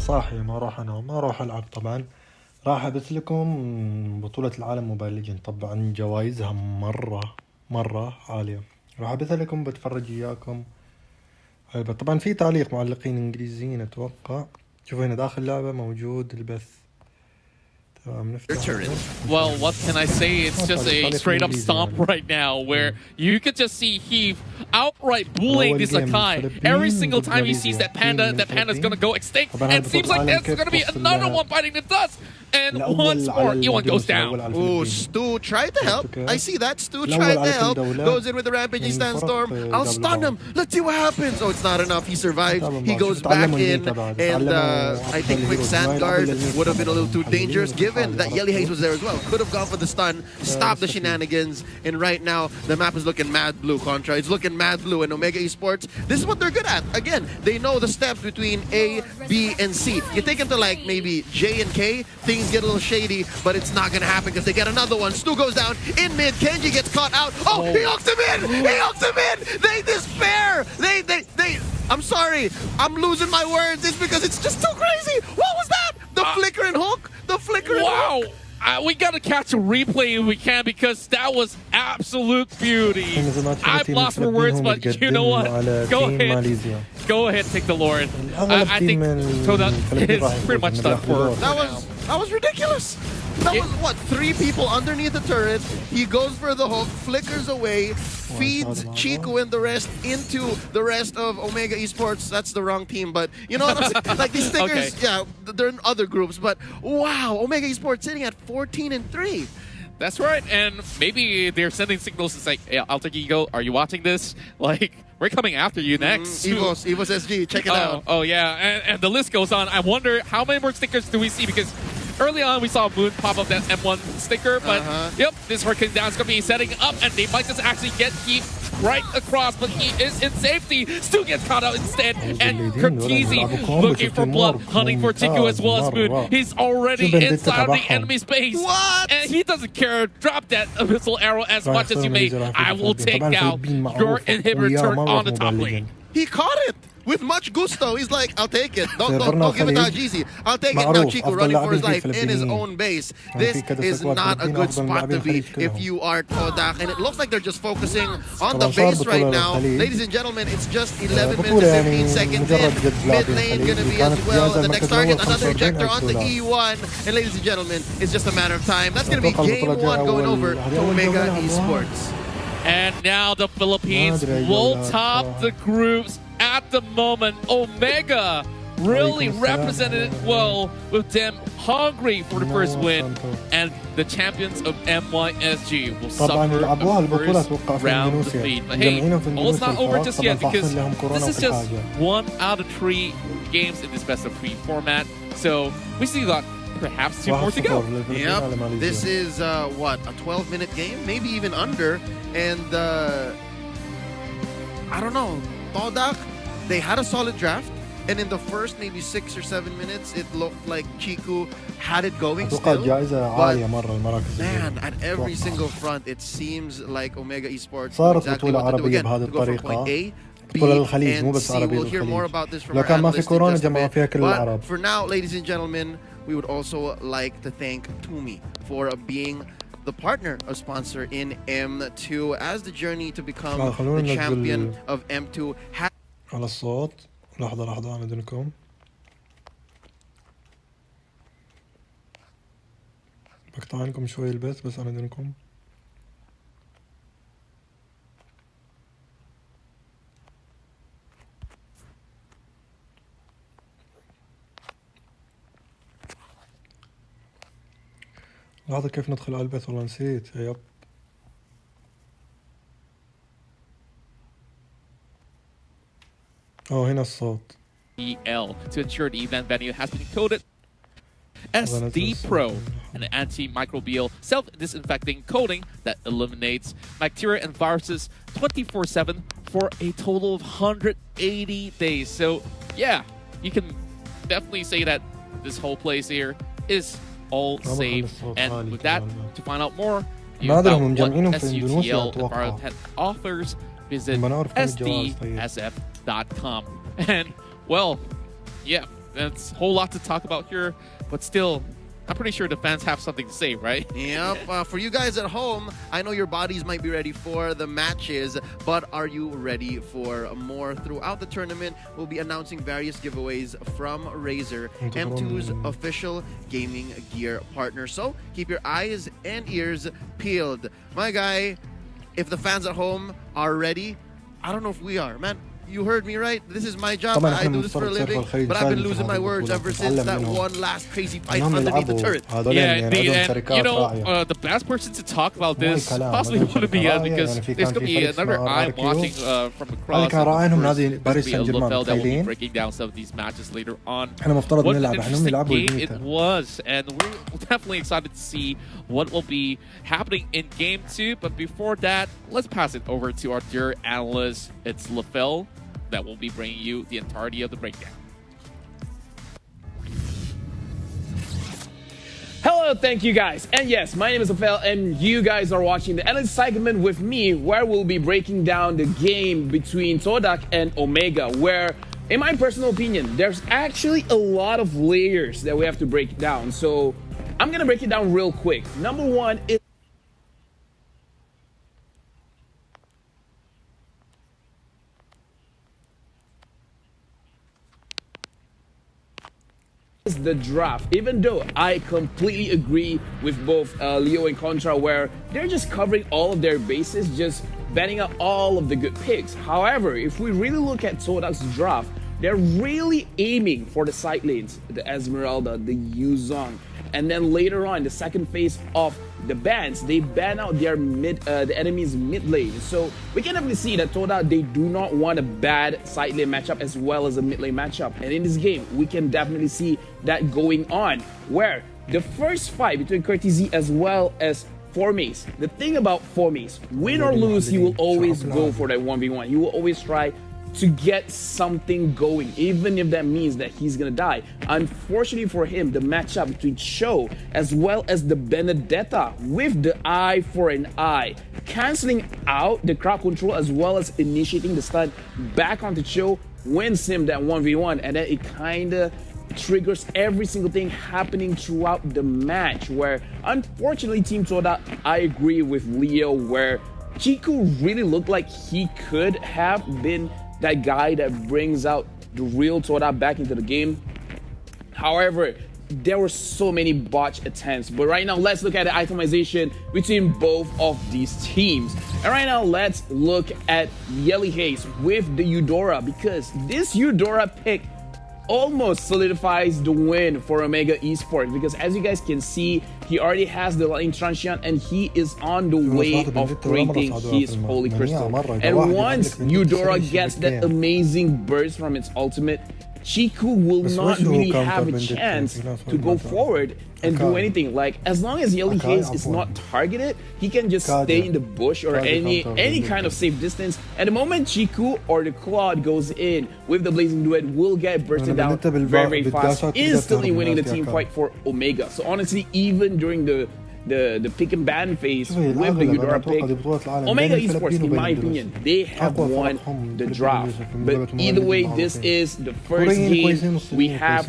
صاحي ما راح انام ما راح العب طبعا. راح ابث لكم بطولة العالم موبايل ليجند، طبعا جوائزها مرة عالية. راح ابث لكم بتفرج اياكم. طبعا في تعليق معلقين انجليزيين اتوقع. شوفوا هنا داخل اللعبة موجود البث. Well, what can I say? It's just a straight up stomp right now where you could just see Heath outright bullying this Akai. Every single time he sees that panda's gonna go extinct. And it seems like there's gonna be another one biting the dust. And once more, E1 goes down. Oh, Stu tried to help. I see that. Stu tried to help. Goes in with the rampaging sandstorm. I'll stun him. Let's see what happens. Oh, it's not enough. He survives. He goes back in. And I think quick sand guard would have been a little too dangerous given that Yelly Haze was there as well. Could have gone for the stun, stop the shenanigans. And right now, the map is looking mad blue, Contra. It's looking mad blue. And Omega Esports, this is what they're good at. Again, they know the steps between A, B, and C. You take them to like maybe J and K, things get a little shady, but it's not gonna happen because they get another one. Stu goes down in mid. Kenji gets caught out. Oh, he hooks him in! He hooks him in! They despair! They I'm sorry, I'm losing my words. It's because it's just too crazy. What was that? The flicker and hook? The flicker and hook? We gotta catch a replay if we can because that was absolute beauty. I've lost for words, but you know what? Go ahead, take the Lord. I think so that is pretty much done for. That was ridiculous. That was what, 3 people underneath the turret. He goes for the hook, flickers away, feeds Chico and the rest into the rest of Omega Esports. That's the wrong team, but you know what I'm saying? Like these stickers, yeah, they're in other groups, but wow, Omega Esports sitting at 14-3. That's right, and maybe they're sending signals. It's like, hey, Alter Ego, are you watching this? Like, we're coming after you next. Evos SG, check it out. Oh yeah, and the list goes on. I wonder how many more stickers do we see because early on we saw Moon pop up that M1 sticker, but yep, this Hurricane Down is going to be setting up, and they might just actually get Heath right across, but he is in safety. Still gets caught out instead, and Kurtizi looking for blood, hunting for Chiku as well as Moon. He's already inside of the enemy space. What? And he doesn't care. Drop that missile arrow as much as you may. I will take out your inhibitor turret on the top lane. He caught it with much gusto. He's like, I'll take it. Don't give it out easy. I'll take it. Now Chico running for his life in his own base. This is not a good spot to be if you are Todak. And it looks like they're just focusing on the base right now. Ladies and gentlemen, it's just 11 minutes and 15 seconds in. Mid lane gonna be as well. The next target, another ejector on the E1. And ladies and gentlemen, it's just a matter of time. That's gonna be game 1 going over to Omega Esports. And now the Philippines will top the groups at the moment. Omega really represented it well with them hungry for the first win. And the champions of MYSG will suffer the first round defeat. But hey, all is not over just yet because this is just 1 out of 3 games in this best of 3 format. So we still got perhaps 2 more to go. Yep, this is what, a 12-minute game? Maybe even under. And I don't know, Todak, they had a solid draft. And in the first maybe 6 or 7 minutes, it looked like Chiku had it going still. But man, at every single front, it seems like Omega Esports exactly what to do. Again, to go from point A, B, and C. We'll hear more about this from our analyst in just a bit. But for now, ladies and gentlemen, we would also like to thank Tumi for being the partner or sponsor in M2 as the journey to become the champion of M2 has. على الصوت لحظة أنا دونكم بقطع عنكم شوي البث بس أنا دونكم لحظة كيف ندخل على البث والله نسيت يب هنا الصوت EL to ensure the event venue has been coded SD Pro, an antimicrobial self-disinfecting coating that eliminates bacteria and viruses 24/7 for a total of 180 days. So yeah, you can definitely say that this whole place here is all safe. And with that, to find out more about what SUTL Environment offers, visit sdsf.com. And well, yeah, It's a whole lot to talk about here, but still, I'm pretty sure the fans have something to say, right? Yep. For you guys at home, I know your bodies might be ready for the matches, but are you ready for more? Throughout the tournament, we'll be announcing various giveaways from Razer, M2's official gaming gear partner. So keep your eyes and ears peeled. My guy, if the fans at home are ready, I don't know if we are, man. You heard me right. This is my job. I do this for a living, but I've been losing my words ever since that one last crazy fight underneath the turret. Yeah, indeed. And, you know, the best person to talk about this possibly wouldn't be us, because there's going to be another eye watching from across. LaFell that will be breaking down some of these matches later on. What an interesting game it was, and we're definitely excited to see what will be happening in Game 2. But before that, let's pass it over to our dear analyst. It's LaFell that will be bringing you the entirety of the breakdown. Hello, thank you guys. And yes, my name is LaFell, and you guys are watching the analyst segment with me, where we'll be breaking down the game between Todak and Omega, where, in my personal opinion, there's actually a lot of layers that we have to break down. So I'm gonna break it down real quick. Number one is the draft. Even though I completely agree with both Leo and Contra, where they're just covering all of their bases, just banning out all of the good picks. However, if we really look at Todak's draft, they're really aiming for the side lanes, the Esmeralda, the Yuzong, and then later on, the second phase of the bans, they ban out their the enemy's mid lane. So we can definitely see that Todak, they do not want a bad side lane matchup as well as a mid lane matchup. And in this game, we can definitely see that going on, where the first fight between Courtesy as well as Formace. The thing about Formace, win or lose, he will always go for that 1v1. He will always try to get something going, even if that means that he's gonna die. Unfortunately for him, the matchup between Cho as well as the Benedetta with the eye for an eye, canceling out the crowd control as well as initiating the stun back onto Cho, wins him that 1v1, and then it kinda triggers every single thing happening throughout the match, where unfortunately Team Todak, I agree with Leo, where Chiku really looked like he could have been that guy that brings out the real Todak back into the game. However, there were so many botch attempts. But right now, let's look at the itemization between both of these teams. And right now, let's look at Yelly Haze with the Eudora, because this Eudora pick almost solidifies the win for Omega Esports, because as you guys can see, he already has the Lightning Transient and he is on the way of creating his Holy Crystal. And once Eudora gets that amazing burst from its ultimate, Chiku will not really have a chance to go forward and do anything. Like, as long as Yelly Haze is not targeted, he can just stay in the bush or any kind of safe distance. And the moment Chiku or the Claude goes in with the Blazing Duet, will get bursted down very fast, instantly winning the team fight for Omega. So honestly, even during the pick and ban phase with the Eudora pick, Omega Esports, in my opinion, they have won the draft. But either way, this is the first game. We have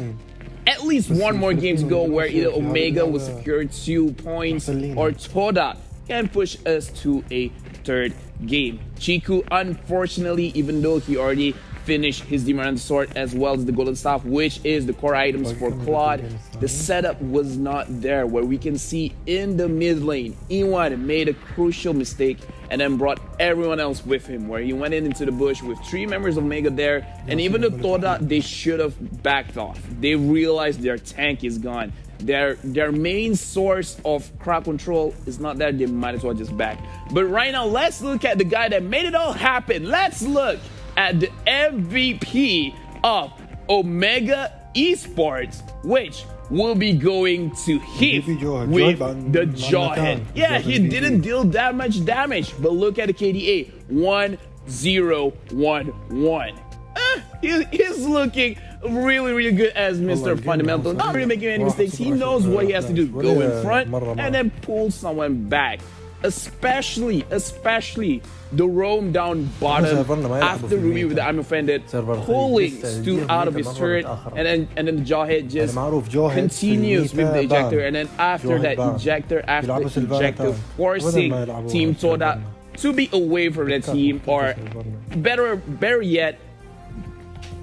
at least one more game to go, where either Omega will secure 2 points or Todak can push us to a third game. Chiku, unfortunately, even though he already finished his Demon Sword as well as the Golden Staff, which is the core items for Claude, the setup was not there, where we can see in the mid lane, Iwan made a crucial mistake and then brought everyone else with him, where he went into the bush with 3 members of Omega there, and even the Todak, they should have backed off. They realized their tank is gone. Their main source of crowd control is not there. They might as well just back. But right now, let's look at the guy that made it all happen. Let's look at the MVP of Omega Esports, which will be going to Heath with the Jawhead. Yeah, he didn't deal that much damage, but look at the KDA, 1011. He's looking really good as Mr. Fundamental. Not really making any mistakes. He knows what he has to do. Go in front and then pull someone back. especially the roam down bottom after Ruby with the arm offended, pulling Stu out of his turret, and then the Jawhead just continues with the ejector, and then after that ejector after ejector, forcing Team Toda to be away from the team, or better yet,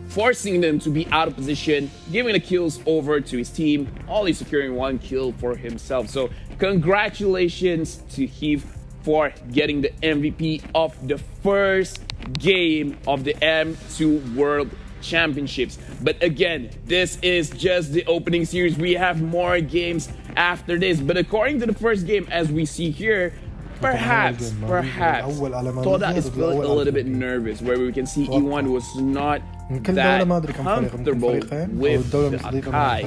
forcing them to be out of position, giving the kills over to his team, only securing 1 kill for himself. So congratulations to Heath for getting the MVP of the first game of the M2 World Championships. But again, this is just the opening series. We have more games after this. But according to the first game, as we see here, perhaps Toda is feeling a little bit nervous, where we can see E1 was not that comfortable with the Akai.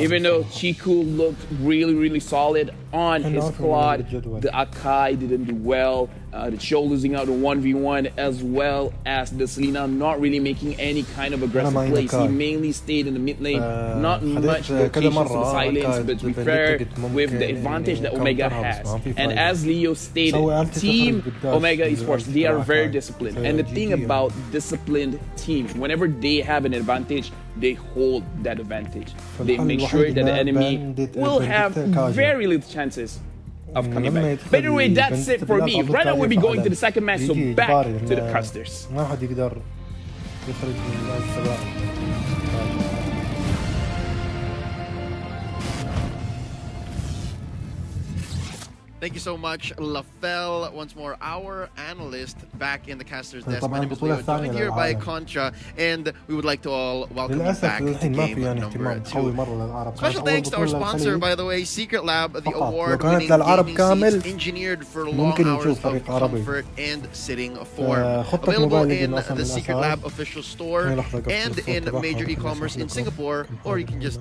Even though Chiku looked really solid on his squad, the Akai didn't do well. The Cho losing out to 1v1, as well as the Selena not really making any kind of aggressive plays. He mainly stayed in the mid lane, not much locations to the side lanes, but to be fair, with the advantage that Omega has. And as Leo stated, Team Omega Esports, they are very disciplined. And the thing about disciplined teams, whenever they have an advantage, they hold that advantage. They make sure that the enemy will have very little chances of coming back. But anyway, that's it for me. Right now we'll be going to the second match, so back to the casters. Thank you so much, Lafel. Once more, our analyst back in the caster's desk. My name is Leo, joined here by Contra, and we would like to all welcome you back to game number 2. Special thanks to our sponsor, by the way, Secret Lab, the award-winning gaming seats engineered for long hours of comfort and sitting for. Available in the Secret Lab official store and in major e-commerce in Singapore, or you can just...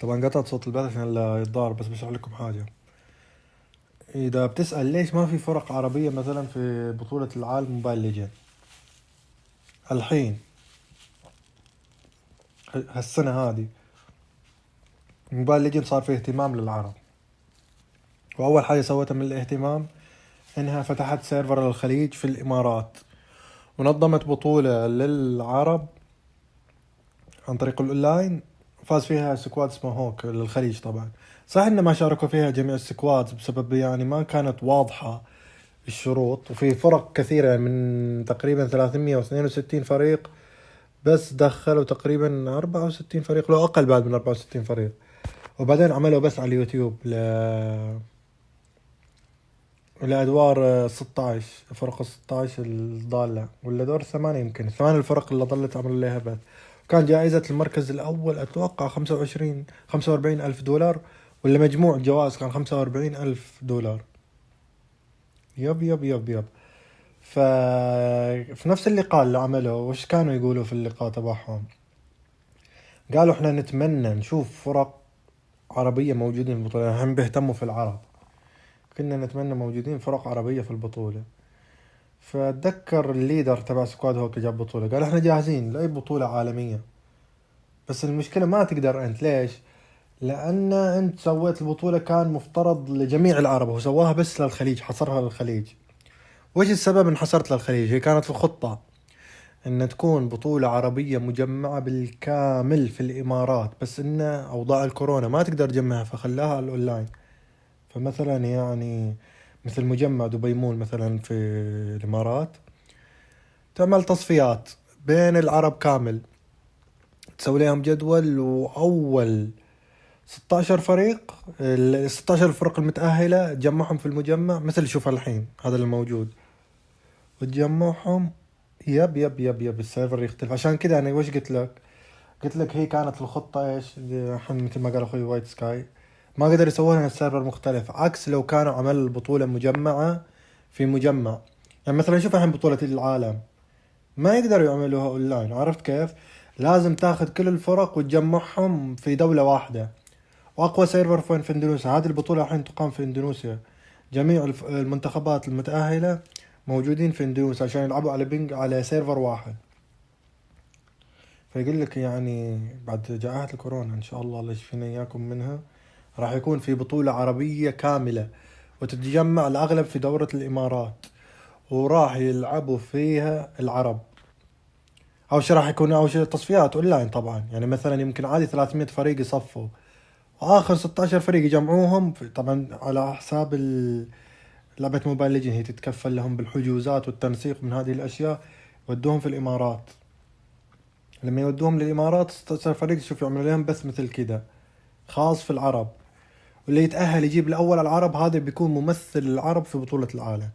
طبعا قطعت صوت البث عشان لا يتضارب، بس بشرح لكم حاجة. إذا بتسأل ليش ما في فرق عربية مثلا في بطولة العالم موبايل ليجند الحين هالسنة هذه، موبايل ليجند صار فيه اهتمام للعرب، وأول حاجة سوتها من الاهتمام إنها فتحت سيرفر للخليج في الإمارات، ونظمت بطولة للعرب عن طريق الأونلاين، فاز فيها سكواد اسمه هوك للخليج. طبعا صح إن ما شاركوا فيها جميع السكواد بسبب يعني ما كانت واضحة الشروط، وفي فرق كثيرة من تقريبا 362 فريق بس دخلوا تقريبا 64 فريق، لو أقل بعد من 64 فريق. وبعدين عملوا بس على اليوتيوب لأدوار 16 فرق 16 الضالة، ولا دور 8 يمكن 8 الفرق اللي ضلت عملوا لها بث. كان جائزة المركز الأول أتوقع 45 ألف دولار، ولا مجموع الجوائز كان 45 ألف دولار. يب يب يب يب. في نفس اللقاء اللي عمله، وش كانوا يقولوا في اللقاء تبعهم؟ قالوا احنا نتمنى نشوف فرق عربية موجودين في البطولة، هم بيهتموا في العرب، كنا نتمنى موجودين فرق عربية في البطولة. فاتذكر الليدر تبع سكواد هوك جاب بطولة، قال احنا جاهزين لأي بطولة عالمية، بس المشكلة ما تقدر انت. ليش؟ لأن انت سويت البطولة كان مفترض لجميع العرب، وسواها بس للخليج، حصرها للخليج. وش السبب ان حصرت للخليج؟ هي كانت الخطة ان تكون بطولة عربية مجمعة بالكامل في الامارات، بس ان اوضاع الكورونا ما تقدر تجمعها، فخلاها على الاونلاين. فمثلا يعني مثل مجمع دبي مول مثلا في الامارات، تعمل تصفيات بين العرب كامل، تسوي لهم جدول، واول 16 فريق، ال 16 فرق المتأهلة تجمعهم في المجمع، مثل شوف الحين هذا الموجود، وتجمعهم. يب يب يب يب السيرفر يختلف. عشان كده انا وش قلت لك هي كانت الخطة ايش، الحين مثل ما قال اخوي وايت سكاي، ما قدر يسوونها السيرفر مختلف، عكس لو كانوا عمل البطولة مجمعة في مجمع. يعني مثلا شوف الحين بطولة العالم ما يقدروا يعملوها اونلاين، عرفت كيف؟ لازم تاخذ كل الفرق وتجمعهم في دولة واحدة. واقوى سيرفر في اندونيسيا، هذه البطولة الحين تقام في اندونيسيا، جميع المنتخبات المتأهلة موجودين في اندونيسيا عشان يلعبوا على بينج على سيرفر واحد. فيقول لك يعني بعد جائحة الكورونا ان شاء الله الله يشفينا اياكم منها، راح يكون في بطولة عربية كاملة وتتجمع الأغلب في دورة الإمارات، وراح يلعبوا فيها العرب. أول شيء راح يكون أول شيء تصفيات أونلاين طبعا، يعني مثلا يمكن عادي 300 فريق يصفوا، وآخر 16 فريق يجمعوهم طبعا على حساب لعبة موبايل ليجند، هي تتكفل لهم بالحجوزات والتنسيق من هذه الأشياء، ودوهم في الإمارات. لما يودوهم للإمارات 16 فريق شوف يعملوا لهم بث مثل كده خاص في العرب، واللي يتأهل يجيب الأول العرب هذا بيكون ممثل العرب في بطولة العالم.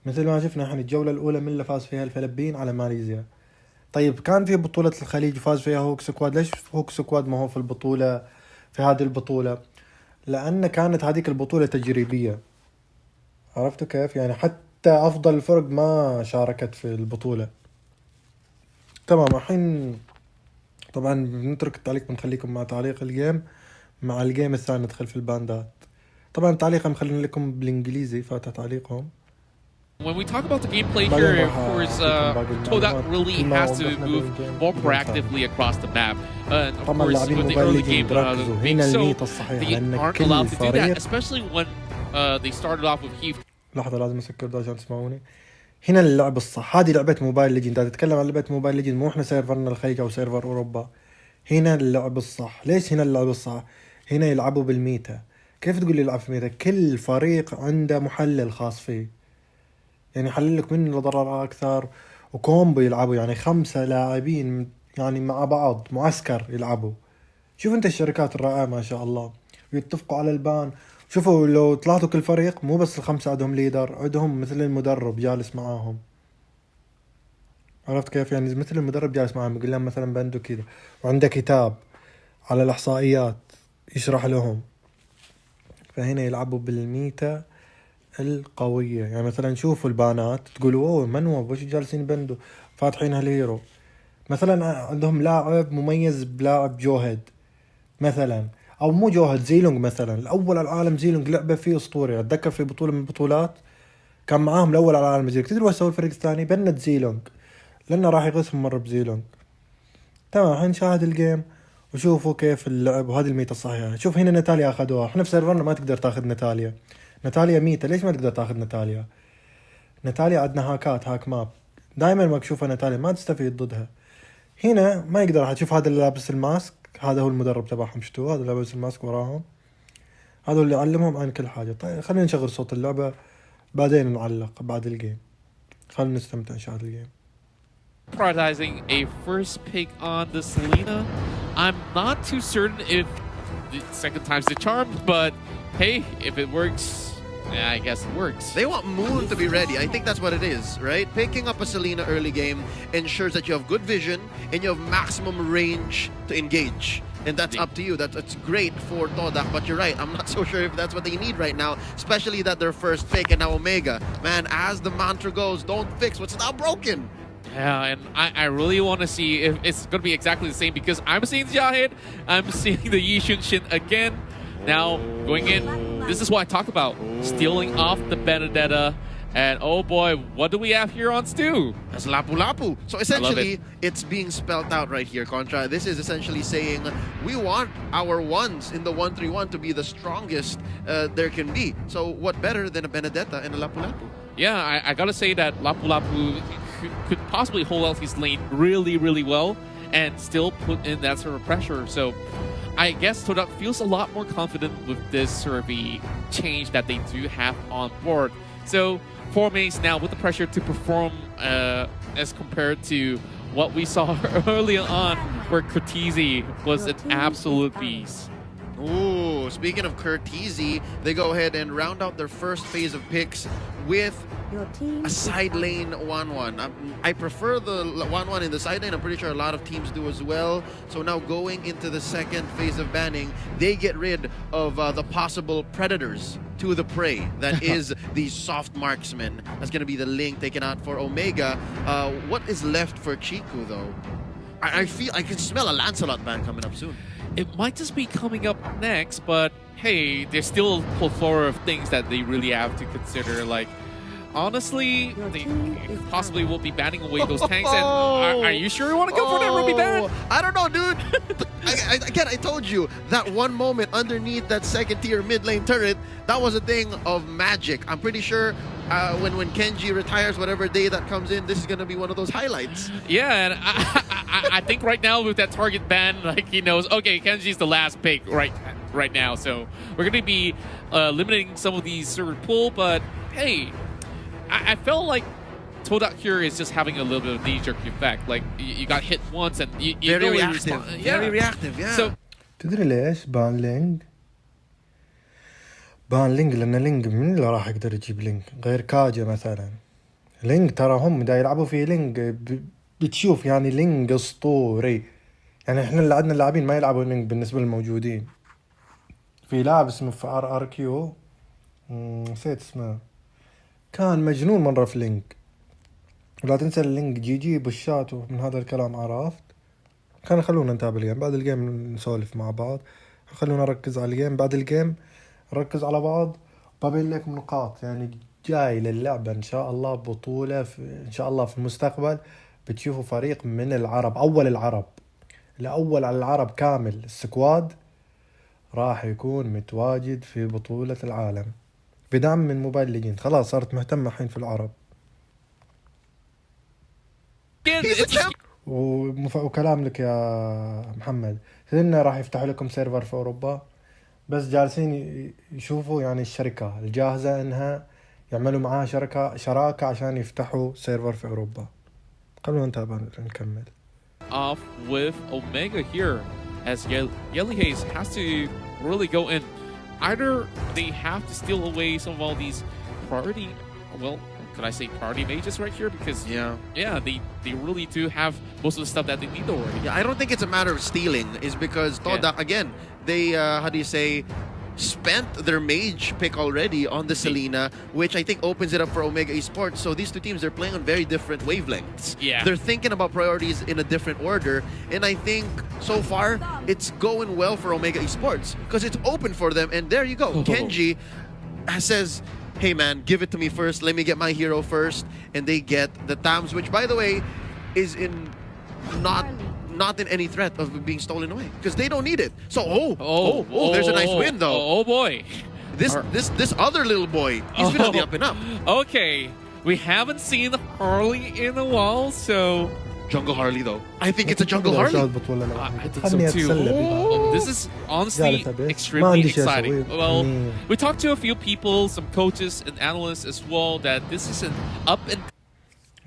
مثل ما شفنا احنا الجولة الأولى من اللي فاز فيها الفلبين على ماليزيا. طيب كان في بطولة الخليج فاز فيها هوك سكواد، ليش هوك سكواد ما هو في البطولة في هذه البطولة؟ لأن كانت هذيك البطولة تجريبية، عرفتوا كيف؟ يعني حتى أفضل الفرق ما شاركت في البطولة. تمام، الحين طبعا بنترك التعليق، بنخليكم مع تعليق الجيم، مع الجيم الثاني ندخل في الباندات. طبعا تعليقهم مخلين لكم بالإنجليزي، فاتح تعليقهم. When we talk about the gameplay here, of course, Todak really has to move more proactively across the map. And of course, with the early game being so, they aren't allowed to do that, especially when they started off with Heath. لحظة لازم أسكر ده عشان تسمعوني. هنا اللعب الصح، هذه لعبة موبايل ليجند، تتكلم عن لعبة موبايل ليجند، مو إحنا سيرفرنا الخليج أو سيرفر أوروبا. هنا اللعب الصح، ليش هنا اللعب الصح؟ هنا يلعبوا بالميتا. كيف تقول لي يلعب في الميتا؟ كل فريق عنده محلل خاص فيه، يعني يحلل لك من الضرر أكثر، وكومبو يلعبوا، يعني 5 لاعبين يعني مع بعض معسكر يلعبوا. شوف انت الشركات الرائعة ما شاء الله، ويتفقوا على البان. شوفوا لو طلعتوا كل فريق مو بس ال5 عندهم ليدر، عندهم مثل المدرب جالس معاهم، عرفت كيف؟ يعني مثل المدرب جالس معاهم يقول لهم مثلا بندو كذا، وعنده كتاب على الإحصائيات يشرح لهم. فهنا يلعبوا بالميتا القوية. يعني مثلا شوفوا البانات تقولوا اوه منوب وش جالسين بندو فاتحين هالهيرو، مثلا عندهم لاعب مميز بلاعب جوهد مثلا، او مو جوهد، زيلونج مثلا، الاول على العالم زيلونج لعبة فيه اسطوري. اتذكر في بطولة من البطولات كان معاهم الاول على العالم زيلونج، تدري وش سوى الفريق الثاني؟ بند زيلونج لانه راح يغثهم مرة بزيلونج. تمام، حنشاهد الجيم وشوفوا كيف اللعب، وهذه الميتا الصحيحة. شوف هنا نتاليا اخذوها، احنا في سيرفرنا ما تقدر تاخذ نتاليا. نتاليا ميتا، ليش ما تقدر تاخذ نتاليا؟ نتاليا عندنا هاكات، هاك ماب، دائما ما تشوفها نتاليا ما تستفيد ضدها. هنا ما يقدر أحد. شوف هذا اللي لابس الماسك، هذا هو المدرب تبعهم، شفتوه؟ هذا اللي لابس الماسك وراهم، هذا اللي يعلمهم عن كل حاجة. طيب خلينا نشغل صوت اللعبة بعدين نعلق بعد الجيم، خلينا نستمتع نشاهد الجيم. Prioritizing a first pick on the Selena. I'm not too certain if the second time's the charm, but hey, if it works, yeah, I guess it works. They want Moon to be ready. I think that's what it is, right? Picking up a Selena early game ensures that you have good vision and you have maximum range to engage. And that's up to you. That's great for Todak, but you're right. I'm not so sure if that's what they need right now, especially that their first pick and now Omega. Man, as the mantra goes, don't fix what's now broken. Yeah, and I really want to see if it's going to be exactly the same, because I'm seeing Jahid, I'm seeing the Yishun Shin again. Now, going in, this is what I talked about, stealing off the Benedetta, and oh boy, what do we have here on Stu? That's Lapu Lapu. So essentially, it's being spelled out right here, Contra. This is essentially saying we want our ones in the 1-3-1 to be the strongest there can be. So what better than a Benedetta and a Lapu Lapu? Yeah, I gotta say that Lapu Lapu could possibly hold out his lane really, really well and still put in that sort of pressure. So I guess Todak feels a lot more confident with this sort of change that they do have on board. So 4 mains now with the pressure to perform as compared to what we saw early on, where Cortese was an absolute beast. Ooh, speaking of Cortese, they go ahead and round out their first phase of picks with a side lane 1-1. I prefer the 1-1 in the side lane. I'm pretty sure a lot of teams do as well. So now going into the second phase of banning, they get rid of the possible predators to the prey. That is the soft marksman. That's going to be the link taken out for Omega. What is left for Chiku though? I feel I can smell a Lancelot ban coming up soon. It might just be coming up next, but hey, there's still a plethora of things that they really have to consider. Like, honestly, they possibly will be banning away those tanks. And are you sure you want to go for that Ruby ban? I don't know, dude. Again, I told you that one moment underneath that second tier mid lane turret, that was a thing of magic. I'm pretty sure when Kenji retires, whatever day that comes in, this is going to be one of those highlights. Yeah, and I think right now with that target ban, like he knows, okay, Kenji's the last pick right now, so we're going to be limiting some of these server pool, but hey, I felt like Todak here is just having a little bit of knee-jerk effect. Like you got hit once and you very know reactive. Very reactive, yeah. So تدري ليش بان لينج؟ بان لينج لأن لينج من اللي راح يقدر يجيب لينج غير كاجا مثلا. لينج ترى هم دا يلعبوا في لينج بتشوف يعني لينج اسطوري. يعني احنا اللي عندنا اللاعبين ما يلعبوا لينج بالنسبة للموجودين. في لاعب اسمه في ار كيو نسيت اسمه، كان مجنون مرة في لينج. ولا تنسى اللينك جي بشات ومن هذا الكلام عرفت. كان خلونا نتابع الجيم، بعد الجيم نسولف مع بعض، خلونا نركز على الجيم، بعد الجيم نركز على بعض. ببين لكم نقاط يعني جاي للعبة إن شاء الله بطولة إن شاء الله في المستقبل بتشوفوا فريق من العرب، أول العرب الأول على العرب كامل السكواد راح يكون متواجد في بطولة العالم بدعم من موبايل ليجند. خلاص صارت مهتمة الحين في العرب. وكلام لك يا محمد، لأنه راح يفتحوا لكم سيرفر في أوروبا، بس جالسين يشوفوا يعني الشركة الجاهزة إنها يعملوا معاها شراكة عشان يفتحوا سيرفر في أوروبا. خلونا نتابع نكمل. Off with Omega here as Yelly Haze has to really go in. Either they have to steal away some of all these priority, well, could I say priority mages right here? Because they really do have most of the stuff that they need already. Yeah, I don't think it's a matter of stealing. Is because Todak again, they how do you say, spent their mage pick already on the Selena, which I think opens it up for Omega Esports. So these two teams, they're playing on very different wavelengths. Yeah, they're thinking about priorities in a different order, and I think so far it's going well for Omega Esports because it's open for them. And there you go, Kenji says, hey man, give it to me first, let me get my hero first, and they get the Tams, which by the way is in not in any threat of being stolen away because they don't need it. So there's a nice win though. Oh boy, this other little boy, he's been on the up and up. Okay, we haven't seen Harley in a while, so Jungle Harley though. I think it's a Jungle Harley. I think so too. This is honestly extremely exciting. Well, we talked to a few people, some coaches and analysts as well, that this is an up and.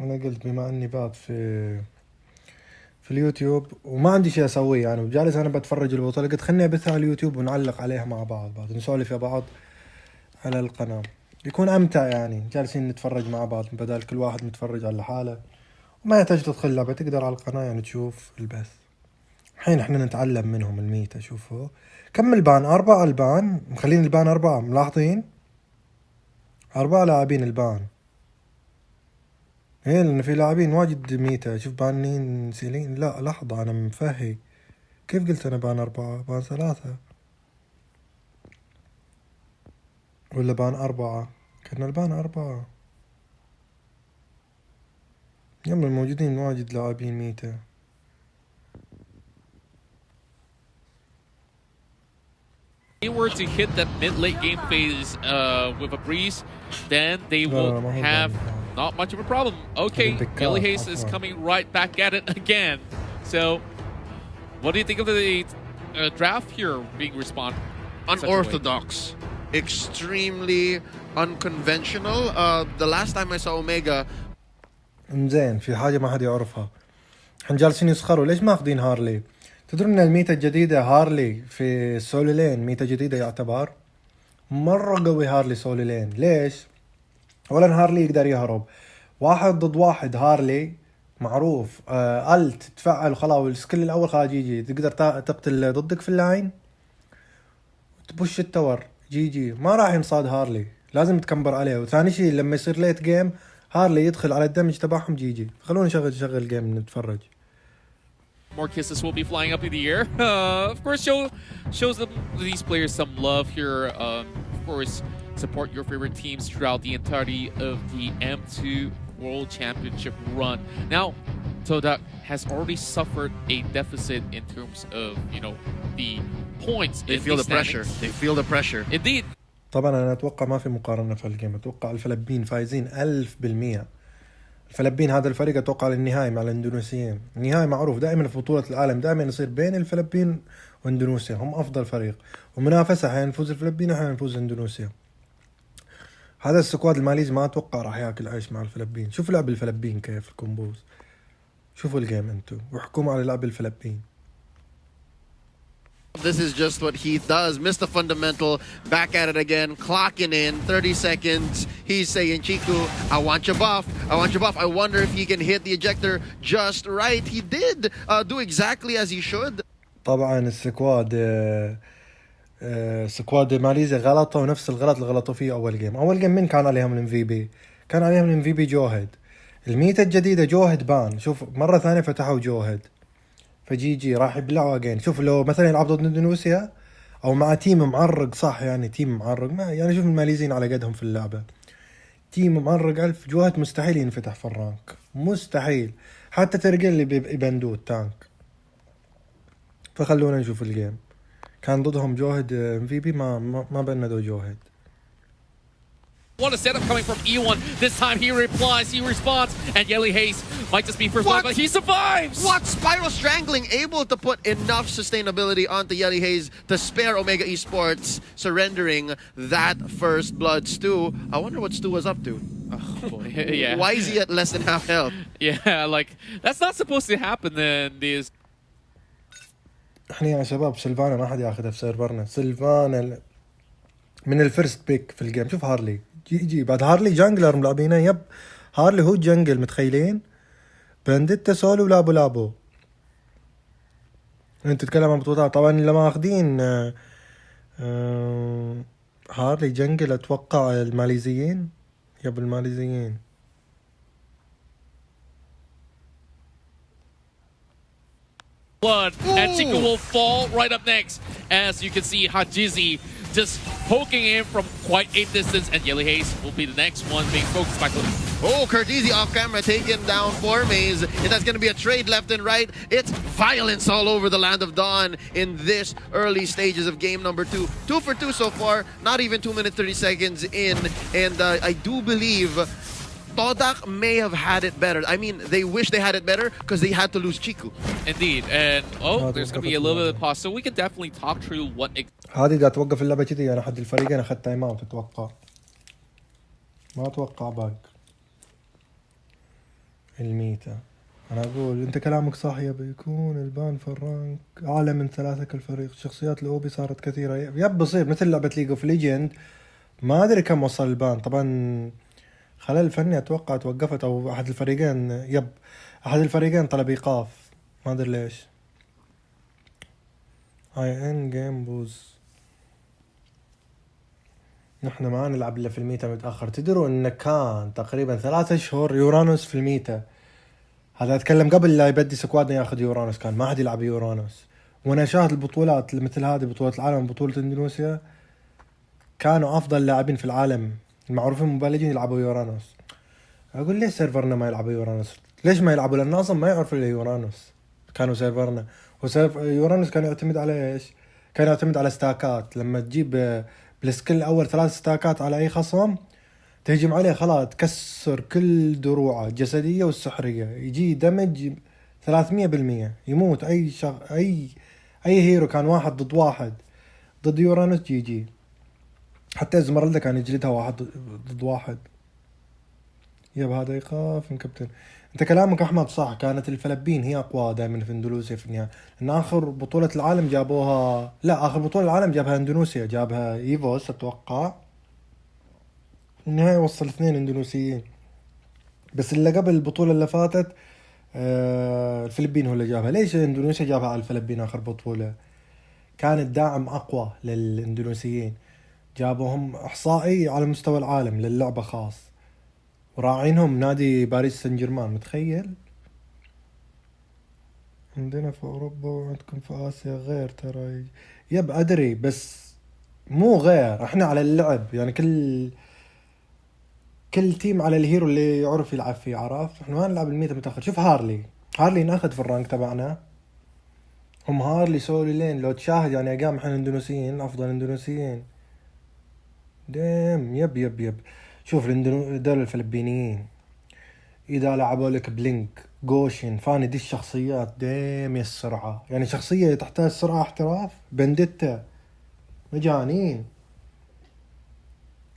أنا قلت بما إني بعد في اليوتيوب وما عندي شيء أسويه يعني وجالس أنا بتفرج البطولة، قلت خلني أبثها على اليوتيوب ونعلق عليها مع بعض نسولف يا بعض على القناة، يكون أمتع يعني جالسين نتفرج مع بعض بدل كل واحد متفرج على حاله، وما يحتاج تدخل لعبة، تقدر على القناة يعني تشوف البث. الحين احنا نتعلم منهم الميتا. شوفوا كم البان، 4 البان، مخلين البان 4، ملاحظين 4 لاعبين البان. ايه لأن في لاعبين واجد ميتا. شوف بانين سيلين، لا لحظة أنا مفهي كيف قلت أنا بان 4؟ بان 3 ولا بان 4؟ كنا البان 4. يلا الموجودين واجد لاعبين ميتا. If they were to hit that mid-late game phase with a breeze, then they will have not much of a problem. Okay, Yelly Haze is coming right back at it again. So, what do you think of the draft here being respawned? Unorthodox, extremely unconventional. The last time I saw Omega. زين في حاجة ما حد يعرفها، احنا جالسين يسخروا ليش ما اخذين هارلي؟ تدرون ان الميتا الجديدة هارلي في سولو لين ميتا جديدة يعتبر مرة قوي. هارلي سولو لين ليش؟ اولا هارلي يقدر يهرب 1 ضد 1. هارلي معروف الت تفعل وخلاص، والسكيل الاول خلاص جي تقدر تقتل ضدك في اللاين وتبش التور جي ما راح ينصاد هارلي، لازم تكمبر عليه. وثاني شيء لما يصير ليت جيم هارلي يدخل على الدمج تبعهم جي. خلونا نشغل جيم نتفرج. More kisses will be flying up in the air. Of course, shows these players some love here. Of course, support your favorite teams throughout the entirety of the M2 World Championship run. Now, Todak has already suffered a deficit in terms of, you know, the points. They feel the pressure. They feel the pressure. Indeed. طبعا أنا أتوقع ما في مقارنة في الجيم. أتوقع الفلبين فايزين 1000%. الفلبين هذا الفريق أتوقع للنهائي مع الإندونيسيين. النهائي معروف دائما في بطولة العالم دائما يصير بين الفلبين واندونيسيا، هم أفضل فريق ومنافسة، أحيانا يفوز الفلبين وأحيانا يفوز اندونيسيا. هذا السكواد الماليزي ما أتوقع راح ياكل عيش مع الفلبين. شوفوا لعب الفلبين كيف الكومبوز، شوفوا الجيم انتو واحكموا على لعب الفلبين. This is just what he does. Missed the fundamental. Back at it again. Clocking in. 30 seconds. He's saying, Chiku, I want your buff. I want your buff. I wonder if he can hit the ejector just right. He did do exactly as he should. طبعا سكواد ماليزيا غلطوا نفس الغلط اللي غلطوا فيه أول جيم. أول جيم من كان عليهم الام في بي؟ كان عليهم الام في بي جوهد. الميتا الجديدة جوهد بان. شوف مرة ثانية فتحوا جوهد، فجي راح يبلعوا اجين. شوف لو مثلا يلعب ضد اندونيسيا او مع تيم معرق، صح يعني تيم معرق، ما يعني شوف الماليزيين على قدهم في اللعبة، تيم معرق 1000 جوهد مستحيل ينفتح في الرانك، مستحيل. حتى ترقل اللي بيبندوه التانك. فخلونا نشوف الجيم. كان ضدهم جوهد ام في بي ما بندوا جوهد. What a setup coming from E1. This time he replies, he responds, and Yelly Hayes might just be first blood, but he survives! What? Spiral Strangling able to put enough sustainability onto Yelly Hayes to spare Omega Esports, surrendering that first blood. Stu, I wonder what Stu was up to. Oh boy, yeah. Why is he at less than half health? Yeah, like, that's not supposed to happen in these. احنا يا شباب سيلفانا ما حد ياخذها في سيرفرنا. سيلفانا من الفيرست بيك في الجيم. شوف هارلي جي بعد هارلي جانجلر ملعبينه. يب هارلي هو جنجل، متخيلين؟ بانديتا سولو لابو انت تتكلم عن بطولات. طبعا اللي ماخذين هارلي جنجل اتوقع الماليزيين. يب الماليزيين. Blood, and Chico will fall right up next. As you can see, Hajizi just poking him from quite a distance, and Yelly Hayes will be the next one being focused by Cody. Oh, Curtizi off camera taking down 4 Maze, and that's going to be a trade left and right. It's violence all over the Land of Dawn in this early stages of game number 2. 2 for 2 so far, not even 2 minutes 30 seconds in, and I do believe Todak may have had it better. I mean, they wish they had it better because they had to lose Chiku. Indeed, and there's going to be a little bit of pause, so we can definitely talk through what. هذه إذا توقف اللعبة كذي أنا حد الفريقين أخذت تايم أوت. أتوقع ما أتوقع باك الميتا. أنا أقول أنت كلامك صح يا بيكون البان في الرانك أعلى من 3 كل فريق. شخصيات الأوبي صارت كثيرة. يب بصير مثل لعبة ليج اوف ليجند. ما أدري كم وصل البان. طبعا خلال الفني أتوقع توقفت، أو أحد الفريقين. يب أحد الفريقين طلب إيقاف، ما أدري ليش. هاي إن جيم بوز. نحن ما نلعب إلا في الميتا متأخر. تدروا إن كان تقريبا 3 أشهر يورانوس في الميتا. هذا أتكلم قبل لا يبدي سكوادنا ياخذ يورانوس، كان ما حد يلعب يورانوس. وأنا شاهد البطولات مثل هذه، بطولة العالم بطولة اندونيسيا، كانوا أفضل لاعبين في العالم المعروفين مبالغين يلعبوا يورانوس. أقول ليش سيرفرنا ما يلعبوا يورانوس؟ ليش ما يلعبوا؟ لأن أصلا ما يعرفوا إلا يورانوس. كانوا سيرفرنا يورانوس كان يعتمد على إيش؟ كان يعتمد على ستاكات. لما تجيب بالسكيل أول 3 ستاكات على أي خصم تهجم عليه خلاص تكسر كل دروعه الجسدية والسحرية، يجي دمج 300%، يموت أي هيرو. كان 1 ضد 1 ضد يورانوس جي. حتى إزمرالدا كان يجلدها 1 ضد 1. يب هذا يخاف من كابتن. انت كلامك احمد صح. كانت الفلبين هي اقوى دائما في اندونيسيا في النهايه، لان اخر بطوله العالم جابوها، لا اخر بطوله العالم جابها اندونيسيا، جابها ايفوس اتوقع. النهايه وصل 2 اندونيسيين. بس اللي قبل البطوله اللي فاتت الفلبين هو اللي جابها. ليش اندونيسيا جابها على الفلبين اخر بطوله؟ كان الداعم اقوى للاندونيسيين، جابوهم احصائي على مستوى العالم للعبه خاص، وراعينهم نادي باريس سان جيرمان. متخيل؟ عندنا في اوروبا وعندكم في اسيا غير ترى. يب ادري بس مو غير. احنا على اللعب يعني كل تيم على الهيرو اللي يعرف يلعب فيه. عرفت؟ احنا ما نلعب الميتا متاخر. شوف هارلي هارلي ناخذ في الرانك تبعنا. هم هارلي سولي لين لو تشاهد يعني قام احنا اندونيسيين افضل اندونيسيين. ديم يب شوف دول الفلبينيين اذا لعبوا لك بلينك جوشن فاني دي الشخصيات ديم السرعة، يعني شخصية تحتاج سرعة احتراف. بنديتا مجانين،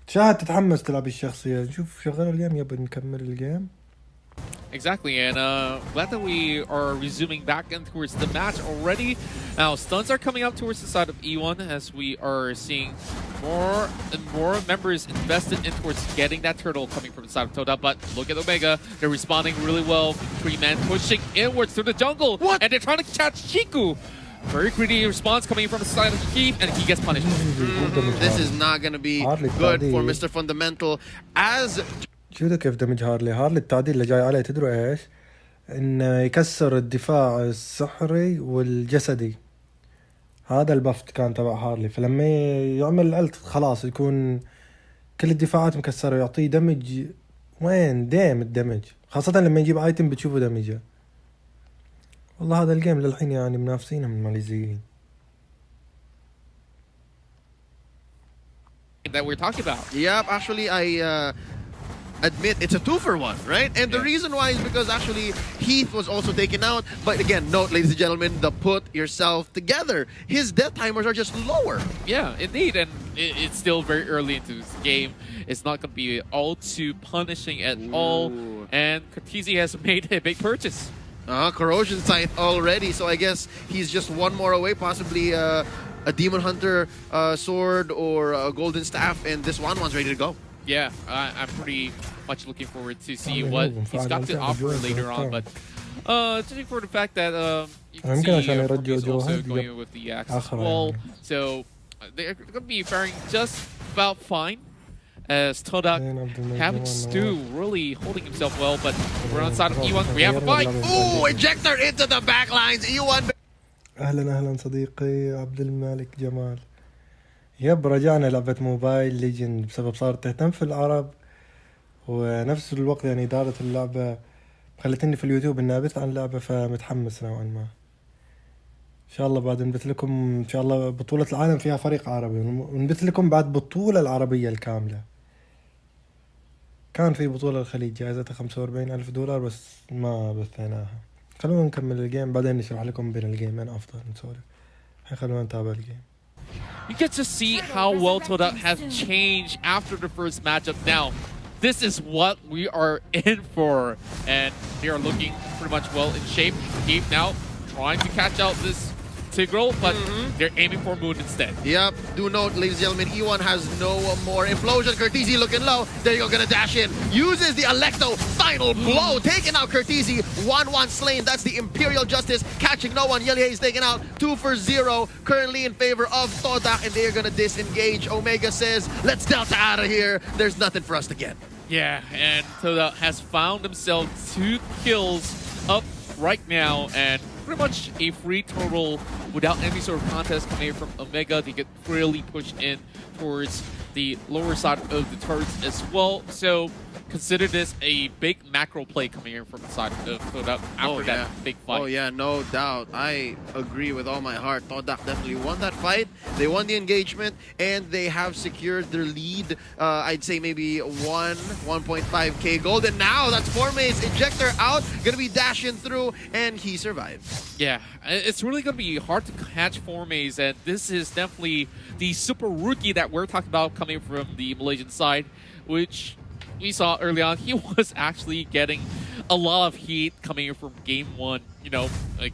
تشاهد تتحمس تلعب الشخصية. نشوف شغل الجيم يبا نكمل الجيم. Exactly, and glad that we are resuming back in towards the match already. Now, stuns are coming up towards the side of E1 as we are seeing more and more members invested in towards getting that turtle coming from the side of Toda. But look at Omega, they're responding really well. 3-man pushing inwards through the jungle. What? And they're trying to catch Chiku. Very greedy response coming from the side of Keith, and he gets punished. This is not going to be good for Mr. Fundamental as... شو كيف دمج هارلي التعديل اللي جاي عليه تدروا ايش؟ انه يكسر الدفاع السحري والجسدي. هذا البفت كان تبع هارلي، فلما يعمل الالت خلاص يكون كل الدفاعات مكسره ويعطيه دمج. وين ديم الدمج، خاصة لما يجيب ايتم بتشوفوا دمجه. والله هذا الجيم للحين يعني منافسينهم الماليزيين. That we're talking about. Yep, actually I admit it's a 2-for-1, right? And the reason why is because actually Heath was also taken out. But again, note, ladies and gentlemen, the put yourself together. His death timers are just lower. Yeah, indeed, and it's still very early into this game. It's not going to be all too punishing at all. And Cortese has made a big purchase. Corrosion Scythe already, so I guess he's just one more away, possibly a Demon Hunter sword or a Golden Staff, and this one's ready to go. Yeah, I'm pretty much looking forward to see what he's got to offer later on. But judging for the fact that you can see he's also going with the axe as well, so they're going to be faring just about fine. As Todak having Stu really holding himself well, but we're on the side of E1. We have a fight. Ooh, ejector into the back lines. E1. اهلا صديقي عبد الملك جمال. يب رجعنا لعبة موبايل ليجند بسبب صارت تهتم في العرب، ونفس الوقت يعني إدارة اللعبة خلتني في اليوتيوب إني أبث عن اللعبة، فمتحمس نوعا ما. إن شاء الله بعد نبث لكم إن شاء الله بطولة العالم فيها فريق عربي، ونبث لكم بعد بطولة العربية الكاملة. كان في بطولة الخليج جائزتها $45,000 بس ما بثيناها. خلونا نكمل الجيم بعدين نشرح لكم بين الجيمين أفضل نسولف. خلونا نتابع الجيم. You get to see how well Toda has changed after the first matchup. Now, this is what we are in for, and they are looking pretty much well in shape. Keep now trying to catch out this Tigreal, but they're aiming for Moon instead. Yep, do note, ladies and gentlemen, E1 has no more implosion. Cortese looking low. There you go, gonna dash in. Uses the Electo, final blow, taking out Cortese. 1-1 slain. That's the Imperial Justice catching no one. Yeli is taken out. 2-for-0, currently in favor of Todak, and they are gonna disengage. Omega says, let's Delta out of here. There's nothing for us to get. Yeah, and Toda has found himself 2 kills up right now, and pretty much a free total without any sort of contest coming from Omega. They get really pushed in towards the lower side of the turrets as well. So consider this a big macro play coming in from the side of Todak after that big fight. Oh yeah, no doubt. I agree with all my heart. Todak definitely won that fight. They won the engagement, and they have secured their lead. I'd say maybe 1.5k gold. And now that's Formace ejector out, gonna be dashing through, and he survived. Yeah, it's really gonna be hard to catch Formace, and this is definitely the super rookie that we're talking about coming from the Malaysian side, which we saw early on. He was actually getting a lot of heat coming in from game 1, you know,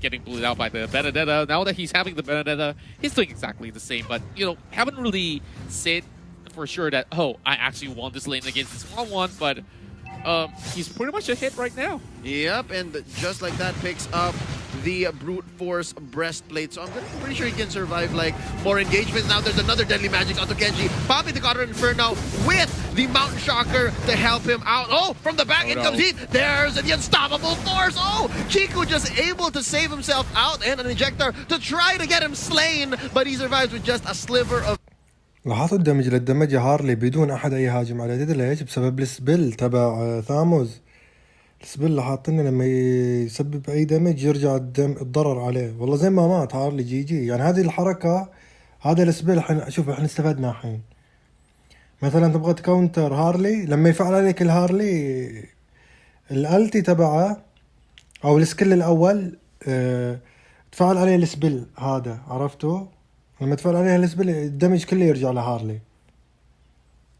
getting blew out by the Benedetta. Now that he's having the Benedetta, he's doing exactly the same, but, you know, haven't really said for sure that, oh, I actually won this lane against this 1-1, but he's pretty much a hit right now. Yep, and just like that picks up the brute force breastplate. So I'm pretty sure he can survive like more engagements. Now there's another deadly magic onto Kenji. Popping the Cotter Inferno with the Mountain Shocker to help him out. Oh, from the back in comes Heat. There's the unstoppable force. Oh, Chiku just able to save himself out and an ejector to try to get him slain, but he survives with just a sliver of... لاحظوا الدمج للدمج هارلي بدون أحد أي هاجم عليه. تدري ليش؟ بسبب السبل تبع ثاموز. السبل حاطينه لما يسبب اي دمج يرجع الضرر عليه. والله زي ما مات هارلي جي. يعني هذه الحركة، هذا السبل شوف احنا استفدنا الحين. مثلا تبغى تكونتر هارلي، لما يفعل عليك الهارلي الالتي تبعه او السكيل الاول تفعل عليه السبل هذا، عرفتوا؟ لما تفعل عليه السبل الدمج كله يرجع لهارلي.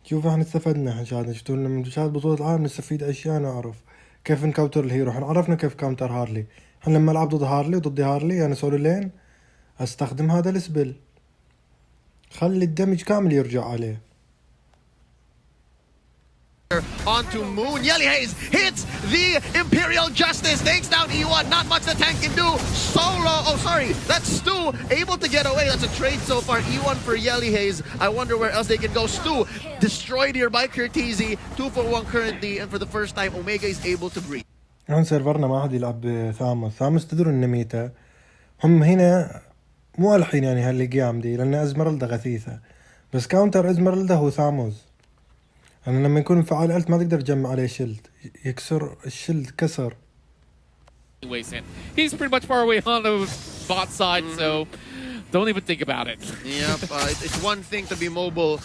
شوف احنا استفدنا عشان شفتوا لما نشاهد بطولة العالم نستفيد اشياء، نعرف كيف نكونتر الهيرو. احنا عرفنا كيف كاونتر هارلي. احنا لما العب ضد هارلي وضد هارلي انا سولو لين استخدم هذا السبل، خلي الدمج كامل يرجع عليه. Onto Moon. Yelly Hayes hits the Imperial Justice, takes down E1. Not much the tank can do. Solo, oh sorry, that's Stu able to get away. That's a trade so far. E1 for Yelly Hayes. I wonder where else they can go. Stu destroyed here by Curtizi. 2 for 1 currently, and for the first time Omega is able to breathe. هون سيرفرنا ما حد يلعب ثاموس تدروا انه ميتا. هم هنا مو الحين يعني هالقيام دي لان ازمرالدا غثيثة، بس كاونتر ازمرالدا هو ثاموس. أنا لما يكون فعال ألت ما تقدر تجمع عليه شيلد، يكسر الشيلد كسر. He's pretty much far away on the bot side, so don't even think about it. Yep, it's one thing to be mobile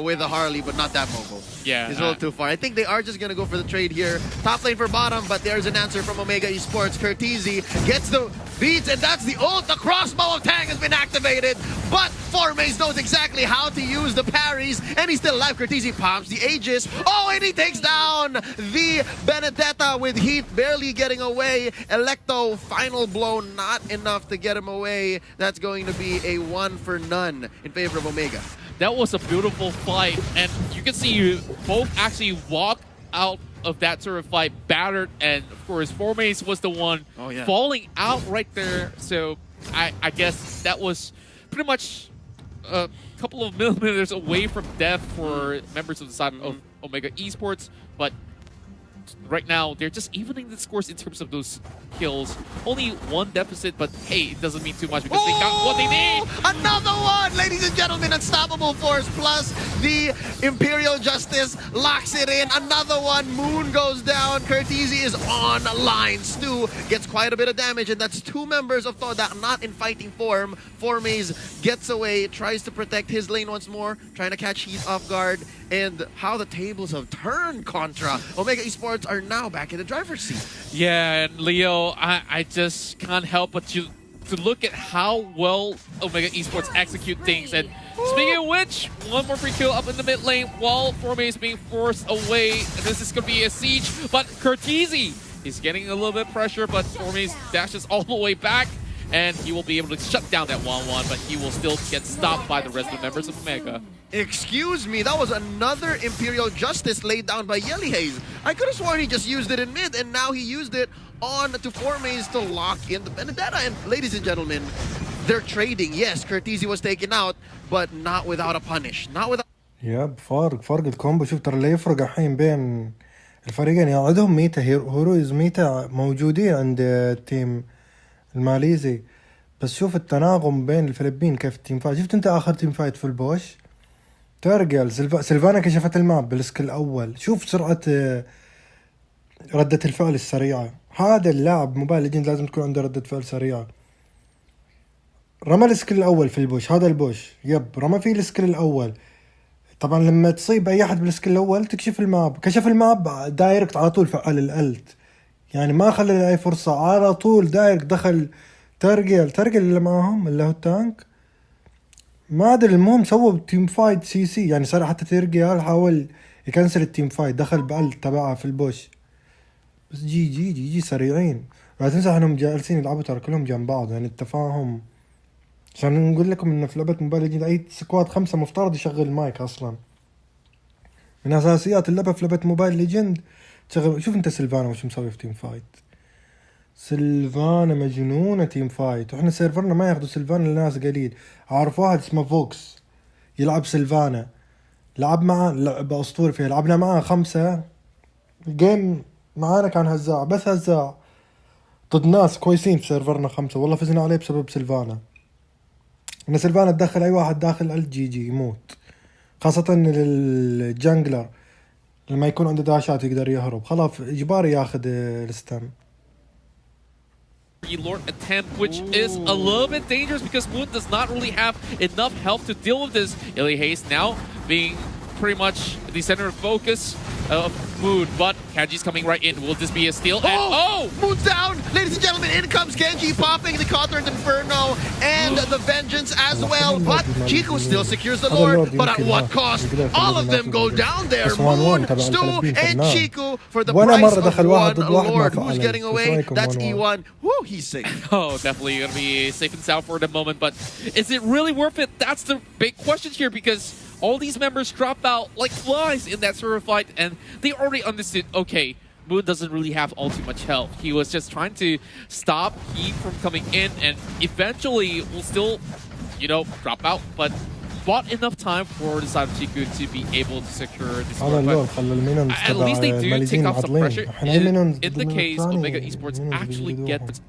with a Harley, but not that mobile. Yeah. It's a little too far. I think they are just going to go for the trade here. Top lane for bottom, but there's an answer from Omega Esports. Curtizi gets the beats, and that's the ult. The crossbow of Tang has been activated, but Formaze knows exactly how to use the parries, and he's still alive. Curtizi pops the Aegis. Oh, and he takes down the Benedetta with Heath barely getting away. Electo, final blow, not enough to get him away. That's going to be a 1 for none in favor of Omega. That was a beautiful fight, and you can see you both actually walk out of that sort of fight battered, and of course Formaze was the one falling out right there. So I guess that was pretty much a couple of millimeters away from death for members of the side of Omega Esports, but right now they're just evening the scores in terms of those kills. Only one deficit, but hey, it doesn't mean too much because they got what they need. Another one, ladies and gentlemen. Unstoppable Force plus the Imperial Justice locks it in. Another one. Moon goes down. Curtizi is online. Stu gets quite a bit of damage, and that's 2 members of Toda not in fighting form. Formaze gets away, tries to protect his lane once more, trying to catch Heath off guard. And how the tables have turned contra. Omega Esports are now back in the driver's seat. Yeah, and Leo, I just can't help but to look at how well Omega Esports execute things. And speaking of which, one more free kill up in the mid lane while Formaze is being forced away. This is going to be a siege, but Curtizi is getting a little bit of pressure, but Formaze dashes all the way back, and he will be able to shut down that 1-1, but he will still get stopped by the rest of the members of Omega. Excuse me, that was another Imperial Justice laid down by Yelly Hayes. I could have sworn he just used it in mid, and now he used it on to Formaze to lock in the Benedetta. And ladies and gentlemen, they're trading. Yes, Curtizi was taken out, but not without a punish. Not without... ياب فرق الكومبو. شوف ترى اللي يفرق الحين بين الفريقين يعني عندهم ميتا هيروز ميتا موجودين عند التيم الماليزي، بس شوف التناغم بين الفلبين كيف التيم فايت. شفت انت اخر تيم فايت في البوش ترجل سلفانا كشفت الماب بالسكيل الاول. شوف سرعة ردة الفعل السريعة. هذا اللاعب موبايل ليجند لازم تكون عنده ردة فعل سريعة. رمى السكيل الاول في البوش، هذا البوش رمى فيه السكيل الاول. طبعا لما تصيب اي احد بالسكيل الاول تكشف الماب، كشف الماب دايركت على طول فعل الالت، يعني ما خلى اي فرصة، على طول دايركت دخل ترجل اللي معاهم اللي هو التانك. ما ادري المهم سووا تيم فايت سي يعني صار حتى ترجل حاول يكنسل التيم فايت، دخل بألت تبعها في البوش. بس جي سريعين. لا تنسى انهم جالسين يلعبوا ترى كلهم جنب بعض، يعني التفاهم. عشان نقول لكم انه في لعبة موبايل ليجند اي سكواد 5 مفترض يشغل المايك اصلا. من اساسيات اللعبة في لعبة موبايل ليجند تشغل. شوف انت سيلفانا وش مسوي في تيم فايت. سيلفانا مجنونة تيم فايت، واحنا سيرفرنا ما ياخدوا سيلفانا للناس قليل. عارف واحد اسمه فوكس يلعب سيلفانا، لعب معه لعبة اسطوري فيها، لعبنا معه 5 جيم معانا كان هزاع، بس هزاع ضد ناس كويسين في سيرفرنا 5 والله فزنا عليه بسبب سيلفانا. ان سيلفانا تدخل اي واحد داخل الجي يموت، خاصة الجانجلر لما يكون عنده داشات يقدر يهرب خلاص إجباري ياخذ الستم. Lord attempt, which is a little bit dangerous because Moon does not really have enough health to deal with this. Illy Hayes now being pretty much the center of focus of Moon, but Kenji's coming right in. Will this be a steal? Oh! Moon's down! Ladies and gentlemen, in comes Genji popping the Cotton's Inferno and the Vengeance as well, but Chico still secures the Lord, but at what cost? All of them go down there. Moon, Stu, and Chico for the price of one Lord. Who's getting away? That's E1. Woo, he's safe. Oh, definitely going to be safe and sound for the moment, but is it really worth it? That's the big question here, because all these members dropped out like flies in that sort of fight, and they already understood, okay, Moon doesn't really have all too much health. He was just trying to stop Heat from coming in, and eventually will still, you know, drop out, but bought enough time for the side of Chiku to be able to secure this one. At least they do take off some pressure. In the case, Omega Esports actually get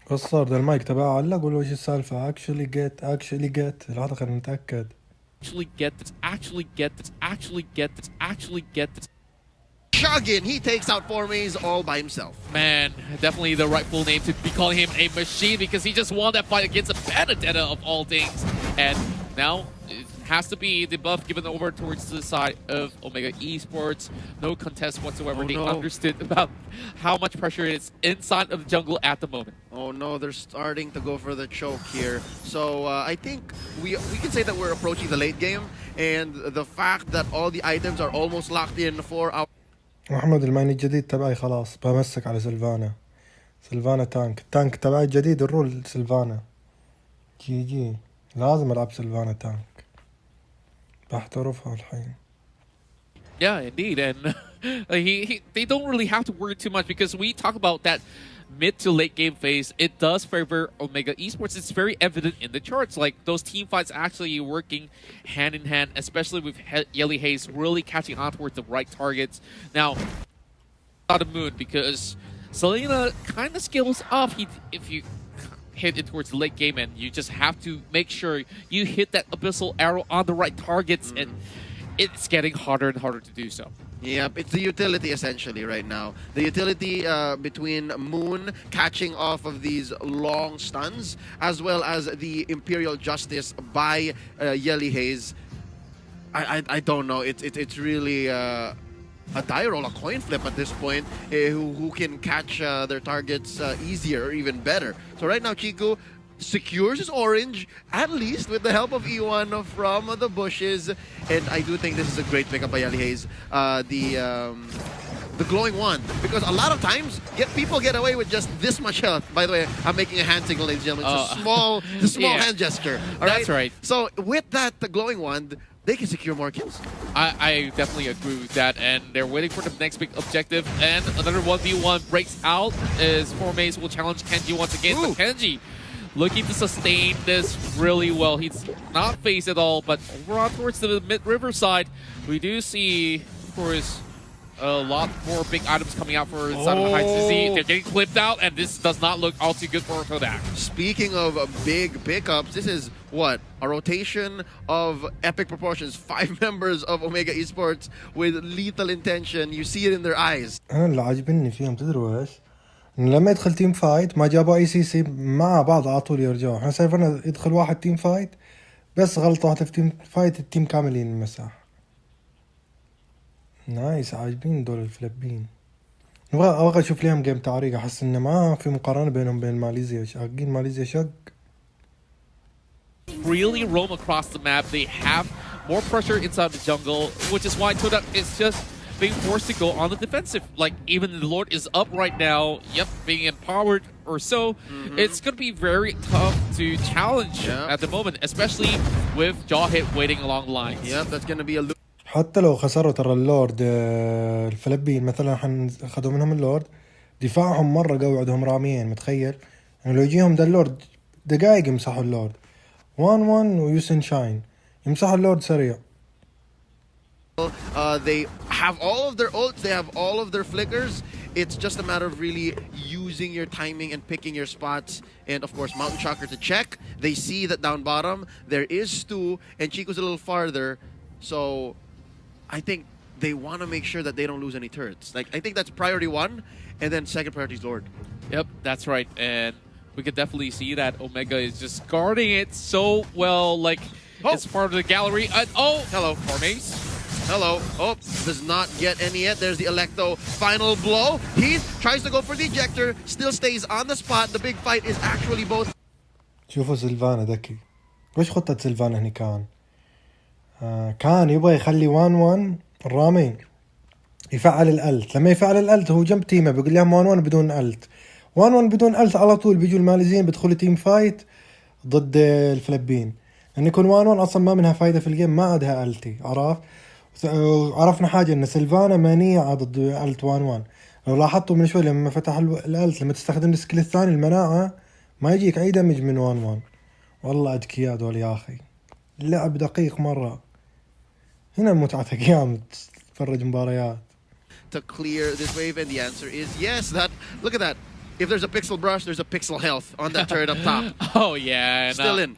قصر ده المايك تبعه علق ولا وش السالفة؟ actually get لحظة خلينا نتأكد. Shagin, he takes out 4Maze all by himself. Man, definitely the rightful name to be calling him a machine, because he just won that fight against a Benedetta of all things. And now it has to be the buff given over towards the side of Omega Esports. No contest whatsoever. They understood about how much pressure it is inside of the jungle at the moment. Oh no, they're starting to go for the choke here. So I think we can say that we're approaching the late game, and the fact that all the items are almost locked in for our... محمد الماين الجديد تبعي خلاص بمسك على سلفانا تانك. التانك تبعي الجديد الرول سلفانا. جي لازم ألعب سلفانا تانك. بحترفها الحين. Yeah, indeed, and they don't really have to worry too much, because we talk about that mid to late game phase. It does favor Omega Esports. It's very evident in the charts. Like, those team fights actually working hand in hand, especially with Yelly Hayes really catching on towards the right targets. Now, out of Moon, because Selena kind of scales up if you hit it towards the late game, and you just have to make sure you hit that abyssal arrow on the right targets, and it's getting harder and harder to do so. Yep, it's the utility essentially right now. The utility between Moon catching off of these long stuns, as well as the Imperial Justice by Yelly Hayes. I don't know. It's really a die roll, a coin flip at this point. Who can catch their targets easier or even better? So right now, Chico secures his orange, at least with the help of E1 from the bushes, and I do think this is a great pickup by Yelly Hayes. The glowing wand, because a lot of times people get away with just this much health. By the way, I'm making a hand signal, ladies and gentlemen. It's a small hand gesture. All right? That's right. So with that, the glowing wand, they can secure more kills. I definitely agree with that, and they're waiting for the next big objective, and another 1v1 breaks out as 4Maze will challenge Kenji once again. But Kenji looking to sustain this really well. He's not phased at all, but over on towards the mid-river side, we do see, of course, a lot more big items coming out for Sudden Heights. They're getting clipped out, and this does not look all too good for Kodak. Speaking of big pickups, this is what? A rotation of epic proportions. 5 members of Omega Esports with lethal intention. You see it in their eyes. أنا اللي عاجبني فيهم تدروا إيش؟ لما يدخل تيم فايت ما جابوا اي سي مع بعض على طول يرجعوا. احنا سايفنا يدخل واحد تيم فايت بس غلطة واحدة في تيم فايت التيم كامل ينمسح. نايس، عاجبين دول الفلبين. ابغى اشوف لهم جيم تعريق. احس انه ما في مقارنة بينهم وبين ماليزيا. شاقين ماليزيا شق. Really roam across the map. They have more pressure inside the jungle, which is why Todak is just being forced to go on the defensive. Like, even the Lord is up right now, being empowered or so. It's going to be very tough to challenge at the moment, especially with jaw hit waiting along the lines. Yep, that's going to be a loop. حتى لو خسروا ترى اللورد الفلبين مثلا اخذوا منهم اللورد، دفاعهم مرة قوي، عندهم راميين. متخيل يعني لو يجيهم ده اللورد دقائق يمسحوا اللورد 1-1 ويوسن شاين يمسحوا اللورد سريع. They have all of their ults, they have all of their flickers, It's just a matter of really using your timing and picking your spots. And of course, Mountain Shocker to check. They see that down bottom there is Stu, and Chico's a little farther. So I think they want to make sure that they don't lose any turrets. Like, I think that's priority one, and then second priority is Lord. Yep, that's right. And we could definitely see that Omega is just guarding it so well. Like, it's part of the gallery. Hello. Formace. Hello. Oh, does not get any yet. There's the Electo final blow. Heath tries to go for the ejector, still stays on the spot. The big fight is actually both. شوفوا سيلفانا ذكي. وش خطة سيلفانا هنا كان؟ كان يبغى يخلي 1-1 الرامين يفعل الالت. لما يفعل الالت هو جنب تيمه بيقول لهم 1-1 بدون الت. 1-1 بدون الت على طول بيجوا الماليزيين بيدخلوا تيم فايت ضد الفلبين. ان يكون 1-1 اصلا ما منها فايدة في الجيم، ما عندها التي. عرفنا حاجة ان سيلفانا مانية ضد الت 1-1. لو لاحظتوا من شوي لما فتح الالت لما تستخدم السكيل الثاني المناعة ما يجيك اي دمج من 1-1. والله اذكياء دول يا اخي، اللعب دقيق مرة. هنا متعتك يا تتفرج مباريات. To clear this wave, and the answer is yes. Look at that. If there's a pixel brush, there's a pixel health on that turret up top. Oh yeah, still in.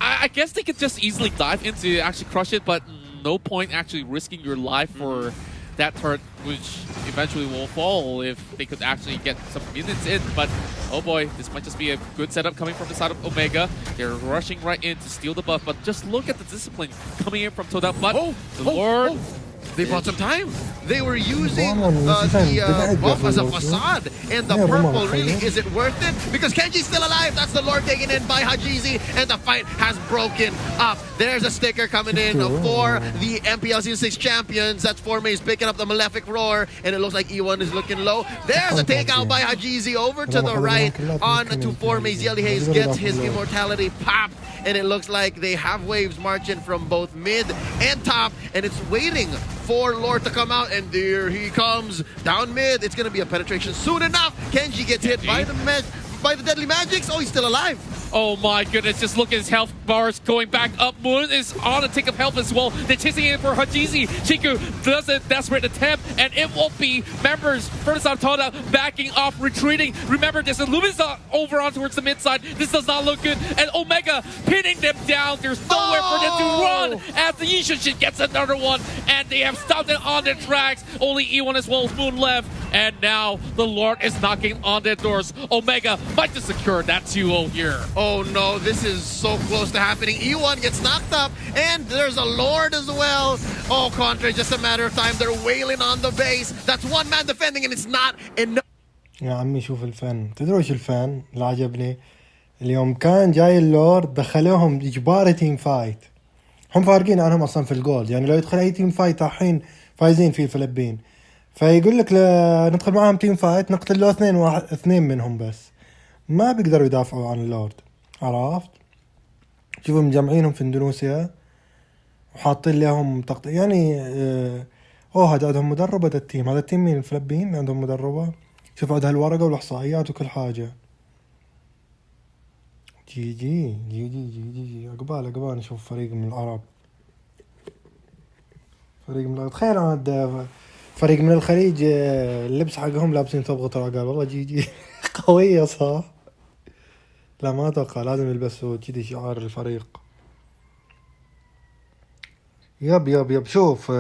I guess they could just easily dive in to actually crush it, but no point actually risking your life for that turret, which eventually will fall if they could actually get some minutes in. But oh boy, this might just be a good setup coming from the side of Omega. They're rushing right in to steal the buff, but just look at the discipline coming in from Toda. But the Lord. They bought some time. They were using the buff as a facade. And the purple, really, is it worth it? Because Kenji's still alive. That's the Lord taken in by Hajizi. And the fight has broken up. There's a sticker coming in for the MPL Season 6 champions. That's Formace picking up the Malefic Roar. And it looks like E1 is looking low. There's a takeout by Hajizi over to the right. On to Formace. Yelly Hayes gets his immortality popped. And it looks like they have waves marching from both mid and top. And it's waiting for Lord to come out. And there he comes down mid. It's going to be a penetration soon enough. Kenji gets hit by the deadly magics. Oh, he's still alive. Oh my goodness, just look at his health bars going back up. Moon is on a tick of health as well. They're chasing in for Hajizi. Chiku does a desperate attempt, and it won't be members. First on Toda backing off, retreating. Remember, there's a Lumina over on towards the mid side. This does not look good. And Omega pinning them down. There's nowhere for them to run as the Yishushin gets another one. And they have stopped it on their tracks. Only E1 as well as Moon left. And now the Lord is knocking on their doors. Omega might just secure that 2-0 here. Oh no, this is so close to happening. E1 gets knocked up, and there's a Lord as well. Oh, Contra, just a matter of time. They're wailing on the base. That's one man defending, and it's not enough. يا عمي شوف الفن. تدروا ايش الفن اللي عجبني؟ اليوم كان جاي اللورد دخلوهم اجباري تيم فايت. هم فارقين عنهم اصلا في الجولد، يعني لو يدخل اي تيم فايت الحين فايزين في الفلبين، فيقول لك ندخل معاهم تيم فايت نقتل له اثنين منهم بس، ما بيقدروا يدافعوا عن اللورد. عرفت؟ شوفوا مجمعينهم في اندونيسيا وحاطين لهم يعني هذا عندهم مدرب. هذا التيم مين؟ الفلبين عندهم مدربة. شوف عندها الورقة والاحصائيات وكل حاجة. جي عقبال نشوف فريق من العرب. تخيل عند فريق من الخليج اللبس حقهم لابسين ثوب غطاء عقال. والله جي قوية صح؟ لا ما اتوقع، لازم يلبسوا كذي شعار الفريق. يب شوف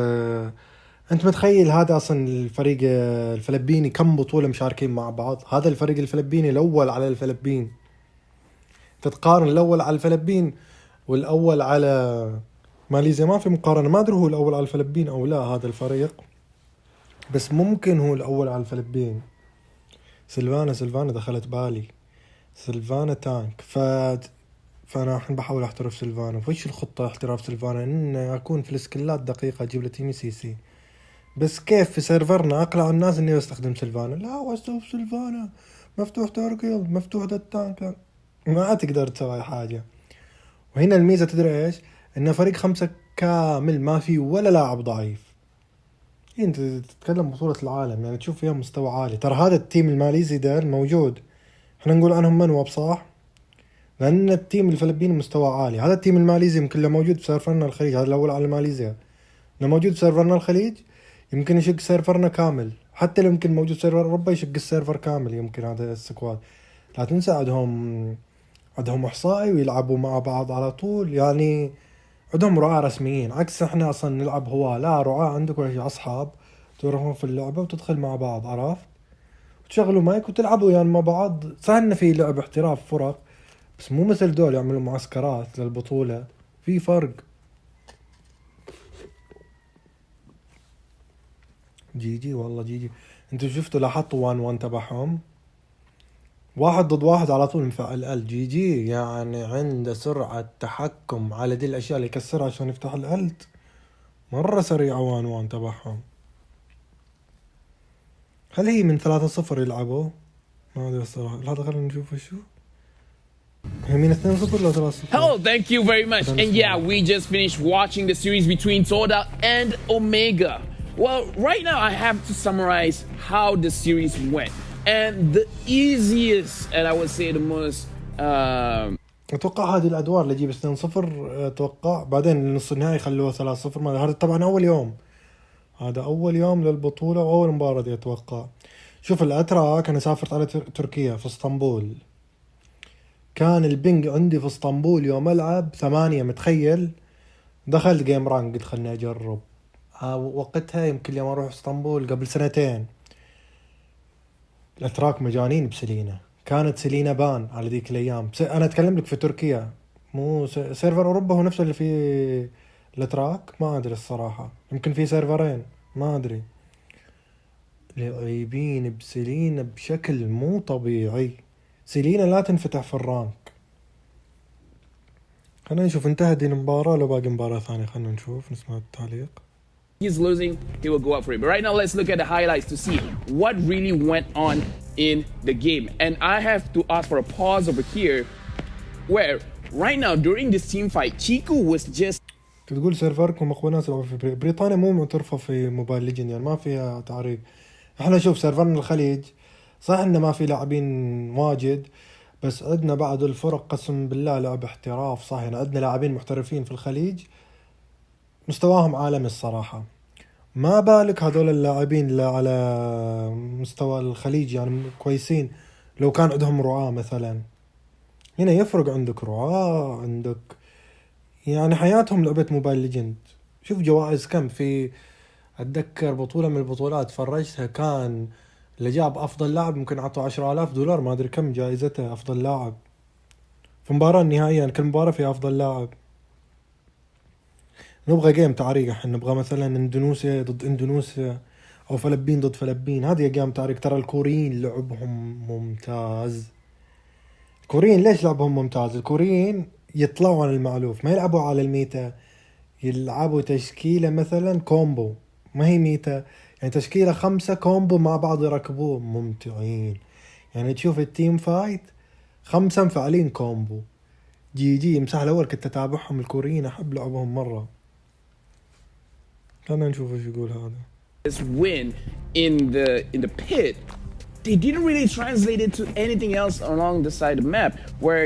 انت متخيل هذا اصلا الفريق الفلبيني كم بطولة مشاركين مع بعض؟ هذا الفريق الفلبيني الاول على الفلبين. تتقارن الاول على الفلبين والاول على ماليزيا، ما في مقارنة. ما ادري هو الاول على الفلبين او لا هذا الفريق، بس ممكن هو الاول على الفلبين. سيلفانا دخلت بالي. سيلفانا تانك. فانا الحين بحاول احترف سيلفانا. وش الخطة احتراف سيلفانا؟ ان اكون في السكلات دقيقة اجيب له تيمي سي. بس كيف في سيرفرنا اقلع الناس اني استخدم سيلفانا؟ لا واسوف سيلفانا مفتوح توركيل مفتوح ده التانك، ما تقدر تسوي حاجة. وهنا الميزة تدري ايش؟ ان فريق 5 كامل ما في ولا لاعب ضعيف. انت تتكلم بطولة العالم يعني تشوف فيها مستوى عالي. ترى هذا التيم الماليزي ده الموجود احنا نقول عنهم منوب صح، لان التيم الفلبيني مستوى عالي. هذا التيم الماليزي يمكن له موجود في سيرفرنا الخليج. هذا الاول على ماليزيا، لو موجود في سيرفرنا الخليج يمكن يشق سيرفرنا كامل حتى لو يمكن موجود سيرفر اوروبا يشق السيرفر كامل يمكن هذا السكواد. لا تنسى عندهم احصائي ويلعبوا مع بعض على طول، يعني عندهم رعاة رسميين، عكس احنا اصلا نلعب هو لا رعاة عندك ولا شيء، اصحاب تروحون في اللعبة وتدخل مع بعض، عرفت، وتشغلوا مايك وتلعبوا يعني مع بعض. صح انه في لعب احتراف فرق، بس مو مثل دول يعملوا معسكرات للبطولة، في فرق. جي والله جي. انتوا شفتوا لاحظتوا 1-1 تبعهم، 1 ضد 1 على طول مفعل جي، يعني عنده سرعة تحكم على دي الاشياء اللي يكسرها عشان يفتح الالت، مرة سريعة 1-1 تبعهم. هل هي من 3-0 يلعبوا؟ ما ادري الصراحة، هذا خلينا نشوف شو هي من 2-0 ولا 3-0. Hello, thank you very much. And yeah, we just finished watching the series between Toda and Omega. Well, right now I have to summarize how the series went. And the easiest, and I would say the most اتوقع هذه الادوار اللي تجيب 2-0 اتوقع، بعدين نص النهائي خلوها 3-0. هذا طبعا اول يوم، هذا اول يوم للبطولة واول مباراة دي اتوقع. شوف الاتراك انا سافرت على تركيا في اسطنبول، كان البنج عندي في اسطنبول يوم العب 8، متخيل؟ دخلت جيم رانك قلت خلني اجرب. وقتها يمكن يوم اروح اسطنبول قبل 2 الاتراك مجانين بسلينة، كانت سلينة بان على ذيك الايام. انا اتكلم لك في تركيا، مو سيرفر اوروبا هو نفسه اللي فيه الاتراك، ما ادري الصراحة، يمكن في سيرفرين ما ادري. لاعبين بسلينة بشكل مو طبيعي، سلينة لا تنفتح في الرانك. خلينا نشوف انتهت المباراة لو باقي مباراة ثانية، خلينا نشوف نسمع التعليق. he's losing, he will go up for it. But right now, let's look at the highlights to see what really went on in the game. And I have to ask for a pause over here, where right now during this team fight, Chiku was just. تقول سيرفركم اخوة ناس يلعبوا في بريطانيا مو معترفة في موبايل ليجند، يعني ما فيها تعريف. احنا شوف سيرفرنا الخليج صح انه ما في لاعبين واجد، بس عندنا بعض الفرق قسم بالله لعب احتراف، صح يعني عندنا لاعبين محترفين في الخليج مستواهم عالمي الصراحة. ما بالك هذول اللاعبين اللي على مستوى الخليج يعني كويسين، لو كان عندهم رعاة مثلا، هنا يفرق، عندك رعاة، عندك يعني حياتهم لعبة موبايل ليجند. شوف جوائز كم في، اتذكر بطولة من البطولات فرجتها كان اللي جاب افضل لاعب ممكن عطوا $10,000، ما ادري كم جائزته افضل لاعب في مباراة النهائية، يعني كل مباراة فيها افضل لاعب. نبغى جيم تعريق، احنا نبغى مثلا اندونيسيا ضد اندونيسيا او فلبين ضد فلبين، هذه جيم تعريق. ترى الكوريين لعبهم ممتاز. الكوريين ليش لعبهم ممتاز؟ الكوريين يطلعوا عن المألوف، ما يلعبوا على الميتا، يلعبوا تشكيلة مثلا كومبو، ما هي ميتا، يعني تشكيلة 5 كومبو مع بعض يركبوه، ممتعين. يعني تشوف التيم فايت 5 مفعلين كومبو، جي مساح الأول كنت أتابعهم الكوريين، أحب لعبهم مرة. خلنا نشوف ايش يقول هذا. This win in the pit, they didn't really translate it to anything else along the side of the map, where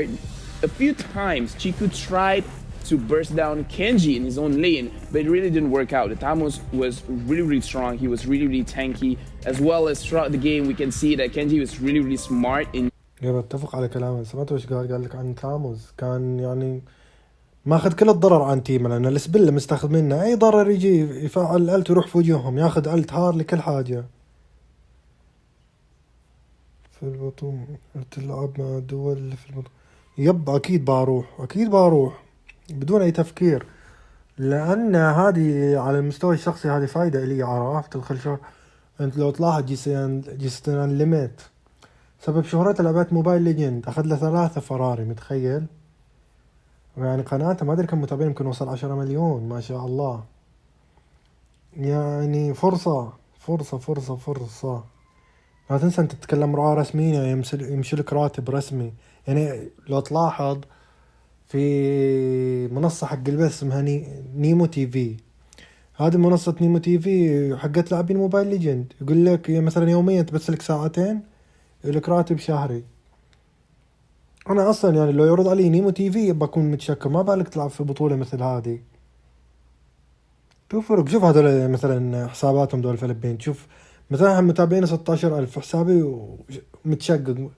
a few times Chiku tried to burst down Kenji in his own lane, but it really didn't work out. Tamos was really strong. He was really tanky, as well as throughout the game we can see that Kenji was really smart in. بتفق على كلامه. سمعت وش قال لك عن تاموز، كان يعني ماخذ كل الضرر عن تيم، لان السبله مستخدمينه، اي ضرر يجي يفعل الالت يروح في وجههم، ياخذ الت هارلي كل حاجه. في البطولة تلعب مع الدول اللي في البطولة، يب اكيد بروح بدون اي تفكير، لان هذه على المستوى الشخصي هذه فايده لي، عرفت الخلفه. انت لو تلاحظ جيستان ليميت سبب شهرته لعبات موبايل ليجند اخذ له 3 فراري، متخيل؟ يعني قناته ما ادري كم متابعين، يمكن وصل 10 مليون، ما شاء الله. يعني فرصة. لا تنسى انت تتكلم رعاة رسميين، يعني يمشي لك راتب رسمي. يعني لو تلاحظ في منصة حق البث اسمها نيمو تي في، هذه منصة نيمو تي في حقت لاعبين موبايل ليجند، يقول لك مثلا يوميا تبث لك 2 ساعة لك راتب شهري. انا اصلا يعني لو يعرض علي نيمو تي في بكون متشكر، ما بالك تلعب في بطولة مثل هذه. تفرق. شوف هذول مثلا حساباتهم دول الفلبين، شوف مثلا متابعين 16,000 حسابي ومتشقق،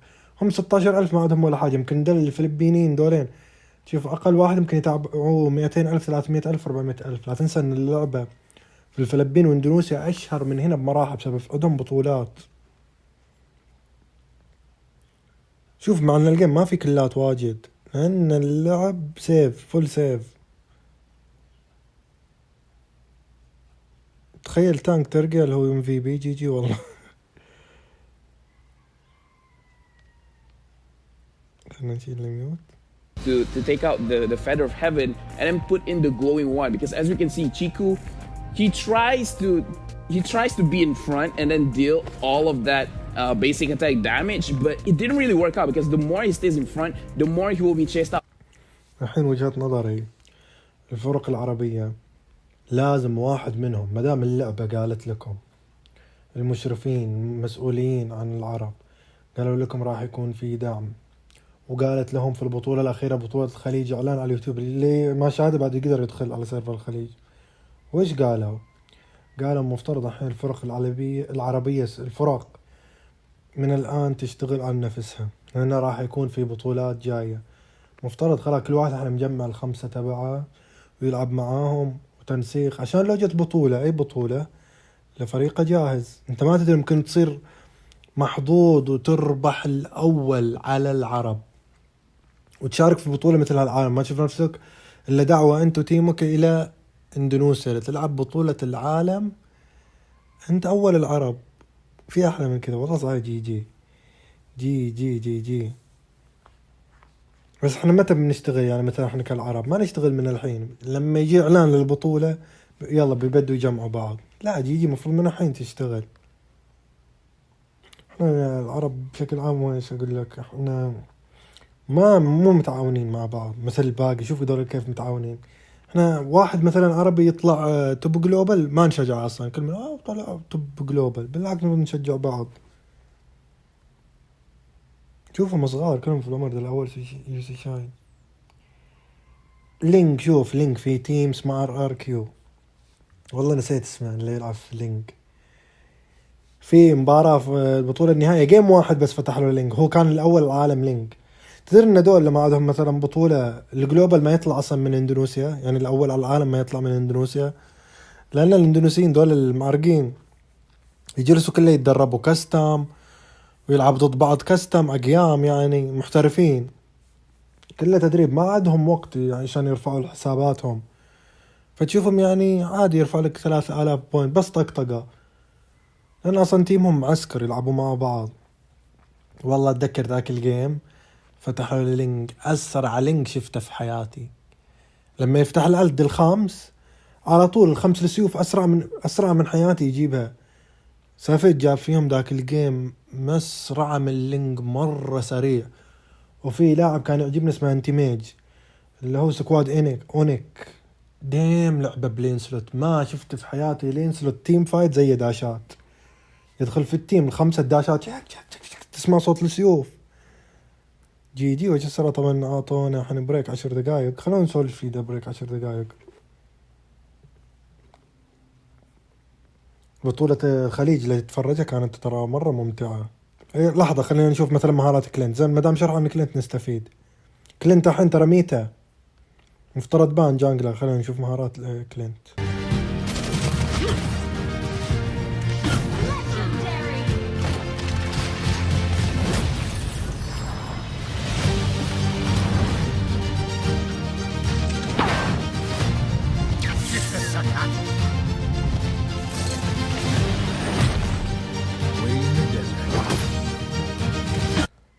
هم 16,000 ما عندهم ولا حاجة. يمكن دول الفلبينيين دولين شوف أقل واحد يمكن يتابعوه 200,000 300,000 400,000. لا تنسى أن اللعبة في الفلبين واندونيسيا أشهر من هنا بمراحل بسبب عندهم بطولات. شوف مع أن الجيم ما في كلات واجد لأن اللعب سيف فول سيف. تخيل تانك ترقل هو MVP جي والله. خلنا نشيل الميوت. To take out the feather of heaven and then put in the glowing one, because as we can see, Chiku, he tries to be in front and then deal all of that basic attack damage, but it didn't really work out because the more he stays in front, the more he will be chased out. الحين وجهة نظري الفرق العربية لازم واحد منهم، مدام اللعبة قالت لكم المشرفين مسؤولين عن العرب قالوا لكم راح يكون في دعم، وقالت لهم في البطولة الأخيرة بطولة الخليج إعلان على اليوتيوب اللي ما شاهده بعد يقدر يدخل على سيرفر الخليج. وإيش قالوا مفترض الحين الفرق العربية الفرق من الآن تشتغل على نفسها لأنه راح يكون في بطولات جاية. مفترض خلاص كل واحد احنا مجمع الخمسة تبعه ويلعب معاهم وتنسيق عشان لو جت بطولة أي بطولة لفريقه جاهز. انت ما تدري ممكن تصير محظوظ وتربح الأول على العرب وتشارك في بطولة مثل العالم، ما تشوف نفسك إلا دعوة أنت وتيمك إلى إندونيسيا تلعب بطولة العالم أنت أول العرب. في أحلى من كذا والله صحيح. جي جي جي جي جي جي. بس احنا متى بنشتغل يعني مثلا احنا كالعرب ما نشتغل من الحين لما يجي إعلان للبطولة يلا بيبدوا يجمعوا بعض. لا جي مفروض من الحين تشتغل. احنا العرب بشكل عام وإيش أقول لك احنا مو متعاونين مع بعض مثل الباقي. شوفوا دول كيف متعاونين. احنا واحد مثلا عربي يطلع توب جلوبال ما نشجع اصلا، كل من طلع توب جلوبال بالعكس نشجع بعض. شوفهم صغار كلهم في العمر الاول يوسي شاين. لينك شوف لينك في تيم اسمه RRQ والله نسيت اسمه اللي يلعب في لينك. في مباراة في البطولة النهائية جيم واحد بس فتح له لينك، هو كان الأول العالم لينك. تدري ان دول لما عندهم مثلا بطولة الجلوبال ما يطلع اصلا من اندونيسيا، يعني الاول على العالم ما يطلع من اندونيسيا لان الاندونيسيين دول المعرقين يجلسوا كله يتدربوا كاستم ويلعبوا ضد بعض كاستم اقيام، يعني محترفين كله تدريب ما عندهم وقت يعني عشان يرفعوا حساباتهم. فتشوفهم يعني عادي يرفع لك 3000 بوينت بس طقطقة لان اصلا تيمهم معسكر يلعبوا مع بعض. والله اتذكر ذاك الجيم فتح له لينك أسرع لينك شفته في حياتي. لما يفتح الألد الخامس على طول الخمس السيوف أسرع من حياتي يجيبها. سافيت جاب فيهم ذاك الجيم مسرعة من لينك مرة سريع. وفي لاعب كان يعجبني اسمه انتيميج اللي هو سكواد اونيك ديم لعبة بلينسلوت ما شفت في حياتي. لينسلوت تيم فايت زي داشات يدخل في التيم الخمسة داشات تسمع صوت السيوف. جي وجسرة طبعا اعطونا احنا بريك 10 دقائق. خلونا نسولف في ده بريك 10 دقائق. بطولة الخليج اللي تتفرجها كانت ترى مرة ممتعة. لحظة خلينا نشوف مثلا مهارات كلينت زين مدام شرح عن كلينت نستفيد. كلينت الحين ترى ميتا مفترض بان جانجلر. خلينا نشوف مهارات كلينت.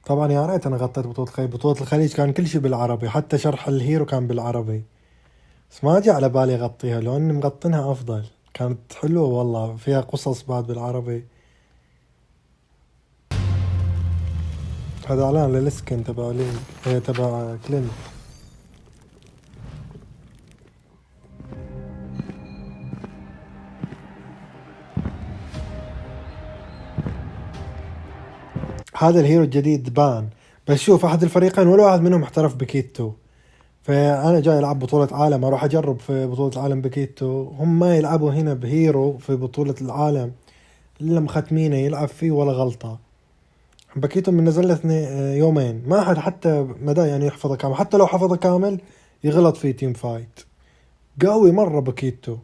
طبعا يا ريت انا غطيت بطولة الخليج كان كل شيء بالعربي حتى شرح الهيرو كان بالعربي بس ما جاء على بالي اغطيها لو اني مغطينها افضل. كانت حلوة والله فيها قصص بعد بالعربي. هذا اعلان للسكين تبع تبع كلينت. هذا الهيرو الجديد بان بس شوف احد الفريقين ولا واحد منهم احترف بكيتو. فانا جاي العب بطولة عالم اروح اجرب في بطولة العالم بكيتو. هم ما يلعبوا هنا بهيرو في بطولة العالم إلا مختمينه يلعب فيه ولا غلطة. باكيتو من نزل له يومين ما حد حتى مدى يعني يحفظه كامل، حتى لو حفظه كامل يغلط في تيم فايت. قوي مرة باكيتو.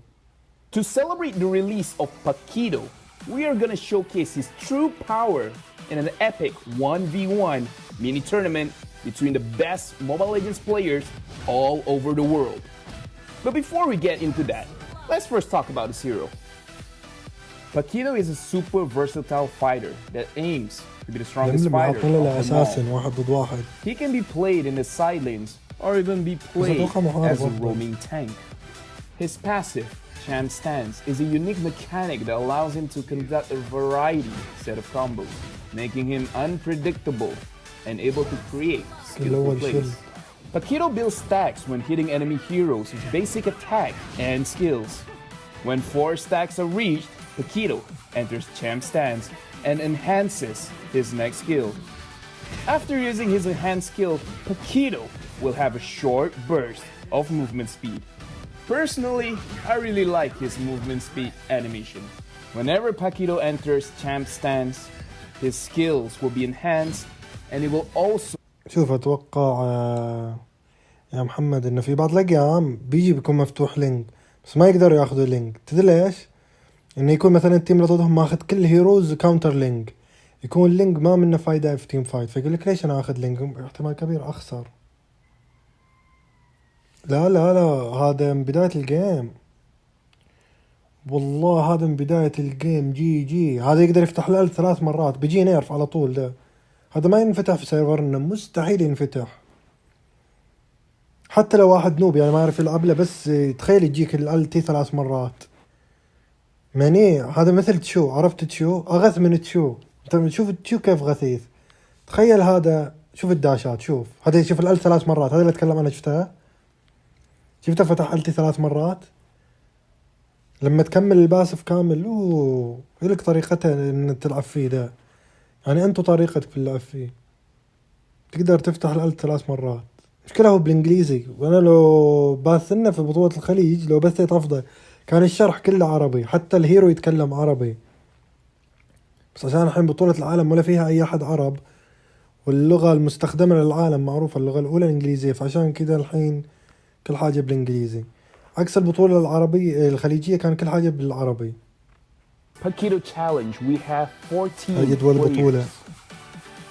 To celebrate the release of Paquito, we are gonna showcase his true power in an epic 1v1 mini tournament between the best Mobile Legends players all over the world. But before we get into that, let's first talk about his hero. Paquito is a super versatile fighter that aims to be the strongest fighter of them all. He can be played in the side lanes or even be played as a roaming tank. His passive, Champ Stance, is a unique mechanic that allows him to conduct a variety set of combos, making him unpredictable and able to create skillful plays. Paquito builds stacks when hitting enemy heroes with basic attack and skills. When 4 stacks are reached, Paquito enters Champ Stance and enhances his next skill. After using his enhanced skill, Paquito will have a short burst of movement speed. Personally, I really like his movement speed animation. Whenever Paquito enters Champ Stance, his skills will be enhanced and he will also... شوف أتوقع يا محمد إنه في بعض الأيام بيجي بيكون مفتوح لينك بس ما يقدروا ياخذوا لينك. تدري ليش؟ إنه يكون مثلا التيم اللي ضدهم ماخذ كل هيروز كاونتر لينك، يكون لينك ما منه فايدة في تيم فايت، فيقول لك ليش أنا أخذ لينك؟ احتمال كبير أخسر. لا لا لا، هذا من بداية الجيم والله، هذا من بداية الجيم. جي هذا يقدر يفتح له 3 مرات، بيجي نيرف على طول. ده هذا ما ينفتح في سيرفرنا، مستحيل ينفتح حتى لو واحد نوب يعني ما يعرف يلعب له. بس تخيل يجيك الالتي 3 مرات. ماني هذا مثل تشو، عرفت تشو؟ اغث من تشو. انت شوف تشو كيف غثيث. تخيل هذا، شوف الداشات، شوف هذا، شوف الال 3 مرات. هذا اللي اتكلم انا شفتها فتح التي 3 مرات. لما تكمل الباسف كامل يلك طريقته ان تلعب فيه. ده يعني انتو طريقتك في اللعب فيه، تقدر تفتح الال 3 مرات. مشكلة هو بالانجليزي، وانا لو باثنا في بطولة الخليج لو بثيت افضل كان الشرح كله عربي، حتى الهيرو يتكلم عربي. بس عشان الحين بطولة العالم ولا فيها اي احد عرب، واللغة المستخدمة للعالم معروفة اللغة الاولى الانجليزية، فعشان كده الحين كل حاجة بالانجليزي. عكس البطولة العربية الخليجية كان كل حاجة بالعربي. Paquito challenge we have 14 جدول البطولة.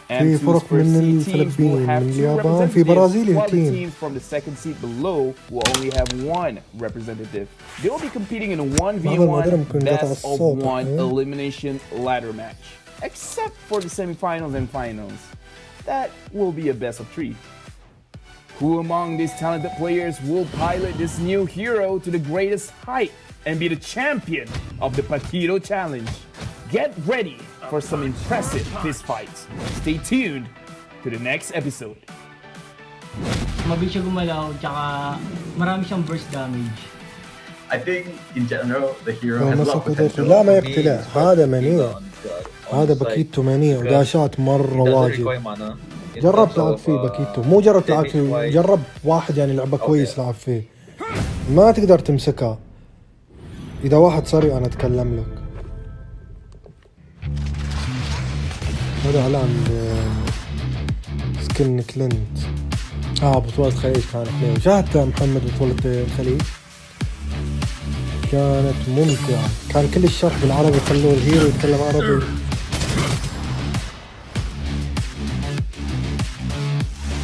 في فرق من الفلبين، من اليابان، في برازيلي تيم. From the second seat below will only have 1 representative. They will be competing in a 1v1 best of 1 elimination ladder match, except for the semifinals and finals. That will be a best of 3. Who among these talented players will pilot this new hero to the greatest height and be the champion of the Paquito Challenge? Get ready for some impressive fistfights. Stay tuned to the next episode. Mabilis siya gumalaw, tsaka marami siyang burst damage. I think in general the hero has a lot of potential. لا ما يقتله، هذا منيع. هذا باكيتو منيع وداشات مرة واجد. جربت لعب فيه باكيتو، مو جربت لعب فيه، جرب واحد يعني لعبة كويس لعب فيه. ما تقدر تمسكها. إذا واحد سريع أنا أتكلم لك. هذا إعلان سكين كلينت. بطولة الخليج كانت حلوة. شاهدت محمد بطولة الخليج؟ كانت ممتعة. كان كل الشرح بالعربي، خلوه الهيرو يتكلم عربي.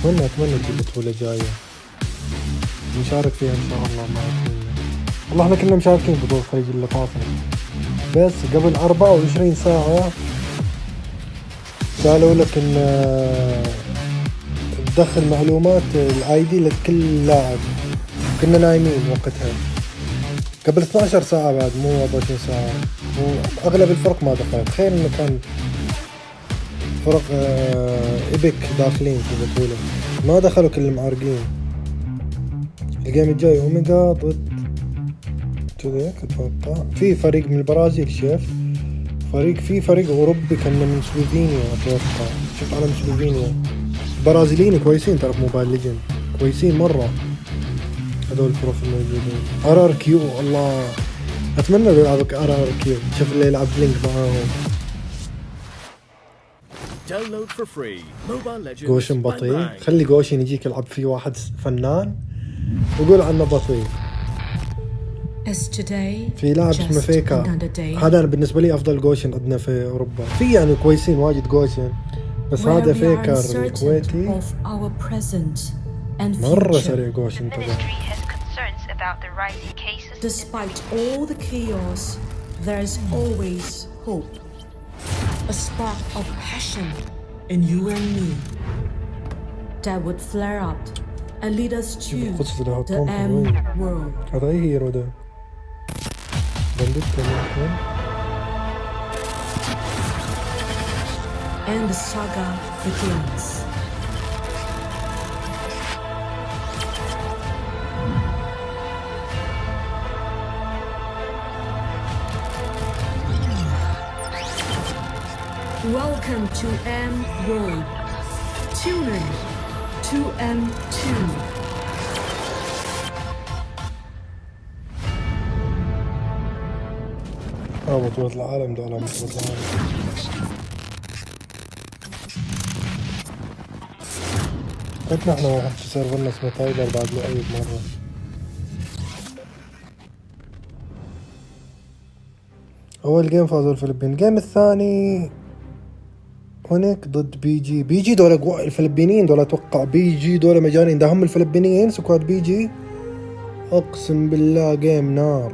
أتمنى تجي بطولة جاية نشارك فيها إن شاء الله. ما أتمنى والله احنا كنا مشاركين بطولة الخليج اللي طافت، بس قبل 24 ساعة قالوا لك إن تدخل معلومات الاي دي لكل لاعب. كنا نايمين وقتها قبل 12 ساعة بعد، مو 24 ساعة. وأغلب الفرق ما دخلت. تخيل إنه كان فرق ايبيك داخلين في البطولة، ما دخلوا كل المعارقين. الجيم الجاي اوميجا ضد تذيك اتوقع. في فريق من البرازيل، شاف في فريق اوروبي كان من سلوفينيا اتوقع. شفت علم سلوفينيا. البرازيليين كويسين ترى في موبايل ليجند، كويسين مرة هذول الفرق الموجودين. RRQ الله اتمنى لو يلعبك RRQ، شوف اللي يلعب لينك معاهم. جوشن بطيء، خلي جوشن يجيك يلعب فيه واحد فنان وقول عنه بطيء. في لاعب اسمه فيكا، هذا أنا بالنسبة لي أفضل جوشن عندنا في أوروبا. في يعني كويسين واجد جوشن، بس هذا فيكر الكويتي مرة سريع جوشن تبع. Despite all the chaos, there is always hope. A spark of passion in you and me that would flare up and lead us to the end world. هذا أي هيرو ده؟ بندقته ممكن. And the saga begins. Welcome to M World. Tune in to M2. بطولة العالم ده، بطولة العالم. قلنا احنا واحد في سيرفرنا اسمه تايلر بعد له أي مرة. أول جيم فازوا الفلبين، الجيم الثاني هناك ضد بي جي دول الفلبينيين دول، أتوقع بي جي دول مجانين، ده هم الفلبينيين سكواد بي جي، أقسم بالله جيم نار.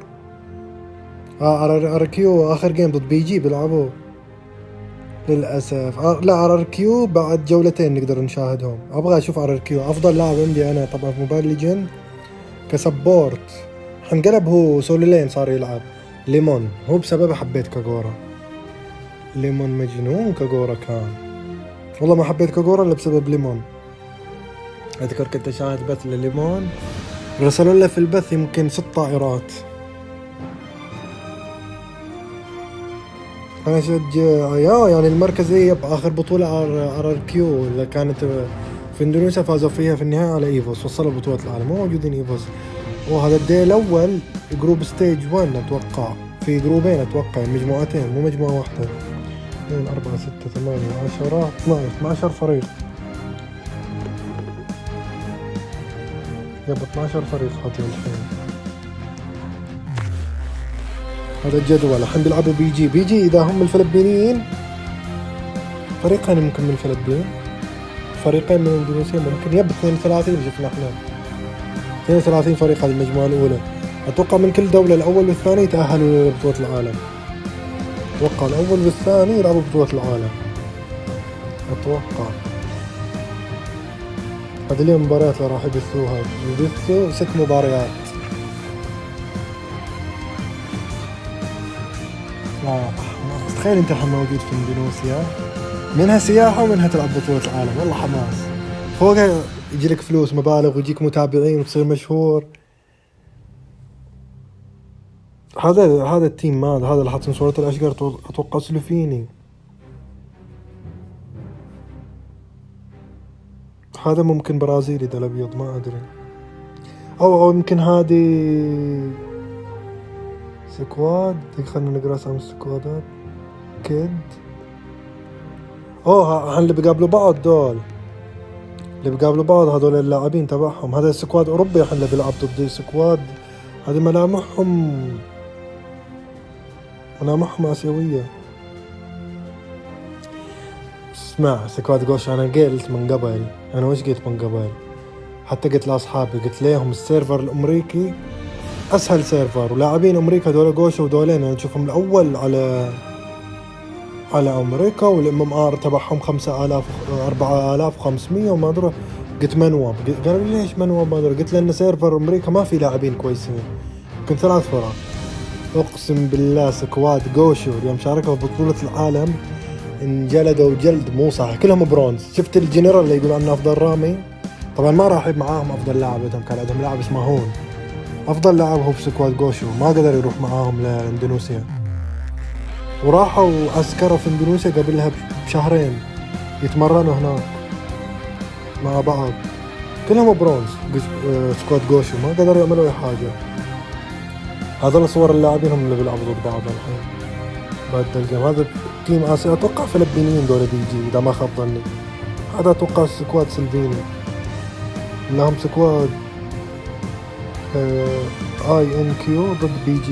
RRQ آخر جيم ضد بي جي بيلعبوا للأسف. لا RRQ بعد جولتين نقدر نشاهدهم. أبغى أشوف RRQ، أفضل لاعب عندي أنا طبعا في موبايل ليجند كسبورت. حنقلب هو سولو لين صار يلعب ليمون، هو بسببه حبيت كاغورا. ليمون مجنون كاغورا كان، والله ما حبيت كاغورا إلا بسبب ليمون. أذكر كنت أشاهد بث لليمون، رسلوا له في البث يمكن 6 طائرات. أنا شجع يعني المركز إيه بآخر بطولة RRQ اللي كانت في إندونيسيا، فازوا فيها في النهاية على إيفوس، وصلوا بطولة العالم، مو موجودين إيفوس. وهذا الدي الأول جروب ستيج 1 أتوقع، في جروبين أتوقع، مجموعتين مو مجموعة واحدة. 2 4 6 8 10 12 فريق. يب 12 فريق هاتين الحين. هذا الجدول الحين بيلعبوا بي جي إذا هم الفلبينيين فريقين ممكن من الفلبين، فريقين من اندونيسيا ممكن. يب 32 اللي شفنا احنا 32 فريق هذه المجموعة الأولى. أتوقع من كل دولة الأول والثاني يتأهلوا لبطولة العالم. أتوقع الأول والثاني يلعبوا بطولة العالم أتوقع. هذه اليوم مباريات اللي راح يبثوها، يبثوا 6 مباريات. تخيل انت الحين موجود في اندونيسيا، منها سياحة ومنها تلعب بطولة العالم، والله حماس. فوقها يجيلك فلوس مبالغ ويجيك متابعين وتصير مشهور. هذا التيم هذا اللي حاطين صورة الأشقر أتوقع سلوفيني. هذا ممكن برازيلي ده الأبيض ما أدري، أو يمكن هذه سكواد. خلنا نقرأ اسم السكوادات. كيد اللي بيقابلوا بعض دول، اللي بيقابلوا بعض هذول اللاعبين تبعهم. هذا السكواد أوروبي الحين اللي بيلعب ضد سكواد، هذه ملامحهم آسيوية. اسمع سكواد جوش، أنا قلت من قبل، أنا وش قلت من قبل، حتى قلت لأصحابي، قلت ليهم السيرفر الأمريكي أسهل سيرفر، ولاعبين أمريكا دول جوش ودولين أنا أشوفهم الأول على أمريكا، والMMR تبعهم 5000 4500 وما أدري. قلت منوب، قالوا لي ليش منوب ما أدري، قلت لأن سيرفر أمريكا ما في لاعبين كويسين، يمكن 3 فرق. أقسم بالله سكواد جوشو اليوم شاركوا في بطولة العالم انجلدوا جلد مو صح، كلهم برونز. شفت الجنرال اللي يقول عنه أفضل رامي، طبعا ما راح يب معاهم أفضل لاعب، كان عندهم لاعب اسمه هون، أفضل لاعب هو بسكواد جوشو، ما قدر يروح معاهم لإندونيسيا، وراحوا عسكروا في إندونيسيا قبلها بشهرين يتمرنوا هناك مع بعض، كلهم برونز. سكواد جوشو ما قدروا يعملوا أي حاجة. هذول صور اللاعبين هم اللي بيلعبوا ضد بعض الحين بعد الجيم. هذا تيم آسيا أتوقع فلبينيين دول بيجي إذا ما خاب ظني. هذا أتوقع سكواد سلفيني لهم سكواد INQ ضد BG.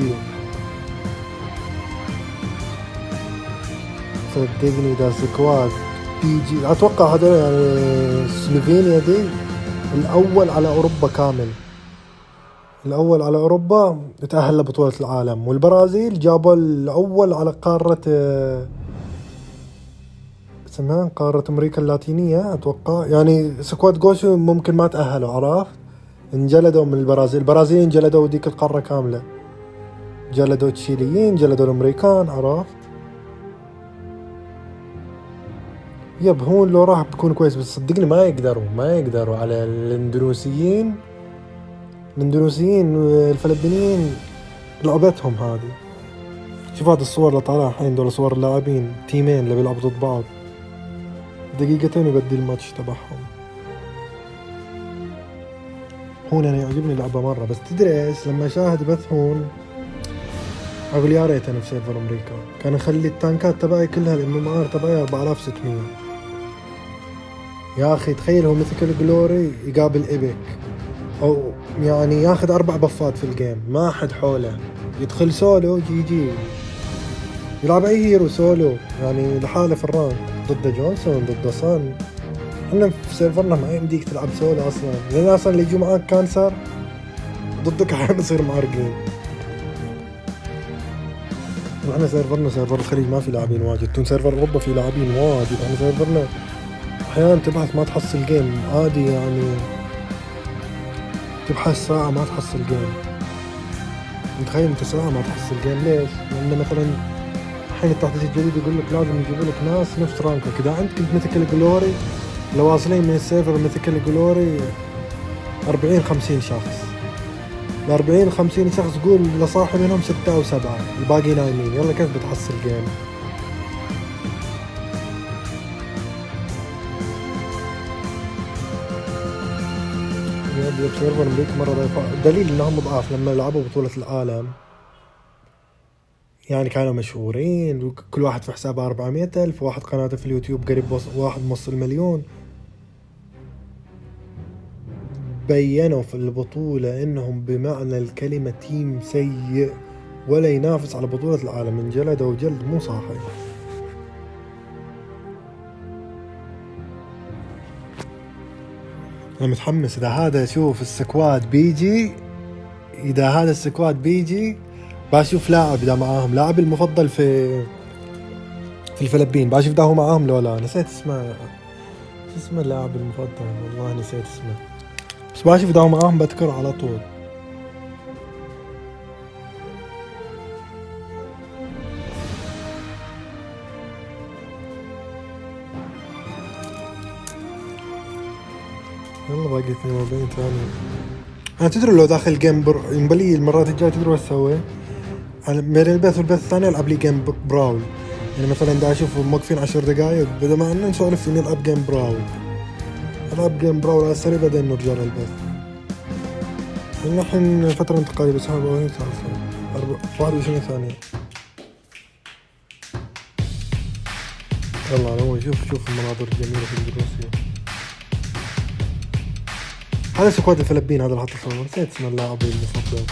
صدقني ده سكواد BG أتوقع هذول يعني سلوفينيا دي الأول على أوروبا كامل. الأول على أوروبا تأهل لبطولة العالم. والبرازيل جابوا الأول على قارة اسمها قارة أمريكا اللاتينية أتوقع. يعني سكواد جوشو ممكن ما تأهلوا عرفت. انجلدوا من البرازيل. البرازيليين جلدوا ديك القارة كاملة. جلدوا التشيليين جلدوا الأمريكان عرفت. يب هون لو راح بيكون كويس بس صدقني ما يقدروا على الاندونيسيين والفلبينيين لعبتهم هذه. شوف هذه الصور اللي طالعة الحين دول صور اللاعبين تيمين اللي بيلعبوا ضد بعض. دقيقتين يبدي الماتش تبعهم. هون أنا يعجبني اللعبة مرة بس تدري إيش لما شاهد بث هون أقول يا ريت أنا في سيرفر أمريكا كان أخلي التانكات تبعي كلها الMMR تبعي 4600. يا أخي تخيل هو مثل جلوري يقابل ايبيك أو يعني ياخذ 4 بفات في الجيم ما حد حوله يدخل سولو جي يلعب أي هيرو سولو يعني لحاله في الرانك ضد جونسون ضد صن. احنا في سيرفرنا ما يمديك تلعب سولو أصلا لأن أصلا اللي يجوا معاك كانسر ضدك أحيانا يصير معرقين. احنا سيرفرنا سيرفر الخليج ما في لاعبين واجد. تون سيرفر أوروبا في لاعبين واجد. احنا سيرفرنا أحيانا تبحث ما تحصل جيم عادي يعني تبحث ساعة ما تحصل جيم. متخيل انت ساعة ما تحصل جيم ليش؟ لأن مثلا الحين التحديث الجديد يقول لك لازم يجيبوا لك ناس نفس رانكك. إذا عندك مثل جلوري لو واصلين من السيرفر مثل جلوري 40-50 شخص. ال 40-50 شخص قول لصاحب منهم 6 أو 7 الباقي نايمين. يلا كيف بتحصل جيم؟ سيرفر أمريكا مرة ضعيف. دليل إنهم ضعاف لما لعبوا بطولة العالم يعني كانوا مشهورين وكل واحد في حسابه 400,000. واحد قناته في اليوتيوب قريب 1.5 مليون. بيّنوا في البطولة إنهم بمعنى الكلمة تيم سيء ولا ينافس على بطولة العالم. انجلدوا جلد مو صاحي. أنا متحمس إذا هذا شوف السكواد بيجي. إذا هذا السكواد بيجي بشوف لاعب إذا معاهم لاعب المفضل في الفلبين بشوف ده هو معاهم لو لا نسيت اسمه. اسمه اللاعب المفضل والله نسيت اسمه بس بشوف ده هو معاهم بذكر على طول. يلا باقي 42 ثانية. أنا تدري لو داخل جيم ينبلي المرات الجاية تدري وش أسوي؟ بين البث والبث الثاني ألعب لي جيم براول. يعني مثلا دا أشوف موقفين 10 دقايق بدل ما أن نسولف نلعب جيم براول. ألعب جيم براول على السريع بعدين نرجع للبث. الحين فترة انتقالية بس 21 ثانية. يلا أنا شوف المناظر الجميلة في الروسية. هذا سكواد الفلبين هذا اللي حط الصور نسيت اسم اللاعب المفضل.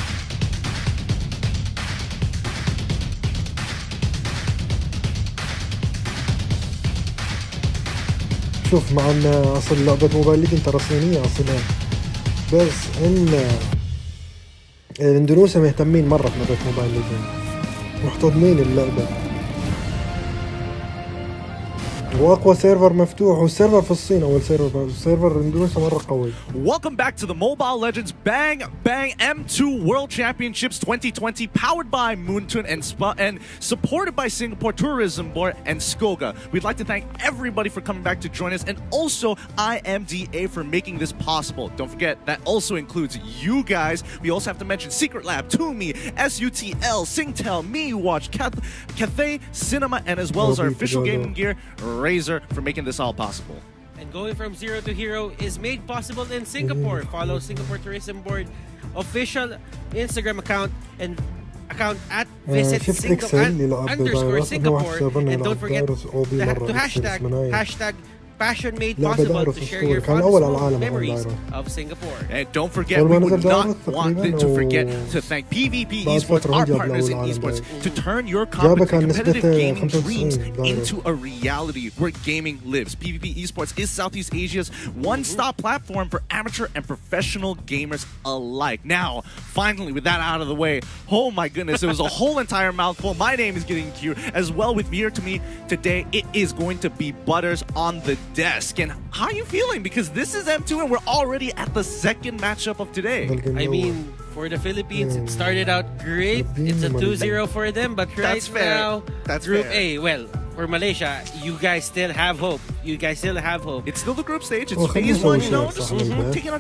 شوف مع ان اصل لعبة موبايل ليجند ترى صينية اصلها بس ان الاندونيسيا مهتمين مرة في لعبة موبايل ليجند محتضنين اللعبة. واقوى سيرفر مفتوح والسيرفر في الصين اول سيرفر اندونيسيا مره قوي. Welcome back to the Mobile Legends Bang Bang M2 World Championships 2020 powered by Moontun and supported by Singapore Tourism Board and Skoga. We'd like to thank everybody for coming back to join us and also IMDA for making this possible. Don't forget that also includes you guys. We also have to mention Secret Lab, Toomey, SUTL, Singtel, MeWatch, Cathay Cinema and as well as our official gaming gear Razer for making this all possible. And going from zero to hero is made possible in Singapore. Follow Singapore Tourism Board official Instagram account and account at visit underscore Singapore, and don't forget to hashtag passion made possible to share your fondest memories of Singapore. And don't forget, we would not want to forget to thank PvP Esports, our partners in esports, to turn your competitive gaming dreams into a reality where gaming lives. PvP Esports is Southeast Asia's one-stop platform for amateur and professional gamers alike. Now, finally, with that out of the way, oh my goodness, it was a whole entire mouthful. My name is getting cute as well. With here to me today, it is going to be Butters on the desk. And how are you feeling? Because this is M2 and we're already at the second matchup of today. I mean, for the Philippines, it started out great. It's a 2-0 for them, but right now, Group A, well, for Malaysia, you guys still have hope. It's still the group stage. It's phase one, you know, just taking our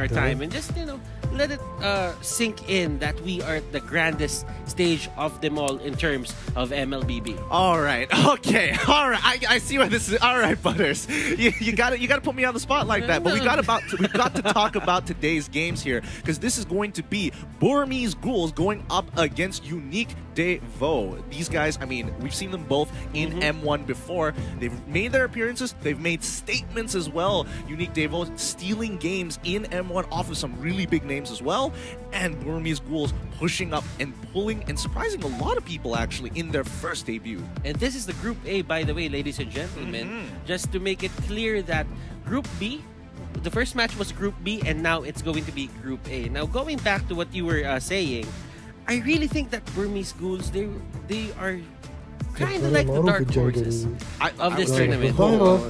time. And just, let it sink in that we are at the grandest stage of them all in terms of MLBB. All right. Okay. All right. I see where this is. All right, Butters. You got to put me on the spot like that. But we got to talk about today's games here, because this is going to be Burmese Ghouls going up against Unique Devo. These guys, I mean, we've seen them both in M1 before. They've made their appearances. They've made statements as well. Unique Devo stealing games in M1 off of some really big names as well, and Burmese Ghouls pushing up and pulling and surprising a lot of people actually in their first debut. And this is the Group A, by the way, ladies and gentlemen. Just to make it clear that Group B, the first match was Group B, and now it's going to be Group A. Now, going back to what you were saying, I really think that Burmese Ghouls, they are kind of like the dark horses of this tournament.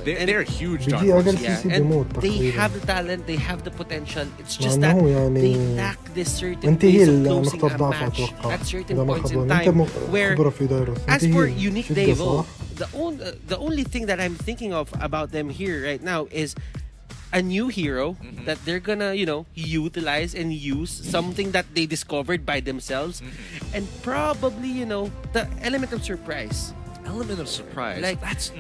They're huge dark horses. Yeah, and they have the talent, they have the potential. It's just that they lack this certain pace of closing a match at certain points in time. Where, as for Unique Devo, the only thing that I'm thinking of about them here right now is a new hero that they're gonna, utilize and use, something that they discovered by themselves, and probably, the element of surprise. Like, that's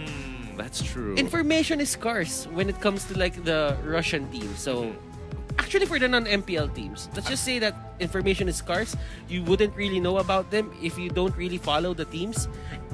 true. Information is scarce when it comes to like the Russian team. So actually, for the non-MPL teams, let's just say that information is scarce. You wouldn't really know about them if you don't really follow the teams.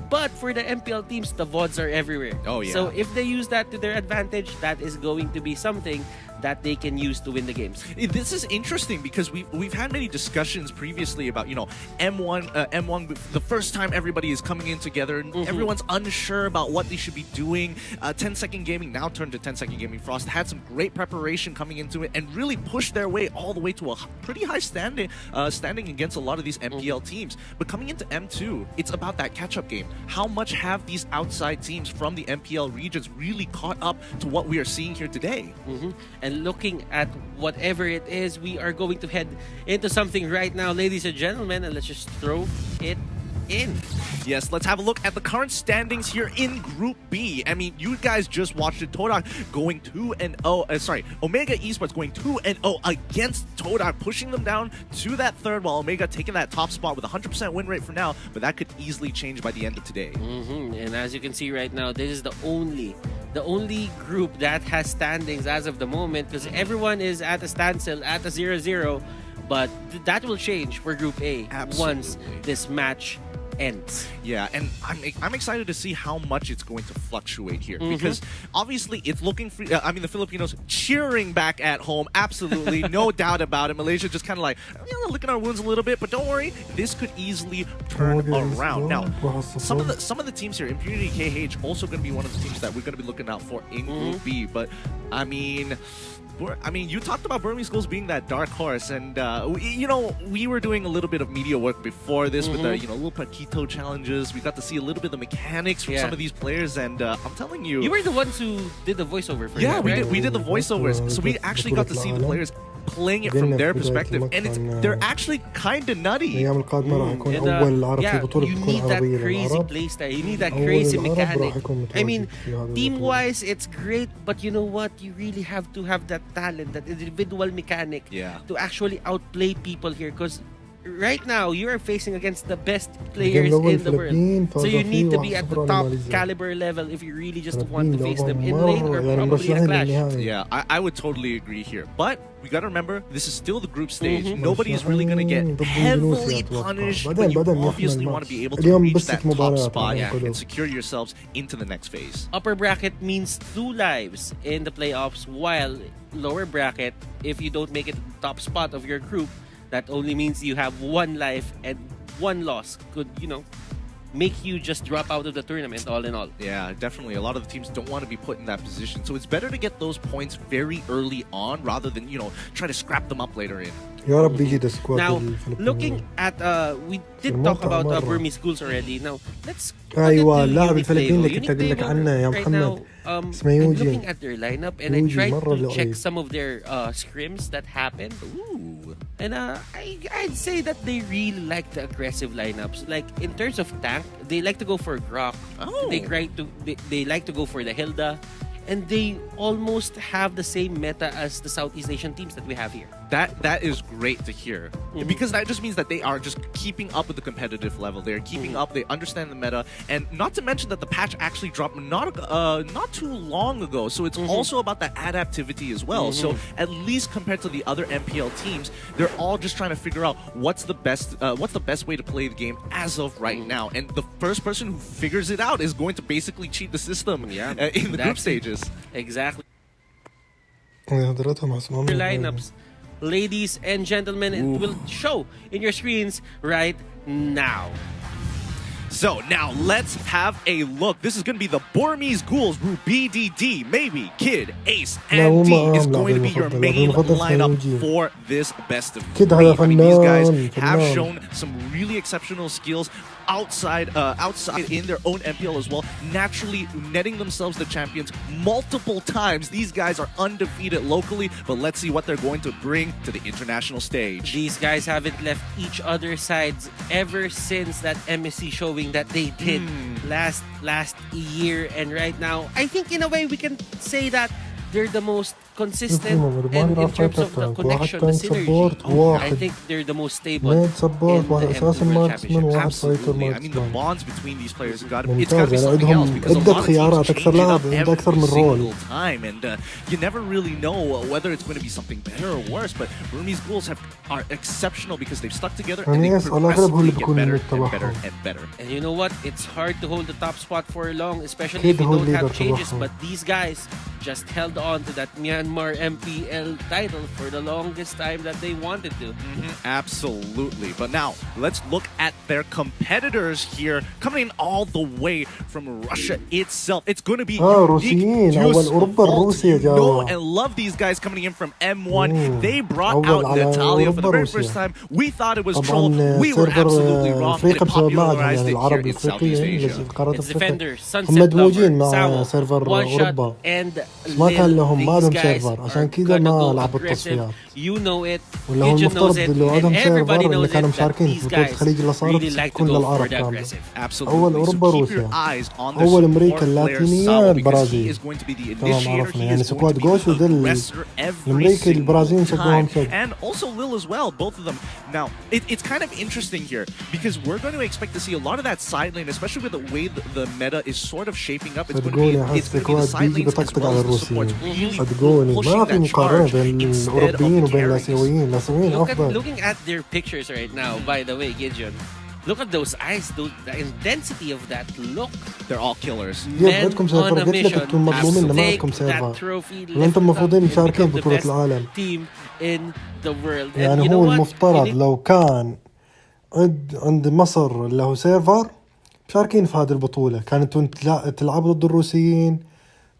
But for the MPL teams, the VODs are everywhere. Oh, yeah. So if they use that to their advantage, that is going to be something that they can use to win the games. This is interesting because we've had many discussions previously about, M1 the first time everybody is coming in together and everyone's unsure about what they should be doing. 10-second gaming now turned to 10-second gaming. Frost had some great preparation coming into it and really pushed their way all the way to a pretty high standing against a lot of these MPL teams. But coming into M2, it's about that catch-up game. How much have these outside teams from the MPL regions really caught up to what we are seeing here today? And looking at whatever it is, we are going to head into something right now, ladies and gentlemen, and let's just throw it in. Yes, let's have a look at the current standings here in Group B. I mean, you guys just watched it. Todak going 2-0. Omega Esports going 2-0 against Todak, pushing them down to that third, while Omega taking that top spot with a 100% win rate for now, but that could easily change by the end of today. And as you can see right now, this is the only group that has standings as of the moment, because everyone is at a standstill at a 0-0, but that will change for Group A once this match ends. Yeah, and I'm excited to see how much it's going to fluctuate here, because obviously it's looking for, the Filipinos cheering back at home, absolutely, no doubt about it. Malaysia just kind of like, licking our wounds a little bit, but don't worry, this could easily turn around. Now, some of the teams here, Impunity KH, also going to be one of the teams that we're going to be looking out for in Group B, but I mean, you talked about Burmese Ghouls being that dark horse, and we were doing a little bit of media work before this with the little Paquito challenges. We got to see a little bit of the mechanics from some of these players, and I'm telling you, you were the ones who did the voiceover for that, right? we did the voiceovers, so we actually got to see the players playing it from their perspective, and they're actually kind of nutty. You need that crazy playstyle. You need that crazy mechanic. I mean, team-wise, it's great, but you know what? You really have to have that talent, that individual mechanic to actually outplay people here, because right now you are facing against the best players in the world. So you need to be at the top caliber level if you really just want to face them in lane or probably in a clash. Yeah, I would totally agree here. But we got to remember, this is still the group stage. Nobody is really going to get heavily punished, but you obviously want to be able to reach that top spot and secure yourselves into the next phase. Upper bracket means 2 lives in the playoffs, while lower bracket, if you don't make it to the top spot of your group, that only means you have 1 life, and 1 loss could, make you just drop out of the tournament all in all. Yeah, definitely. A lot of the teams don't want to be put in that position. So it's better to get those points very early on rather than, try to scrap them up later in. Now, looking at, we did talk about Burmese schools already. Now, let's ايوه اللاعب الفلبيني اللي كنت اقول لك عنه يا محمد اسمه I'm يوجي. looking at their lineup and I tried to check some of their scrims that happened. Ooh. And I'd say that they really like the aggressive lineups. Like in terms of tank, they like to go for Grok. Oh. They like to go for the Hilda. And they almost have the same meta as the Southeast Asian teams that we have here. That is great to hear. Because that just means that they are just keeping up with the competitive level. They're keeping up, they understand the meta, and not to mention that the patch actually dropped not too long ago. So it's also about that adaptivity as well. So at least compared to the other MPL teams, they're all just trying to figure out what's the best way to play the game as of right now. And the first person who figures it out is going to basically cheat the system in the group stages. Exactly. Your lineups, ladies and gentlemen, it will show in your screens right now. So now let's have a look. This is going to be the Burmese Ghouls, BDD, maybe Kid, Ace, and D is going to be your main lineup for this best of 3. I mean, these guys have shown some really exceptional skills outside in their own MPL as well, naturally netting themselves the champions multiple times. These guys are undefeated locally, but let's see what they're going to bring to the international stage. These guys haven't left each other's sides ever since that MSC showing that they did last year, and right now I think in a way we can say that they're the most consistent and in terms of the connection, the synergy. I think they're the most stable in the World Championship. Absolutely. I mean, the bonds between these players it's got to be something else, because a lot of teams change it up every single time, and you never really know whether it's going to be something better or worse. But Burmese Ghouls are exceptional because they've stuck together and they progressively get better and better and better. And you know what? It's hard to hold the top spot for long, especially if you don't have changes. But these guys just held on to that Myanmar MPL title for the longest time that they wanted to. Absolutely. But now, let's look at their competitors here, coming in all the way from Russia itself. It's going to be روسيين أول أوروبا الروسية know and love these guys coming in from M1. They brought out Natalia for the very first time. We thought it was troll. We were absolutely wrong. And it popularized it here in Southeast Asia. It's defenders, Sunset Lover, Sawa, One Shot, and ما كان لهم ما لهم سيرفر عشان كذا ما لعبوا التصفيات. ولا هو المفترض لو عندهم سيرفر اللي كانوا مشاركين في بطولة الخليج اللي صارت تكون للعرب كاملة. أول أوروبا روسيا، أول أمريكا اللاتينية البرازيل. تمام عرفنا يعني سكواد جوش وذل الأمريكي البرازيل شكلهم شك. And also Lil as well, both of them. Now it's kind of interesting here because we're going to expect to see a lot of that side lane, especially with the way the meta is sort of shaping up. It's going to be the side lanes as well as the supports really pushing that charge instead of the carries. Looking at their pictures right now, by the way, Gideon, look at those eyes, the intensity of that look. They're all killers. Men on a mission to take that trophy, وانتم مفروضين مشاركين بطولة العالم. Team in the world. يعني هو المفترض لو كان عند مصر اللي هو سيرفر مشاركين في هذه البطولة، كانتوا تلعبوا ضد الروسيين،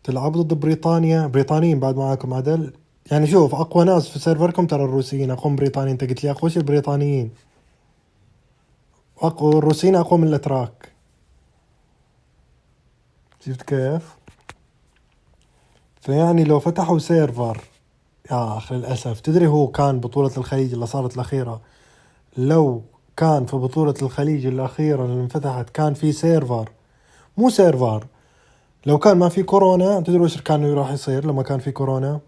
تلعبوا ضد بريطانيين بعد معاكم عدل. يعني شوف أقوى ناس في سيرفركم ترى الروسيين، أقوى بريطانيين. أنت قلت لي أقوى البريطانيين، أقوى الروسيين أقوى من الأتراك. شفت كيف؟ فيعني لو فتحوا سيرفر يا أخي للأسف. تدري هو كان بطولة الخليج اللي صارت الأخيرة، لو كان في بطولة الخليج الأخيرة اللي انفتحت كان في سيرفر، مو سيرفر، لو كان ما في كورونا، تدري وش كان يروح يصير لما كان في كورونا؟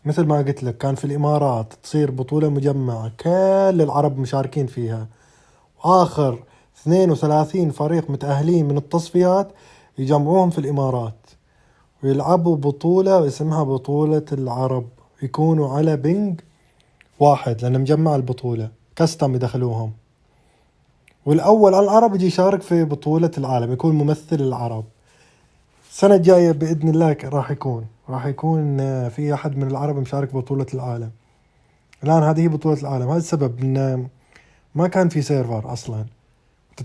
مثل ما قلت لك كان في الإمارات تصير بطولة مجمعة كل العرب مشاركين فيها، وآخر 32 فريق متأهلين من التصفيات يجمعوهم في الإمارات ويلعبوا بطولة اسمها بطولة العرب، يكونوا على بينج واحد لأن مجمع البطولة كاستم يدخلوهم، والأول على العرب يجي يشارك في بطولة العالم يكون ممثل العرب. السنة الجاية بإذن الله راح يكون في أحد من العرب مشارك ببطولة العالم. الآن هذه هي بطولة العالم، هذا السبب إن ما كان في سيرفر أصلا.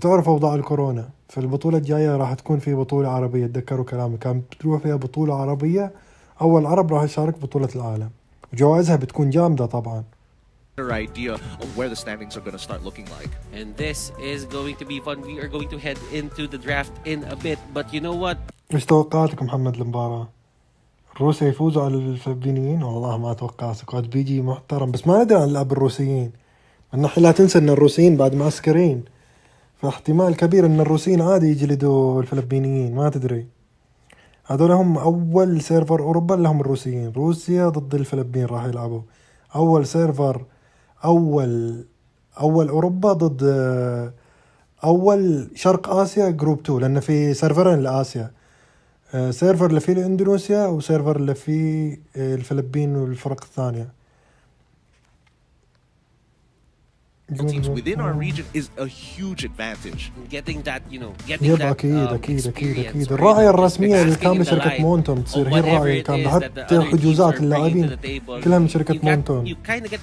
تعرف أوضاع الكورونا، في البطولة الجاية راح تكون في بطولة عربية، تذكروا كلامي كان بتروح فيها بطولة عربية، أول عرب راح يشارك بطولة العالم وجوائزها بتكون جامدة طبعا. idea of where the standings are going to start looking like. And this is going to be fun. We are going to head into the draft in a bit, but you know what? إيش توقعاتك محمد المباراة؟ الروس يفوزوا على الفلبينيين؟ والله ما أتوقع، سكواد بيجي محترم، بس ما ندري عن لعب الروسيين. من ناحية لا تنسى إن الروسيين بعد معسكرين، فاحتمال كبير إن الروسيين عادي يجلدوا الفلبينيين، ما تدري. هذول هم أول سيرفر أوروبا اللي هم الروسيين، روسيا ضد الفلبين راح يلعبوا. أول سيرفر أول أوروبا ضد أول شرق آسيا جروب 2، لأن في سيرفرين لآسيا، سيرفر اللي فيه إندونيسيا وسيرفر اللي فيه الفلبين والفرق الثانية. Teams within our region is a huge advantage. Getting that, getting that أكيد. الراعية الرسمية الكاملة شركة مونتون تصير هي الراعية الكاملة، حتى حجوزات اللاعبين كلها من شركة مونتون. You kind of get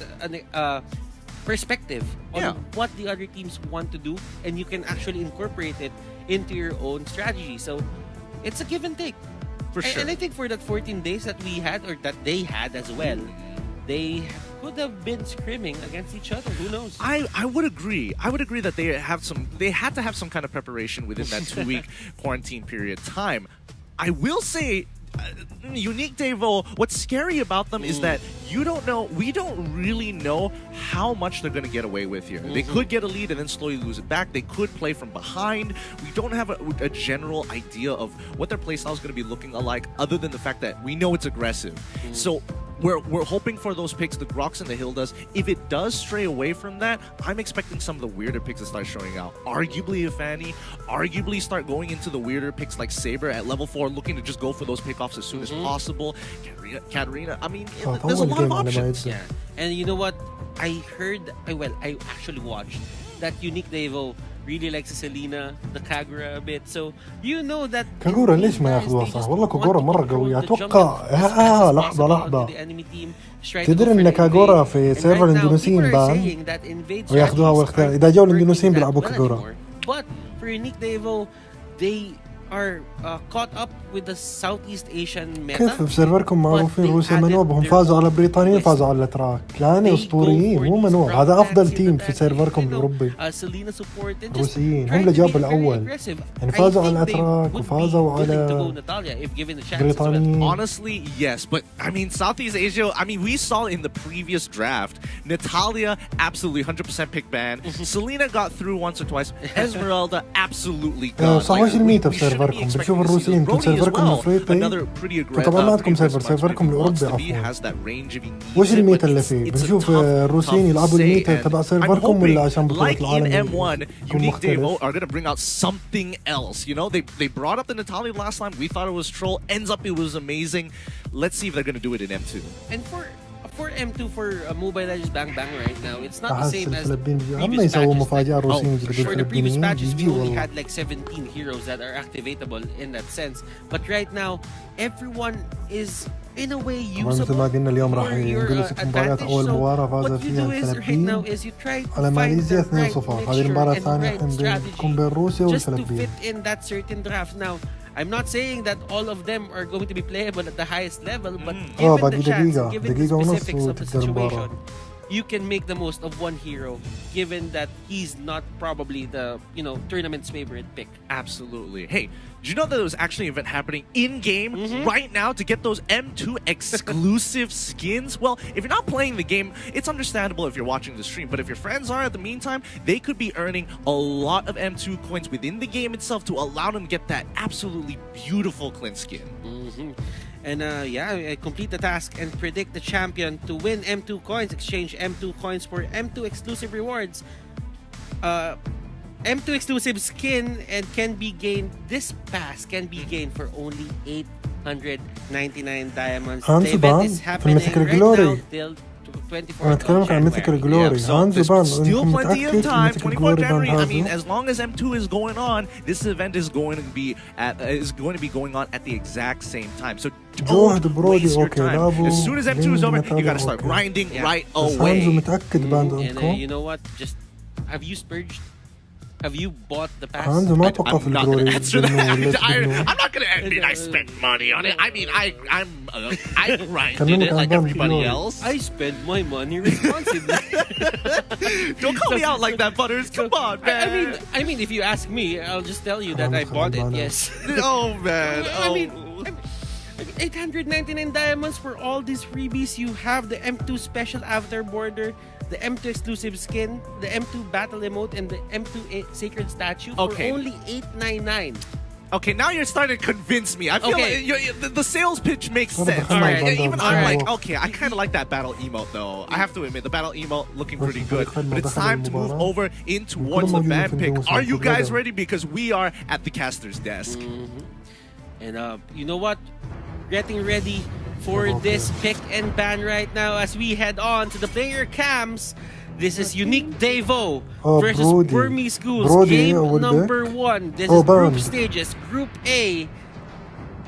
a perspective on what the other teams want to do, and you can actually incorporate it into your own strategy. So it's a give and take. For sure. And I think for that 14 days that we had, or that they had as well, they could have been scrimming against each other. Who knows? I would agree. I would agree that they had to have some kind of preparation within that 2-week quarantine period time. I will say, Unique Devo, what's scary about them is that we don't really know how much they're going to get away with here. They could get a lead and then slowly lose it back. They could play from behind. We don't have a general idea of what their playstyle is going to be looking like, other than the fact that we know it's aggressive. So we're hoping for those picks, the Grox and the Hildas. If it does stray away from that, I'm expecting some of the weirder picks to start showing out. Arguably a Fanny, arguably start going into the weirder picks like Saber at level 4, looking to just go for those pickoffs as soon as possible. Katarina, I mean, there's a lot of options. Yeah. And you know what? I actually watched that Unique Devo really likes Selena, the Kagura a bit, so you know that كاغورا ليش ما ياخذوها صح؟ والله كاغورا مرة قوية. أتوقع لحظة تدري إن كاغورا في سيرفر الإندونيسيين بان وياخذوها والاختيار، إذا جو الإندونيسيين بيلعبوا كاغورا. But for Unique Devo, they are caught up with the Southeast Asian meta. كيف بسيرفركم معروفين روسيا منوب، هم فازوا على البريطانيين، فازوا على الاتراك، يعني اسطوريين مو منوب. هذا افضل تيم في سيرفركم الاوروبي. الروسيين هم اللي جابوا الاول، يعني فازوا على الاتراك وفازوا على البريطانيين. Honestly, yes, but I mean Southeast Asia. I mean we saw in the previous draft, Natalia absolutely 100% pick ban. Selena got through once or twice. Esmeralda absolutely gone. صح. وش الميتا بسيرفركم؟ بنشوف الروسيين انتم سيرفركم الافريقي وطبعا ما عندكم سيرفركم الاوروبي عفوا. وش الميتا اللي فيه؟ بنشوف الروسيين يلعبوا الميتا تبع سيرفركم ولا عشان بطولة العالم يكون مختلف؟ are going to bring out something else. They brought up the Natalia last time. We thought it was troll. Ends up it was amazing. Let's see if they're going to do it in M2. And for M2 for Mobile Legends Bang Bang right now, it's not the same as for the previous patches. We only had like 17 heroes that are activatable in that sense, but right now everyone is in a way usable for your advantage. So what you do is right now is you try to find the right mixture and right strategy just to fit in that certain draft. Now I'm not saying that all of them are going to be playable at the highest level, but given the chance, given the specifics of the situation, you can make the most of one hero, given that he's not probably the tournament's favorite pick. Absolutely. Hey, did you know that there was actually an event happening in-game right now to get those M2 exclusive skins? Well, if you're not playing the game, it's understandable if you're watching the stream, but if your friends are at the meantime, they could be earning a lot of M2 coins within the game itself to allow them to get that absolutely beautiful Clint skin. And yeah, complete the task and predict the champion to win M2 coins. Exchange M2 coins for M2 exclusive rewards. M2 exclusive skin and can be gained. This pass can be gained for only 899 diamonds. The event is happening right now till 24th of January. So there's still plenty of time. 24th January. I mean, as long as M2 is going on, this event is going to be going on at the exact same time. So don't waste your time. As soon as M2 is over, you got to start grinding right away. And you know what? Just have you spurged? Have you bought the pass? I'm not going to answer that. I'm not going to admit I spent money on it. I mean, I grinded it like everybody else. I spend my money responsibly. Don't call me out like that, Butters. Come on, man. I mean, if you ask me, I'll just tell you that I bought it. Yes. Oh man. I mean, 899 diamonds for all these freebies. You have the M2 special avatar border, the M2 exclusive skin, the M2 battle emote, and the M2 sacred statue for only 899. Okay, now you're starting to convince me. I feel like the sales pitch makes sense. Alright, even I'm like, okay, I kind of like that battle emote though. I have to admit, the battle emote looking pretty good. But it's time to move over in towards the ban pick. Are you guys ready? Because we are at the caster's desk. And you know what? Getting ready for this pick and ban right now as we head on to the player cams. This is Unique Devo versus Burmese Schools. Game number 1. This is group stages. Group A.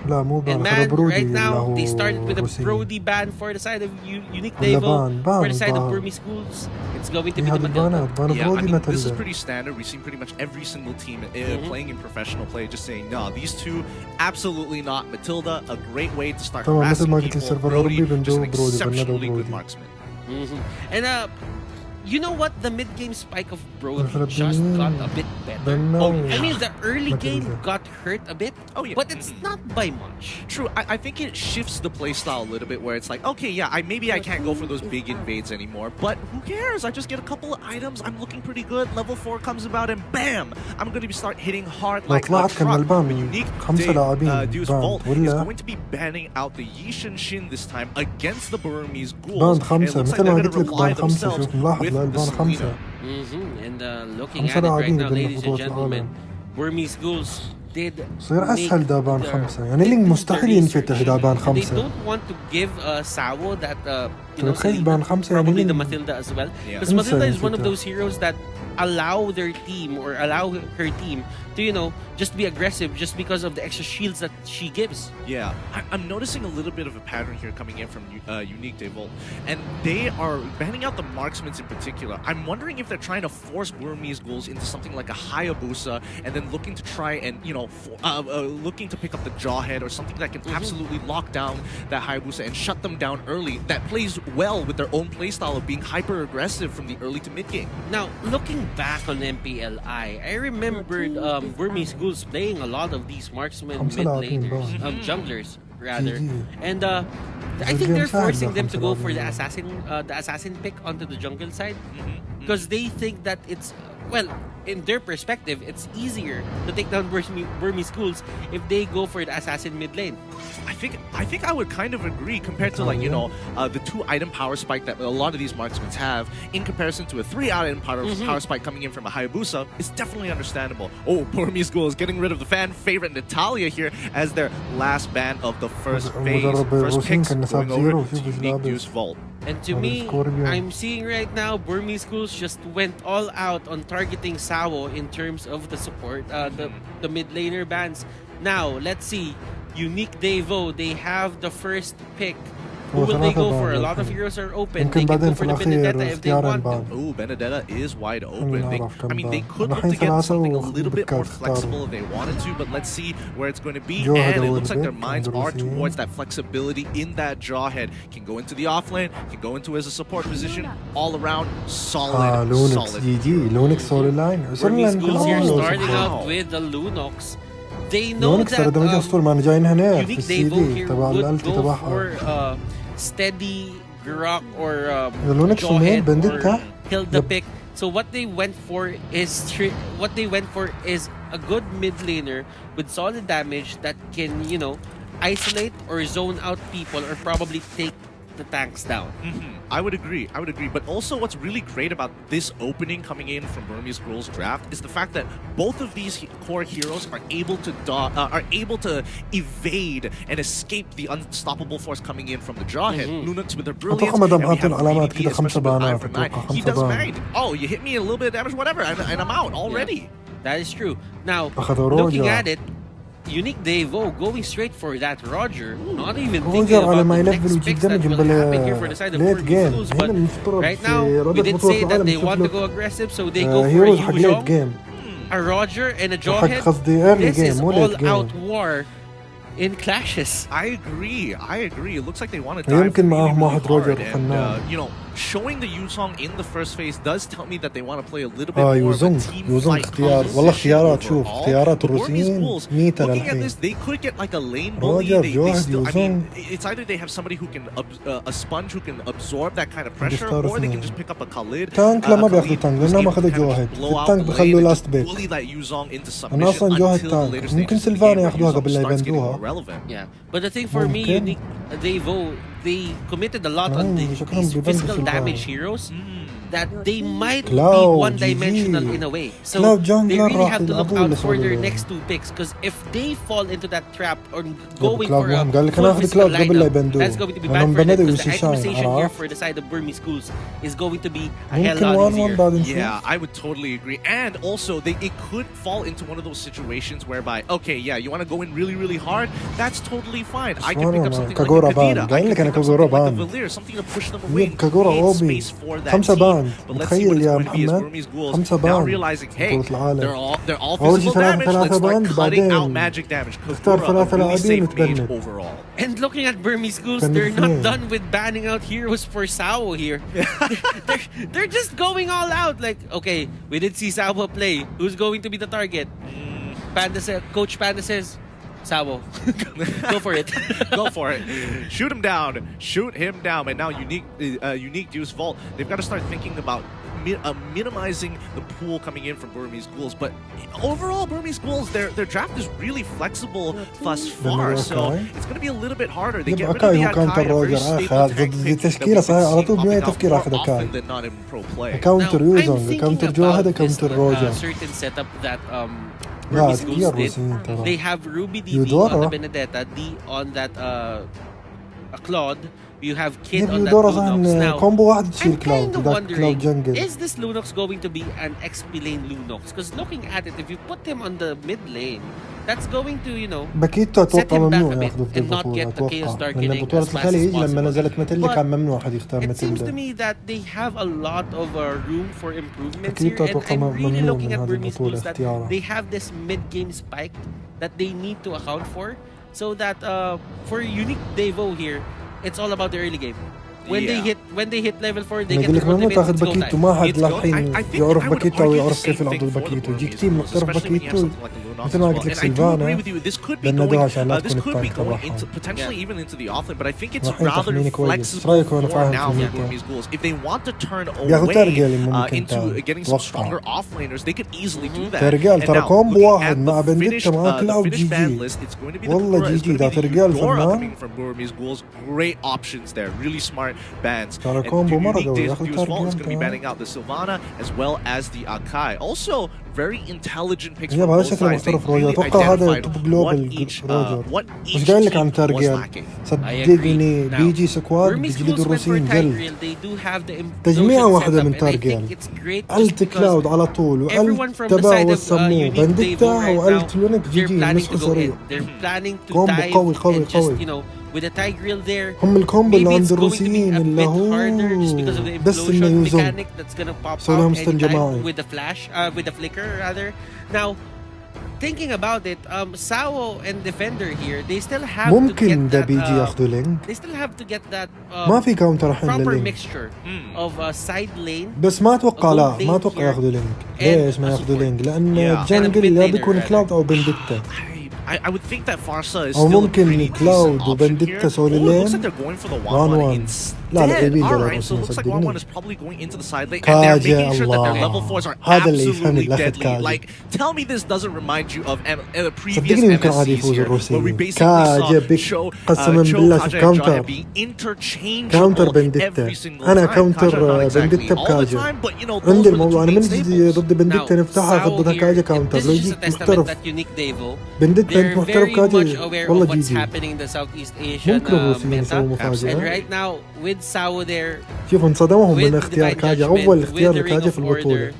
And man, right now, they started with a Brody ban for the side of Unique Devo. For the side of Burmese Schools, it's going to be the Matilda. Yeah, I mean, this is pretty standard. We've seen pretty much every single team playing in professional play just saying, no, these two, absolutely not. Matilda, a great way to start harassing people. Brody, just an exceptionally good marksman. And you know what? The mid-game spike of Brody just got a bit better. I mean, the early game got hurt a bit, but it's not by much. True. I think it shifts the playstyle a little bit where it's like, okay, yeah, maybe I can't go for those big invades anymore, but who cares? I just get a couple of items. I'm looking pretty good. Level 4 comes about and bam! I'm going to start hitting hard like a truck. But Unique Deus Vault is going to be banning out the Yishin Shin this time against the Burmese Ghouls. And it looks like they're going to rely themselves with And looking at it right now, ladies and gentlemen, Burmese Ghouls did صير أسهل دابان 5 يعني اللي مستحيل ينفتح دابان 5. They don't want to give Sawo that دابان 5 يعني probably the Matilda as well, because Matilda is one of those heroes that allow their team or allow her team to just be aggressive just because of the extra shields that she gives. Yeah, I'm noticing a little bit of a pattern here coming in from Unique Devolt, and they are banning out the marksmen in particular. I'm wondering if they're trying to force Burmese Ghouls into something like a Hayabusa and then looking to try and looking to pick up the Jawhead or something that can absolutely lock down that Hayabusa and shut them down early. That plays well with their own playstyle of being hyper aggressive from the early to mid game. Now, looking back on MPLI, I remembered Burmese Ghouls playing a lot of these marksmen mid laners, junglers rather, and I think they're forcing them to go for the assassin pick onto the jungle side because they think that it's, well, in their perspective, it's easier to take down Burmese Schools if they go for the assassin mid lane. I think I would kind of agree compared to the 2 item power spike that a lot of these marksmen have in comparison to a 3 item power spike coming in from a Hayabusa. It's definitely understandable. Oh, Burmese Schools getting rid of the fan favorite Natalia here as their last ban of the first phase. First picks going over to Unique Deus Vault. And to me, I'm seeing right now Burmese Schools just went all out on targeting Sawo in terms of the support, the mid laner bans. Now, let's see. Unique Devo, they have the first pick. Who will they go for? A lot of heroes are open. They can go for the Benedetta if they want to. Oh, Benedetta is wide open. They could look to get something a little bit more flexible if they wanted to, but let's see where it's going to be. And it looks like their minds are towards that flexibility in that Jawhead. Can go into the offlane, can go into as a support position. All around, solid. Lunox solid line. Burmese Schools here starting out with the Lunox. They know that Unique Devo here would go for steady Grok or Jawhead or Hilda pick So what they went for is a good mid laner with solid damage that can, you know, isolate or zone out people or probably take the tanks down. I would agree. But also what's really great about this opening coming in from Burmese Girls draft is the fact that both of these core heroes are able to evade and escape the unstoppable force coming in from the Jawhead. Lunux with their brilliance. He does bang. Oh, you hit me a little bit of damage, whatever, and I'm out already. Yeah, that is true. Now, looking at it, Unique Devo going straight for that Roger, not even thinking about the next picks that will happen here for the side of Burmese Schools. But right now, we did say that they want to go aggressive, so they go for a Yuzhong, a Roger, and a Jawhead. This is all-out war in clashes. I agree. It looks like they want to dive really hard, and you know, showing the Yuzhong in the first phase does tell me that they want to play a little bit more of a team fight composition. Looking at this, they could get like a lane bully. I mean, it's either they have somebody who can a sponge who can absorb that kind of pressure, or they can just pick up a Khalid. Bully that Yuzhong into submission until the later stages of the game where Yuzhong starts getting more relevant. Yeah, but the thing for me, Unique Devo, they committed a lot on these physical damage heroes that they might be one-dimensional in a way. So they really have to look out for their next two picks, because if they fall into that trap or going for a full physical lineup, that's going to be bad for them, because the itemization here for the side of Burmese Schools is going to be a hell lot easier. Yeah, I would totally agree. And also, it could fall into one of those situations whereby, okay, yeah, you want to go in really, really hard? That's totally fine. I can pick up something like a Kavita. I can pick up something like a Valir, something to push them away and create space for that team. But let's see what it's going to be as Burmese Ghouls now realizing, hey, they're all physical damage. Let's start cutting out magic damage. Kagura, a really safe mage overall. And looking at Burmese Ghouls, they're not done with banning out heroes for Sao here. they're just going all out. Like, okay, we did see Sao play. Who's going to be the target? Coach Panda says, Sabo. Go for it. Go for it. Shoot him down. Shoot him down. And now Unique Deuce Vault, they've got to start thinking about minimizing the pool coming in from Burmese Ghouls. But overall, Burmese Ghouls, their draft is really flexible thus far. So it's going to be a little bit harder. They get rid of the Akai, a very stable tank pick that we see popping out more often than not in pro play. Now, I'm thinking about this certain setup that Burmese Schools did. They have Ruby DD on the Benedetta, D on that Claude. You have Kid on that Lunox. Now, I'm kind of wondering, is this Lunox going to be an XP lane Lunox? Because looking at it, if you put him on the mid lane, that's going to, you know, set him back a bit and not get the Chaos Darkening as fast as possible. But it seems to me that they have a lot of room for improvements here, and I'm really looking at Burmese Schools that they have this mid-game spike that they need to account for, so that for Unique Devo here, it's all about the early game. When they hit level 4, they get to motivate. تاخذ باكيتو ما حد للحين يعرف باكيتو او يعرف كيف يلعبوا باكيتو. يجي كتير محترف باكيتو مثل ما قلت لك سيلفانا بندوها عشان لا تكون التانك تبعها. Potentially even into the offlane, but I think it's rather flexible for now for Burmese Ghouls. If they want to turn away into getting some stronger offlaners, they could easily do that. ترجال ترى كومبو واحد مع بنديتا مع كلاود جي جي. والله جي جي ده ترجال فنان. From Burmese Ghouls, great options there, really smart bans. ترى كومبو مرة قوي. Is going to be banning out the Sylvana as well as the Akai. Also, very intelligent picks from both sides. اتوقع هذا توب جلوبال روجر. مش قايل لك عن ترجال. صدقني بيجي سكواد بيجلدوا الروسيين جل. تجميعة واحدة من ترجال. ألت كلاود على طول وألت تبا والسمو بنديتا وألت لونك جي جي مسكو سريع. كومبو قوي قوي قوي. With a Tigreal there, هم الكومبو اللي عند الروسيين اللي هو بس انه يوزون صاروا مستنجماعي with the flash with the flicker rather. Now thinking about it, Sao and Defender here, they still have ممكن ده بيجي ياخذوا لينك. They still have to get that ما في كاونتر الحين proper للينك. mixture of side lane. بس ما اتوقع لا ما اتوقع ياخذوا لينك. ليش ما ياخذوا لينك؟ لان جنجل يا بيكون كلاود او بنديتا. I would think that Farsa is أو still a ممكن pretty كلاود decent option وبنديتا here. سولي Ooh, it looks لين like they're going for the 1-1. 1-1 لا لا instead. يبين Alright, so it looks like 1-1 is probably going into the side lane, and they're كاجا making sure that their الله. level 4s are هذا اللي يفهم absolutely الأخذ deadly. كاجا. Like, tell me this doesn't remind you of the previous صدقني يمكن عادي MSCs يفوز here, where we الروسيين. basically كاجا saw بيك Cho, قسما بالله شوف Kaja and كاونتر Jaya being interchangeable كاونتر بنديتا. every single أنا time. كاونتر Kaja not exactly بنديتا all the بكاجا. time, but you know, those عندي were the الموضوع two أنا main من نجي staples. ضد بنديتا نفتحها ضدها كاجا كاونتر لو يجيك محترف بنديتا أنت محترف كاجا والله جي جي ممكن الروسيين يسووا مفاجأة. شوف انصدمهم من اختيار كاجا أول اختيار لكاجا في البطولة.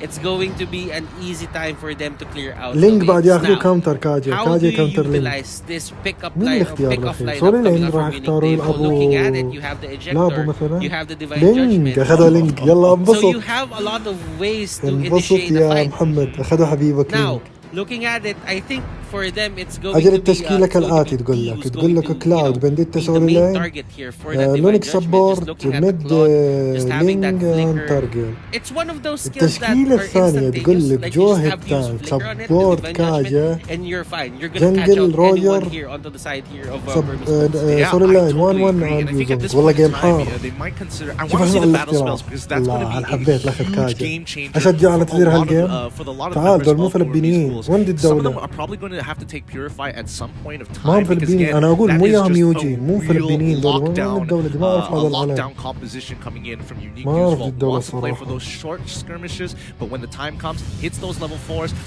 It's going to be an easy time for them to clear out. لينك بعد ياخذوا كاونتر كاجا How do كاجا you كاونتر لينك. utilize this pickup مين line or الاختيار pick-off الأخير؟ line سوري لين up راح from يختاروا winning Devo? يلعبوا Looking at it, you have the لابو ejector, مثلا. you have the divine لينك judgment. أخذوا لينك يلا So انبسط you have a lot of ways to انبسط initiate the يا fight. محمد أخذوا حبيبك Now, لينك. looking at it, I think for them it's going أجل to be التشكيلة كالآتي تقول لك كلاود بنديتا سولي لين لونك سبورت ميد لينج تارجل. التشكيلة الثانية تقول لك جوهد تانك سبورت كاجا جنجل روجر سولي لين 1-1 والله جيم حار. شوف احنا الاختيار الله أنا حبيت لاخذ كاجا أشجع على تدير هالجيم. تعال دول مو فلبينيين وين دي الدولة ما هم فلبينيين أنا أقول مو ياهم يوجين مو فلبينيين دول وين الدولة دي ما أعرف هذا العالم ما أعرف الدولة صراحة.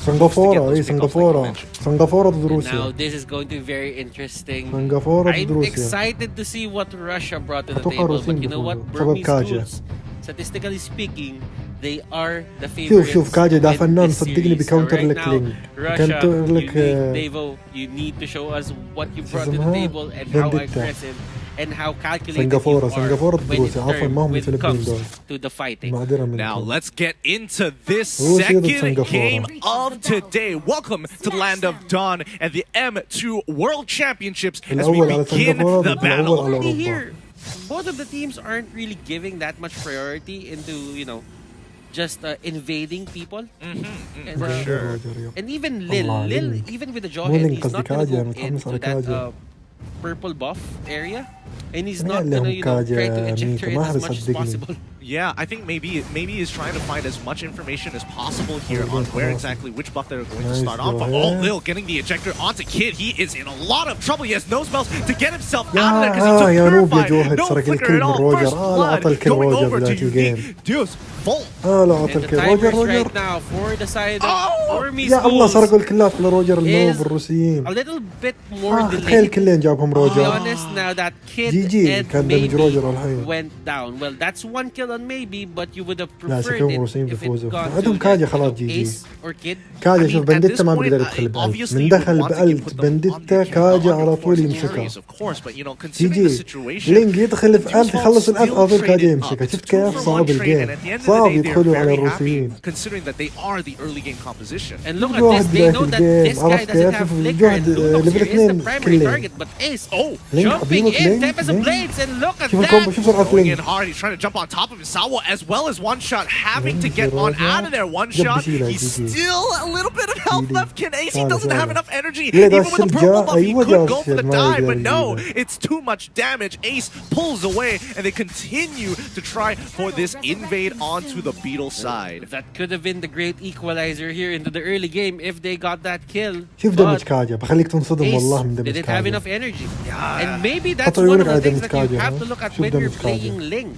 سنغافورة إيه سنغافورة ضد روسيا. Now this is going to be very interesting. سنغافورة ضد I'm روسيا. excited to see what Russia brought to the أتوقع table, الروسيين but you know what? بسبب Burmese كاجا. schools, statistically speaking, they are the favorites. شوف كاجا دا in فنان this صدقني series. بكاونتر So right لك now, لينك Russia, لك Devo, you need to show us what you brought to the table and how aggressive and how calculated سنغافورة you are سنغافورة when روسيا عفوا ما هم it الفلبين comes دول. to the fighting. معذرة منكم. Now let's get into this روسيا ضد second سنغافورة. game of today. Welcome to the land of Dawn and the M2 World Championships as we الأول على begin سنغافورة the ضد الأول battle. على See أوروبا. here, both of the teams aren't really giving that much priority into, you know, just invading people. And, sure. and even Lil, even with the jaw مو head, لينك he's not قصدي going to كاجا go متحمس على into that كاجا. purple buff area. And he's أنا not اللي going to, هم you know, try to كاجا eject ميكا her ما as أحب much as صدقني. possible. Yeah, I think maybe he's trying to find as much information as possible here on where exactly which buff they're going to start off. Oh, Lil getting the ejector onto Kid. He is in a lot of trouble. He has no spells to get himself out of there because he took يا نوب يا Purify. جوهد No سرق flicker الكل at من all. روجر. First لا blood أعطى الكل going روجر over to ذاك الجيم. Unique Deuce Volt. لا أعطى And the الكل timers روجر. right now for the side of Burmese يا الله schools سرقوا الكلات على روجر النوب is الروسيين. a little bit more تخيل delayed. كلين جابهم To be روجر. honest, now that Kid جي جي and كان دمج روجر Maybe الحين. went down. Well, that's one kill on Maybe, but you would have لا preferred شكلهم it الروسيين if it بيفوزوا. gone عندهم to كاجا like, خلاص you know, جي جي. Ace or Kid. كاجا I شوف mean, at بنديتا this ما point, بيقدر يدخل بألت obviously من you دخل want to بألت put them on بنديتا their كاجا on على the طول force يمسكها. areas, of course, but you know, جي considering the جي situation, لينك يدخل في ألت يخلص الألت still على طول كاجا traded يمسكها. up. شفت It's كيف 2 for صعب 1 trade, الجيم and at the end of the صعب day, they're يدخلوا على very الروسيين. happy considering that they are the early game composition. And look شوف at this, جوهد they بداية know that الجيم this guy عرفت doesn't كيف have شوف flicker جوهد and Lunox ليفل here is the 2 primary كلين. target, but Ace لينك jumping حبيبك in, لينك Tempest of Blades, and look at شوف الكومبو that! شوف سرعة Going in لينك. hard, he's trying to jump on top of his Sawa as well as one shot, having to Link get on Roger. out of there. One جنب shot, شيلة he's جي جي. still a little bit of health جي left. Can Ace, he تعال doesn't have تعال. enough energy. ليه Even ده with the الشل purple جاء؟ buff, he أيوة could جاء go for the الشل ما dive, but يقدر no, يجيبه. it's too much damage. Ace pulls away, and they continue to try for this invade onto the Beetle side. That could have been the great equalizer here into the early game if they got that kill. شوف دمج كاجا بخليك تنصدم والله من Ace دمج didn't have كاجا. enough energy. And maybe that's حطوا one عيونك of the على things دمج that you كاجا، have ها؟ to look at شوف when you're دمج كاجا. playing Ling.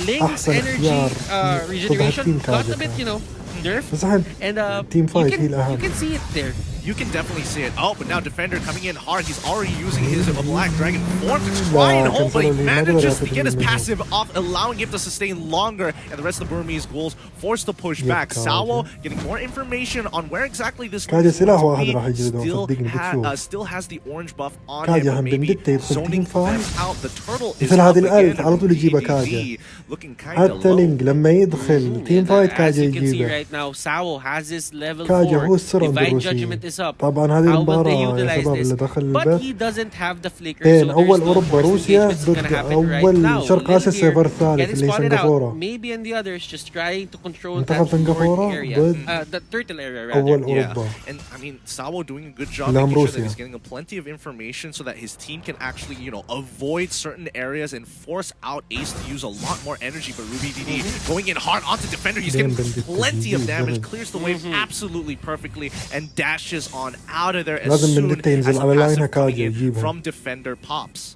Ling's أحسن energy اختيار regeneration تيم got كاجا a bit, كان. you know, nerf. بس الحين And تيم you فايت هي can الأهم. see it there. You can definitely see it. Oh, but now Defender coming in hard. He's already using his Black Dragon form to try and hold, but he manages to get his passive off, allowing him to sustain longer, and the rest of the Burmese ghouls forced to push back. Sawo getting more information on where exactly this كاجا سلاح to واحد be. راح يجلدون صدقني بتشوف. Still has the orange buff on him, كاجا but هم maybe بنديتا يدخل zoning تيم them فايت. out. The turtle is مثل up هذه again. الألف على طول يجيبها كاجا. Looking kind of حتى low. لينك لما يدخل تيم And فايت as كاجا you can see يجيبه. right now, Sawo has his level كاجا 4 هو السر عند divine الروسيين. judgment is up طبعا هذه how will they المباراة يا utilize شباب this. اللي دخل But البث he doesn't have the flicker, so بين there's أول no أوروبا forced روسيا engagement that's gonna ضد happen right أول now. شرق Lil آسيا السيرفر here الثالث getting اللي spotted out. سنغافورة. Maybe and the others just trying to control منتخب that north سنغافورة area, ضد the turtle area rather. أول Yeah, أوروبا. and I mean, Sawo doing a good job اللي هم making sure that روسيا. he's getting plenty of information so that his team can actually, you know, avoid certain areas and force out Ace to use a lot more energy. But Ruby DD going in hard onto Defender, he's getting plenty of damage, clears the wave absolutely perfectly, and dashes on out of there as لازم soon بنديتا ينزل as the على لاينها passive coming كاجا in يجيبها. from Defender pops.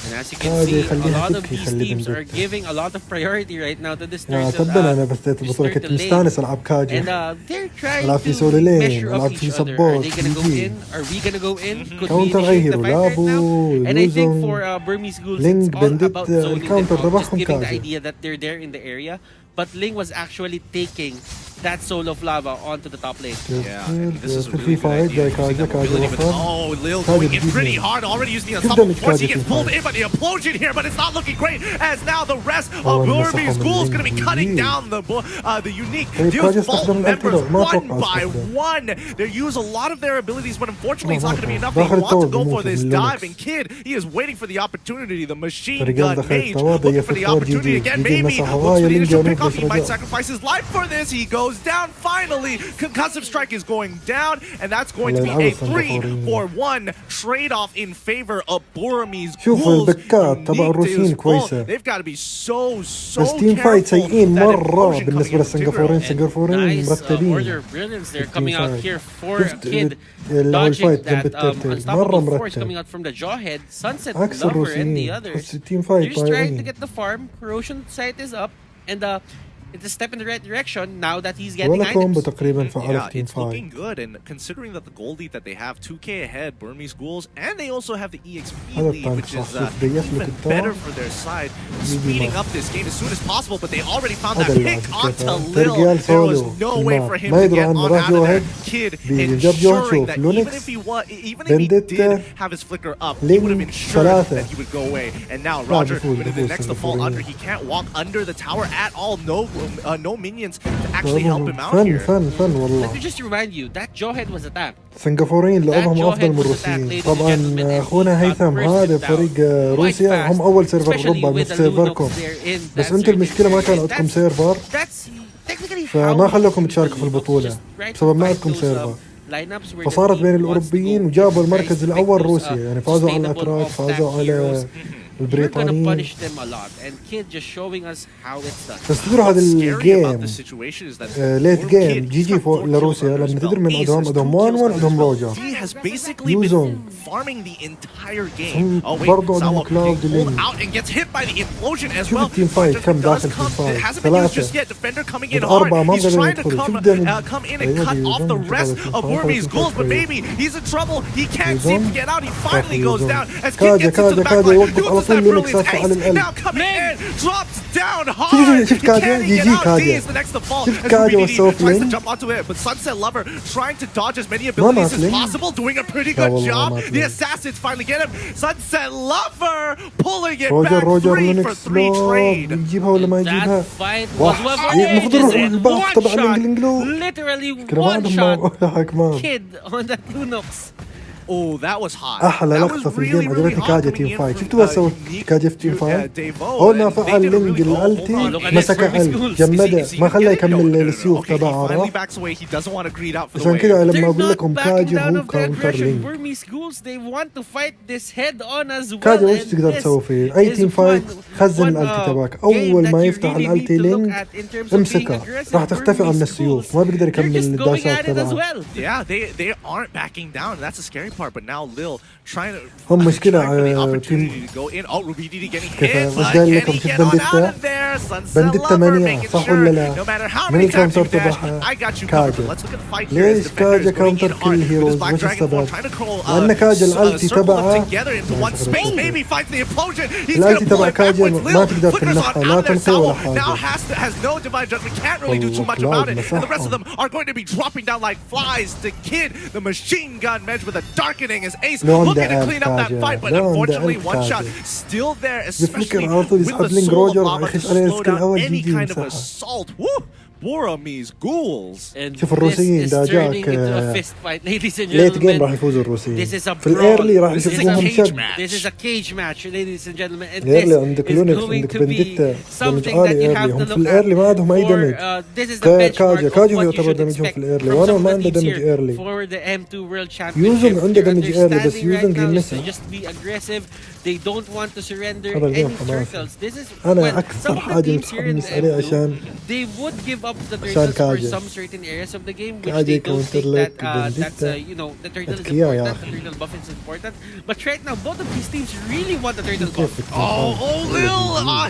And as you can see, a يخليها lot of تبكي، these يخلي teams are بندتا. giving a lot of priority right now to this يا turtle. تبا أنا بس البطولة كنت مستانس ألعب And كاجا. they're trying ألعب في to سولو لين، measure ألعب up في each other. Are support، they gonna go GG. in? Are we gonna go in? Could we كاونتر initiate the غيروا fight right now? لابو And I think يوزون for Burmese Ghouls, لينج it's all بندت about zoning them الكاونتر out, just ربحهم giving the كاجا. idea that they're there in the area. But Ling was actually taking that soul of lava onto the top lane. Yeah, and this is a في really good فايت idea. جاي Using كاجا that كاجا mobility, but وصل. oh, Lil كاجا going in pretty بتجيبني. hard, already using the جدا unstoppable force. He كاجا gets في pulled الفايت. in, but the implosion here, but it's not looking great, as now the rest of أول ما Burmese صحوا Ghouls من going to be اللينج cutting جديد. down the unique طيب Deus كاجا Vault استخدم members الأنتيدوت، ما one أتوقع by استخدم. one. They use a lot of their abilities, but unfortunately it's ما not going to be enough. أتوقع. They داخل want to التور go for بيموتوا this من dive, لينكس. and Kid, he is waiting for the opportunity. The machine رجال gun دخل mage التور looking for the يفكر opportunity جي again. جي Maybe مسحوا looks for the لينج initial جانوب pickoff. بس He might رجع. sacrifice his life for this. He goes down finally. Concussive strike is going down, and that's going to be a 3-for-1 trade-off in favor of Burmese شوف Ghouls. البكات تبع الروسيين كويسة. They've got to be so بس تيم فايت سيئين that مرة implosion بالنسبة coming in للسنغافوريين. particular. السنغافوريين Nice مرتبين. order of brilliance they're coming out here for شفت Kid اللي هو dodging الفايت جنب that الترتيل unstoppable مرة force coming مرتب. out from the jawhead. Sunset عكس Lover and the الروسيين. others. بس التيم They're فايت just trying to ضايعين. get the farm. Corrosion site is up, and it's a step in the right direction now that he's getting ولا كومبو items. تقريبا فعلوا Yeah, في تيم it's looking فايت. good, and considering that the gold lead that they have 2k ahead, Burmese Ghouls, and they also have the EXP هذا lead, التانك which صح. is شوف ديف even لك better التانك. for their side, يجي speeding معه. up this game as soon as possible. But they already found that هذا pick اللاعب onto كيف Lil. ترجيال There was سولو no في way الماب. for him ما to يدري get عنه on راح out of there. جوهد Kid جاب ensuring جوه that شوف even لونكس if he did have his flicker up, he would have لينك ensured ثلاثة. that he would go away. And now Roger بفوز would have been next to fall سنغافوريين. under. He can't walk under the tower at all. No minions to actually help him out فن here. فن Let والله. me just remind you that jawhead was attacked. السنغافوريين لعبهم افضل من الروسيين. طبعا اخونا هيثم هذا فريق روسيا هم اول سيرفر اوروبا مثل سيرفركم. بس انتم المشكله ما كان عندكم سيرفر فما خلوكم تشاركوا في البطوله بسبب ما عندكم سيرفر. فصارت بين الاوروبيين وجابوا المركز الاول روسيا يعني فازوا على الاتراك فازوا على البريطانيين. بس تدروا هذا الجيم ليت جيم جي جي فوق لروسيا لما تدري من عندهم 1 عندهم روجر يوزون هم برضو عندهم كلاود لين. شوف التيم فايت كم داخل التيم فايت 3 4 ما قدروا يدخلوا. شوف دم كاجا يوقف على طول لينكس على القلب. شوف كاجا جي جي كاجا شوف كاجا والسوف لين ما مات لين. روجر لينكس لو يجيبها ولا ما يجيبها. المفروض يروح الباف تبع الانجلو كده ما عندهم حكمان. Oh, that was hot. احلى لقطه في الجيم عجبتني كاجا تيم فايت. شفتوا بس سوت كاجا في تيم فايت اول ما فعل لينج الالتي مسك قلب جمده ما خلاه يكمل السيوف تبعه عرف. عشان كذا لما اقول لكم كاجا هو كاونتر لينج. كاجا وش تقدر تسوي فيه اي تيم فايت؟ خزن الالتي تبعك اول ما يفتح الالتي لينج امسكها راح تختفي عن السيوف ما بيقدر يكمل الداشات تبعه. Yeah, they aren't backing down. That's a scary part. But now Lil trying to هم مشكلة opportunity to go in. Oh, Ruby DD getting hit. مش قايل لكم شوف بندتا بندتا مانيا صح ولا لا؟ من الكاونتر تبعها كاجا. ليش كاجا كاونتر كل هيروز؟ وش السبب؟ لأن كاجا الالتي تبعها الالتي تبع كاجا ما تقدر تمنحها لا تنقي ولا حاجة. The machine gun match with a darkening as Ace looking to clean up that fight, but unfortunately one shot still there, especially with the soul of lava to slow down any kind of assault. Woo! Burmese ghouls. شوف الروسيين إذا جاك ليت جيم راح يفوزوا الروسيين. في الإيرلي راح يشوفوهم شد. This is a cage match, ladies and gentlemen. And الإيرلي this عندك is لونكس going عندك to be بنديتا دمج something عالي that you have إيرلي. to هم في look الإيرلي ما عندهم أي دمج. this is the benchmark كاجا of what you يعتبر should دمجهم expect في الإيرلي from وأنا some ما of عنده the teams دمج here إيرلي. for the M2 World Championship. يوزنج عنده They're دمج إيرلي بس understanding right يوزنج now is to يلمسها. just be aggressive. They don't want to surrender هذا الجيم any حماسي. turtles. This is أنا when أكثر some of the حاجة teams here in متحمس عليه M2 عشان they would give up the عشان turtles for كاجا. some certain areas of the game which كاجا they don't يكونتر think لك that that's بنديتا. you know the turtle is أذكياء يا important. أخي. The turtle buff is important. But right now both of these teams really want the turtle buff. Oh, Lil!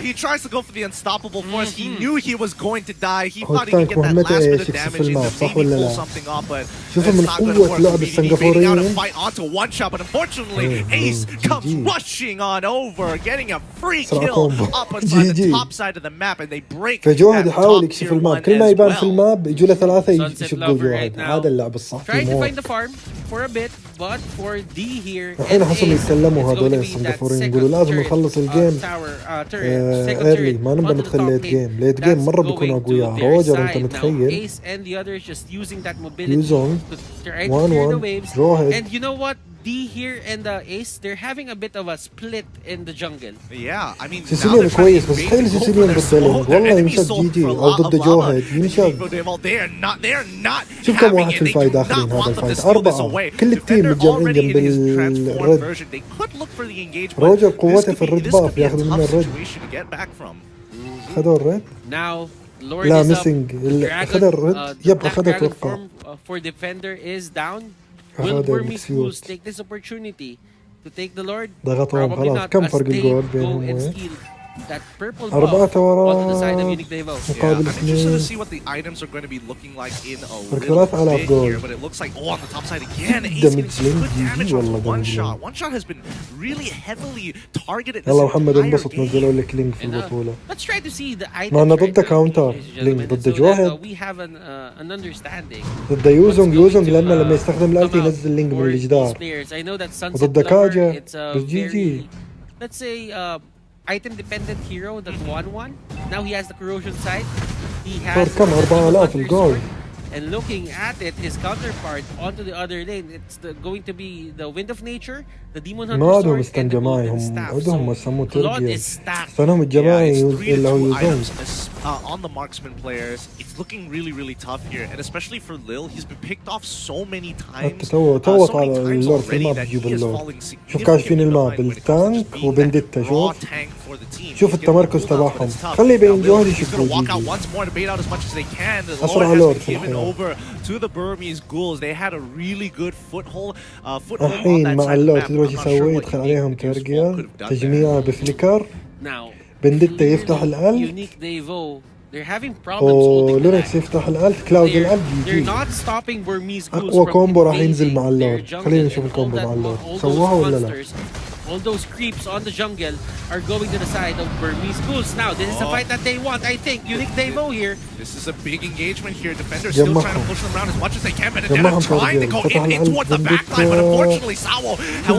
He tries to go for the unstoppable force. He knew he was going to die. He thought he could get that last bit of damage in to maybe pull something off, but شوفوا it's من not going to قوة work. لعب He baiting out a السنغافوريين. fight onto one shot, but unfortunately, Ace comes rushing on over, getting a free kill up on the top side of the map, and they break فجوهد that يحاول top يكشف tier الماب. one كل ما as يبان في well. الماب يجوا له ثلاثة Sunset يشقوا Lover جوهد. right now. هذا اللعب الصح في Trying to الموت. find the farm for a bit, but for D here. الحين and حصلوا Ace, يتكلموا it's هذول going to be that السنغافوريين second يقولوا لازم turret, نخلص الجيم second ايرلي turret ما نبغى onto the ندخل top ليت lane. جيم. ليت That's جيم مرة بيكونوا going to أقوياء. their روجر أنت side. Now متخيل؟ Ace and the others just using that mobility يوزونج to try to 1-1 clear the waves. جوهد. And you know what? D here and Ace, they're having a bit of a split in the jungle. Yeah, I mean, سيسيليان كويس بس تخيل سيسيليان ضد لينج والله ينشق جي جي او ضد جوهد ينشق. شوف كم واحد في الفايت داخلين هذا الفايت 4 كل التيم متجمعين جنب الرد. روجر قوته في الرد باف ياخذ منه الرد. خذوا الرد؟ Now Lord لا is up. ميسنج اخذ الرد يبقى اخذ اتوقع. For defender is down. Will هذا Burmese Ghouls مكسيوت. take this opportunity to take the Lord? ضغطهم Probably خلاص. not, كم as فرق they الجول go بينهم and وين؟ steal that purple أربعة buff onto the side of ورا Unique Devo. مقابل I'm interested to اثنين. see what the items are going to be looking like in a فرق little 3000 bit جول. here, but it looks like, oh, on the top side again, Ace دمج getting some لينج good جي damage جي والله on one دمج shot. لينج. One shot has been really heavily targeted this يلا محمد entire انبسط game. نزلوا لك لينك في And, البطولة. let's try to see the items ما أنا right ضد now, كاونتر. ladies and لينك gentlemen, ضد so that, جوهد. we have an understanding. ضد يوزونج what's going يوزونج to, لأنه لما يستخدم الألتي come out ينزل لينك من for these الجدار. players. I know that Sunset وضد Lover, كاجا it's a بس جي جي. very, let's say, item dependent hero that won one. Now he has the corrosion side. He has صار كم 4000 the الجول. and looking at it, his counterpart onto the other lane, it's going to be the Wind of Nature, the Demon Hunter ما عندهم Sword, استن and the جماعي Golden هم Staff. عندهم So يسموه Claude ترقية. is stacked. استنهم Yeah, الجماعي it's 3 to اللي هو 2 يوزونج. items on the marksman players. It's looking really tough here, and especially for Lil, he's been picked off so many times. حتى توت so many على times اللورد في already الماب that بيجيب he is اللورد. falling شوف كاشفين significantly الماب behind when it comes to التانك just being وبنديتا. that شوف raw tank for the team. شوف He's getting التمركز pulled out, but تبعهم. it's tough. خلي بين Now, Lil, جوهد he's يشوفوا gonna walk out جي once more to bait out as much as they can. The أسرع Lord has لورد been في given الحياة. over to the Burmese Ghouls. They had a really good foothold on الحين that مع side of the اللورد map. تدري وش I'm not sure يسوي؟ what يدخل Unique عليهم could have ترقية done there. تجميعة بفليكر. Now, بنديتا يفتح الألف. Unique Devo, they're having problems أو holding the لونكس line. يفتح الألف. كلاود الألف They're جي جي. not stopping Burmese Ghouls أقوى from كومبو راح ينزل invading مع their اللورد. jungle خلينا نشوف and all الكومبو that- مع اللورد all those سووها ولا لا؟ monsters, all those creeps on the jungle are going to the side of Burmese Ghouls. Now, this is a fight that they want, I think. Unique Devo here. This is a big engagement here. Defenders still trying to push them around as much as they can. Vendetta جمعهم trying to go in towards the backline, but unfortunately, Sawo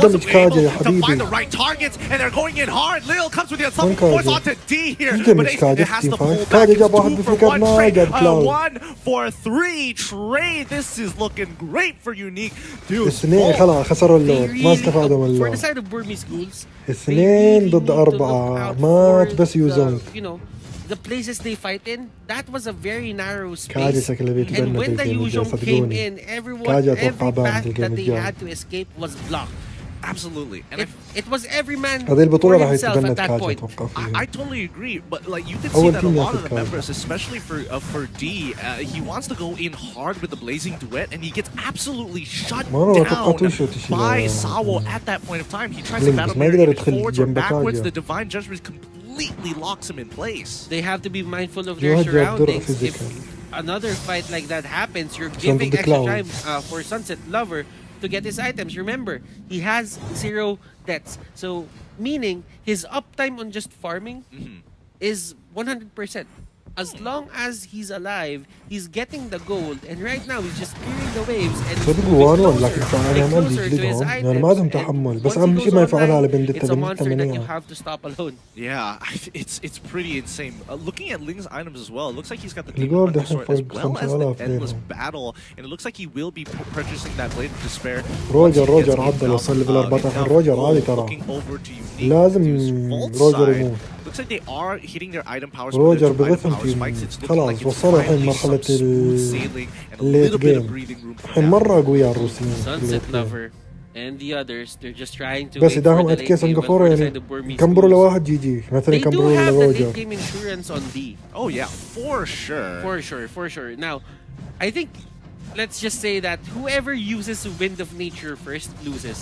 wasn't able to find the right targets, and they're going in hard. Lil comes with the unstoppable force onto D here, but it has to pull back. It's 2 for 1 trade, 1 for 3 trade. This is looking great for Unique. Dude, الاثنين خلاص خسروا اللورد ما استفادوا من For the اللورد. side of Burmese Ghouls, اثنين ضد 4 مات بس يوزونج. you know, the places they fight in, that was a very narrow كاجا space. شكله And بيتبنى when the بالجيم الجاي Yuzhong came صدقوني. in, everyone, كاجا every أتوقع بان path بالجيم that they الجاي. had to escape was blocked. absolutely. And It was every man هذه البطولة for راح himself يتبنى at that كاجا point. أتوقع I فيها. totally agree, but like you can see أول that a تيم lot of ياخذ the كاجا. members, especially for D, he wants to go in hard with the blazing duet, and he gets absolutely shut ما أنا down توقعت وش تشيل by Sawo at that point of time. He tries to لينك battle بس ما يقدر Mary يدخل forwards or جنب backwards. كاجا. The divine judgment completely locks him in place. They have to be mindful of their جوهد جاب درع surroundings. If فيزيكال. another fight like that happens, you're عشان giving ضد extra كلاود. time for Sunset Lover to get his items. Remember, he has 0 deaths. So, meaning his uptime on just farming is 100%. as long as he's alive, he's getting the gold, and right now he's just clearing the waves and صدق وانون لكن فعلا ما بدي يجلدهم يعني ما عندهم تحمل بس اهم شيء ما يفعلها على بندتا it's a monster that you منيحة. have to stop alone. Yeah, it's pretty insane. Looking at Ling's items as well, it looks like he's got the الجولد Demon Hunter الحين sword فوق as well as 5000 the endless ليرة. battle, and it looks like he will be purchasing that Blade of Despair. روجر عدل وصل ليفل 14 روجر عادي ترى لازم روجر يموت. Looks like they are hitting their item power روجر بغثهم تيم خلاص وصلوا الحين مرحلة الليت جيم الحين مرة قوية الروسيين. Sunset Lover and the others, they're just trying to بس wait إذا for هم the أتكي late game سنغافورة well, for the يعني side of Burmese كمبروا schools. لواحد جي مثلا They do كمبروا have the late لروجر. game insurance on D. Oh yeah, for sure. For sure. Now, I think let's just say that whoever uses Wind of Nature first loses.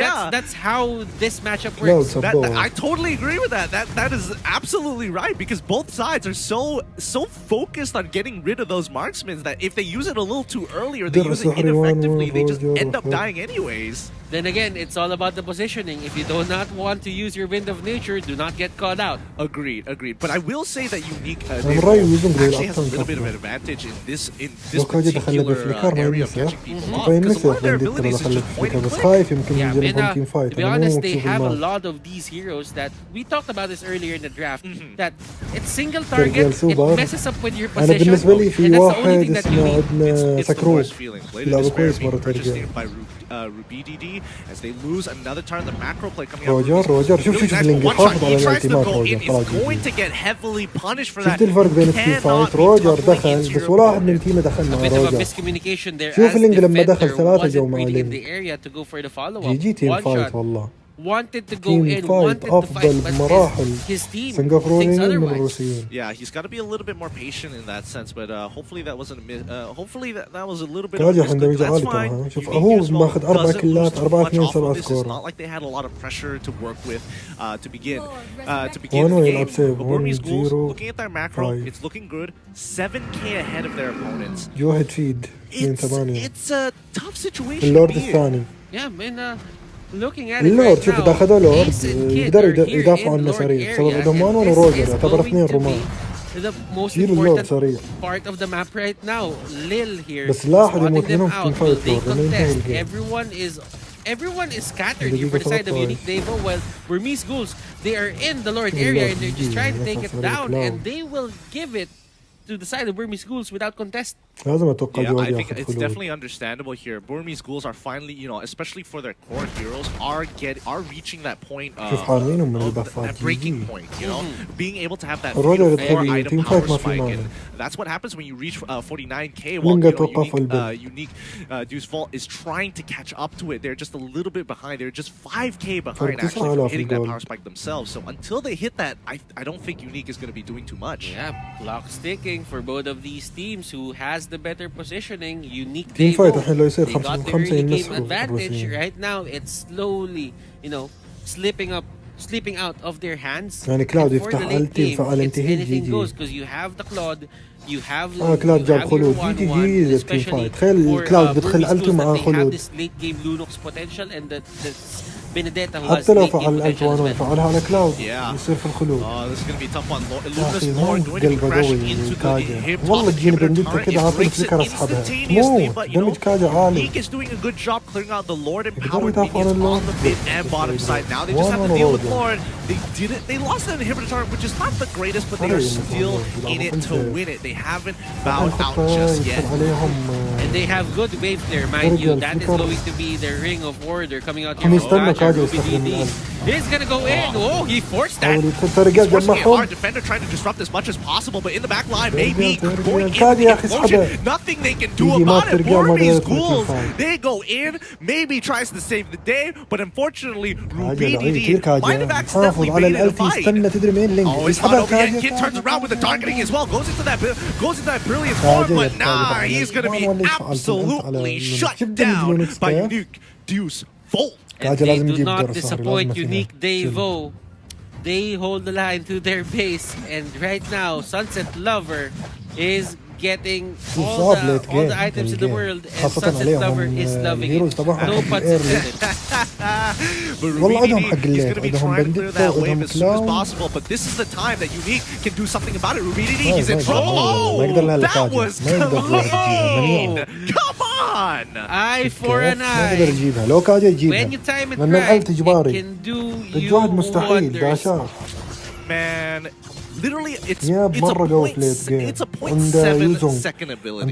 Yeah, That's how this matchup No, works. it's a That, ball. I totally agree with that. That is absolutely right because both sides are so focused on getting rid of those marksmen that if they use it a little too early or they use it ineffectively, they just end up dying anyways. Then again, it's all about the positioning. If you do not want to use your Wind of Nature, do not get caught out. Agreed. But I will say that Unique رأيي يوزن قليل actually has a أكثر little bit of من an advantage in this لو كان جد خلى particular بفليكر ما area of ينسى catching people off فين because a lot نسى of their بندتا abilities لو is خلى just point بفليكر and بس click. خايف يمكن Yeah, يجربهم تيم فايت to be honest, they have a lot of these heroes that we talked about this earlier in the draft. That it's single target, it سوبر. messes up with your أنا position, بالنسبة لي and في that's the only واحد thing that you اسمه need. عندنا It's the سكروب worst feeling. Blade of يلعب Despair كويس being مرة purchased ترجع. by RubyDD as they lose another turn. The macro play coming out. روجر شوف لينج يحافظ على الالتيمات روجر طلع going جديد. to get heavily punished for that. شفت الفرق بين التيم فايت روجر دخل بس ولا واحد من تيمه دخل A مع bit of a روجر. miscommunication there. شوف as لينج لما دخل defender ثلاثة wasn't جو مع really in لينج. the area to go for the follow-up. جي جي تيم One فايت shot. والله. Wanted to go تيم in, فايت wanted to fight, أفضل but بمراحل his team thinks سنغافوريين من otherwise. الروسيين. Yeah, he's got to be a little bit more patient in that sense, but hopefully that wasn't hopefully that was a little bit of a كاجا misclick. عندما يجي That's عالي fine. ترى شوف Unique هو as well ماخذ 4 doesn't lose كيلات too 4 much 2 off of 7 this. It's سكور. not like they had a lot of pressure to work with to begin وانو the يلعب game. سيف But Burmese 1-0 Ghouls, looking at their macro, 5. it's looking good. 7k ahead of their opponents. واحد فيد من It's 8. it's a tough situation. اللورد to be in. الثاني. Yeah, man. Looking at it اللورد right شوف now, إذا أخذوا لورد Ace and Kid يقدروا are here يدافعوا in عنه Lord سريع بسبب area, عندهم and مانون this وروجر is يعتبر going اثنين to رومان. be the most جيل اللورد important سريع. part of the map right now. Lil here, بس لاحظ spotting يموت them منهم out. في Will الفايت they لورد لما ينتهي contest? الجيم. Everyone is scattered دقيقة here for the side of 13. Unique Devo, while Burmese Ghouls, they are in the Lord area and they're just trying to take it down, and they will give it to the side of Burmese Ghouls without contest. لازم اتوقع Yeah, جواد I think ياخذ it's خلود. definitely understandable here. Burmese Ghouls are finally, especially for their core heroes, are reaching that point شوف حامينهم من of البفات that breaking جي. point, being able to have that الرجل 3 to 4 يدخل item تيم power فايت ما في spike, مانع. and that's what happens when you reach 49k. While لينجا توقف البيت. Unique Deuce Vault is trying to catch up to it. They're just a little bit behind. They're just 5k behind فرق actually from 9000 hitting that جول. power spike themselves. So until they hit that, I don't think Unique is going to be doing too much. Yeah, clock's ticking for both of these teams. Who has the better positioning? Unique تيم Devo. فايت الحين لو يصير They 5 got من the 5 early game ينسحوا advantage. الروسيين. Right now, it's slowly, slipping out of their hands. يعني كلاود And for يفتح the late التيم game, فعل it's انتهي جي anything جي. goes because you have the Claude, you have كلاود you جاب have خلود your جي 1-1, جي التيم especially فايت. تخيل for, كلاود يدخل Burmese التو Ghouls مع that they have خلود. this late game Lunox potential, and that's Benedetta who has حتى لو late game فعل potential التو as وانو well. يفعلها على كلاود Yeah. يصير في الخلود. Oh, this is going to be tough on يا Luna's أخي Lord مو going to be قلبه crashing قوي into the كاجا. hip والله تجيني inhibitor بندتا turret. كذا It عاطل breaks it فليكر اسحبها. instantaneously, موت but دمج كاجا عالي. League is doing a good job clearing out the Lord and يقدروا power يدافعون عن minions on اللورد. the mid and bottom side. Now they just have to وان deal with وروجر. Lord. They lost an inhibitor turret, which is not the greatest, but they are still in it to win it. They haven't bowed out just yet. عليهم And they have good waves there, mind you. That is going to be the ring of order coming out here. هم from يستنوا Gaja, كاجا Ruby يستخدم DD. الألف. He's gonna go in. Oh, he forced that. حاول يدخل رجال Forcing it hard, جمعهم. defender trying to disrupt as much as possible, but in the back line, maybe ترجع. going in كاجا with يا the أخي explosion. اسحبها. Nothing they can do يجي ما about it. ترجع ما Burmese قدرت Ghouls, تنفع. they go in, maybe tries to save the day, but unfortunately, كاجا Ruby لعيب كثير DD might كاجا. have حافظ accidentally على baited a الألف fight. يستنى تدري مين لينج. Oh, it's not يسحبها over yet. كاجا. Kid turns around with the targeting as well. Goes into that brilliant كاجا form, but يتفاجئ nah, على he's going to be الوان واللي absolutely فعل shut شفت down الجلونكس by كيف؟ Unique Deuce Vault. And كاجا they لازم do يجيب not درس صار، disappoint لازم Unique أخذها. Devo. They hold the line to their base, and right now, Sunset Lover is getting all the items in the world, and Sunset Lover is loving it. No pun intended. But Rumini, he's going to be trying to clear that wave as soon as possible, but this is the time that Unique can do something about it. Rumini, he's in trouble. Oh, that was clean. Come on. Eye for an eye. When you time it right, it can do you wonders. Man, literally, it's a 0.7 second ability.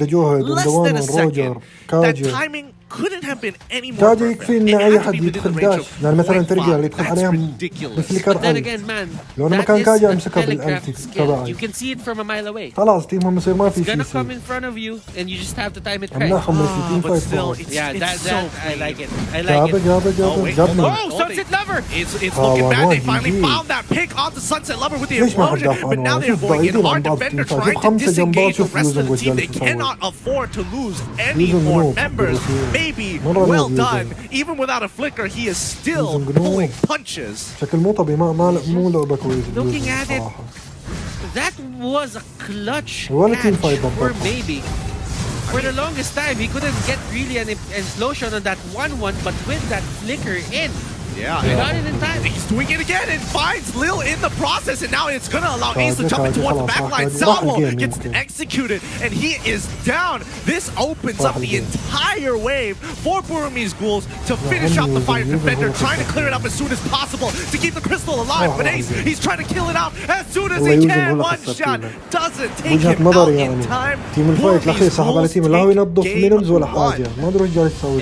Less than a second. That timing couldn't have been any more perfect. It had to be within the range of 0.5. That's ridiculous. But then again, man, that is a telegraph skill. You can see it from a mile away. It's gonna come in front of you, and you just have to time it right. But still, Yeah, it's that so I like it. I like it. Oh, wait, hold on. Oh, Sunset Lover! It's looking bad. They finally found that pick on the Sunset Lover with the explosion, but now they're going in hard. Defender trying to disengage the rest of the team. They cannot afford to lose any more members. Maybe well done. Even without a flicker, he is still pulling punches. Looking at it, that was a clutch catch, or maybe. For the longest time, he couldn't get really an explosion on that 1-1, but with that flicker in, Yeah, he got it in time. He's doing it again and finds Lil in the process, and now it's gonna allow Ace to jump in towards the backline. Salvo gets executed, and he is down. This opens up the entire wave for Burmese Ghouls to finish off the fire defender, trying to clear it up as soon as possible to keep the crystal alive. But Ace, he's trying to kill it out as soon as he can. One shot doesn't take him out in time. Burmese Ghouls take game one.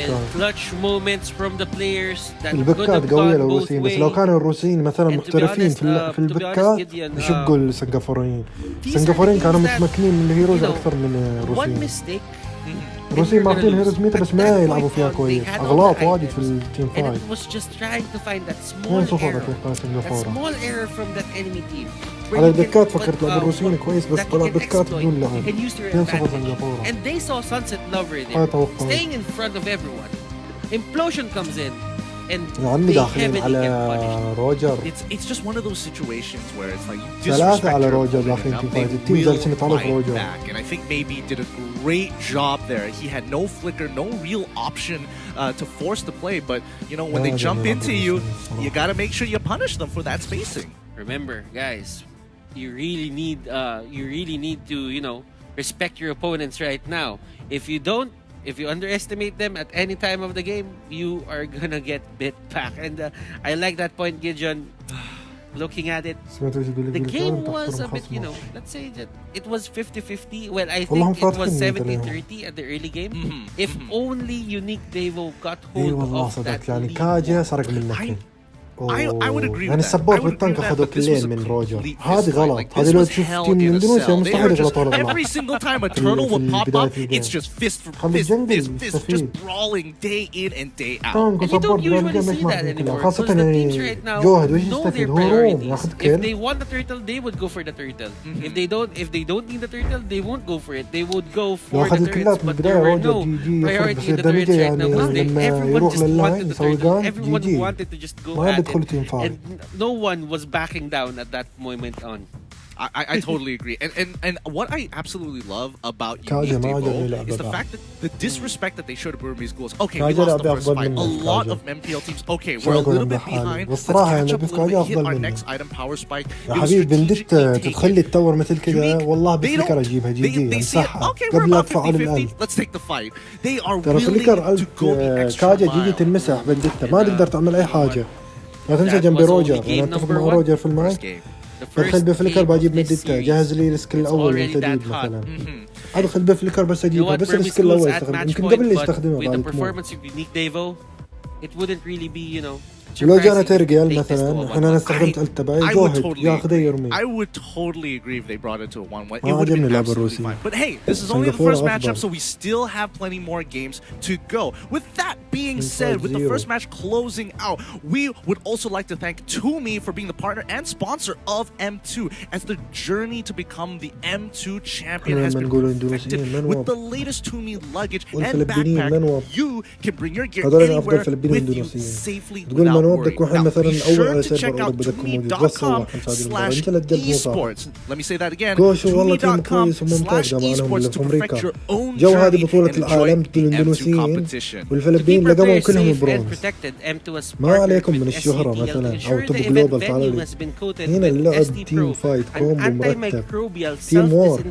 And clutch moments from the players that could have قوية gone both للروسيين، بس ways. لو كانوا الروسيين مثلا محترفين في البكات يشقوا السنغافوريين. السنغافوريين كانوا متمكنين من الهيروز أكثر من One الروسيين. mistake. الروسيين معطين هيروز ميتا بس ما يلعبوا فيها كويس. أغلاط واجد في التيم And فايت. it was just trying to find that small 2-0 error. أتوقع That سنغافورة. small error from that enemy team. على البكات فكرت لعب الروسيين كويس بس طلع بكات بدون لعب. And use their 2-0 advantage. سنغافورة. And they saw Sunset Lover there, أتوقع. staying in front of everyone. Implosion comes in, and يا عمي they داخلين heavily على get punished. روجر. It's just one of those situations where it's like you ثلاثة disrespect على your روجر opponent داخلين enough, تيم they فايت. التيم will جالسين يطالعوا في fight روجر. back. And I think maybe did a great job there. He had no flicker, no real option to force the play. But you know, when they jump into you, you got to make sure you punish them for that spacing. Remember, guys, you really need to, respect your opponents right now. If you underestimate them at any time of the game, you are gonna get bit back. And I like that point, Gideon. Looking at it, the game was a bit, let's say that it was 50-50. Well, I think it was 70-30 at the early game. If only Unique Devo got hold of that lead. كاجا سرق منك. I would agree يعني with that. السبورت والتانك اخذوا كلين من روجر. هذه غلط. هذه لو تشوف تيم من اندونيسيا مستحيل يغلطوا ولا غلط. Every single time a turtle will pop up, it's just fist for fist, just brawling day in and day out. And you don't usually see that anymore because the teams right now know their priorities. If they want the turtle, they would go for the turtle. If they don't need the turtle, they won't go for it. They would go for the turrets. But there were no priority in the turrets right now because everyone wanted to just go at it. And no one was backing down at that moment on. I totally agree. And what I absolutely love about Unique Devo is the fact that the disrespect that they showed to Burmese Ghouls. Okay, we lost the first fight. A lot of MPL teams, okay, we're a little bit behind. Let's catch up a little bit, hit our next item, power spike. يا حبيبي بندت تتخلي تطور مثل كذا والله بفليكر اجيبها جي امسحها قبل لا تفعل الألف. Let's take the fight. They are ترى فليكر ألف كاجا جيجي تنمسح بندتها ما تقدر تعمل أي حاجة. لا تنسى جنبي روجر. أنا أتفق مع روجر في المايك. ادخل بفليكر بجيب مدته جهز لي السكيل الاول والجديد مثلا ادخل بفليكر بس اجيبه بس السكيل الاول يستخدم يمكن قبل يستخدمه بعد it wouldn't really be لو جانا ترقل مثلا احنا انا استخدمت الت تبعي جوهد ياخذه يرمي. I would totally agree if they brought it to a 1-1. It would have been absolutely fine. But hey, this is only the first matchup, so we still have plenty more games to go. With that being said, with the first match closing out, we would also like to thank Toomey for being the partner and sponsor of M2 as the journey to become the M2 champion has been perfected. With the latest Toomey luggage and backpack, you can bring your gear anywhere with you safely without worry. Now, be sure to check out Tumi.com/esports. Let me say that again. Tumi.com/esports to perfect your own journey and enjoy the M2 competition. والفلبين لقوا كلهم برونز. ما عليكم من الشهرة مثلا أو توب جلوبال تعالوا لي. هنا اللعب تيم فايت كومبو مرتب. تيم وور.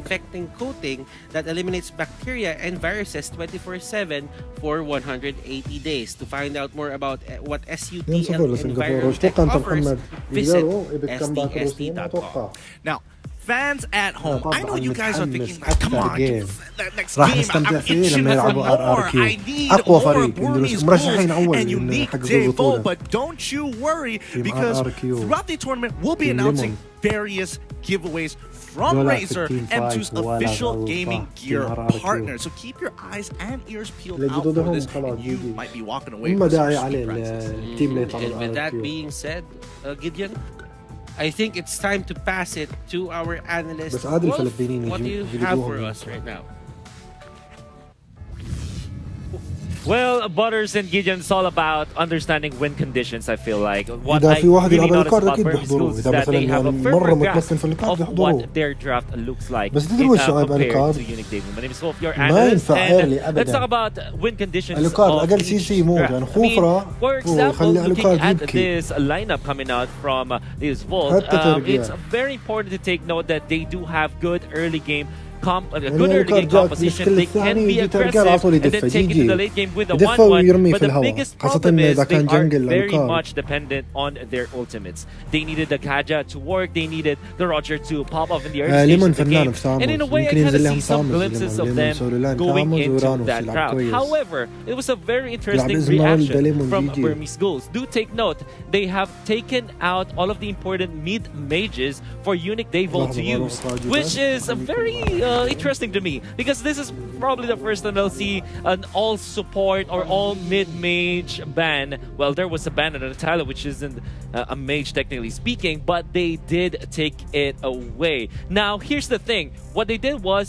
that eliminates bacteria and viruses 24/7 for 180 days. To find out more about what SUT and EnviroTech offers, visit sdsd.com. Now, fans at home, I know you guys are thinking, come on, that next game, I'm itching for more. I need more Burmese goals and unique Devo, but don't you worry, because throughout the tournament, we'll be announcing various giveaways from Razer, M2's official gaming gear partner. So keep your eyes and ears peeled out for this, and you might be walking away with some sweet prizes. And with that being said, Gideon, I think it's time to pass it to our analyst. Wolf, what do you have for us right now? Well, Butters and Gideon, it's all about understanding win conditions. I feel like what إذا I في واحد really يلعب noticed الكارد about أكيد Burmese بيحضروه. schools is إذا that مثلا they have a يعني firmer مرة grasp متمكن في الكارد of بيحضروه. what their draft looks like بس تدري وش عيب compared الكارد؟ to Unique Debut. My name is Wolf, your ما analyst, ينفع and ايرلي let's أبدا. talk about win conditions الكارد of أقل each سي سي يموت draft. يعني I mean, خوفرة for example, وخلي looking الكارد at يبكي. this lineup coming out from this vault, حتى ترقيع. it's very important to take note that they do have good early game good early game composition. They can be aggressive and then take it to the late game with a 1-1. But the biggest problem is they are very much dependent on their ultimates. They needed the Kaja to work. They needed the Roger to pop off in the early stage of the game. And in a way, I kind of see some glimpses of them going into that crowd. However, it was a very interesting reaction from Burmese schools. Do take note, they have taken out all of the important mid mages for Unique Devo to use, which is a very interesting to me, because this is probably the first time I'll see an all support or all mid mage ban. Well, there was a ban on the title, which isn't a mage technically speaking, but they did take it away. Now, here's the thing: what they did was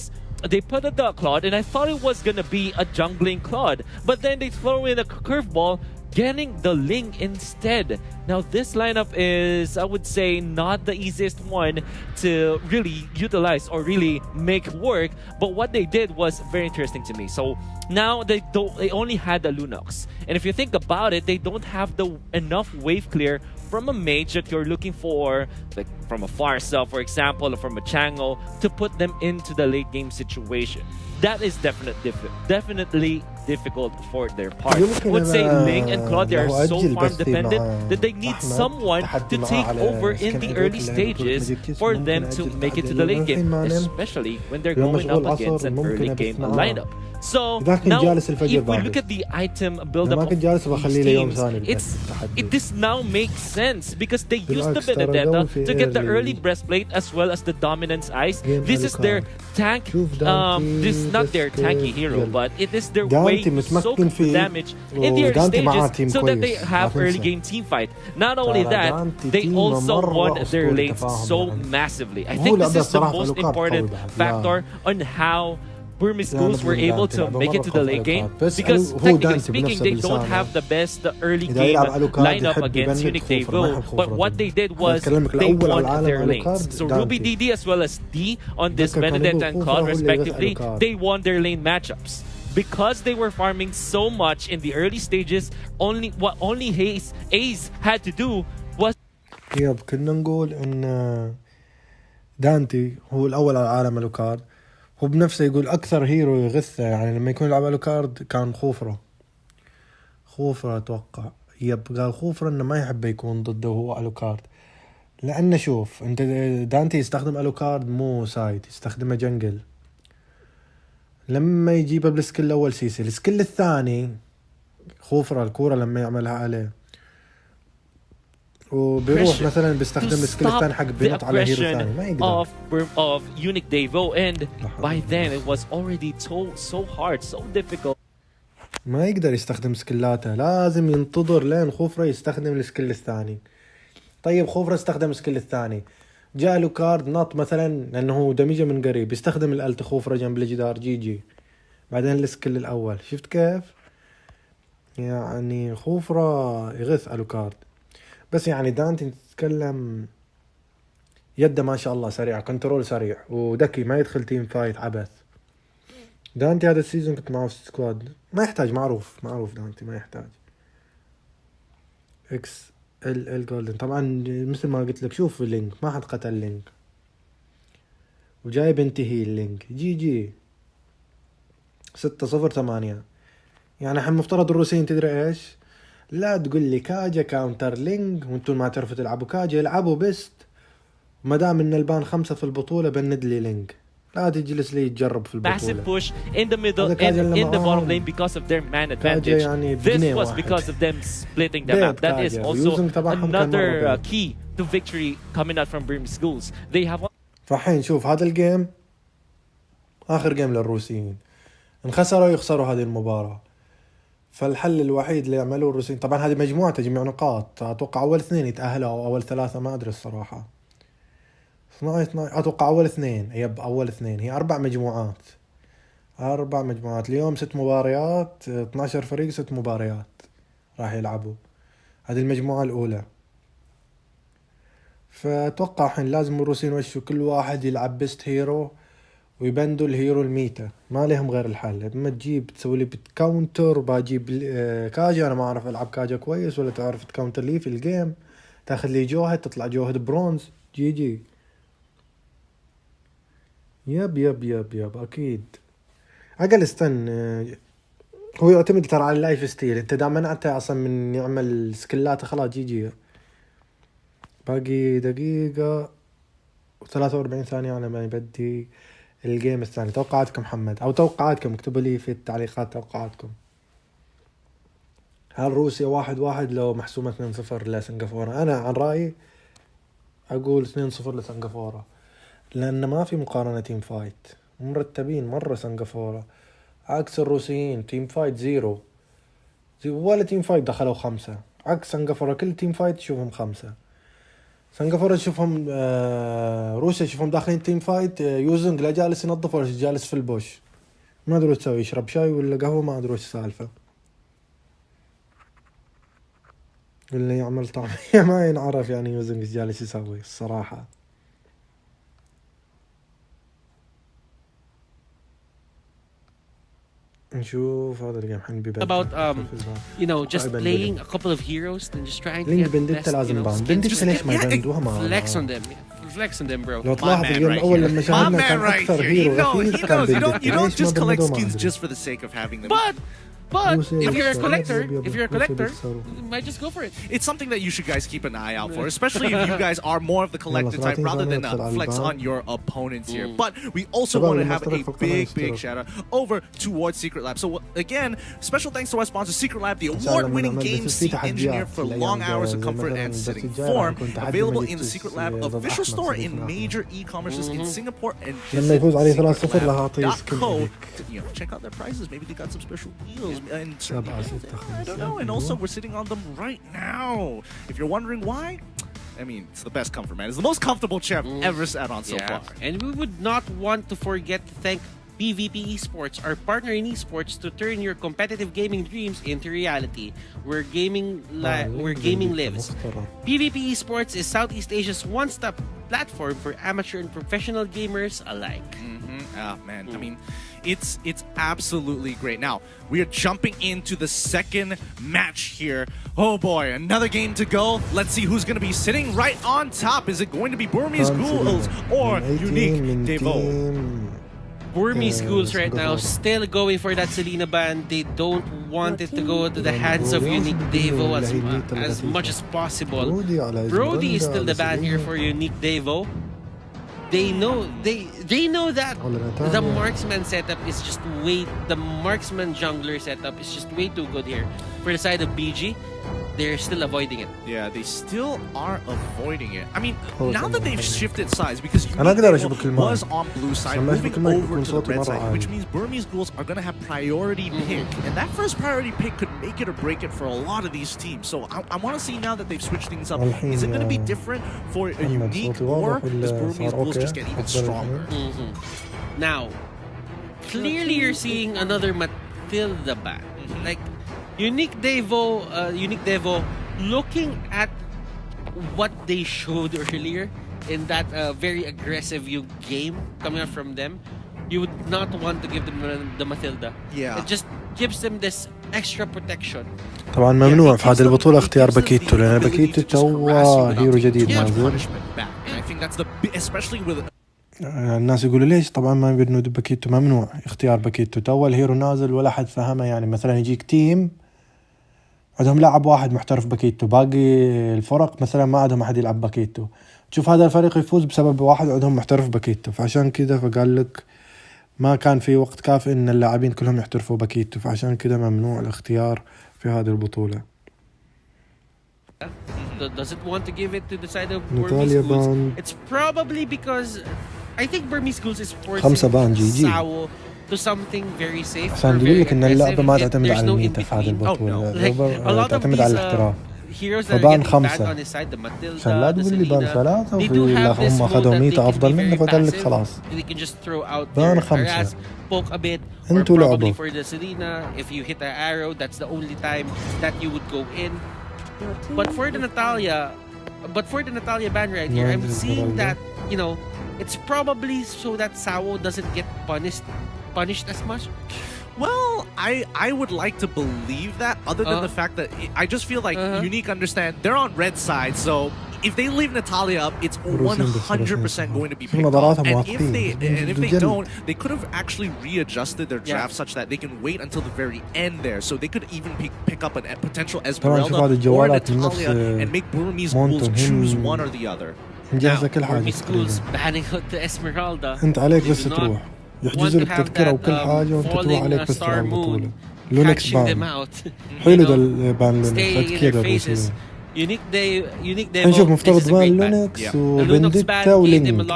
they put a Duck Claude, and I thought it was gonna be a jungling Claude, but then they throw in a curveball, getting the Ling instead. Now, this lineup is, I would say, not the easiest one to really utilize or really make work, but what they did was very interesting to me. So now they only had the Lunox, and if you think about it, they don't have enough wave clear from a mage that you're looking for, like from a Farsa, for example, or from a Chango, to put them into the late game situation. That is definitely difficult for their part. I would say Ling and Claude, they are so farm dependent that they need someone to take over in the early stages for them to make it to the late game, especially when they're going up against an early game lineup. So now, if we look at the item build-up of these teams, it this now makes sense because they used the Benedetta to get the early breastplate as well as the dominance ice. This is their tank. This is not their tanky hero, but it is their way to soak damage in the early stages so that they have early game team fight. Not only that, they also won their lanes so massively. I think this is the most important factor on how Burmese schools were able to make it to the late game, because technically speaking, they don't have the best early game lineup against Unique Devo, but what they did was they won their lanes. So Ruby DD as well as D on this Benedetta and Claude respectively, they won their lane matchups. Because they were farming so much in the early stages, what only Ace had to do was كنا نقول ان دانتي هو الاول على العالم الوكارد، هو بنفسه يقول اكثر هيرو يغثه، يعني لما يكون يلعب الوكارد كان خوفرة اتوقع قال خوفرة انه ما يحب يكون ضده هو الوكارد، لانه شوف انت دانتي يستخدم الوكارد مو سايد، يستخدمه جنجل. لما يجيبه بالسكيل الاول سيسي، السكيل الثاني خوفرة الكورة لما يعملها عليه وبيروح مثلا بيستخدم السكيل الثاني حق بينط على هيرو ثاني ما يقدر of Unique Devo, and by then it was already so hard, so difficult. ما يقدر يستخدم سكيلاته، لازم ينتظر لين خوفرة يستخدم السكيل الثاني. طيب خوفرة استخدم السكيل الثاني، جاء له كارد نط مثلا لانه دمجه من قريب، يستخدم الالت خوفرة جنب الجدار جي بعدين السكيل الاول. شفت كيف؟ يعني خوفرة يغث الوكارد. بس يعني دانتي تتكلم يده ما شاء الله سريع، كنترول سريع وذكي، ما يدخل تيم فايت عبث. دانتي هذا السيزون كنت معه في السكواد، ما يحتاج، معروف دانتي ما يحتاج. اكس ال جولدن طبعا مثل ما قلت لك. شوف لينك ما حد قتل لينك وجاي بنتهي اللينك. جي 6-0-8. يعني احنا مفترض الروسيين تدري ايش، لا تقول لي كاجا كاونتر لينك وانتم ما تعرفوا تلعبوا كاجا، العبوا بيست. ما دام ان البان 5 في البطوله بند لي لينك، لا تجلس لي تجرب في البطوله. Massive push in the middle and in the bottom lane because of their man advantage. This was because of them splitting the map. That is also another key to victory coming out from Burmese schools. They have. فالحين شوف هذا الجيم اخر جيم للروسيين، ان خسروا يخسروا هذه المباراه. فالحل الوحيد اللي يعملوه الروسيين، طبعا هذه مجموعه تجميع نقاط، اتوقع اول 2 يتاهلوا او اول 3 ما ادري الصراحه. 12 اتوقع اول 2. اول 2 هي 4 مجموعات. 4 مجموعات اليوم 6 مباريات، 12 فريق 6 مباريات راح يلعبوا. هذه المجموعه الاولى. فاتوقع الحين لازم الروسيين وشوا كل واحد يلعب بيست هيرو ويبندوا الهيرو الميتا، ما لهم غير الحل. اما تجيب تسوي لي بتكاونتر وباجيب كاجا، انا ما اعرف العب كاجا كويس، ولا تعرف تكاونتر لي في الجيم، تاخذ لي جوهد تطلع جوهد برونز. جي يب اكيد. اقل استن هو يعتمد ترى على اللايف ستيل. انت دام منعته اصلا من يعمل سكلاته خلاص جي. باقي دقيقة و43 ثانية على ما يبدي الجيم الثاني. توقعاتكم محمد، او توقعاتكم اكتبوا لي في التعليقات توقعاتكم. هل روسيا 1-1 لو محسومة 2-0 لسنغافورة؟ انا عن رأيي اقول 2-0 لسنغافورة، لان ما في مقارنة تيم فايت، مرتبين مرة سنغافورة عكس الروسيين. تيم فايت 0 ولا تيم فايت دخلوا 5، عكس سنغافورة كل تيم فايت تشوفهم 5. سنغافورة تشوفهم روسيا تشوفهم داخلين تيم فايت، يوزنج لا جالس ينظف ولا جالس في البوش، ما ادري وش يسوي، يشرب شاي ولا قهوة، ما ادري وش السالفة. اللي يعمل طعمية ما ينعرف يعني يوزنج جالس يسوي الصراحة. نشوف هذا الجيم الحين بيبدأ. About just playing a couple of heroes and just trying to لينك get بندت لازم بان. بندت ليش ما يبندوها؟ ما flex on them. Flex on them, bro. لو تلاحظ اليوم الأول لما شاهدنا كان أكثر هيرو كان بندت. You don't just collect skins just for the sake of having them. But if you're a collector, you might just go for it. It's something that you should guys keep an eye out for, especially if you guys are more of the collector type rather than flex on your opponents here. But we also want to have a big shout out over towards Secret Lab. So again, special thanks to our sponsor Secret Lab, the award-winning game seat engineered for long hours of comfort and sitting form. Available in the Secret Lab official store in major e-commerces in Singapore and check out their prices. Maybe they got some special deals. And I don't know, and also we're sitting on them right now. If you're wondering why, I mean, it's the best comfort, man. It's the most comfortable chair I've ever sat on so far. And we would not want to forget to thank PvP Esports, our partner in esports, to turn your competitive gaming dreams into reality. Where gaming lives. PvP Esports is Southeast Asia's one-stop platform for amateur and professional gamers alike. Man, I mean, it's absolutely great. Now, we are jumping into the second match here. Oh boy, another game to go. Let's see who's going to be sitting right on top. Is it going to be Burmese Ghouls or Unique Devo? Burmese Ghouls right now still going for that Selena ban. They don't want it to go to the hands of Unique Devo as much as possible. Brody is still the ban here for Unique Devo. They know that the marksman setup is just the marksman jungler setup is just way too good here. For the side of BG, they're still avoiding it. Yeah, they still are avoiding it. I mean, now that they've shifted sides, because Unique was on blue side, moving over to the red side, which means Burmese Ghouls are going to have priority pick. And that first priority pick could make it or break it for a lot of these teams. So I want to see now that they've switched things up. Is it going to be different for a Unique, or does Burmese Ghouls just get even stronger? Now, clearly you're seeing another Matilda ban. Like, Unique Devo looking at what they showed earlier in that very aggressive game coming out from them, you would not want to give them the Matilda. Yeah. It just gives them this extra protection. طبعا ممنوع في هذه البطولة اختيار باكيتو، لأن باكيتو تو هيرو جديد نازل. الناس يقولوا ليش؟ طبعا ما يبنوا باكيتو، ممنوع اختيار باكيتو، تو الهيرو نازل ولا حد فهمه. يعني مثلا يجيك تيم عندهم لاعب واحد محترف باكيتو، باقي الفرق مثلا ما عندهم أحد يلعب باكيتو، تشوف هذا الفريق يفوز بسبب واحد عندهم محترف باكيتو، فعشان كذا فقال لك ما كان في وقت كافي ان اللاعبين كلهم يحترفوا باكيتو، فعشان كذا ممنوع الاختيار في هذه البطولة. Does it want to give it to the side of Burmese schools? It's probably because I think Burmese schools is forcing Sao to something very safe. عشان يقول لك ان اللعبة ما تعتمد على الميتا في هذه البطولة، تعتمد على الاحتراف. فبان 5 عشان لا تقول لي بان 3 وفي هم اخذوا ميتا افضل منه، فقال لك خلاص بان 5. انتوا لعبوا. If you hit an arrow, that's the only time that you would go in. But for the Natalia ban right here, I'm seeing that, you know, it's probably so that Sao doesn't get punished as much. Well, I would like to believe that, other than the fact that I just feel like Unique understand they're on red side, so if they leave Natalia up, it's 100% going to be picked off. And if they don't, they could have actually readjusted their draft such that they can wait until the very end there, so they could even pick up a potential Esmeralda or Natalia and make Burmese schools choose one or the other. Burmese schools banning out the Esmeralda. انت عليك بس تروح يحجزوا لك تذكرة وكل حاجة وانت تروح عليك بس تلعب البطولة. لونكس بان حلو ده البان لونكس كذا بوسيله. نشوف مفترض بان لونكس وبنديتا ولينج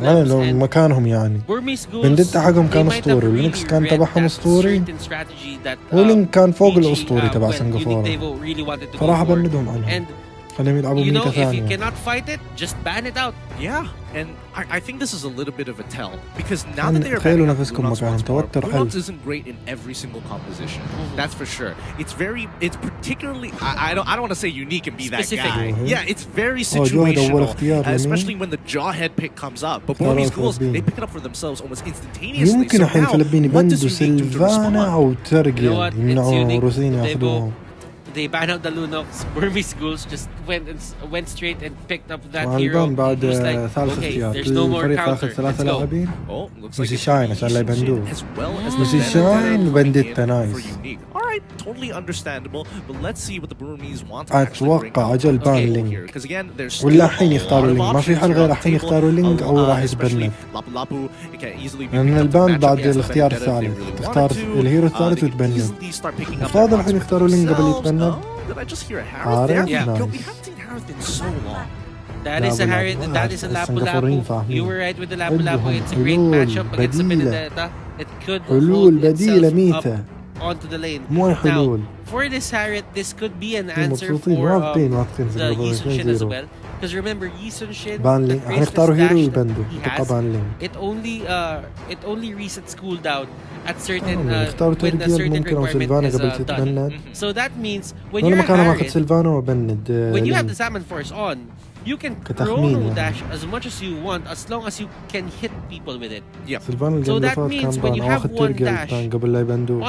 على لو مكانهم يعني. بنديتا حقهم كان اسطوري، ولينكس كان تبعهم اسطوري، ولينج كان فوق الاسطوري تبع سنغافورة، فراح بندهم عنهم. خليهم يلعبوا ميتا ثانية. If you cannot fight it, just ban it out. Yeah, and I think this is a little bit of a tell, because now that they are banning Lunok's isn't great in every single composition. That's for sure. It's particularly I don't want to say Unique and be specific. That guy. Yeah, it's very situational, especially when the Jawhead pick comes up. But Burmese schools, they pick it up for themselves almost instantaneously. يمكن الحين فلبيني بندوا سيلفانا أو ترجل يمنعوا روسين ياخذوهم. They banned out the Lunox. Burmese schools just went straight and picked up that hero. بعد ثالث اختيار. There's no more counter. ثلاثة لاعبين. ميسي شاين عشان لا يبندوه. ميسي شاين وبنديتا نايس. Alright, totally understandable, but let's see what the Burmese want. أتوقع أجل بان لينج. ولا الحين يختاروا لينج، ما في حل غير الحين يختاروا لينج أو راح يتبند. لأن البان بعد الاختيار الثالث، تختار الهيرو الثالث وتبند. أفضل الحين يختاروا لينج قبل يتبند. عارف؟ That is a Harriet and that is a Lapu-Lapu. You were right with the Lapu-Lapu. It's a great matchup against the Benedetta. It could hold itself up onto the lane. Now, for this Harriet, this could be an answer for the Yisun Shin as well. Because remember, Yisun Shin, the faceless dash it only resets cooldown at certain when a certain requirement is done. So that means when you're a Harriet, when you have the Salmon Force on, you can chrono dash as much as you want as long as you can hit people with it. Yep. So that means when you have one dash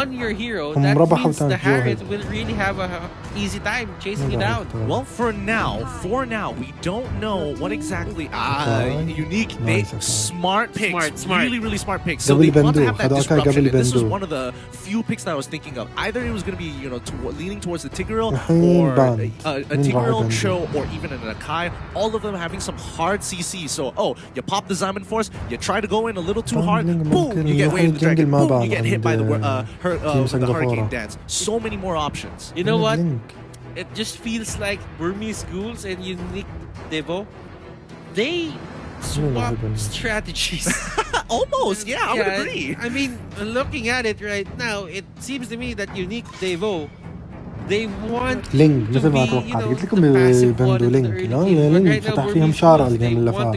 on your hero, that means the Harriet will really have a easy time chasing you down. Well, for now, we don't know what exactly Unique. They smart picks, really smart picks. So they want to have that disruption. And this was one of the few picks that I was thinking of. Either it was going to be leaning towards the Tigreal or a Tigreal Cho or even an Akai. All of them having some hard CC. So, you pop the Diamond Force, you try to go in a little too hard, boom, you get Wave the Dragon, boom, you get hit by the Hurricane Dance. So many more options. You know what? It just feels like Burmese schools and Unique Devo, they swap strategies. Almost, yeah, I would agree. I mean, looking at it right now, it seems to me that Unique Devo, they want لينج مثل ما توقعت، قلت لكم بندوا لينج. لينج فتح فيهم شارع الجيم اللي فات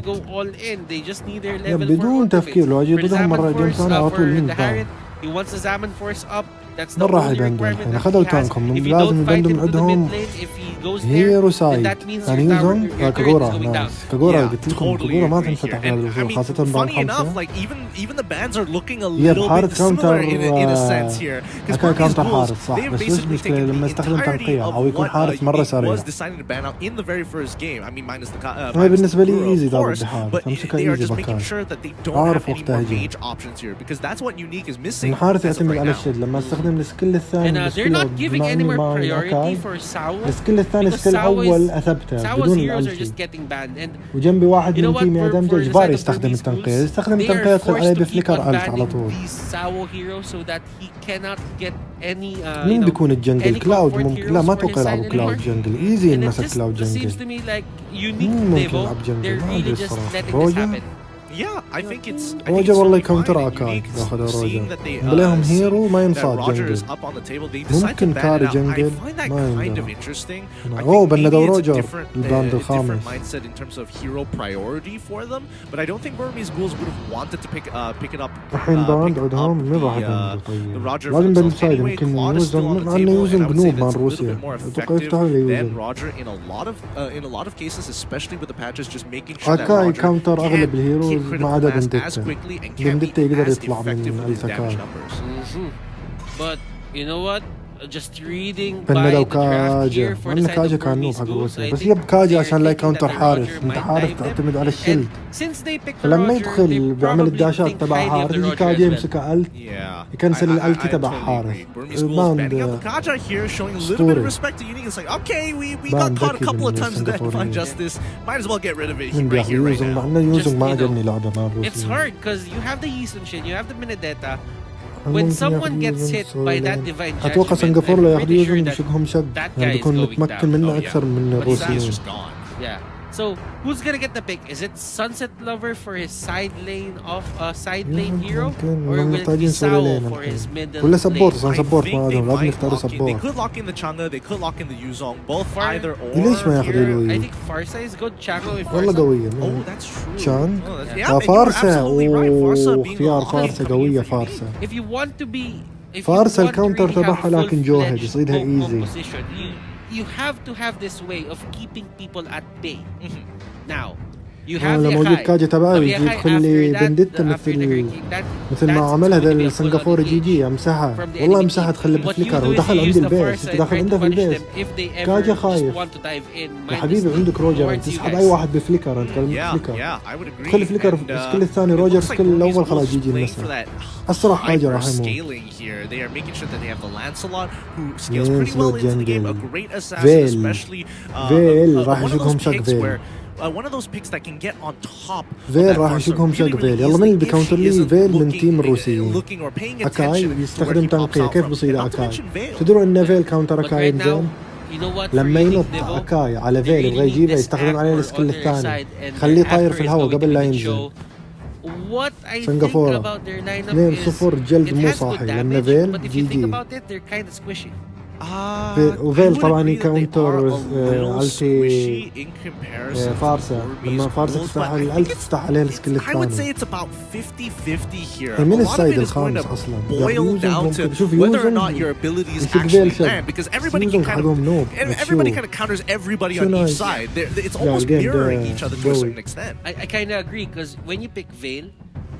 بدون تفكير. لو اجي ضدهم مرة الجيم ثاني على طول لينج بان. ما راح يبندوا الحين، اخذوا تانكم لازم يبندوا من عندهم goes there, هيرو then سايد that means ثاني your يوزن turret is كاغورا going down. نايس كاغورا قلت لكم كاغورا ما تنفتح على الوصول خاصة بعد funny enough, خمسة like even the bans are looking a little bit similar in a sense here. كان كاونتر حارس صح بس وش المشكلة لما يستخدم تنقية أو يكون حارس مرة سريع هاي بالنسبة لي ايزي ضرب بحارس امسكها ايزي بكاي عارف وقتها هجي الحارس يعتمد على الشد لما استخدم السكيل الثاني they're not giving any more priority for Sao. السكيل الثاني السكيل الأول أثبته بدون الألتي وجنبي واحد من تيمي أدم إجباري يستخدم التنقية يستخدم التنقية يدخل عليه بفليكر ألت على طول مين بيكون الجنجل كلاود ممكن لا ما توقع يلعبوا كلاود جنجل ايزي ينمسك كلاود جنجل ممكن يلعب جنجل ما أدري الصراحة روجا روجا والله يكونتر اكاي ياخذ روجا بلاهم هيرو ما ينصاد جنجل ممكن كاري جنجل ما يندر اوه بندوا روجا الباند الخامس الحين باند عندهم من راح يبندوا طيب لازم بالسايد يمكن يوزن مع انه يوزن بنوب مع روسيا اتوقع يفتحوا لي يوزن اكاي كاونتر اغلب الهيرو ما عدا بنديتا بنديتا يقدر يطلع من التكاي But you know what? Just reading بندوا كاجا وأن كاجا كان نوب حق روسيا بس يب كاجا عشان لا يكاونتر حارس انت حارس تعتمد على الشيلد فلما يدخل بيعمل الداشات تبع حارس يجي كاجا يمسكها ألت يكنسل الألتي تبع حارس باند اسطوري باند ذكي بالسنغافوريين من بياخذ يوزن مع انه يوزن ما عجبني لعبه مع روسيا It's hard because you have the Yisunshin, you have the Minadeta. When someone gets hit by that divine judgment, أتوقع سنغافورة لو ياخذ يوزن بيشقهم شق يعني بيكون متمكن منه أكثر من الروسيين. Yeah. So who's gonna get the pick? Is it Sunset Lover for his side lane hero, or will it be Sao for his middle ولا سبورت lane? صار سبورت ما عندهم لازم يختاروا سبورت. ليش ما ياخذوا له؟ I think Farsa is good. Chango والله قوية. شان. فارسة واختيار فارسة قوية فارسة. If you want to be فارسة الكاونتر تبعها لكن جوهد يصيدها ايزي. You have to have this way of keeping people at bay. Now, you have لما موجود كاجا تبعي يدخل لي بنديتا مثل ما عملها ذا السنغافوري جي امسحها والله امسحها تخلي بفليكر ودخل عندي البيس دخل عنده في البيس كاجا خايف يا حبيبي عندك روجر تسحب اي واحد بفليكر انت بفليكر تخلي فليكر السكيل الثاني روجر السكيل الاول خلاص جي المسح الصراحة كاجا راح يموت ينسلو جنجل فيل راح يشوفهم شق فيل فيل راح يشوفهم شق فيل يلا من اللي بكاونتر لي فيل من تيم الروسيين اكاي يستخدم تنقية كيف بصيد اكاي تدرون ان فيل كاونتر اكاي زين لما ينط اكاي على فيل يبغى يجيبه يستخدم عليه السكيل الثاني خليه طاير في الهواء قبل لا ينزل سنغافورة 2-0 جلد مو صاحي لأن فيل جي وفيل طبعا يكاونتر التي فارسة لما فارسة تفتح الالت تفتح عليه السكيل الثاني من السايد الخامس اصلا يوزن شوف يوزن يشق فيل شق يوزن حقهم نوب I kind of agree because when you pick Veil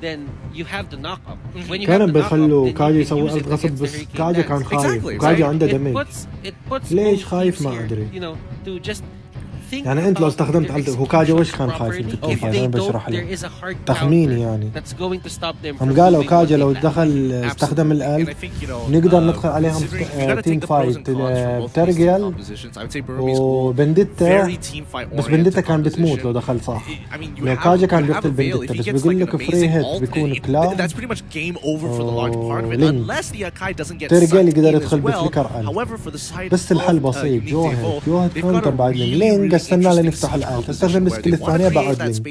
then you have the knockup. كانوا بيخلوا كاجا يسوي ألت غصب بس كاجا كان خايف وكاجا عنده دمج ليش خايف ما أدري يعني أنت لو استخدمت ألت هو كاجا وش كان خايف في التيم فايت أنا بشرح لك تخميني يعني هم قالوا كاجا لو دخل استخدم الألت نقدر ندخل عليهم تيم فايت بترجل وبنديتا بس بنديتا كان بتموت لو دخل صح لو كاجا كان بيقتل بنديتا بس بيقول لك فري هيت بيكون كلاود لينك ترجل يقدر يدخل بفليكر ألت بس الحل بسيط جوهد كونتر بعد لينك استنى لنفتح الآن استخدم السكيل الثانية بعد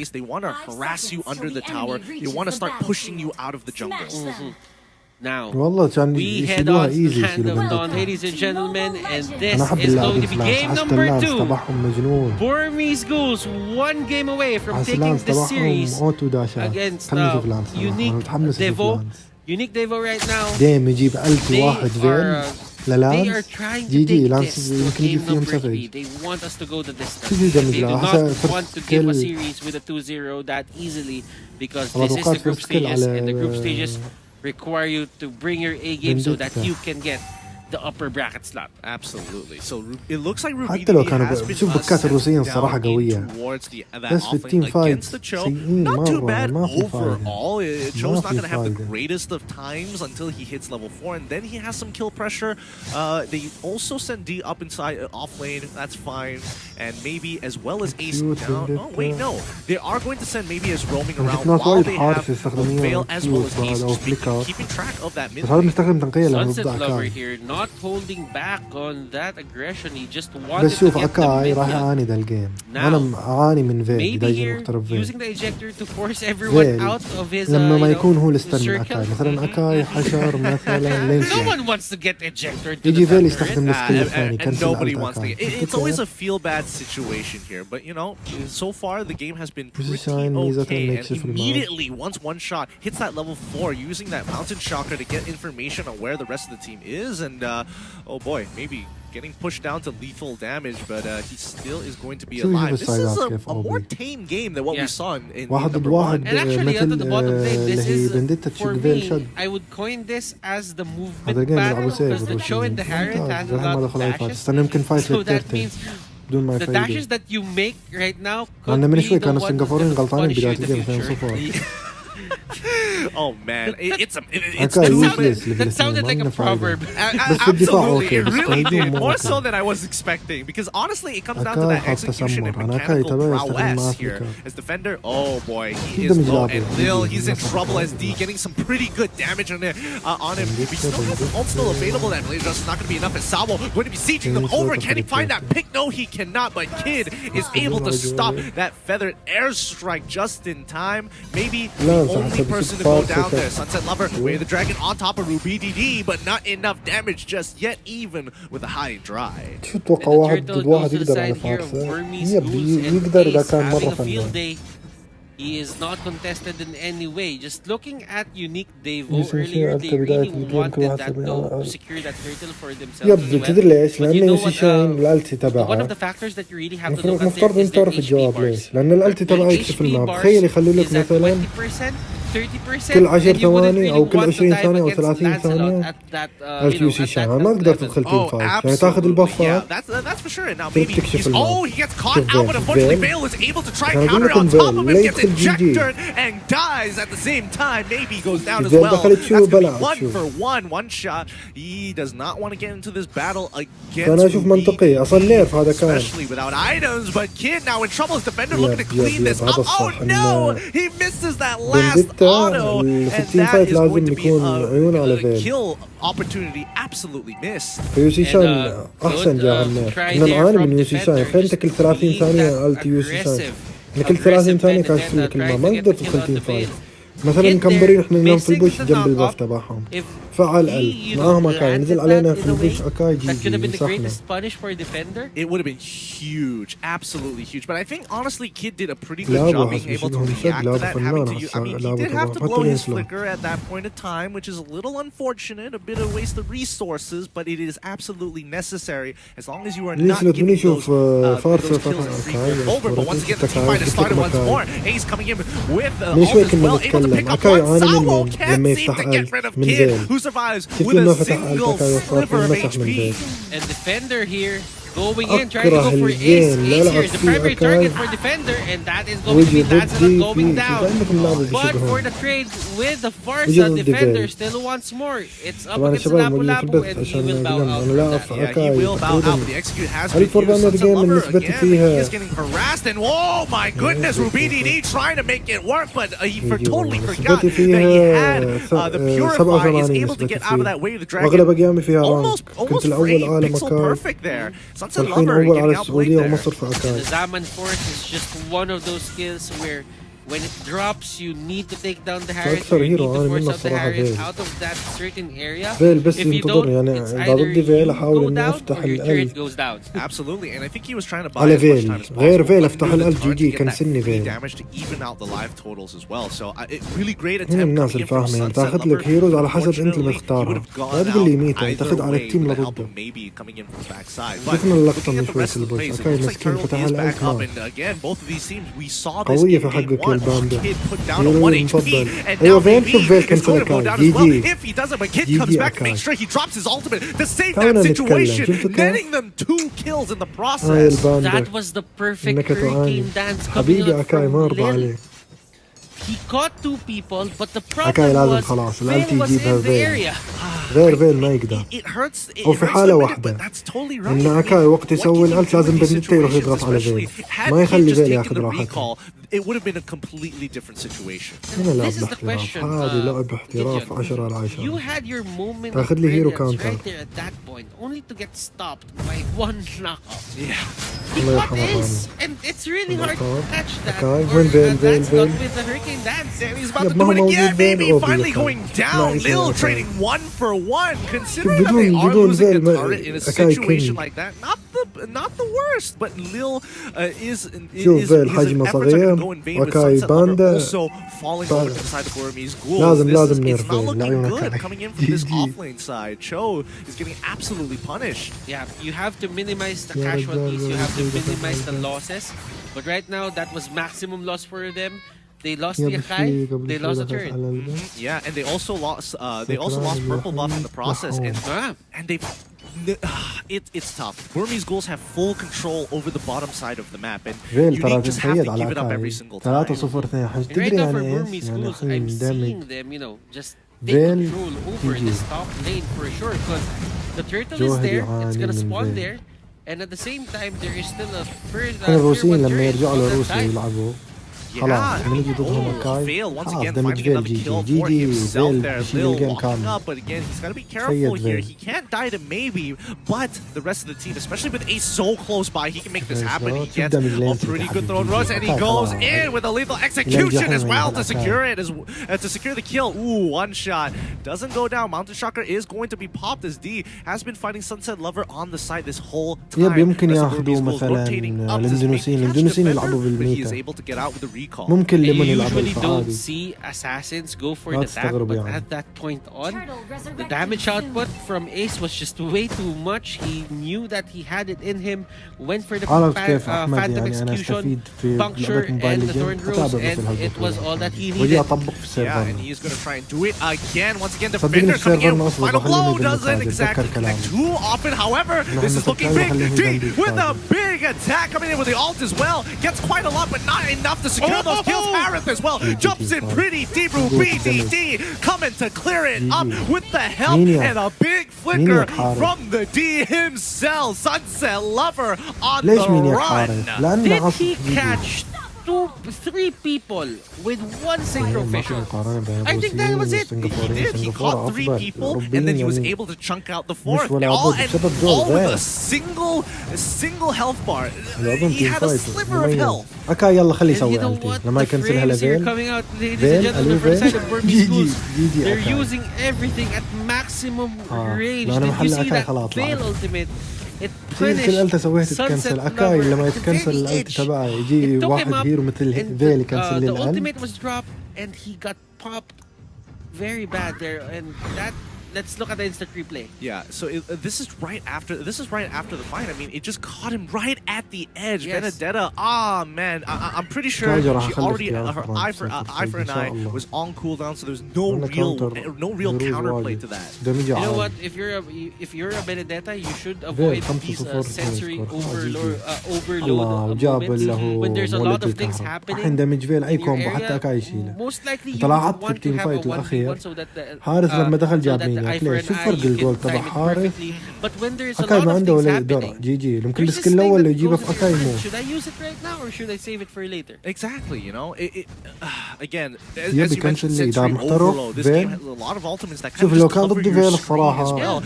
لينك والله كان يشيلوها ايزي يشيلوا بنديتا أنا أحب اللاعبين فلانس حسيت اللانس تبعهم مجنون حسلانس تبعهم أوتو داشات تحمسوا فلانس أنا متحمس لفلانس ديم يجيب ألتي واحد فين للانس جي جي لانس يمكن يجي فيهم سفج تجي دمج لا حسب فرق سكيل الأوقات فرق سكيل على require you to bring your A game so that you can get the upper bracket slot. Absolutely. So it looks like Ruby حتى لو كانوا شوف بكات الروسيين الصراحة قوية بس في التيم فايت سيئين مرة ما في overall Cho's not going to have the greatest of times until he hits level 4 and then he has some kill pressure. They also send D up inside off lane, that's fine, and maybe as well as Ace down. Oh wait, no, they are going to send maybe as roaming around while they have Veil as well as Ace keeping track of that mid lane. Sunset Lover here not holding back on that aggression. He just wanted to get the mid راح أعاني ذا الجيم. أنا أعاني من فيل إذا يجي محترف فيل. Using the ejector to force everyone out of his لما ما يكون هو الستان من أكاي مثلا أكاي حشر مثلا لينسي. No one wants to get ejected. يجي فيل يستخدم السكيل الثاني كنسل أكاي. It's always a feel bad situation here, but you know so far the game has been pretty okay. And immediately once one shot hits that level 4, using that mountain chakra to get information on where the rest of the team is, and oh boy, maybe getting pushed down to lethal damage, but he still is going to be alive. This is a more tame game than what we saw in number 1. And actually, under the bottom lane, this is, for me, I would coin this as the movement battle, because the Cho and the Harriet has a lot of dashes. So that means the dashes that you make right now could be the ones that will punish you in the future. Oh man, that sounded like a proverb. Absolutely, it really did. More so than I was expecting. Because honestly, it comes down to that execution and mechanical prowess here. As defender, oh boy, he is low. And Lil, he's in trouble as D, getting some pretty good damage on him. We still have the ult still available. That Blaze Rush is not going to be enough. And Salvo going to be sieging them over. Can he find that pick? No, he cannot. But Kid is able to stop that feathered airstrike just in time. Maybe the only person to go down there. Sunset Lover, Way of the Dragon on top of Ruby DD, but not enough damage just yet, even with a high dry. شو تتوقع واحد ضد واحد يقدر على فارسة؟ يقدر إذا كان مرة فنان. He is not contested in any way. Just looking at Unique Devo earlier, they really wanted that to secure that turtle for themselves. يبدو تدري ليش؟ لأن يوسي شاين الألتي تبعه. One of the factors that you really have to look at مفترض أن تعرف الجواب ليش؟ لأن الألتي تبعه يكشف الماب. تخيل يخلوا لك مثلا 30% كل 10 ثواني أو كل 20 ثانية أو 30 ثانية ألتي يوسي شاين ما تقدر تدخل تيم فايت. يعني تاخذ البفات تكشف الماب. شوف فيل. أقول لكم فيل لا يدخل جي جي. And dies at the same time. Maybe goes down as well. That's going to be 1 shot. He does not want to get into this battle against أنا أشوف منطقي أصلا نيرف هذا كان. Especially without items, but Kid now in trouble. His defender looking to clean this up. Oh no! He misses that last auto, and that is going to be a kill opportunity absolutely missed. يوسي شاين أحسن جاه النيرف. كنا نعاني من يوسي شاين. خلينا أنت كل 30 ثانية ألت يوسي شاين. كل 30 ثانية كاشف لك الماء ما نقدر تدخل تيم فايت. مثلا كمبرين احنا ننام في البوش جنب الباف تبعهم فعل ال معاهم اكاي نزل علينا في البوش اكاي جي It would have been huge, absolutely huge. But I think honestly Kid did a pretty good job being able to react to that, having to use, I mean he did have to blow his flicker at that point in time, which is a little unfortunate, a bit of waste of resources, but it is absolutely necessary as long as you are not giving those kills and free over. But once again the team fight has started once more. Ace coming in with ult as well, able to pick up one. Salvo can't seem to get rid of Kid, who survives with a single sliver of HP. And Defender here going in, trying to go for Ace. Ace here is the primary target for Defender, and that is going to be Lancelot going down. But for the trade with the Farsa, Defender still wants more. It's up against Lapu-Lapu, and he will bow out. Yeah, he will bow out. The execute has been used. Sunset Lover again, he is getting harassed, and oh my goodness, Ruby DD trying to make it work, but he totally forgot that he had the Purify, is able to get out of that way of the dragon. Almost pixel perfect there. Sunset Lover getting outplayed there. The Zaman Force is just one of those skills where When it drops, you need to take down the Harriet. You need to force out the Harriet out of that certain area. بس ينتظر يعني إذا ضدي فيل أحاول إني أفتح الألف. Absolutely, and I think he was trying to buy على as much فيل time as possible. غير فيل أفتح الألف جي جي كنسلني فيل. Damage to even out the live totals as well. So really great attempt. هنا الناس الفاهمة يعني تاخذ لك هيروز على حسب أنت اللي مختارها. لا تقول لي ميتا تاخذ على التيم لضده. شفنا اللقطة من شوية البوش. أكاي مسكين فتح الألف قوية في حقك يا الباندا. هيرو المفضل. أيوة فيل شوف فيل كنسل أكاي جي جي. جي جي أكاي. خلونا نتكلم شفتوا كيف؟ هاي الباندا. That was the perfect hurricane dance coming حبيبي out أكاي ما from أرضى Lil. عليك. He caught 2 people, but the أكاي problem لازم was خلاص Phil الألتي was يجيبها in the فيل. area. غير فيل ما يقدر. هو في حالة واحدة إن أكاي وقت يسوي الألت لازم بندتا يروح يضغط على فيل ما يخلي فيل ياخذ راحته. It would have been a completely different situation. هنا لعب باحتراف. هذه لعب احتراف 10 على 10. You had your moment تاخذ لي هيرو كاونتر. right there at that point, only to get stopped by one knockoff. Yeah. الله يرحمه And it's really hard to catch that. أكاي وين فيل فيل That's فيل. not with the hurricane dance. And he's about to do it again, maybe finally going down. Lil trading 1 for 1. Considering that they are losing a turret in a situation like that, not the worst, but Lil is his efforts are going to go in vain with Sunset Lover also falling over inside the Burmese ghouls. It's not looking good coming in from this offlane side. Cho is getting absolutely punished. Yeah, you have to minimize the casualties, you have to minimize the losses. But right now, that was maximum loss for them. They lost the Akai, they lost the turret. Yeah, and they also lost purple buff in the process, and they. It's tough. Burmese ghouls have full control over the bottom side of the map, and you just have to give it up every single time. 3-0 Right now for Burmese ghouls, I'm seeing them, just take control over this top lane for sure, because the turtle is there, it's gonna spawn there, and at the same time there is still a الروسيين لما يرجعوا لروسيا يلعبوا خلاص من يجي ضدهم أكاي خلاص دمج فيل جي جي جي جي فيل بيشيل الجيم كامل. But again, he's got to be careful here. He can't die to maybe, but the rest of the team, especially with Ace so close by, he can make this happen. He gets a pretty good throw and rush, and he goes in with a lethal execution as well to secure it, to secure the kill. Ooh, one shot. Doesn't go down. Mountain Shocker is going to be popped as D has been fighting Sunset Lover on the side this whole time. يمكن ياخذوا مثلا الاندونيسيين يلعبوا بالميتا. ممكن لمن يلعب usually don't see assassins go for the tap, but at that point on, the damage output from Ace was just way too much. He knew that he had it in him, went for the phantom execution, puncture, and the thorn rose, and it was all that he needed. Yeah, and he's going to try and do it again. Once again, Defender coming in. Final blow doesn't exactly connect too often. However, this is looking big. D with a big attack coming in with the ult as well. Gets quite a lot, but not enough to secure those kills. Harith as well jumps in pretty deep. BDD coming to clear it up with the help and a big flicker from the D himself. Sunset Lover on the run. Did he catch 3 people with one synchro fissure? I think that was it. He did. He caught 3 people and then he was able to chunk out the 4th. All with a single health bar. He had a sliver of health. أكاي يلا خليه يسوي ألتي لما يكنسلها لفيل. فيل ألو فيل جي جي جي They're using everything at maximum range. Did you see that Veil ultimate? في الألتة سويت تكنسل أكاي لما يتكنسل الألت تبعه يجي واحد هيرو مثل فيل يكنسل لي The ultimate was dropped and he got popped very bad there, and that. Let's look at the instant replay. Yeah, so this is right after the fight. I mean, it just caught him right at the edge. Yes. Benedetta, man, I'm pretty sure she already her eye for an eye was on cooldown, so there's no real counterplay to that. You know what? If you're a Benedetta, you should avoid these sensory overload moments when there's a lot of things happening in your area. Most likely you want to have a 1v1 so that the لك ليش شوف فرق الجول تبع حارس أكاي ما عنده ولا يقدر جي يمكن السكيل الأول اللي يجيبه في أكاي مو Exactly, you know, again, يبي كنسل إذا محترف فين شوف لو كان ضد فيل الصراحة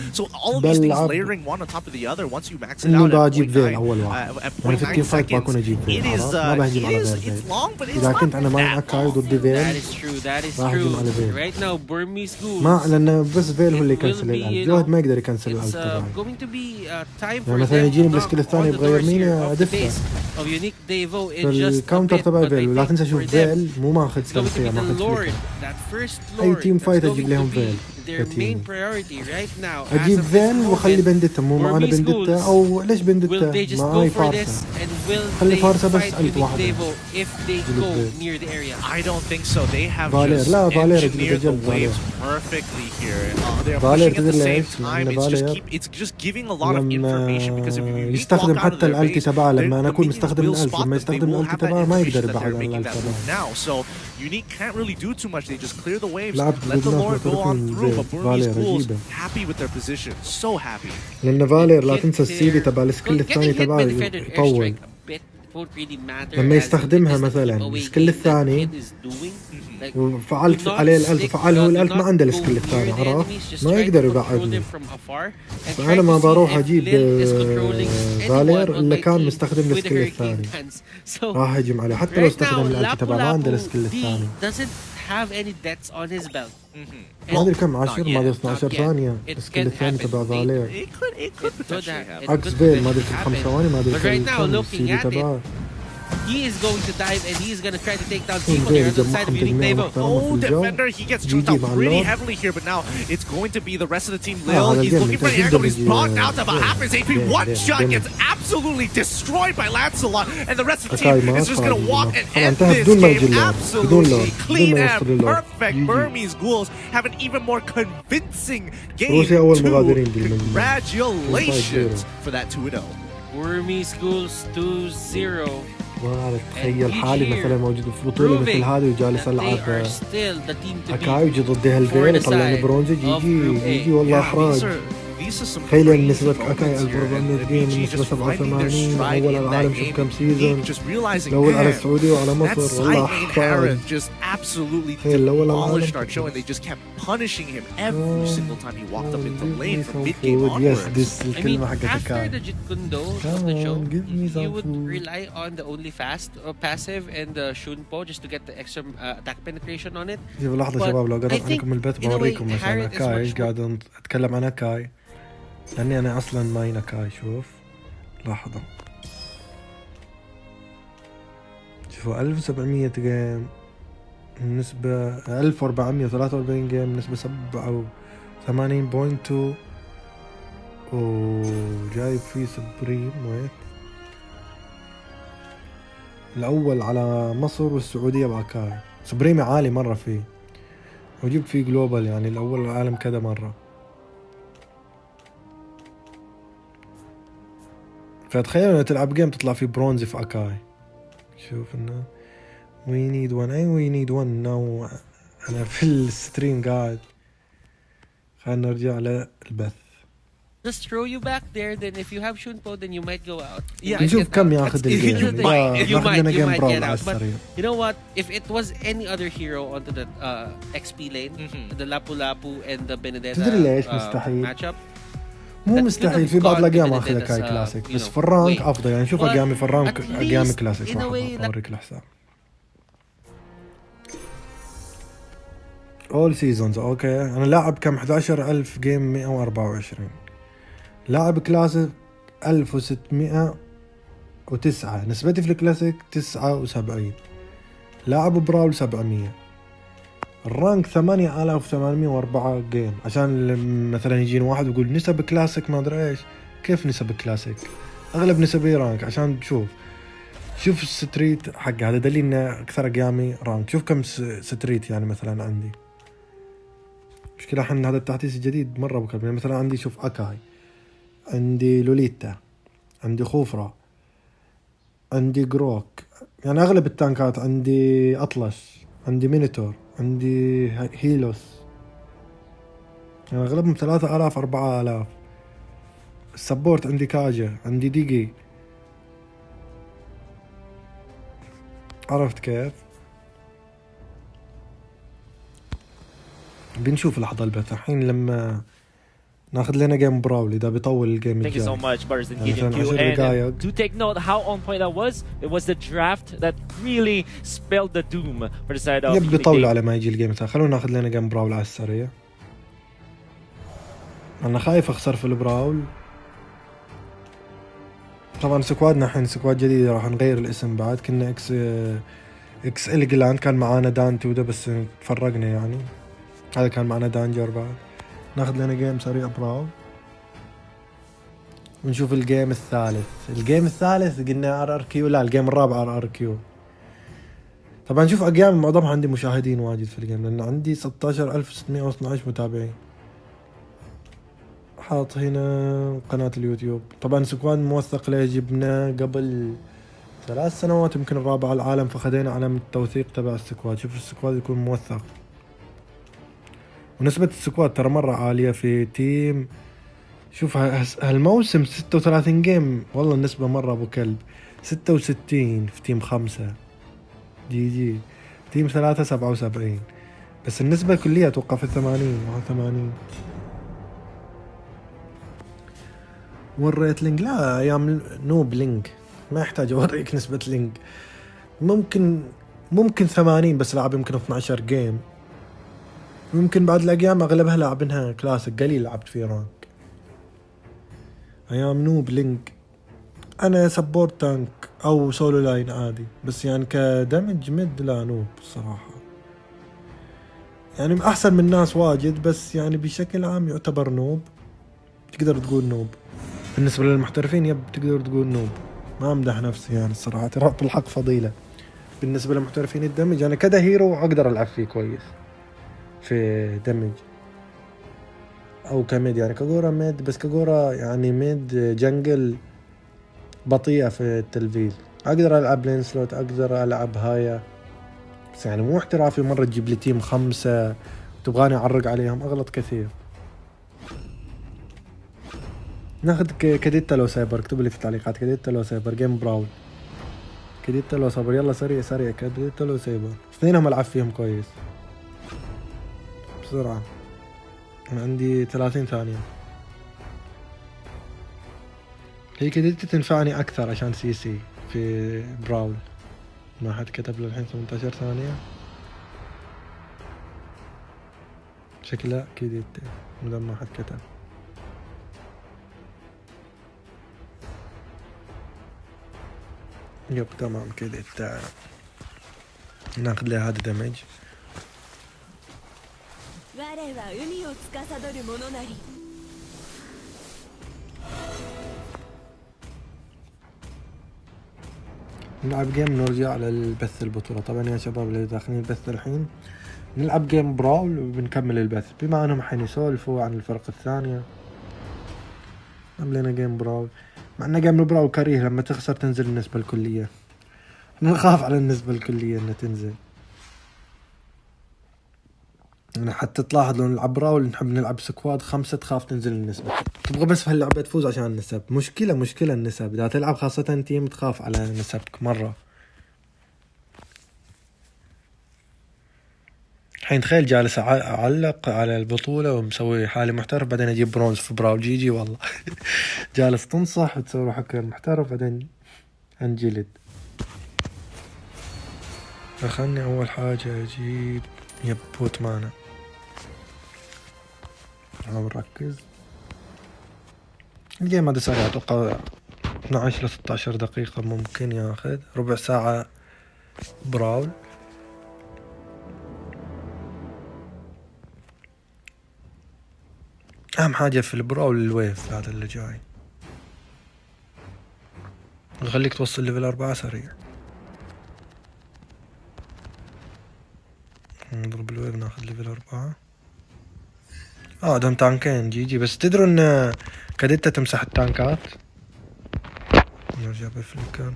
إنه بجيب فيل أول واحد يعني في التيم فايت بكون أجيب فيل ما بهجم على فيل إذا كنت أنا معي أكاي ضد فيل راح أهجم على فيل ما لأن بس فيل هو اللي يكنسل الألف جوهد ما يقدر يكنسل الألف تبعي يعني مثلا يجيني بالسكيل الثاني يبغى يرميني أدفه الكاونتر تبع فيل لا تنسى شوف فيل مو ماخذ تنسيق ماخذ أي تيم فايت أجيب لهم فيل أجيب فيل وخلي بندتا مو معانا بندتا أو ليش بندتا معاي فارسة خلي فارسة بس ألف واحدة فالير لا فالير أجيب جلب فالير تدري ليش لأن فالير لما يستخدم حتى الألتي تبعه لما أنا أكون مستخدم الألت لما يستخدم الألتي تبعه ما يقدر يبعد عن الألت تبعه لعب بدنا فالير أجيبه لأن فالير لا تنسى السيلي تبع السكيل الثاني تبعه يطول لما يستخدمها مثلا السكيل الثاني وفعلت عليه الألت وفعل هو الألت ما عنده السكيل الثاني عرف ما يقدر يبعدني فأنا ما بروح أجيب فالير إلا كان مستخدم السكيل الثاني راح أهجم عليه حتى لو استخدم الألت تبعه ما عنده السكيل الثاني ما أدري كم 10 ما أدري 12 ثانية السكيل الثاني تبع فالير عكس فيل ما أدري كم 5 ثواني ما أدري كم السيلي تبعه He is going to dive and he's going to try to take down people there on the side of Unique Devo. Oh, defender, he gets choked out pretty heavily here, but now it's going to be the rest of the team. Lil, he's looking for an angle, he's blocked out. What happens? AP one shot gets absolutely destroyed by Lancelot, and the rest of the team is just going to walk and end this game absolutely clean and perfect. Burmese Ghouls have an even more convincing game. Congratulations for that 2-0. Burmese Ghouls 2-0. تخيل حالي مثلا موجود في بطولة مثل هذه وجالس ألعب أكاي ويجي ضدي هالفيل يطلعني برونزي يجي والله إحراج تخيل نسبة أكاي 1400 جيم نسبة 87 أول العالم شوف كم سيزون الأول على السعودية وعلى مصر والله إحراج تخيل الأول العالم يس ديس الكلمة حقت أكاي شوف لحظة شباب لو قرأت عنكم البيت بوريكم مثلا أكاي إيش قاعد أتكلم عن أكاي لأني أنا أصلاً ماين أكاي شوف لحظة شوفوا 1700 جيم نسبة 1443 جيم نسبة 87.2 وجايب فيه سبريم ويت الأول على مصر والسعودية بأكاي سبريم عالي مرة فيه وجبت فيه جلوبال يعني الأول العالم كذا مرة فتخيل انه تلعب جيم تطلع في برونزي في أكاي شوف انه we need one we need one now انا في الستريم قاعد خلينا نرجع للبث just throw you back there then if you have Shunpo then you might go out نشوف كم ياخذ الجيم you might get out but you know what if it was any other hero onto the XP lane the Lapu Lapu and the Benedetta تدري ليش مستحيل matchup مو مستحيل في بعض الأقيام أخذ أكاي كلاسيك بس في الرانك أفضل يعني شوف أقيامي في الرانك أقيامي كلاسيك أوريك الحساب all seasons أوكي أنا لاعب كم 11,000 جيم 124 لاعب كلاسيك 1609 نسبتي في الكلاسيك 79 لاعب براول 700 الرانك 8804 جيم عشان مثلا يجينا واحد ويقول نسب كلاسيك ما ادري ايش كيف نسب كلاسيك اغلب نسبي رانك عشان شوف الستريت حق هذا دليل ان اكثر اقيامي رانك شوف كم ستريت يعني مثلا عندي مشكلة احنا هذا التحديث الجديد مرة بكلم يعني مثلا عندي شوف أكاي عندي لوليتا عندي خوفرة عندي جروك يعني أغلب التانكات عندي أطلس عندي مينيتور عندي هيلوس يعني اغلبهم 3000 4000. السبورت عندي كاجا، عندي ديجي، عرفت كيف؟ بنشوف لحظة البث الحين لما ناخذ لنا جيم براول اذا بيطول الجيم الجاي. Thank you so much, Bars and Gideon Q. And to take note how on point that was, it was the draft that really spelled the doom for the side of بيطول على ما يجي الجيم الثاني. خلونا ناخذ لنا جيم براول على السريع. انا خايف اخسر في البراول. طبعا سكوادنا الحين سكواد جديد، راح نغير الاسم بعد. كنا اكس الجلاند، كان معانا دان تودا بس تفرقنا يعني. هذا كان معنا دانجر بعد. ناخذ لنا جيم سريع براو ونشوف الجيم الثالث. الجيم الثالث قلنا ار ار كيو، لا الجيم الرابع ار ار كيو. طبعا شوف اقيام معظمها عندي مشاهدين واجد في الجيم، لان عندي 16612 متابعين. حاط هنا قناة اليوتيوب. طبعا سكوان موثق له، جبنا قبل 3 سنوات يمكن الرابع على العالم، فخذينا علامة التوثيق تبع السكواد. شوف السكواد يكون موثق، ونسبة السكواد ترى مرة عالية في تيم. شوف هالموسم 36 جيم، والله النسبة مرة ابو كلب. 66 في تيم 5 جي، تيم 3 77، بس النسبة الكلية اتوقع في 81. وريت لينك؟ لا ايام نوب لينك ما يحتاج اوريك نسبة لينك. ممكن 80، بس لعب يمكن 12 جيم. ممكن بعد الايام اغلبها لاعبينها كلاسيك، قليل لعبت في رانك. ايام نوب لينك انا سبورت تانك او سولو لاين عادي، بس يعني كدمج ميد لا نوب الصراحة. يعني احسن من ناس واجد، بس يعني بشكل عام يعتبر نوب. تقدر تقول نوب. بالنسبة للمحترفين تقدر تقول نوب. ما امدح نفسي يعني الصراحة، ترى بالحق فضيلة. بالنسبة للمحترفين الدمج انا كذا هيرو اقدر العب فيه كويس في دمج او كميد، يعني كجورا ميد، بس كجورا يعني ميد جنجل بطيئة في التلفيل. اقدر العب لين سلوت، اقدر العب هايا، بس يعني مو احترافي مرة تجيب لي تيم 5 وتبغاني اعرق عليهم، اغلط كثير. ناخذ كديتا لو سايبر، اكتبوا لي في التعليقات كديتا لو سايبر جيم براول. كديتا لو سايبر، يلا سريع كديتا لو سايبر، اثنينهم العب فيهم كويس بسرعة. أنا عندي 30 ثانية. هي كديتا تنفعني أكثر عشان سي في براول. ما حد كتب للحين 18 ثانية. شكلها كديتا مدام ما حد كتب. يب تمام كديتا. ناخذ لها هذا دمج. نلعب جيم نرجع للبث البطولة. طبعا يا شباب اللي داخلين البث الحين نلعب جيم براول وبنكمل البث، بما انهم حين يسولفوا عن الفرق الثانية. عملنا جيم براول، مع ان جيم براول كريه، لما تخسر تنزل النسبة الكلية. نخاف على النسبة الكلية انها تنزل. يعني حتى تلاحظ لو نلعب براول نحب نلعب سكواد 5 تخاف تنزل النسبة. تبغى بس في هاللعبة تفوز عشان النسب. مشكلة النسب، إذا تلعب خاصة تيم تخاف على نسبك مرة. الحين تخيل جالس أعلق على البطولة ومسوي حالي محترف، بعدين أجيب برونز في براول جي والله. جالس تنصح وتسوي روحك محترف، بعدين انجلد. خلني أول حاجة أجيب بوت معنا. نركز. الجيم هذا سريع، اتوقع 12 ل 16 دقيقة ممكن ياخذ، ربع ساعة براول. اهم حاجة في البراول الويف هذا اللي جاي، يخليك توصل ليفل 4 سريع. نضرب الويف ناخذ ليفل 4. دهم تانكين جي، بس تدروا ان كاديتا تمسح التانكات. نرجع بفليكر.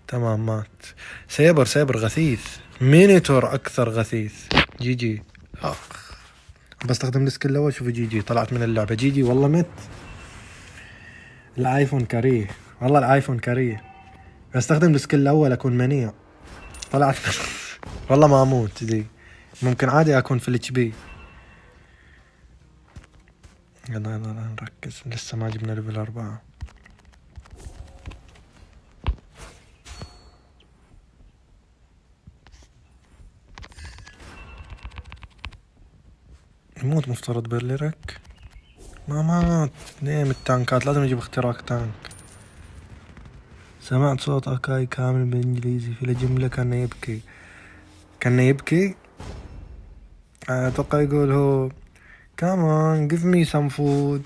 تمام مات. سايبر غثيث، مينيتور اكثر غثيث. جي بستخدم السكيل الاول. شوفوا جي طلعت من اللعبة. جي والله مت. الايفون كريه والله، الايفون كريه. بستخدم السكيل الاول اكون منيع. طلعت والله ما اموت دي. ممكن عادي اكون في الاتش بي. يلا نركز، لسه ما جبنا ليفل 4. يموت مفترض برليرك. ما مات. نيم التانكات لازم يجيب اختراق تانك. سمعت صوت أكاي كامل بالإنجليزي في الجملة كان يبكي. أتوقع يقول هو come on give me some food.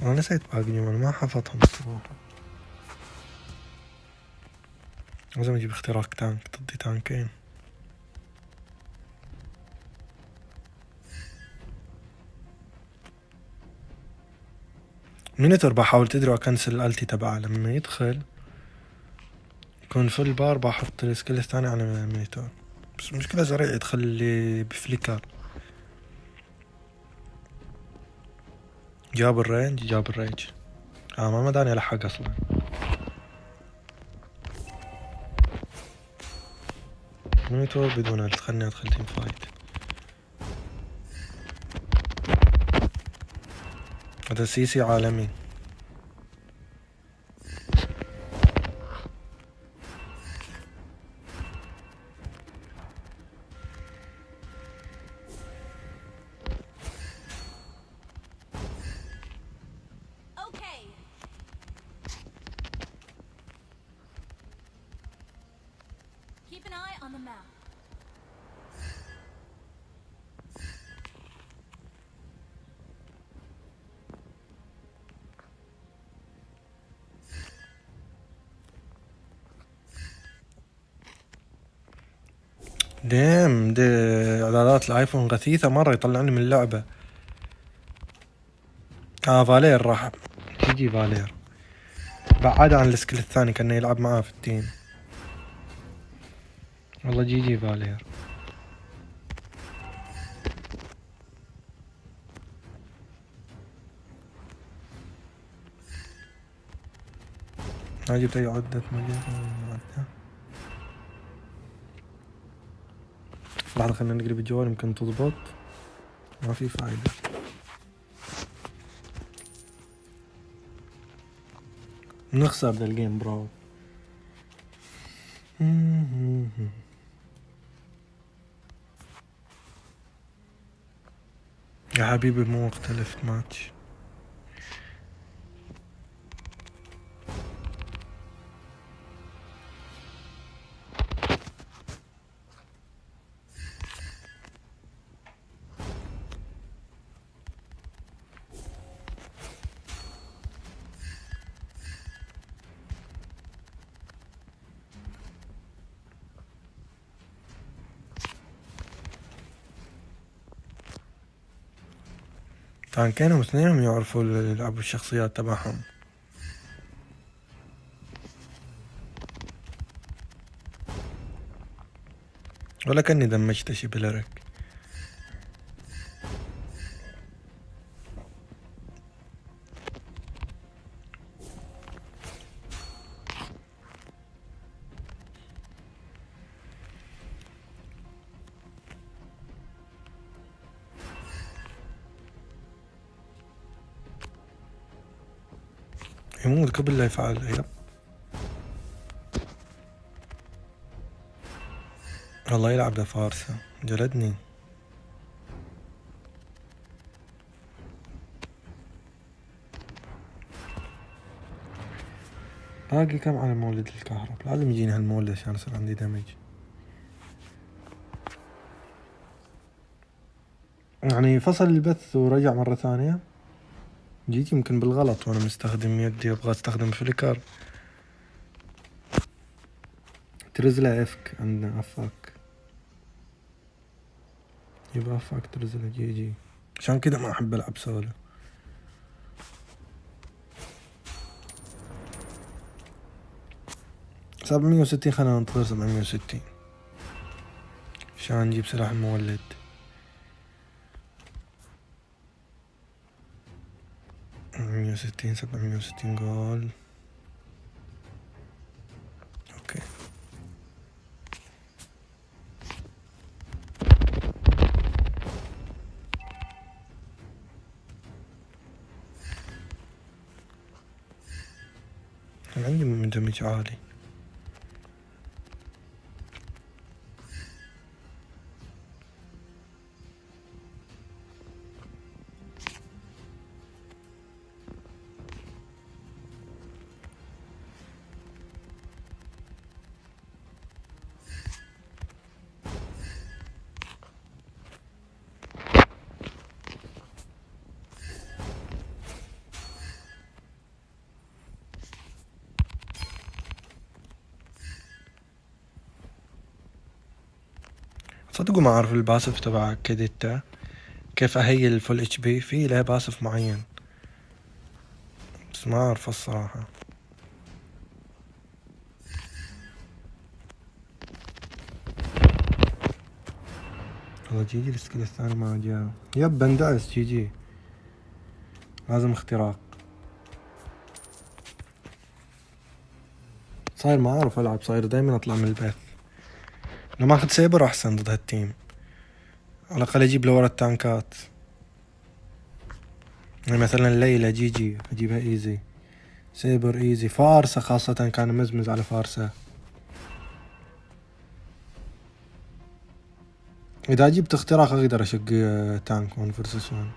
أنا نسيت باقي جمل ما حفظهم الصراحة. لازم أجيب اختراق تانك ضدي تانكين. مينيتور بحاول تدري أكنسل الالتي تبعه لما يدخل يكون فل بار. بحط السكيل الثاني على مينيتور، بس مشكلة سريع يدخل لي بفليكر. جاب الريج. ما مداني ألحق أصلا. مينيتور بدون الت. خلني أدخل تيم فايت. هذا سيسي عالمي. Keep an eye on the map. دي اعدادات الايفون غثيثة مرة، يطلعني من اللعبة. فالير راح يجي فالير بعد عن السكيل الثاني، كان يلعب معاه في التيم. والله جي فالير. ما جبت اي عدة لحظة خلينا نقلب الجوال يمكن تضبط. ما في فايدة. نخسر ذا الجيم برو. يا حبيبي مو اختلفت ماتش. كانوا اثنينهم يعرفوا يلعبوا الشخصيات تبعهم. ولا كاني دمجت شي بلرك. يموت قبل لا يفعل. يب الله يلعب ده فارسة جلدني. باقي كم على مولد الكهرب؟ لازم يجيني هالمولد عشان يصير عندي دمج. يعني فصل البث ورجع مرة ثانية. جيت يمكن بالغلط وانا مستخدم يدي، ابغى استخدم فليكر. ترزله افك عندنا افاك. يبقى افاك ترزله جي عشان كذا ما احب العب سولو. 760. خلينا ننتظر 760 عشان نجيب سلاح المولد. مية وستين 760 جول. اوكي كان عندي من دمج عالي. صدقوا ما اعرف الباسف تبع كيديتا كيف اهيل الفول اتش بي. في له باسف معين بس ما اعرف الصراحة. والله جي السكيل الثاني ما جاء. يب بندعس جي لازم اختراق. صاير ما اعرف العب. صاير دايما اطلع من البيت. لما اخذ سيبر احسن ضد هالتيم. على الاقل اجيب لورا التانكات. يعني مثلا ليلى جي اجيبها ايزي. سيبر ايزي. فارسة خاصة كان مزمز على فارسة. اذا جبت اختراق اقدر اشق تانك 1 فيرسس 1.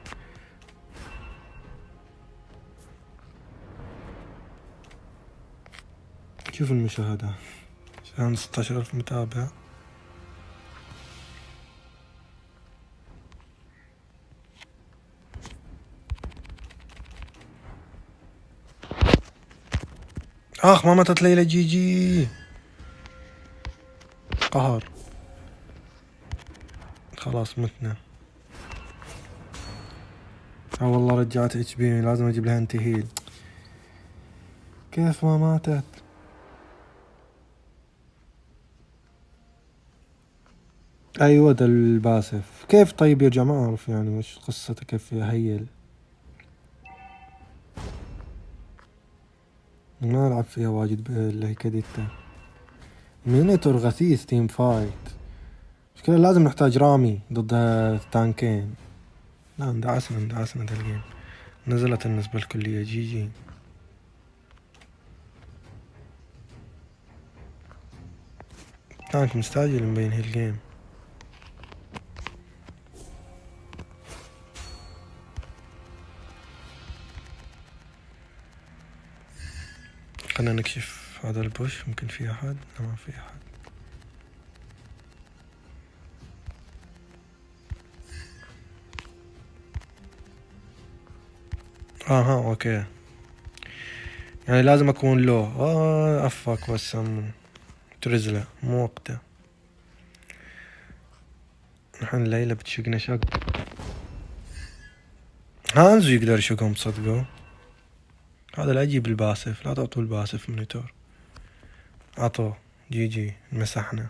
شوف المشاهدة عشان 16,000 متابع. اخ ما ماتت ليلى جي قهر. خلاص متنا. والله رجعت اتش بي. لازم اجيب لها انتي هيل. كيف ما ماتت؟ ايوه ده الباسف. كيف طيب يرجع؟ ما اعرف يعني وش قصته كيف يهيل. ما العب فيها واجد اللي هي كديتا. مينيتور غثيث تيم فايت. مشكلة لازم نحتاج رامي ضد تانكين. لا اندعسنا ده الجيم. نزلت النسبة الكلية جي. تانك مستعجل مبين هالجيم. خلنا نكشف هذا البوش. ممكن فيه احد؟ لا ما فيه احد. اوكي يعني لازم اكون لو. افك وسم ترزله مو وقته. نحن ليلى بتشقنا شق. هانزو يقدر يشقهم تصدقوا. هذا لا يجيب الباسف. لا تعطوا الباسف مونيتور. عطوه جي مسحنا.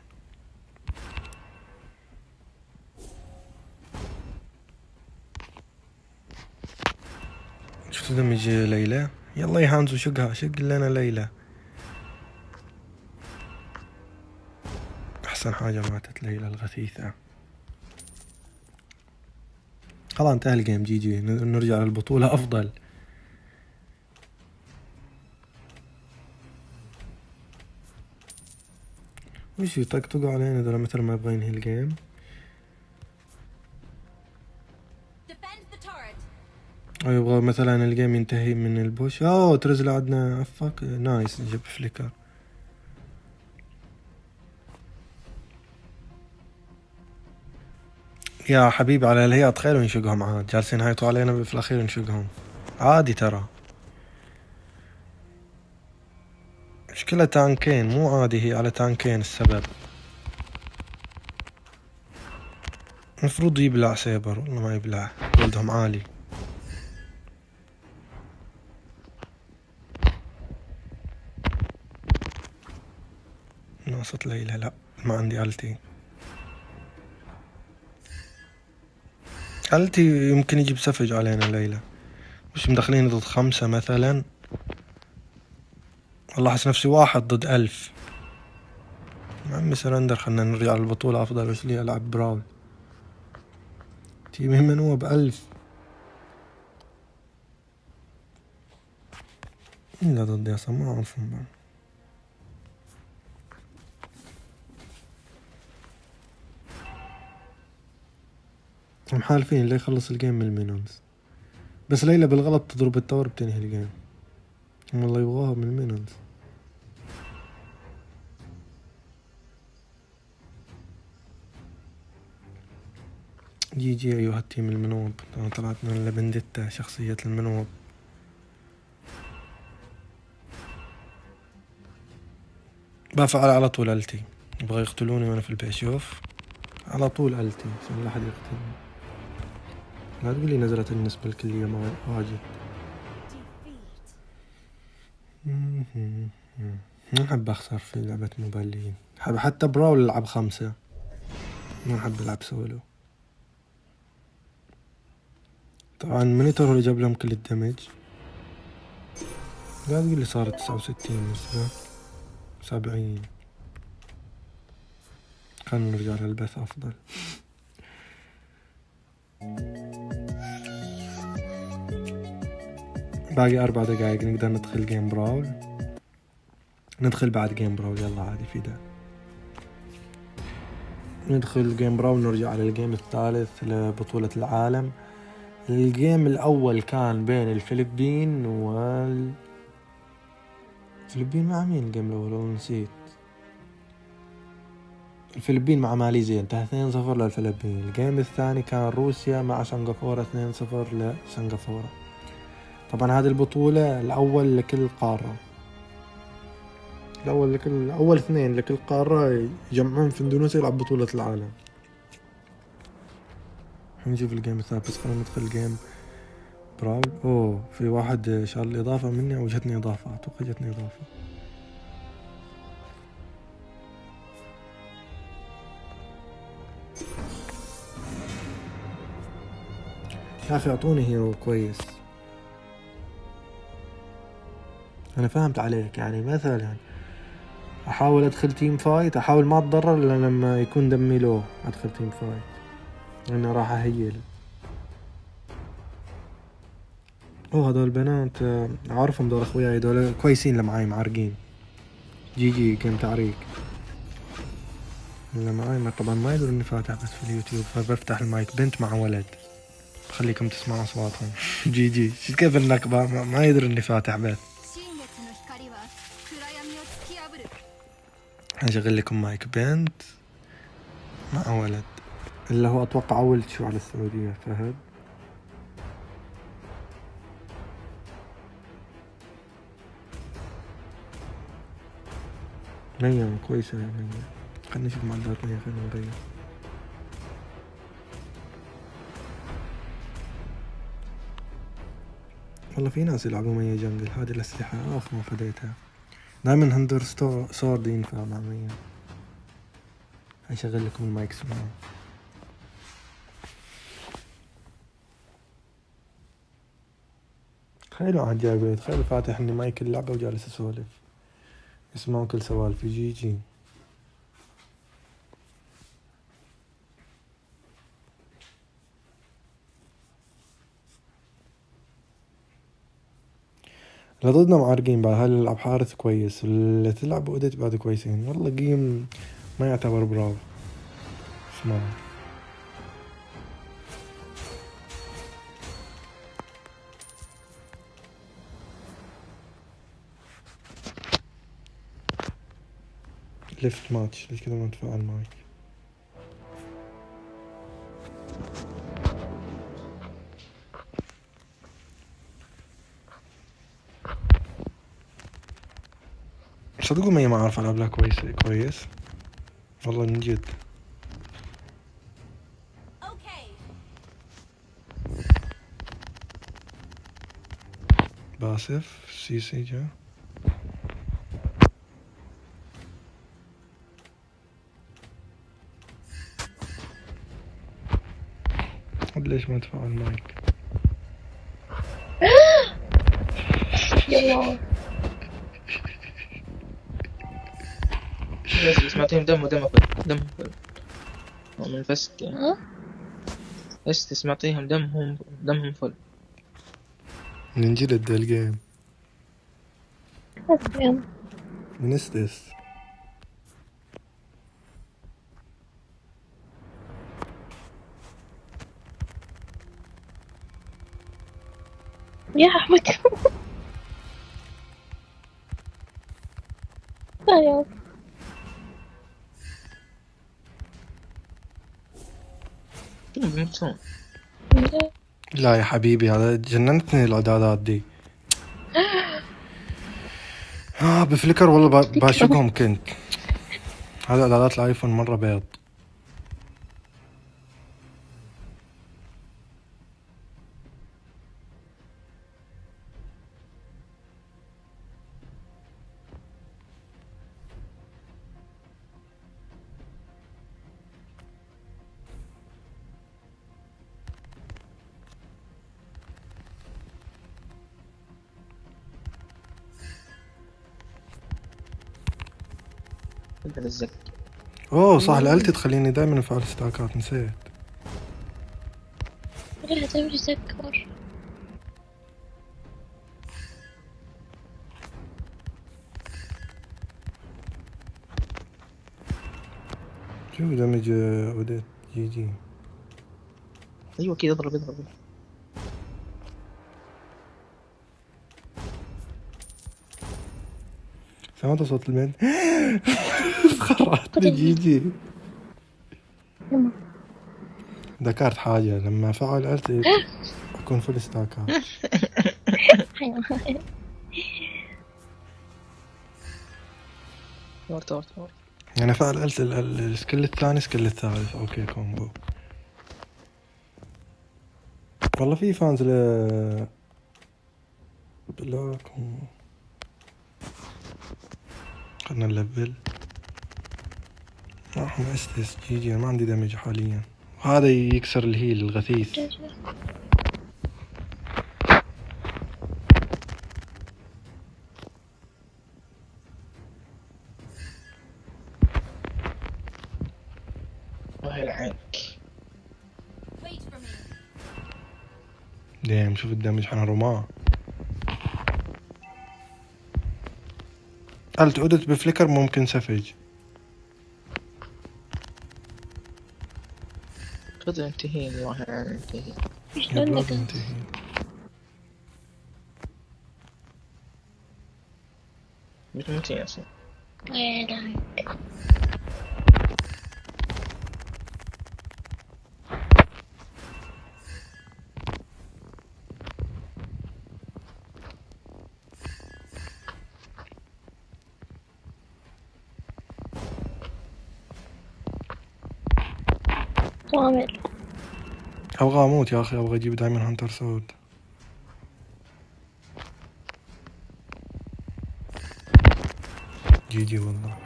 شفتوا دمج ليلى. يلا يا هانزو شقها. شق لنا ليلى. احسن حاجة ماتت ليلى الغثيثة. خلاص انتهى الجيم. جي نرجع للبطولة افضل. وش يطقطقوا علينا ذولا مثل ما يبغى ينهي الجيم. يبغى مثلا الجيم ينتهي من البوش. ترزل عندنا. افك نايس. جيب فليكر. يا حبيبي على الهيئة تخيلوا نشقهم عاد. جالسين هايطوا علينا في الاخير نشقهم عادي ترى. مشكلة تانكين مو عادي. هي على تانكين السبب. مفروض يبلع سيبر. والله ما يبلع. ولدهم عالي. خلصت ليلى. لا ما عندي التي. التي يمكن يجيب سفج علينا ليلى. مش مدخلين ضد 5 مثلا. والله احس نفسي 1 ضد 1000. يا عمي سرندر، خلنا نرجع للبطولة افضل. وش لي العب براول؟ تيمي من هو ب1000 إلا ضد يا ما أعرفهم بعد. محالفين اللي يخلص الجيم من المينونز. بس ليلى بالغلط تضرب التور بتنهي الجيم. والله يبغاها من المينونز. جي أيها التيم المنوب. طلعت من لبندتا شخصية المنوب. بفعل على طول التي. يبغى يقتلوني وانا في البيت. شوف على طول التي عشان لا احد يقتلني. لا تقول لي نزلت النسبة الكلية ما واجد. ما احب اخسر في لعبة موبايل. احب حتى براول العب 5. ما احب العب سولو. طبعا مونيتور اللي جاب لهم كل الدمج. لا تقول لي صارت 69 نسبة 70. خلنا نرجع للبث أفضل. باقي 4 دقايق نقدر ندخل جيم براول. ندخل بعد جيم براول. يلا عادي في ده. ندخل جيم براول ونرجع على الجيم الثالث لبطولة العالم. الجيم الأول كان بين الفلبين الفلبين مع مين الجيم الأول؟ نسيت. الفلبين مع ماليزيا انتهى 2-0 للفلبين. الجيم الثاني كان روسيا مع سنغافورة 2-0 لسنغافورة. طبعا هذه البطولة الأول لكل قارة. أول 2 لكل قارة يجمعون في اندونيسيا يلعب بطولة العالم. نشوف الجيم الثالث. بس خلينا ندخل الجيم براول. في واحد شال لي إضافة مني أو جتني إضافة. أتوقع جتني إضافة. يا أخي أعطوني هيرو كويس. أنا فهمت عليك. يعني مثلا أحاول أدخل تيم فايت. أحاول ما أتضرر إلا لما يكون دمي لو أدخل تيم فايت. أنا راح أهيل. هذول البنات أعرفهم. دول أخوياي. دول كويسين لمعاي معرقين. جي جيم تعريق. اللي معاي طبعا ما يدرون إني فاتح بس في اليوتيوب. فبفتح المايك. بنت مع ولد. بخليكم تسمعوا أصواتهم. جي كيف النكبة. ما يدري إني فاتح بث. أشغل لكم مايك. بنت مع ولد. اللي هو أتوقع أول شو على السعودية. فهد. مية كويسة يعني. خلنا نشوف معدات مية. خلنا نغير. والله في ناس يلعبوا مية جنجل. هذه الأسلحة ما فديتها. دائما هندر سورد ينفع مع مية. هشغل لكم المايك اسمعوا. تخيلوا عاد جايبه. تخيلوا فاتح اني مايك اللعبة وجالس اسولف. اسمعوا كل سوالفي. جي لا ضدنا معارقين بعد. هل يلعب حارس كويس. اللي تلعب اوديت بعد كويسين. والله قيم ما يعتبر براو. اسمعوا. ليفت ماتش. ليش كذا ما تفعل المايك؟ صدقوا مية ما أعرف ألعب لها كويس والله من جد. باسف سي جا. ليش ما تفعل المايك؟ يلا بس سمعتهم دم فل من فسك يعني. بس سمعتيهم دمهم فل من جلد الجيم. من استس يا أحمد. أيوه لا يا حبيبي هذا جننتني الاعدادات دي. بفليكر والله باشقهم كنت. هذا اعدادات الايفون مرة بيض. اوه صح الالتي تخليني دائما افعل ستاكات نسيت. لا تمشي سكر. شو دمج اوديت جي. ايوه كذا اضرب. سمعت صوت البنت. خرعتني جي. ذكرت حاجة لما فعل ألتي أكون فل ستاكات. ورت يعني فعل ألتي السكيل الثاني سكيل الثالث. أوكي كومبو. والله في فانز بلاك خلنا نلفل. راح استس جي ما عندي دمج حاليا. هذا يكسر الهيل الغثيث. دايم شوف الدمج حنا رماه. قلت عدت بفليكر ممكن سفج. خذ انتهي واحد انتهي. مش ممتع اصلا. كامل. ابغى اموت يا اخي. ابغى اجيب دايما هانتر سود. جي والله.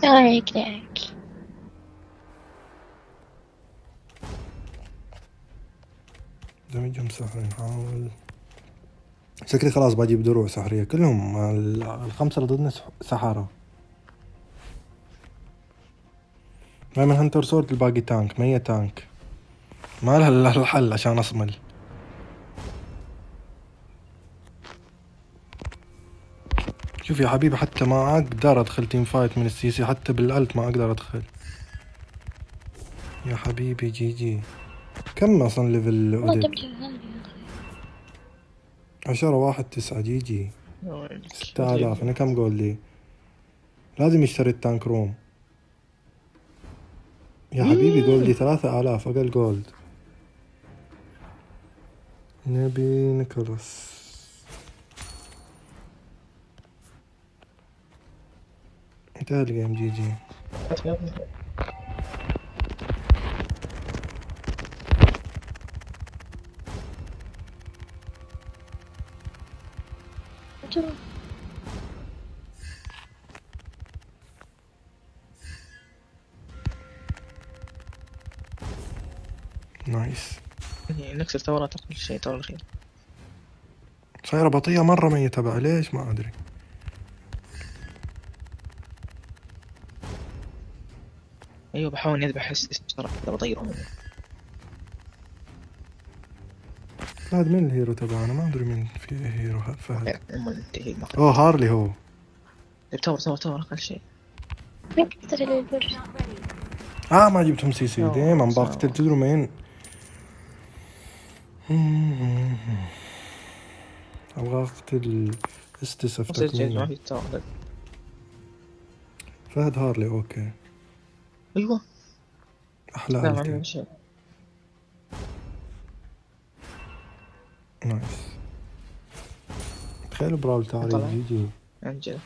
لايك دمجهم سحري. نحاول. شكلي خلاص بجيب دروع سحرية كلهم. الخمسة اللي ضدنا سحرة. دايما هانتر سورد الباقي تانك. 100 تانك ما لها الا الحل عشان اصمل. شوف يا حبيبي حتى ما اقدر ادخل تيم فايت من السيسي. حتى بالالت ما اقدر ادخل يا حبيبي. جي كم اصلا ليفل اوديت؟ 10-1-9. جي 6000. انا كم جول لي؟ لازم يشتري التانك روم يا حبيبي. جولدي 3000 اقل جولد. نبي نيكولاس. انتهى الجيم. جي نايس. نكسر ثورات كل شيء. الثورة الأخيرة صايرة بطيئة مرة ما يتبع ليش ما أدري. أيوة بحاول إني أذبح بسرعة كذا بطيرهم. فهد مين الهيرو تبعنا؟ ما أدري مين في هيرو فهد. انتهي هارلي هو. تور أقل شيء. ما جبتهم سي سي دايما بقتل. تدروا مين؟ أبغى أقتل استسفتك منه. فهد هارلي أوكي. أيوة أحلى نايس. تخيلوا براول تاري جي أنجل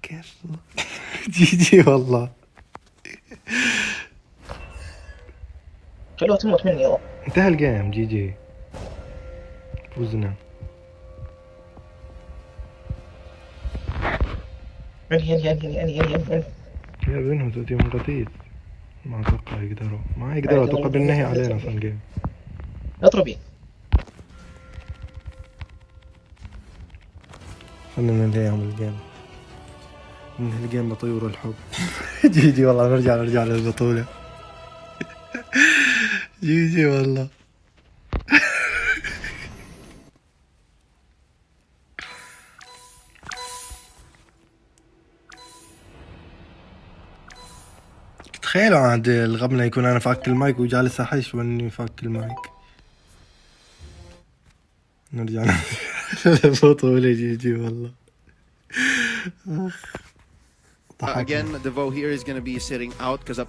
كفو جي والله. خلوها تموت مني والله. انتهى الجيم جي فوزنا. انهي يا بينهم تأتيهم قتيل. ما أتوقع يقدروا. ما يقدروا. أتوقع بالنهي علينا في الجيم. اضربي. خلنا ننهيهم الجيم. ننهي الجيم بطيور الحب. جي والله نرجع للبطولة. جي والله. تخيلوا عاد الغبنة يكون أنا فاك المايك وجالس أحش وإني فاك المايك. نرجع للبطولة جي والله. Again, the vote here is going to be sitting out because up.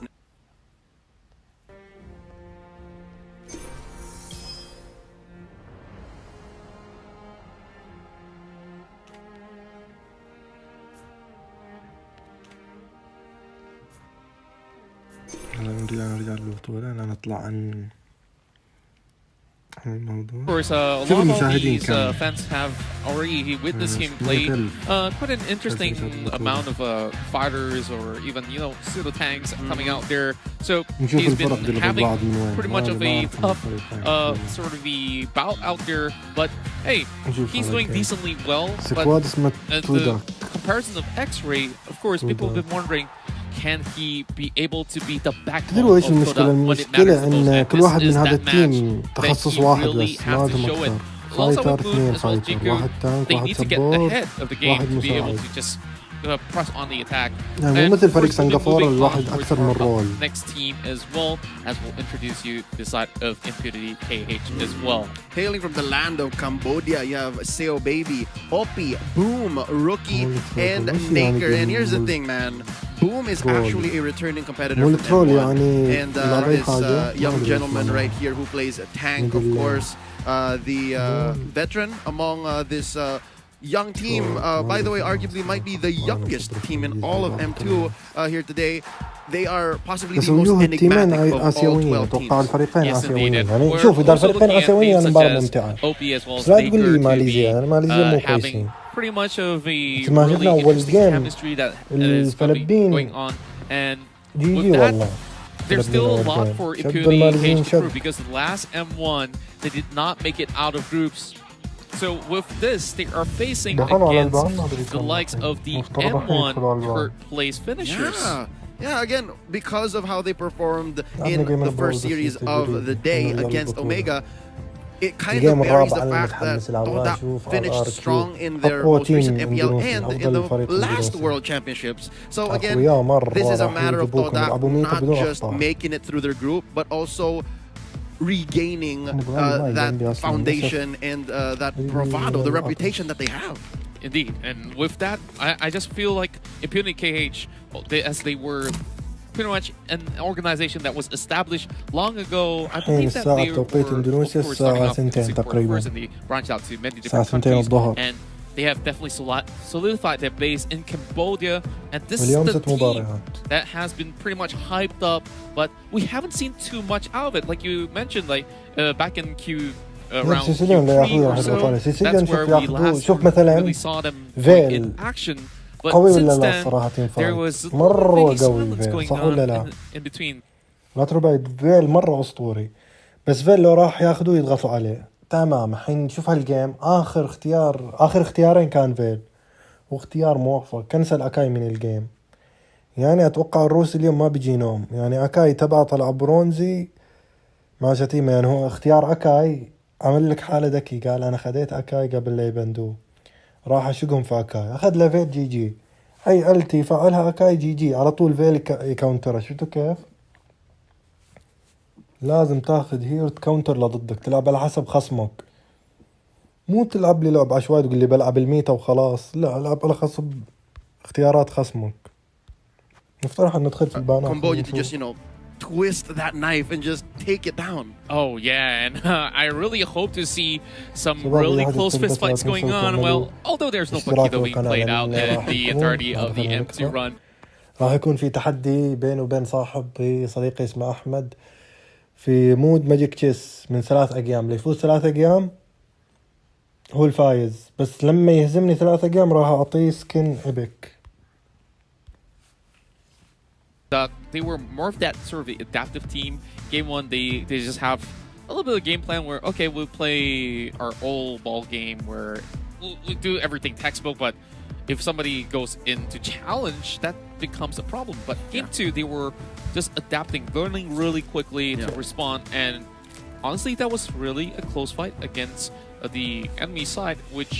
نرجع للبطولة. أنا نطلع عن Of course, a lot of these fans have already witnessed him play quite an interesting amount of fighters or even, pseudo tanks coming out there. So he's been having pretty much of a tough sort of a bout out there. But hey, he's doing decently well. But the comparison of X-Ray, of course, people have been wondering, can he be able to be the backbone of Bطولة when it matters the most? And this is that match that he really has to show it. Alongside with Moon as well as Jiku, they need to get ahead of the game to be able to just press on the attack. يعني مثل فريق سنغافورة الواحد أكثر من رول. Next team as well, as we'll introduce you to the side of Impunity KH as well. Hailing from the land of Cambodia, you have Seo Baby, Oppi, Boom, Rookie, and Naker. And here's the thing, man. Boom is actually a returning competitor from M1. And this young gentleman right here who plays a tank, of course, the veteran among this young team. By the way, arguably might be the youngest team in all of M2 here today. They are possibly the most enigmatic of all 12 teams. Yes, indeed. يعني شوف إذا الفريقين آسيويين المباراة ممتعة. بس لا تقول لي ماليزيا. أنا ماليزيا مو كويسين. Pretty much of a ما شفنا أول جيم chemistry that is going on, and with that, there's still a lot for Impunity KH to prove because the last M1 they did not make it out of groups. So with this, they are facing against the likes of the M1 third place finishers. Yeah, again, because of how they performed in the first series of the day against Omega, it kind of bears the fact that Toda finished strong in their most recent MPL and in the last World Championships. So again, this is a matter of Toda not just making it through their group, but also regaining that foundation and that bravado, the reputation that they have. Indeed, and with that, I just feel like Impunity KH, as they were pretty much an organization that was established long ago. I believe that they were, of course, starting off in Singapore first, and they branched out to many different countries, and they have definitely solidified their base in Cambodia, and this is the team that has been pretty much hyped up, but we haven't seen too much out of it. Like you mentioned, like back in around Q3 or so, that's where we last really saw them in action. But since then, there was a little silence going on in between. لا تروح بعيد، فيل مرة أسطوري، بس فيل لو راح ياخدوه يضغطوا عليه تمام. الحين نشوف هالجيم، آخر اختيارين كان فيل، واختيار موفق، كنسل أكاي من الجيم. يعني أتوقع الروس اليوم ما بيجي نوم. يعني أكاي تبع طلع برونزي مع شتيمة، يعني هو اختيار أكاي عمل لك حالة ذكي، قال أنا خديت أكاي قبل لا يبندوه، راح أشقهم في أكاي، أخذ له فيل جي جي. أي ألتي فعلها أكاي جي جي على طول، فيل يكاونترها. شفتوا كيف؟ لازم تاخذ هيرو تكاونتر لضدك، تلعب على حسب خصمك، مو تلعب لي لعب عشوائي تقول لي بلعب الميتا وخلاص. لا، العب على حسب اختيارات خصمك. نفترض ان ندخل في البانات. Cambodia to just, you know, twist that knife and just take it down. Oh yeah, and I really hope to see some really close fist fights going on. Well, although there's no Paquito being played out in the entirety of the M2 run. راح يكون في تحدي بينه وبين صاحب صديقي اسمه أحمد في مود ماجيك تشيس من 3 أيام. اللي يفوز 3 أيام هو الفايز، بس لما يهزمني 3 أيام راح أعطيه سكين ايبيك. They were more of that sort of adaptive team. Game 1, they just have a little bit of game plan where, okay, we'll play our old ball game where we'll do everything textbook, but if somebody goes into challenge, that becomes a problem. But Game 2, they were just adapting, learning really quickly to respond, and honestly, that was really a close fight against the enemy side, which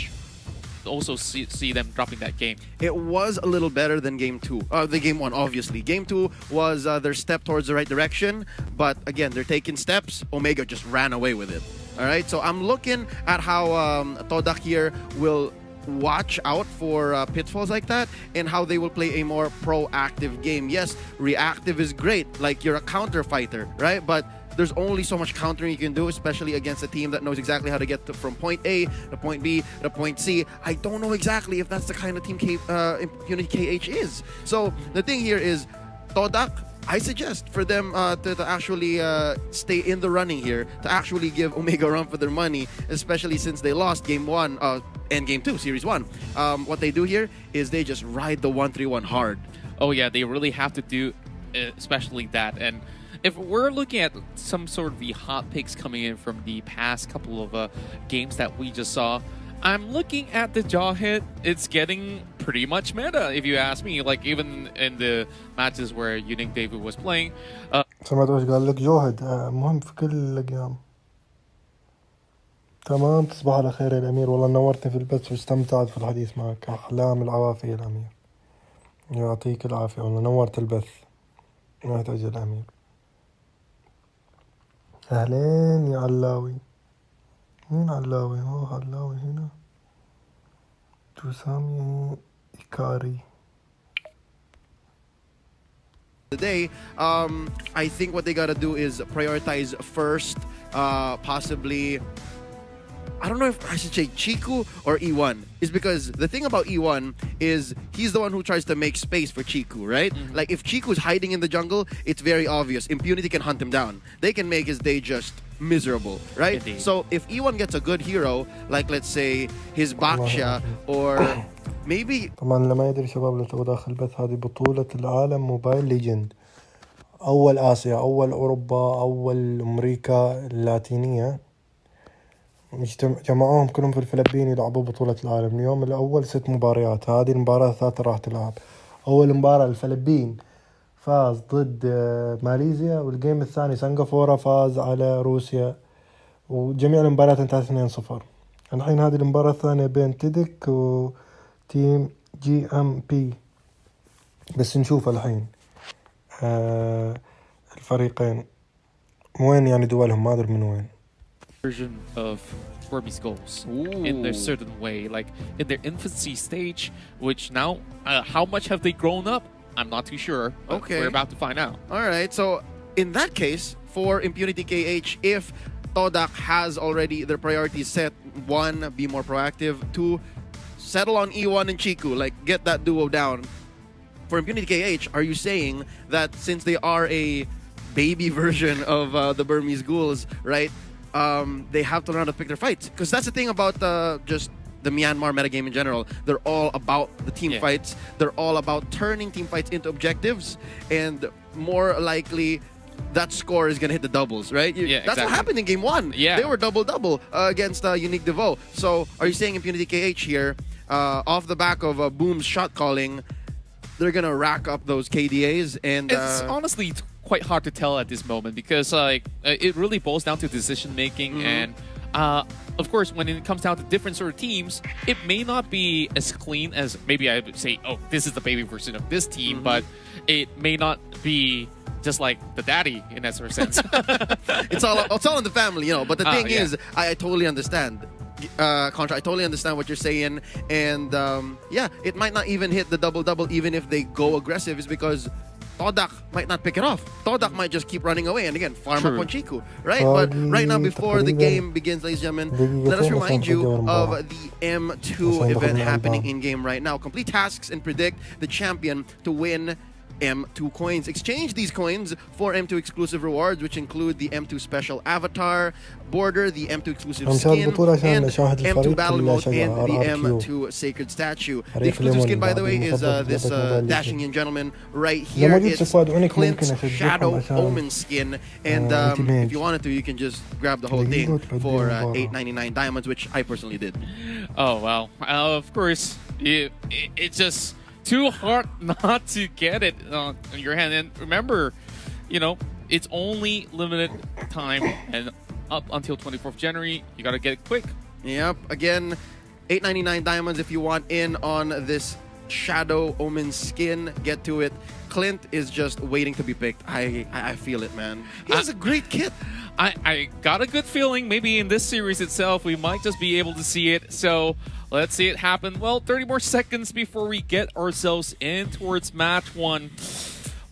also see them dropping that game. It was a little better than Game 2. The Game 1, obviously. Game 2 was their step towards the right direction, but again, they're taking steps. Omega just ran away with it. All right, so I'm looking at how Todak here will watch out for pitfalls like that, and how they will play a more proactive game. Yes, reactive is great, like you're a counter fighter, right? But there's only so much countering you can do, especially against a team that knows exactly how to get from point A to point B to point C. I don't know exactly if that's the kind of team Impunity KH is. So the thing here is, Todak, I suggest for them to actually stay in the running here, to actually give Omega a run for their money, especially since they lost Game 1 and Game 2, Series 1. What they do here is they just ride the 1-3-1 hard. Oh yeah, they really have to do especially that. And if we're looking at some sort of the hot picks coming in from the past couple of games that we just saw, I'm looking at the jaw hit. It's getting pretty much meta, if you ask me. Like even in the matches where Unique David was playing. سمعت وش قال لك جوهد مهم في كل الأيام. تمام، تصبح على خير يا الأمير، والله نورتني في البث واستمتعت في الحديث معك. أحلام العوافي يا الأمير، يعطيك العافية، والله نورت البث. يحتاج الأمير. أهلين يا علاوي. مين علاوي؟ هو علاوي هنا. تسامي إيكاري. Today, I think what they gotta do is prioritize first, possibly, I don't know if I should say Chiku or E1. Is because the thing about E1 is he's the one who tries to make space for Chiku, right? Like if Chiku's hiding in the jungle, it's very obvious. Impunity can hunt him down. They can make his day just miserable, right? Indeed. So if E1 gets a good hero, like let's say his Baksha or maybe. طبعا لما يدري شباب اللي تو داخل البث، هذه بطولة العالم موبايل ليجند. أول آسيا، أول أوروبا، أول أمريكا اللاتينية، جمعوهم كلهم في الفلبين يلعبوا بطولة العالم. اليوم الأول 6 مباريات، هذه المباراة الثالثة راح تلعب. أول مباراة الفلبين فاز ضد ماليزيا، والجيم الثاني سنغافورة فاز على روسيا، وجميع المباريات انتهت 2-0. الحين هذه المباراة الثانية بين تيدك وتيم GMP، بس نشوف الحين الفريقين وين يعني دولهم، ما أدري من وين. Version of Burmese goals in a certain way, like in their infancy stage, which now how much have they grown up? I'm not too sure. Okay, we're about to find out. All right, so in that case, for Impunity KH, if Todak has already their priorities set, 1, be more proactive, 2, settle on E1 and Chiku, like get that duo down. For Impunity KH, are you saying that since they are a baby version of the Burmese ghouls, right? They have to learn how to pick their fights, because that's the thing about just the Myanmar metagame in general. They're all about the team fights. They're all about turning team fights into objectives, and more likely that score is going to hit the doubles, right? That's what happened in game 1. Yeah. They were double-double against Unique Devo. So are you saying Impunity KH here, off the back of Boom's shot calling, they're going to rack up those KDAs? And it's honestly quite hard to tell at this moment because it really boils down to decision making and of course when it comes down to different sort of teams, it may not be as clean as maybe I would say, oh, this is the baby version of this team, but it may not be just like the daddy in that sort of sense. it's all in the family, you know. But the thing is, I totally understand. Contra, I totally understand what you're saying, and yeah, it might not even hit the double-double even if they go aggressive, is because Todak might not pick it off. Todak might just keep running away and again farm up on Chiku, right? But right now, before the game begins, ladies and gentlemen, let us remind you of the M2 event happening in game right now. Complete tasks and predict the champion to win M2 coins. Exchange these coins for M2 exclusive rewards, which include the M2 special avatar border, the M2 exclusive skin, and M2 battle mode, and the M2 sacred statue. The exclusive skin, by the way, is this dashing young gentleman right here. It's Clint's Shadow Omen skin, and if you wanted to, you can just grab the whole thing for 899 diamonds, which I personally did. Oh, wow. Of course, it's just too hard not to get it on your hand. And remember, you know, it's only limited time and up until 24th January. You got to get it quick. Yep. Again, 899 diamonds if you want in on this Shadow Omen skin. Get to it. Clint is just waiting to be picked. I feel it, man. He has a great kit. I got a good feeling maybe in this series itself we might just be able to see it. So let's see it happen. Well, 30 more seconds before we get ourselves in towards match 1.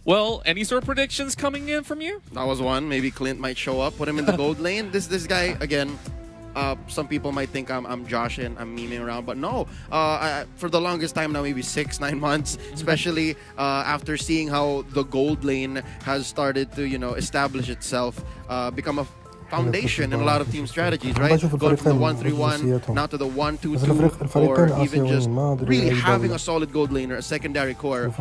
Well, any sort of predictions coming in from you? That was one. Maybe Clint might show up, put him in the gold lane. This guy, again, some people might think I'm joshing, I'm memeing around, but no. For the longest time now, maybe 6-9 months, especially after seeing how the gold lane has started to, you know, establish itself, become a foundation in a lot of team strategies, right? Going from the 1-3-1 now to the 1-2-2, or even just really having a solid gold laner, a secondary core.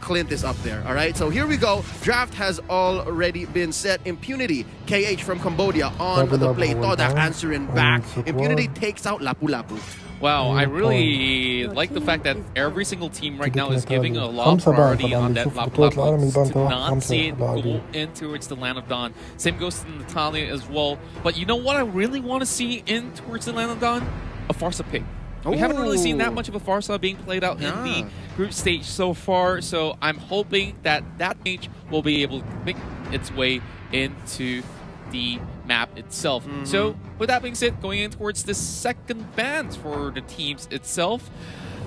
Clint is up there, all right? So here we go. Draft has already been set. Impunity, KH from Cambodia on the play. Todak answering back. Impunity takes out Lapu Lapu. Wow, I really like the fact that every single team right now is giving a lot of priority on that Lapu Lapu to not see it go in towards the Land of Dawn. Same goes to Natalia as well. But you know what I really want to see in towards the Land of Dawn? A Farsa pick. We haven't really seen that much of a Farsa being played out in the group stage so far, so I'm hoping that that mage will be able to make its way into the map itself. So, with that being said, going in towards the second band for the teams itself,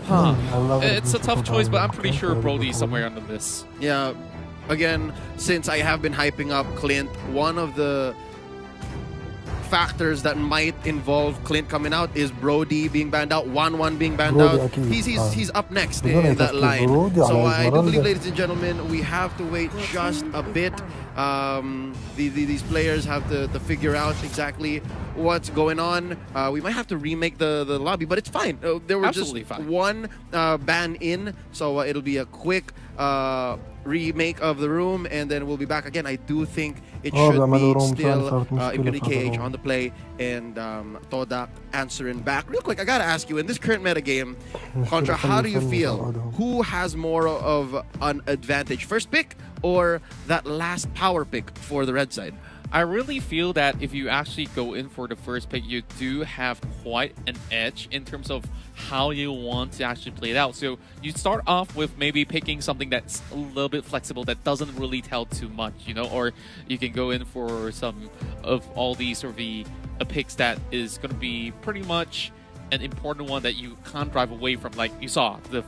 it's a tough choice, but I'm pretty sure Brody's somewhere under this. Yeah, again, since I have been hyping up Clint, one of the factors that might involve Clint coming out is Brody being banned out, 1-1 being banned out. He's up next in that line. So I do believe, ladies and gentlemen, we have to wait just a bit. These players have to figure out exactly what's going on. We might have to remake the lobby, but it's fine. There were just one ban in, so it'll be a quick remake of the room, and then we'll be back again. I do think it should be still Impunity KH on the play, and Todak answering back. Real quick, I gotta ask you, in this current meta game, Contra, how do you feel? Who has more of an advantage? First pick or that last power pick for the red side? I really feel that if you actually go in for the first pick, you do have quite an edge in terms of how you want to actually play it out. So you start off with maybe picking something that's a little bit flexible, that doesn't really tell too much, you know, or you can go in for some of all these sort of the picks that is going to be pretty much an important one that you can't drive away from. Like you saw, the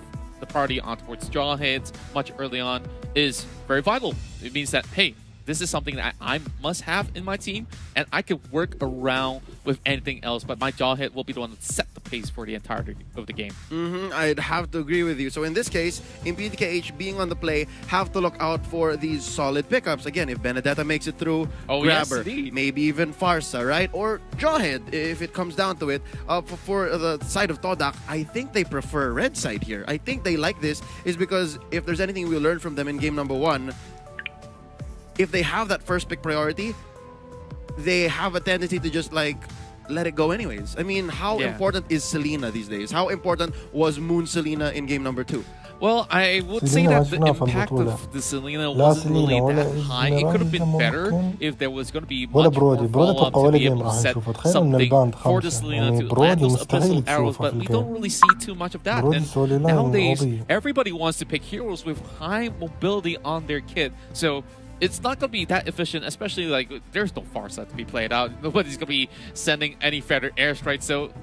party on towards Jawheads much early on is very vital. It means that, hey, this is something that I must have in my team, and I could work around with anything else, but my Jawhead will be the one that set the pace for the entirety of the game. I'd have to agree with you. So in this case, Impunity KH being on the play, have to look out for these solid pickups. Again, if Benedetta makes it through, Grabber, maybe even Farsa, right? Or Jawhead, if it comes down to it. For the side of Todak, I think they prefer red side here. I think they like this is because if there's anything we learned from them in game number 1, if they have that first pick priority, they have a tendency to just like let it go anyways. I mean, how important is Selena these days? How important was Moon Selena in game number 2? Well, I would say that the impact of the Selena wasn't really that high. It could have been better if there was going to be much more follow-up to be able to set something for the Selena to land those abyssal arrows, but we don't really see too much of that. And nowadays, everybody wants to pick heroes with high mobility on their kit, so it's not going to be that efficient, especially like there's no Farsight to be played out. Nobody's going to be sending any feathered airstrikes, so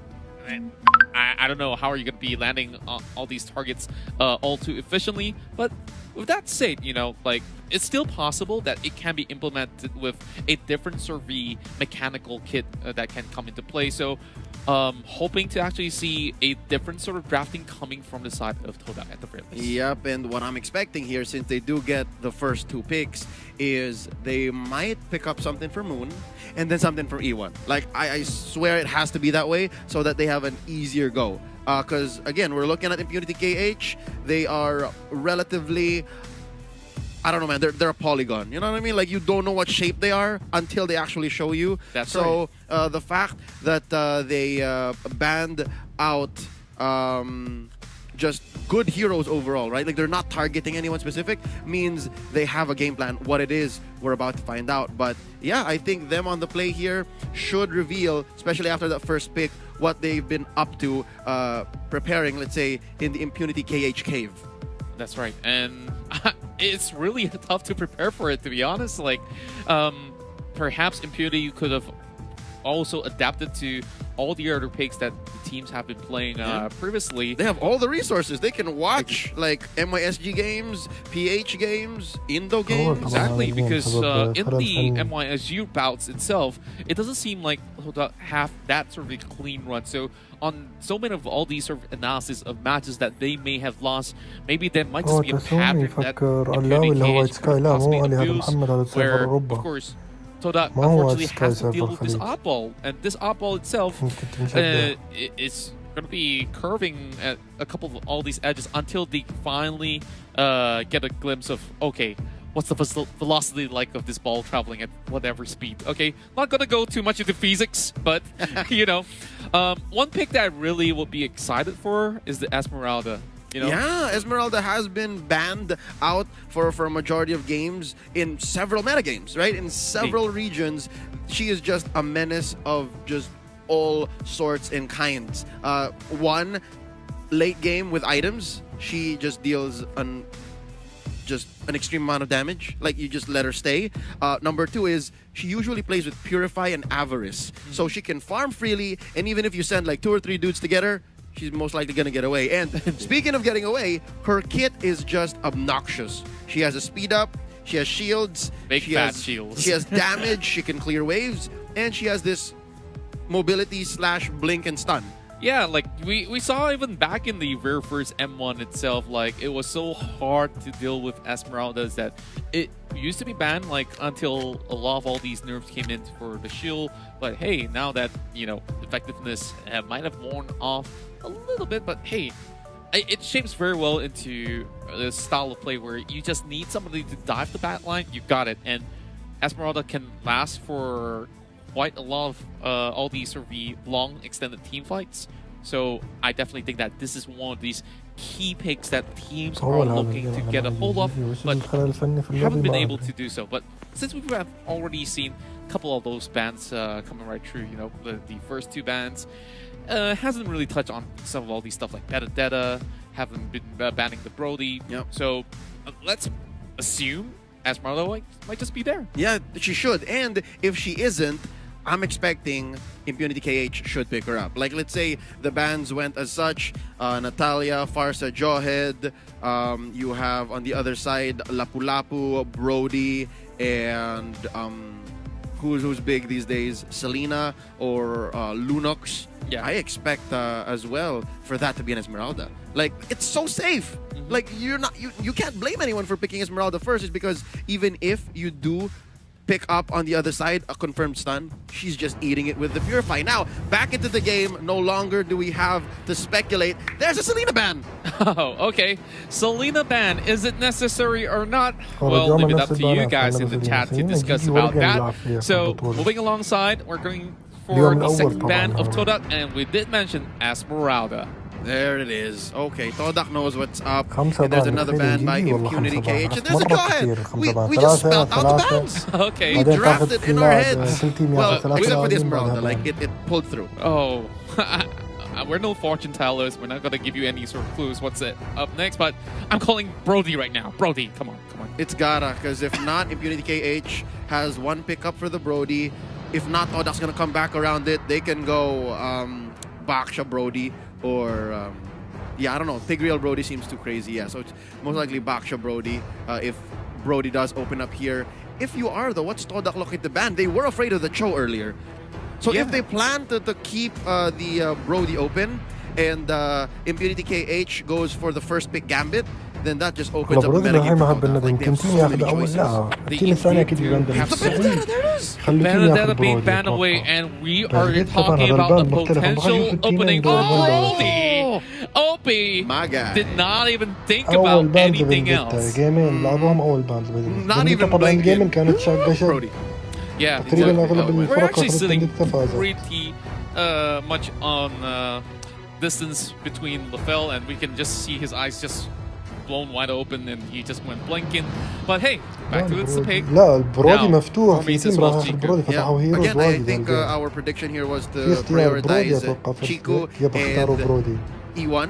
I don't know how are you going to be landing all these targets all too efficiently. But with that said, you know, like it's still possible that it can be implemented with a different sort of mechanical kit that can come into play. So hoping to actually see a different sort of drafting coming from the side of Toda at the very least. Yep, and what I'm expecting here, since they do get the first 2 picks, is they might pick up something for Moon and then something for E1. Like, I swear it has to be that way so that they have an easier go. Because, again, we're looking at Impunity KH. They are relatively... I don't know, man. They're a polygon. You know what I mean? Like, you don't know what shape they are until they actually show you. That's right. So, the fact that they banned out just good heroes overall, right? Like, they're not targeting anyone specific, means they have a game plan. What it is, we're about to find out. But, yeah, I think them on the play here should reveal, especially after that first pick, what they've been up to preparing, let's say, in the Impunity KH cave. That's right. And it's really tough to prepare for it, to be honest. Like, perhaps Impunity could have also adapted to all the other picks that the teams have been playing previously. They have all the resources. They can watch like MYSG games, PH games, Indo games. Exactly, because in the MYSG bouts itself, it doesn't seem like Toda have that sort of a clean run. So on so many of all these sort of analysis of matches that they may have lost, maybe there might just be a pattern that Impunity KH could possibly abuse, where, of course, Toda unfortunately has to deal with this oddball, and this oddball itself is going to be curving at a couple of all these edges until they finally get a glimpse of, okay, what's the velocity like of this ball traveling at whatever speed. Okay, not going to go too much into physics, but you know, one pick that I really would be excited for is the Esmeralda. You know? Yeah, Esmeralda has been banned out for a majority of games in several metagames, right? In several regions, she is just a menace of just all sorts and kinds. One, late game with items, she just deals an extreme amount of damage. Like, you just let her stay. Number 2 is she usually plays with Purify and Avarice. So she can farm freely, and even if you send like 2 or 3 dudes together, she's most likely going to get away. And speaking of getting away, her kit is just obnoxious. She has a speed up, she has shields, she has damage, she can clear waves, and she has this mobility / blink and stun. Yeah, like we saw even back in the very first M1 itself, like it was so hard to deal with Esmeraldas that it used to be banned like until a lot of all these nerfs came in for the shield. But hey, now that, you know, effectiveness might have worn off a little bit, but hey, it shapes very well into the style of play where you just need somebody to dive the back line. You got it, and Esmeralda can last for quite a lot of all these sort of long extended team fights. So I definitely think that this is one of these key picks that teams are looking to get a hold of, but haven't been able to do so. But since we have already seen a couple of those bans coming right through, you know, the first 2 bans, hasn't really touched on some of all these stuff like Detta, haven't been banning the Brody. Yep. So let's assume Esmeralda might just be there. Yeah, she should. And if she isn't, I'm expecting Impunity KH should pick her up. Like, let's say the bans went as such, Natalia, Farsa, Jawhead, you have on the other side Lapu-Lapu, Brody, and who's big these days, Selena or Lunox. Yeah, I expect as well for that to be an Esmeralda. Like, it's so safe. Like, you can't blame anyone for picking Esmeralda first. It's because even if you do pick up on the other side, a confirmed stun. She's just eating it with the Purify. Now, back into the game. No longer do we have to speculate. There's a Selena ban. Oh, okay. Selena ban. Is it necessary or not? Well, leave it up to you guys in the chat to discuss about that. So, moving alongside, we're going for the second ban of Todak, and we did mention Esmeralda. There it is. Okay, Todak knows what's up. And there's another ban by Impunity KH. And there's a go-ahead. We just spelled out the bans. Okay. We drafted in our heads. Well, we got for the Esmeralda. Like, it pulled through. Oh. We're no fortune tellers. We're not going to give you any sort of clues what's up next. But I'm calling Brody right now. Brody, come on, come on. It's gotta, because if not, Impunity KH has one pickup for the Brody. If not, Todak's going to come back around it. They can go Baksha Brody. Or, yeah, I don't know. Tigreal Brody seems too crazy. Yeah, so it's most likely Baksha Brody if Brody does open up here. If you are, though, what's Todak looking to ban? They were afraid of the Cho earlier. So if they plan to keep the Brody open and Impunity KH goes for the first pick Gambit, then that just opens up the metagame for Vendetta being banned away, and we are talking about a potential opening. Oh, Opie did not even think about anything else. Not even Brody. Yeah, we're actually sitting pretty much on distance between LaFell, and we can just see his eyes just blown wide open, and he just went blinking. But hey, back to the pick. لا البرودي مفتوح في تيم راح ياخذ البرودي فتحوا هيروز Again, I think our prediction here was to prioritize Chico and E1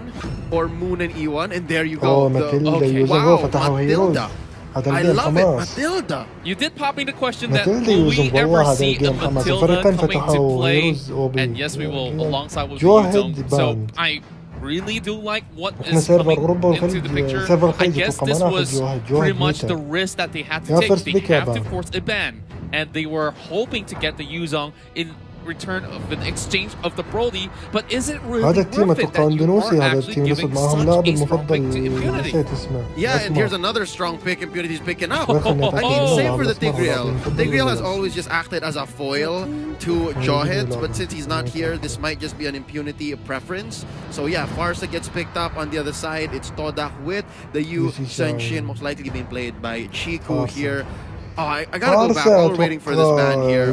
or Moon and E1, and there you go. Wow, Matilda. I love it, Matilda. You did pop me the question that will we ever see a Matilda coming to play? And yes, we will, alongside with Zone. So I really do like what is coming into the picture. I guess this was pretty much the risk that they had to take. They have to force a ban, and they were hoping to get the Yuzong in return of an exchange of the Brody, but is it really worth it that you are actually giving such a strong pick to Impunity? Yeah, and here's another strong pick Impunity's picking up. I mean, same for the Tigreal. Tigreal has always just acted as a foil to Jawheads, but since he's not here, this might just be an Impunity preference. So yeah, Farsa gets picked up on the other side. It's Todak with the Yu Senshin, most likely being played by Chiku here. Oh, I gotta go back while we're waiting for this ban here.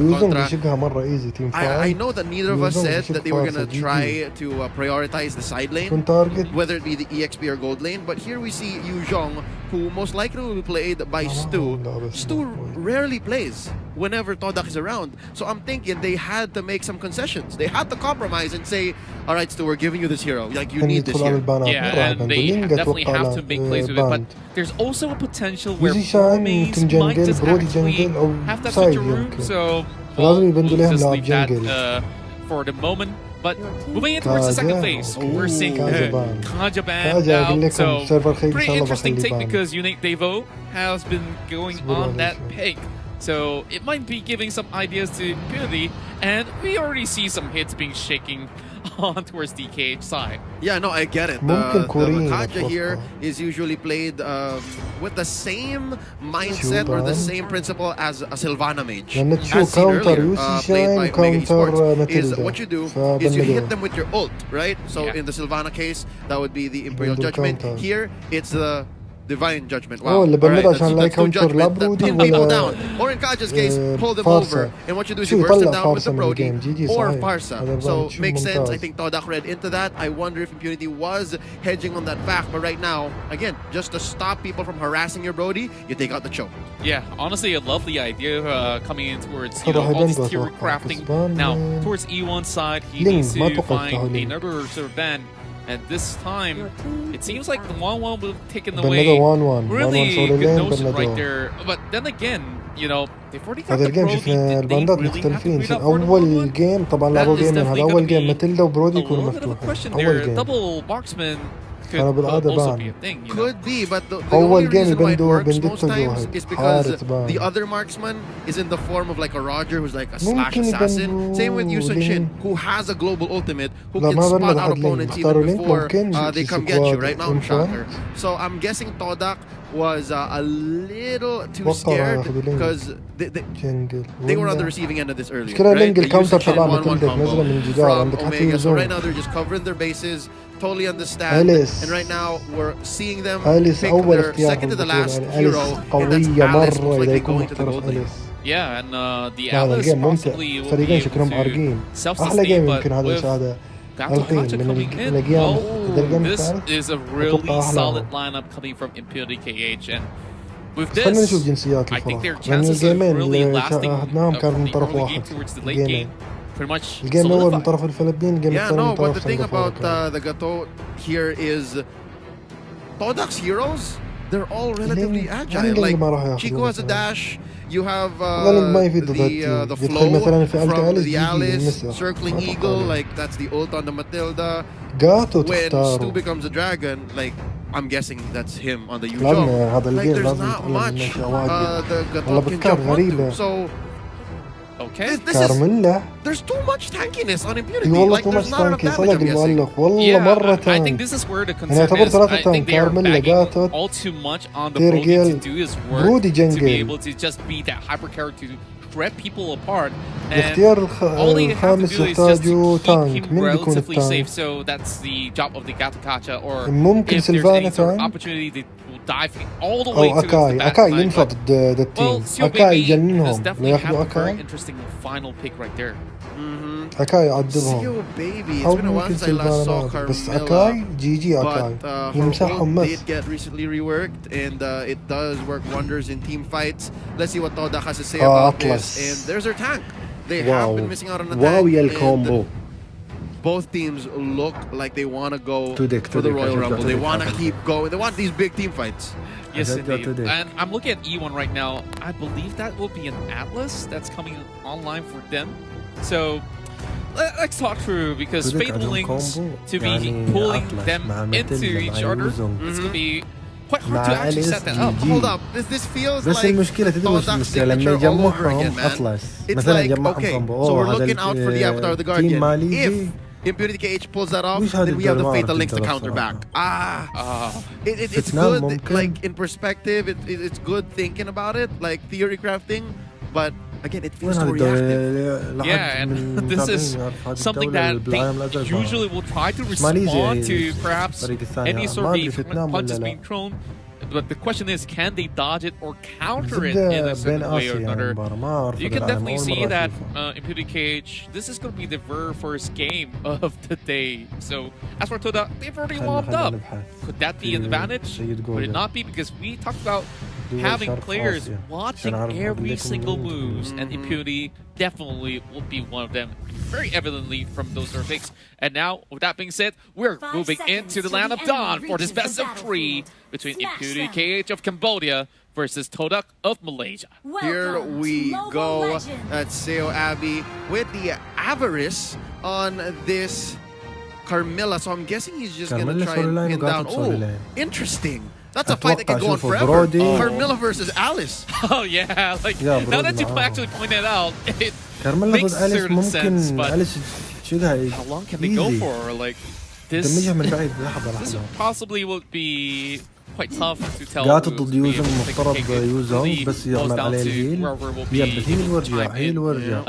I know that neither of us said that they were gonna try to prioritize the side lane, whether it be the EXP or gold lane, but here we see Yu Zhong, who most likely will be played by Stu. Stu rarely plays whenever Todak is around, so I'm thinking they had to make some concessions. They had to compromise and say, all right, Stu, we're giving you this hero. Like, you need this hero. Yeah, and they definitely have to make plays with it, but there's also a potential where Maze might just actually have that switcheroo, so we'll just leave that for the moment. But moving in towards the second phase, we're seeing Kaja banned out, so pretty interesting take because Unique Devo has been going on that pick. So it might be giving some ideas to Impunity, and we already see some hits being shaking on towards the KH side. Yeah, no, I get it. The Kaja here is usually played with the same mindset or the same principle as a Sylvana mage. As seen earlier, played by Mega Esports, is what you do is you hit them with your ult, right? So in the Sylvana case, that would be the Imperial Judgment. Here, it's the Divine Judgment. Wow. اللي بلد عشان لا يكونتر لا برودي ولا or in Kaja's case, pull them over. And what you do is you burst them down with the Brody or Farsa. So makes sense. I think Todak read into that. I wonder if Impunity was hedging on that fact. But right now, again, just to stop people from harassing your Brody, you take out the choke. Yeah, honestly, I love the idea coming in towards all this tier crafting. Now, towards E1 side, he needs to find another sort of ban. And this time, it seems like the 1-1 will be taken away. Really good notion right there. But then again, you know, they've already got the Brody. Did they really have to beat up أول جيم طبعا لعبوا جيم هذا أول جيم ماتيلدا وبرودي يكونوا مفتوحين. أول جيم. Double marksman أنا بالعادة بان. Could be, but the only reason why it works most times is because the other marksman is in the form of like a Roger who's like a slash assassin. Same with Yusun Shin, who has a global ultimate, who can spot out opponents even before they come get you, right? Mountain Shocker. So I'm guessing Todak was a little too scared because they were on the receiving end of this earlier. Right? The usage on 1-1 combo from Omega. So right now they're just covering their bases. Totally understand. And right now we're seeing them pick their second to the last hero. And that's Alice most likely going to the gold lane. Yeah, and the Alice possibly will be able to self-sustain, but with Gatakacha coming in, this is a really solid lineup coming from Impunity KH. And with this, I think their chances of really lasting from the early game towards the late game pretty much solidified. Yeah, no, but the thing about the Gato here is Todak's heroes, they're all relatively agile. Like Chico has a dash, you have the flow from the Alice, circling eagle, like that's the ult on the Matilda. When Stu becomes a dragon, like I'm guessing that's him on the Yuzhong. Like there's not much the Gato can jump onto. So okay. There's too much tankiness on Impunity. Like there's not enough damage, I'm guessing. Yeah, I think this is where the concern is. I think they are bagging all too much on the Brody to do his work to be able to just be that hyper character to rip people apart. And all they have to do is just to keep him relatively safe. So that's the job of the Gatakacha. Or if there's any sort of opportunity, they will dive all the way to the back line. Well, Sio Baby is definitely have a very interesting final pick right there. Sio Baby, it's been a while since I last saw Carmilla, but her did get recently reworked, and it does work wonders in team fights. Let's see what Todak has to say about this. And there's her tank. They have been missing out on the tank. Both teams look like they want to go for the Royal Rumble. They want to keep going. They want these big team fights. Yes, indeed. And I'm looking at E1 right now. I believe that will be an Atlas that's coming online for them. So let's talk through, because Fatal Links to be pulling them into each other, it's going to be quite hard to actually set that up. Hold up, this feels like Todak's signature all over again, man. It's like, okay, so we're looking out for the Avatar of the Guardian. If Impunity KH pulls that off, then we have the Fatal Links to counter back. It's good, like in perspective, it's good thinking about it, like theory crafting, but again, it feels so reactive. Yeah, and this is something that they usually will try to respond to, perhaps any sort of punches being thrown. But the question is, can they dodge it or counter it in a certain way or another? You can definitely see that Impunity KH, this is going to be the very first game of the day. So as for Toda, they've already warmed up. Could that be an advantage? Would it not be? Because we talked about having players watching every single moves, and Impunity definitely will be one of them, very evidently from those sort of picks. And now, with that being said, we're moving into the land of Dawn for this best of 3 between Impunity KH of Cambodia versus Todak of Malaysia. Here we go. That's Seo Abby with the Avarice on this Carmilla. So I'm guessing he's just going to try and pin down. Oh, interesting. That's a fight that can go on forever. Carmilla versus Alice. Oh yeah, like now that you actually point that out, it makes certain sense. But how long can they go for? Like this possibly would be quite tough to tell. قاعد ضد يوزن مفترض يوزن بس يعمل عليه الهيل يبدأ هيل ويرجع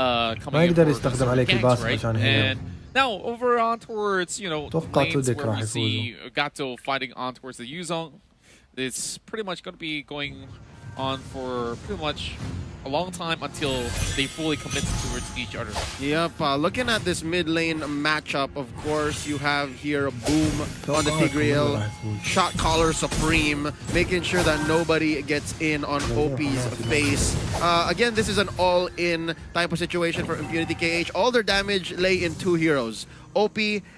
ما يقدر يستخدم عليك الباس عشان هيل. Now over on towards lanes where we see Gato fighting on towards the Yuzong. It's pretty much going to be going on for pretty much a long time until they fully commit towards each other. Yep, looking at this mid lane matchup, of course, you have here a Boom on the Tigreal, Shot Caller Supreme, making sure that nobody gets in on OP's face. Again, this is an all-in type of situation for Impunity KH. All their damage lay in 2 heroes, OP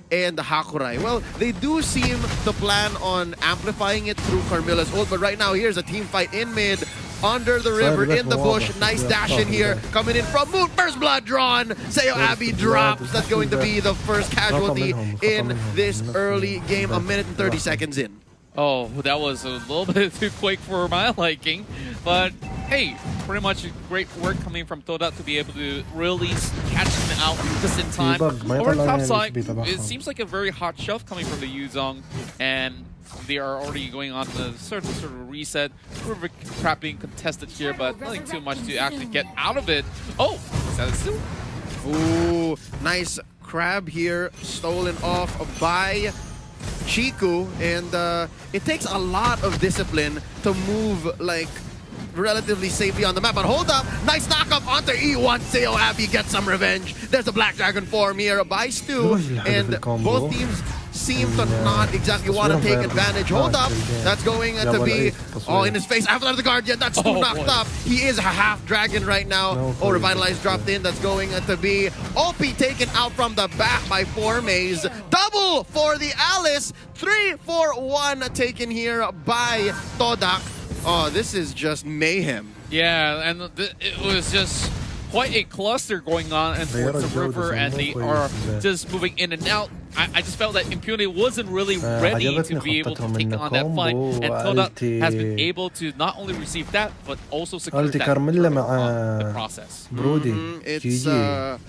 and the Hakurai. Well, they do seem to plan on amplifying it through Carmilla's ult, but right now here's a team fight in mid, under the river, in the bush. Nice dash in here, coming in from Moon. First blood drawn. Seo Abby drops. That's going to be the first casualty in this early game, a minute and 30 seconds in. Oh, that was a little bit too quick for my liking. But hey, pretty much great work coming from Toda to be able to really catch him out just in time. Over the top side, it seems like a very hot shove coming from the Yuzong. And They are already going on the certain sort of reset. River trap being contested here, but nothing too much to actually get out of it. Oh, is that a steal? Ooh, nice crab here, stolen off by Chiku, and it takes a lot of discipline to move like relatively safely on the map. But hold up, nice knock-up onto E1. Seo Abby gets some revenge. There's a Black Dragon form here by Stu, and both teams seem to not exactly want to take advantage. Hold up, that's going to be in his face after the Guardian. That's Stu knocked up. He is a half dragon right now. Oh, Revitalize dropped in. That's going to be OP taken out from the back by 4Maze. Double for the Alice. 3-4-1 taken here by Todak. Oh, this is just mayhem. Yeah, and it was just quite a cluster going on and towards the river, and they are just moving in and out. I just felt that Impunity wasn't really ready to be able to take on that fight, and Todak has been able to not only receive that, but also secure that on the process. It's a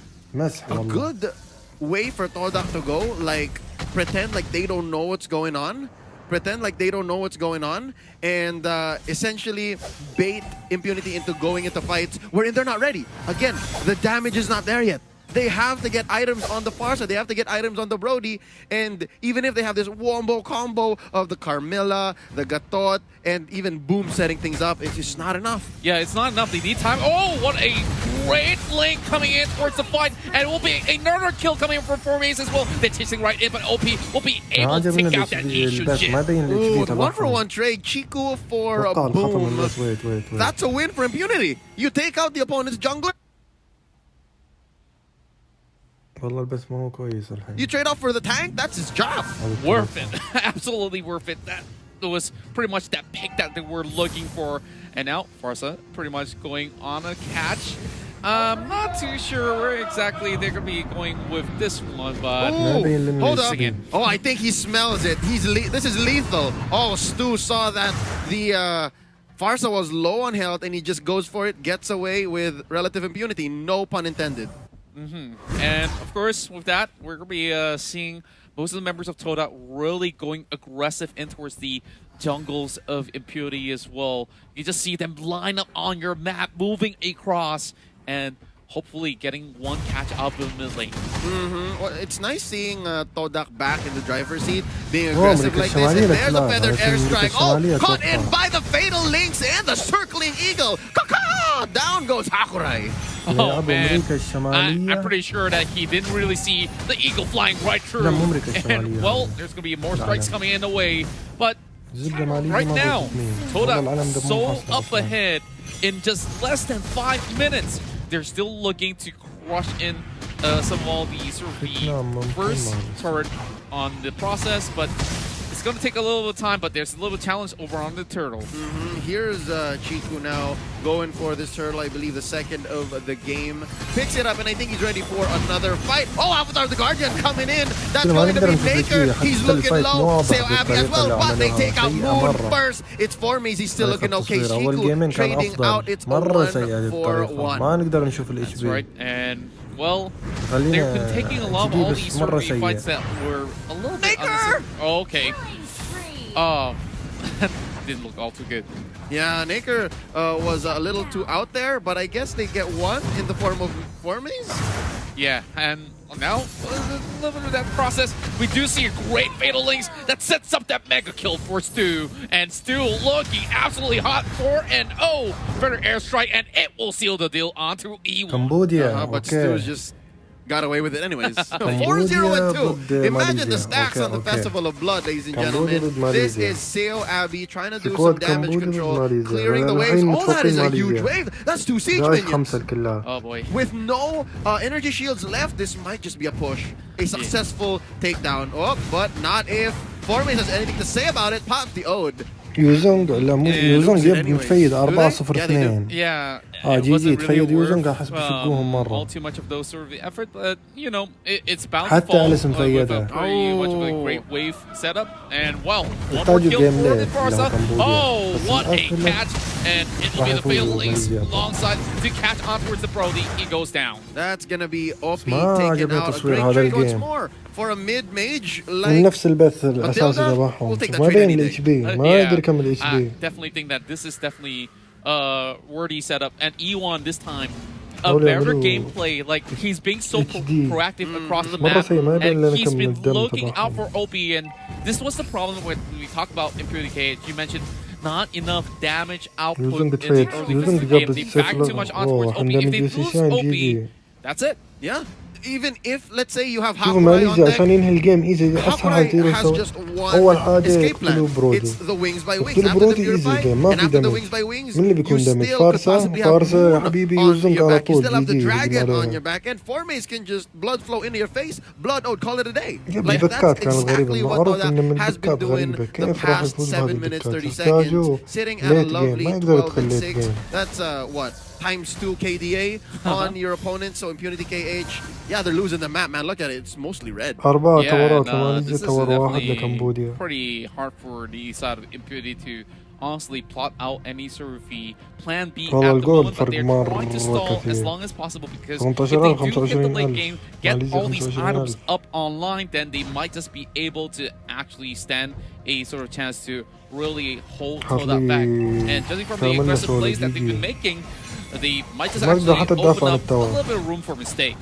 good way for Todak to go, like pretend like they don't know what's going on. Pretend like they don't know what's going on, and essentially bait Impunity into going into fights wherein they're not ready. Again, the damage is not there yet. They have to get items on the Farsa, they have to get items on the Brody, and even if they have this wombo combo of the Carmilla, the Gatot, and even Boom setting things up, it's just not enough. Yeah, it's not enough. They need time. Oh, what a great link coming in towards the fight, and it will be another kill coming in from 4Maze as well. They're chasing right in, but OP will be able to take out that Ishu Jin. Ooh, the 1-for-1 trade, Chiku for Boom. That's a win for Impunity. You take out the opponent's jungler. والله البث ما هو كويس الحين. You trade off for the tank? That's his job. Worth it. Absolutely worth it. That was pretty much that pick that they were looking for. And now Farsa pretty much going on a catch. Not too sure where exactly they're going to be going with this one, but hold up. Oh, I think he smells it. This is lethal. Oh, Stu saw that the Farsa was low on health, and he just goes for it, gets away with relative impunity. No pun intended. And of course, with that, we're going to be seeing most of the members of Todak really going aggressive in towards the jungles of Impurity as well. You just see them line up on your map, moving across, and hopefully getting one catch out of the lane. Well, it's nice seeing Todak back in the driver's seat, being aggressive like this. And there's a feathered airstrike. Oh, caught in by the fatal links and the circling eagle. Down goes Hakurai. Oh man, I'm pretty sure that he didn't really see the eagle flying right through. And well, there's going to be more strikes coming in the way. But right now, Todak so up ahead in just less than 5 minutes. They're still looking to crush in some of all the sort of the first turret on the process, but it's going to take a little bit of time, but there's a little challenge over on the turtle. Here's Chiku now going for this turtle, I believe the second of the game. Picks it up, and I think he's ready for another fight. Oh, Avatar the Guardian coming in. That's going to be Baker. He's looking low. Seo Abby as well, but they take out Moon first. It's 4Maze. He's still looking okay. Chiku trading out. It's a 1-for-1. That's right, and well, they've been taking a lot of all these sort of fights that were a little bit oh, okay. Oh, that didn't look all too good. Yeah, Naker was a little too out there, but I guess they get one in the form of 4Maze. Yeah, and now, a little bit of that process, we do see a great Fatal Links that sets up that mega kill for Stu. And Stu looking absolutely hot, 4-0 for an airstrike, and it will seal the deal onto E1. Cambodia, but Stu just got away with it anyways. 4-0-2. Imagine the stacks on the Festival of Blood, ladies and gentlemen. This is Seo Abby trying to do some damage control, clearing the waves. Oh, that is a huge wave. That's 2 siege minions. Oh boy. With no energy shields left, this might just be a push. A successful takedown. Oh, but not if 4Maze has anything to say about it. Pop the Ode. يوزونغ لا مو يوزونغ متفيد 4-0-2. Yeah, wasn't really يوزن worth قاعد احس بيشقوهم all مرة. too much of those sort of effort, but you know it's bound to حتى fall أليسون with a فيدها. pretty much of a great wave setup, and well, one more يحتاجوا kill جيم for the ليت Barca. لو كمبوديا. Oh, بس what a الأكل catch, and it'll be the راح fatal يفوز links بالميزة. alongside to catch on towards the Brody. He goes down. That's gonna be OP ما taking عجبني out a تصوير great هذا trade once الجيم. more for a mid mage من like نفس البث الأساسي تبعهم. we'll take that ما trade بين any day. الاتش بي ما يقدر يكمل الاتش I بي. definitely think that this is definitely worthy setup, and E1 this time a حاولوا better يعملوا gameplay. Like he's being so HD. proactive across the مرة map, سيء ما يبين and لنا he's كم been الدم looking out تبعهم. for OP. And this was the problem when we talked about Impurity KH. You mentioned not enough damage output Losing in the the trade, early losing phases the of the game. They back too much on towards OP. If they lose OP, that's it. Yeah. Even if let's say you have شوفوا ما Hakurai on يجي deck, عشان ينهي الجيم ايزي اسهل حاجة Hakurai تقدر has تسوي. just one أول حاجة escape يقتلوا plan. برودي. It's the wings by wings. يقتلوا After the برودي ايزي purify جيم ما and في after the دمج. wings by wings, من اللي you بيكون دمج؟ still could فارسة possibly have فارسة يا Moon حبيبي on يوزنك your على back. You طول still have the جي dragon on عليها. your back, and Formaze can just blood flow into your face. Blood, oh, call it a day. يا Like بالبكات that's كانت غريبة. exactly what معروف إن من Toda has been البكات doing غريبة. the كيف راح past يفوز بهذه 7 minutes البكات؟ 30 يحتاجوا seconds, sitting at a ليت جيم lovely ما يقدروا 12 يدخل and ليت 6. جيم. That's what? Times 2 KDA on your opponent. So Impunity KH, yeah, they're losing the map, man. Look at it. It's mostly red. أربعة Yeah, تورات and, ما this نجي is تور واحد definitely لكمبوديا. pretty hard for the side of Impurity to honestly plot out any sort of a plan B at the والله الجول moment, but فرق they're trying to مرة stall as كثير. long as possible, because if 18,000 they do get the late 25,000 game, get ماليزيا all these 25,000. items up online, then they might just be able to actually stand a sort of chance to really hold that back. And judging from the aggressive plays that they've been making, they might just ما actually يقدر حتى open يدافع عن up a التور. little bit of room for mistake.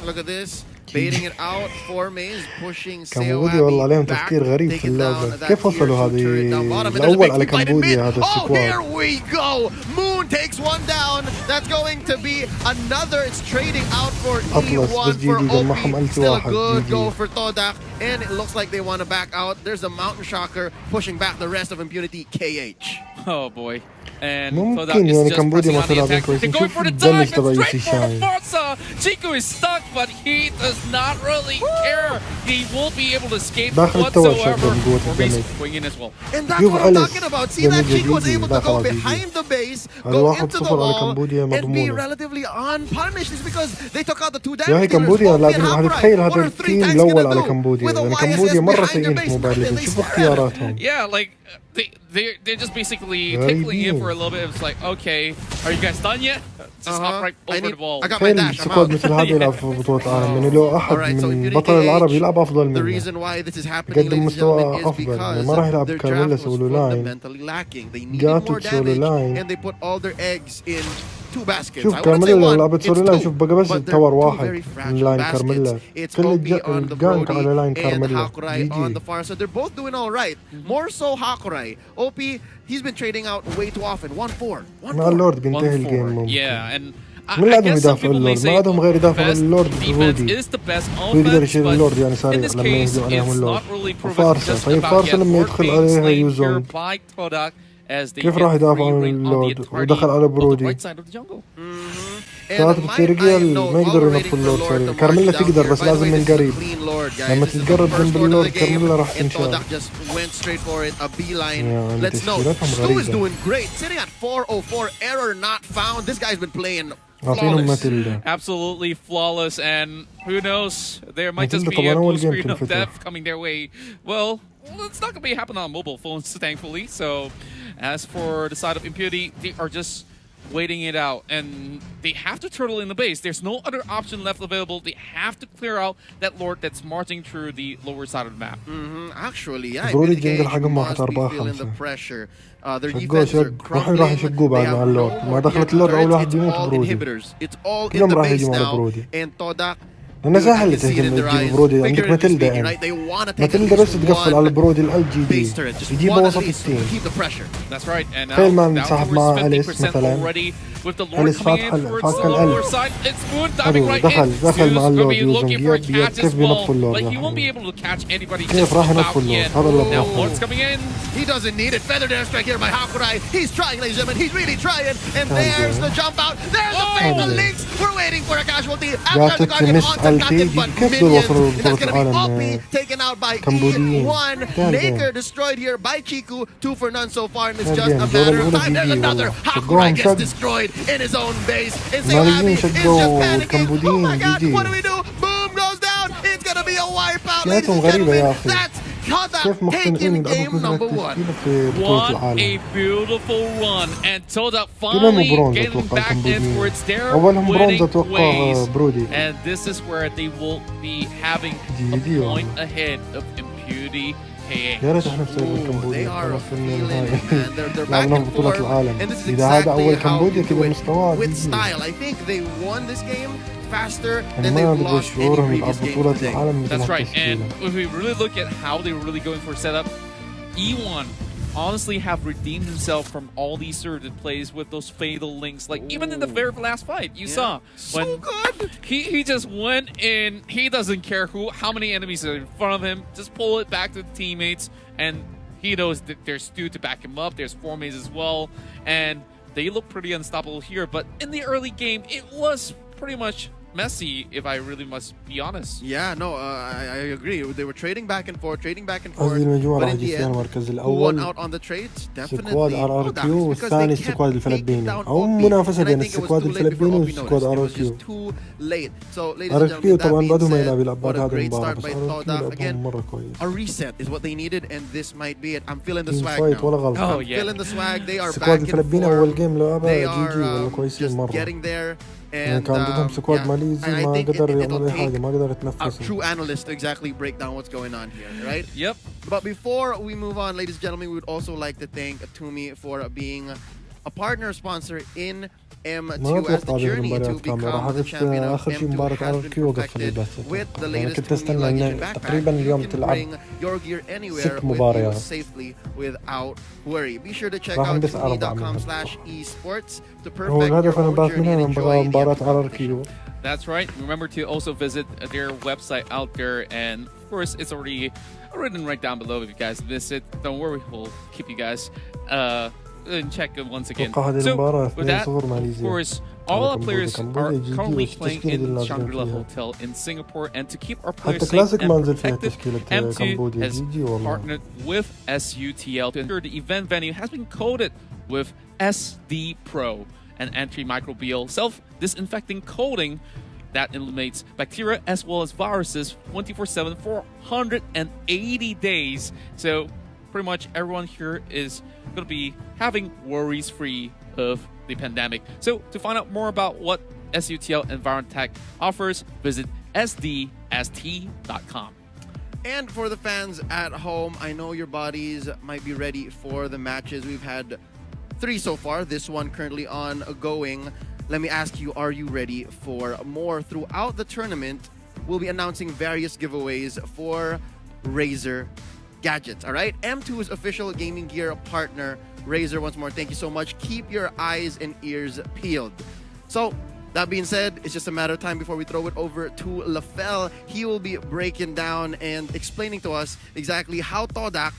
Look at this. Baiting it out. Formaze pushing كمبوديا والله عليهم back, تفكير غريب في taking اللعبة. down that كيف وصلوا tier 2 هذه turret down bottom, and there's a الأول big على fight in كمبوديا mid. هذا Oh, here السكواد. we go. Moon takes one down. That's going to be another. It's trading out for أطلس E1 بس for جي جي جمعهم OP. ألف Still a واحد good جي go جي. for Todak, and it looks like they want to back out. There's a Mountain Shocker pushing back the rest of Impunity KH. Oh boy. And ممكن يعني كمبوديا ما تلعبين كويسين. going شوف for the الدمج dive تبع and يوسي straight for the شاين. Barca. Chico is stuck, but he does not really care. He won't be able to escape داخل التور whatsoever. شكله بقوة Formaze الدمج. going in as well. And that's شوف what I'm أليس talking about. See that دمج Chico was جي able جي. to go لا خلاص behind جي the base, هذا go 1-0 into the على wall, كمبوديا and be مضمونة. relatively unpunished. It's because they took out the two damage يا هي dealers, كمبوديا OP and لازم Hakurai. هتتخيل What هذا are 3 التيم tanks الأول gonna على do? كمبوديا. With a يعني YSS كمبوديا مرة behind their سيئين في base. موبايل ليجند. They شوفوا spread. اختياراتهم. Yeah, like they're just basically tickling him for a little bit. It's like, okay, are you guys done yet? Just hop right over the ball. I got my تخيل dash. I'm سكواد out. مثل هذا يلعب في بطولة العالم. يعني لو أحد Alright, so من Impunity بطل العرب يلعب أفضل The منه. reason why this is happening, يقدم ladies and مستوى gentlemen, is أفضل. يعني ما because راح يلعب their كارميلا draft was سولو لاين. fundamentally lacking. They needed جاتو more سولو damage, لاين. and they put all their eggs in 2 baskets. شوف I wouldn't say كارميلا لو 1, لعبت it's سولو لاين 2, شوف بقى بس but they're تور 2 واحد very من fragile لاين baskets. كارميلا. It's كل OP on the الجانك على لاين Brody and كارميلا. جي Hakurai on the جي. far side. They're both doing all right. More so Hakurai. OP, he's been trading out way too often. 1-4. مع اللورد بينتهي الجيم ممكن. Yeah, and من اللي I عندهم guess some يدافعوا people may اللورد؟ ما say عندهم غير يدافعوا best اللورد defense برودي. is the best ويقدر offense, يشيل but اللورد يعني in سريع this لما case, يهجم عليهم it's اللورد. not really proven وفارسة just طيب about فارسة yet. لما Lord يدخل being عليها slain يوزون. here by Todak as they كيف get راح يدافع free عن reign on the اللورد؟ entirety ودخل على of the برودي. right side of the jungle. ثلاثة بالترقية ما يقدروا ينطوا اللورد سريع. كارميلا تقدر بس لازم من قريب. لما تتقرب جنب اللورد كارميلا راح تنشال. يعني تشكيلاتهم غريبة. عطينهم ماتيلدا. Absolutely flawless, and who knows, there might just be a طبعاً blue أول جيم screen of تنفتح. death coming their way. Well, it's not going to be happening on mobile phones, thankfully. So, as for the side of Impurity, they are just waiting it out, and they have to turtle in the base. There's no other option left available. They have to clear out that lord that's marching through the lower side of the map. Actually, yeah, برودي Impunity الجنجل KH حقهم must واحد be 4 feeling the 5. pressure. Their شقوه defenses are شق راح crumbling. يشقوه بعد They مع have اللورد. no ما more دخلت tier اللورد أول turrets. واحد It's يموت all برودي. inhibitors. It's all in كلهم the راح base يجوا على now, برودي. and Todak. لأنه سهل تهجم تجيب برودي. عندك ماتيلدا يعني. ماتيلدا بس تقفل على البرودي ال جي جي. يجيبه وسط التيم. That's right. And تخيل ما now نسحب down مع towards أليس 50% مثلا. already with the lord أليس coming in فاتحة towards the الألف. lower side. It's Moon diving right in. دخل مع Zeus اللورد gonna be looking for a يوزن catch as كيف بينطوا well, اللورد. but he won't be able to catch anybody كيف just راح about ينطوا اللورد؟ yet. هذا اللي Now أبغاه. lord's coming in. He doesn't need it. Feather dance strike here by Hakurai. He's trying, ladies and gentlemen. He's really trying. And there's the jump out. There's the fatal links. We're waiting for a casualty. After the جاتك Guardian مس haunts and ألتي. captain, but كيف دول minions. وصلوا And that's لبطولة going to be العالم؟ OP taking taken out by E1. Naker destroyed here by Chiku. 2 for none so far, and it's just a matter of time. There's another. Hakurai gets destroyed in his own base. Insane Abby is just panicking. Oh my god, what do we do? Boom goes down. It's gonna be a wipeout, ladies and gentlemen. That's Todak taking game number 1. What a beautiful run, and Todak finally getting back in towards their winning ways. And this is where they will be having a point ahead of Impunity. يا ريت احنا نسوي كمبوديا. They are feeling they're back لعبنا and بطولة forth, العالم. and this is إذا هذا أول exactly how كمبوديا we do كذا it مستواه with style. I think they won this game faster than ما they've بدي lost any شعورهم يلعب previous game بطولة today. العالم مثل That's right, and هالتشكيلة. if we really look at how they're really going for setup, E1 honestly have redeemed himself from all these sort of plays with those fatal links. Like even in the very last fight, you saw when So good. he just went in. He doesn't care how many enemies are in front of him. Just pull it back to the teammates, and he knows that there's Stu to back him up. There's 4-mates as well, and they look pretty unstoppable here. But in the early game, it was pretty much messy, if I really must be honest. Yeah, no, I agree. They were trading back and forth, قصدي المجموعة but راح in يجي the فيها end, المركز who won الأول out on the trades? سكواد Definitely RRQ Kodak, because والثاني they kept السكواد taking الفلبيني down أو OP, منافسة and I بين think it was السكواد too late before الفلبيني OP والسكواد noticed. It was RRQ. just too late. So, ladies and RRQ gentlemen, that طبعا being بعدهم said, يلعب يلعب what بعد a هذه great المباراة start بس by RRQ Todak. لعبهم Again, مرة كويس. a reset is what they needed, and this might be it. I'm feeling the تيم swag فايت now. ولا غلط. Oh, I'm yeah. feeling the swag. They are سكواد back in الفلبيني أول form. جيم They لعبها جي ولا are كويسين just مرة. getting there. يعني And كان ضدهم سكواد yeah, ماليزي I ما think قدر it'll يعمل أي take حاجة ما قدر a يتنفس. true analyst to exactly break down what's going on here, right? Yep. But before we move on, ladies and gentlemen, we would also like to thank Tumi for being a partner sponsor in M2 ما as the أتوقع journey to بالمباريات كاملة راح become the أعرف champion of آخر شيء M2 مباراة has been RRQ وقفل perfected البث. with the أنا latest كنت Tumi أستنى luggage إن backpack. تقريبا اليوم You can تلعب bring your gear anywhere 6 with you مباريات. safely without worry. Be sure to check راح out نبث 4 منهم. tumi.com/esports to هو perfect الهدف your أنا own بعث journey منها and enjoy the مباراة M2 RRQ. That's right. Remember to also visit their website out there, and of course, it's already written right down below. If you guys miss it, don't worry, we'll keep you guys and check it once again. أتوقع هذه So المباراة with that, 2-0 of ماليزيا. course, all our players are كمبوديا currently جي playing والتشكيلة اللي in نازلين Shangri-La فيها. Hotel in Singapore, and to keep our حتى players safe كلاسيك ما and نزل فيها protected, تشكيلة M2 كمبوديا has جي والله. partnered with SUTL to ensure the event venue has been coded with SD Pro, an antimicrobial self-disinfecting coating that eliminates bacteria as well as viruses 24/7 for 180 days. So pretty much everyone here is going to be having worries free of the pandemic. So to find out more about what SUTL EnvironTech offers, visit sdst.com. And for the fans at home, I know your bodies might be ready for the matches. We've had 3 so far, this one currently ongoing. Let me ask you, are you ready for more? Throughout the tournament, we'll be announcing various giveaways for Razer gadgets, all right? M2's official gaming gear partner, Razer, once more, thank you so much. Keep your eyes and ears peeled. So, that being said, it's just a matter of time before we throw it over to Lafel. He will be breaking down and explaining to us exactly how Todak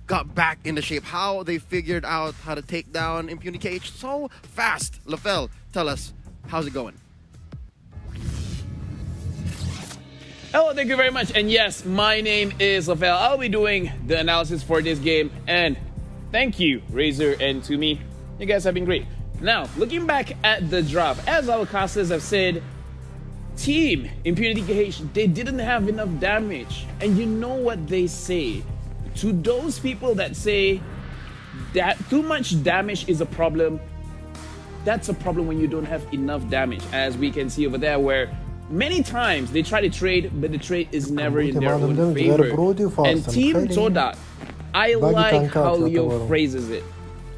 got back into shape, how they figured out how to take down Impunity KH so fast. Lafel, tell us, how's it going? Hello, thank you very much. And yes, my name is Lafel. I'll be doing the analysis for this game. And thank you, Razer and Tumi. You guys have been great. Now, looking back at the drop, as our casters have said, Team Impunity KH, they didn't have enough damage. And you know what they say. To those people that say that too much damage is a problem, that's a problem when you don't have enough damage. As we can see over there, where many times they try to trade, but the trade is never in their own favor. And Team Todak, I like how Leo phrases it.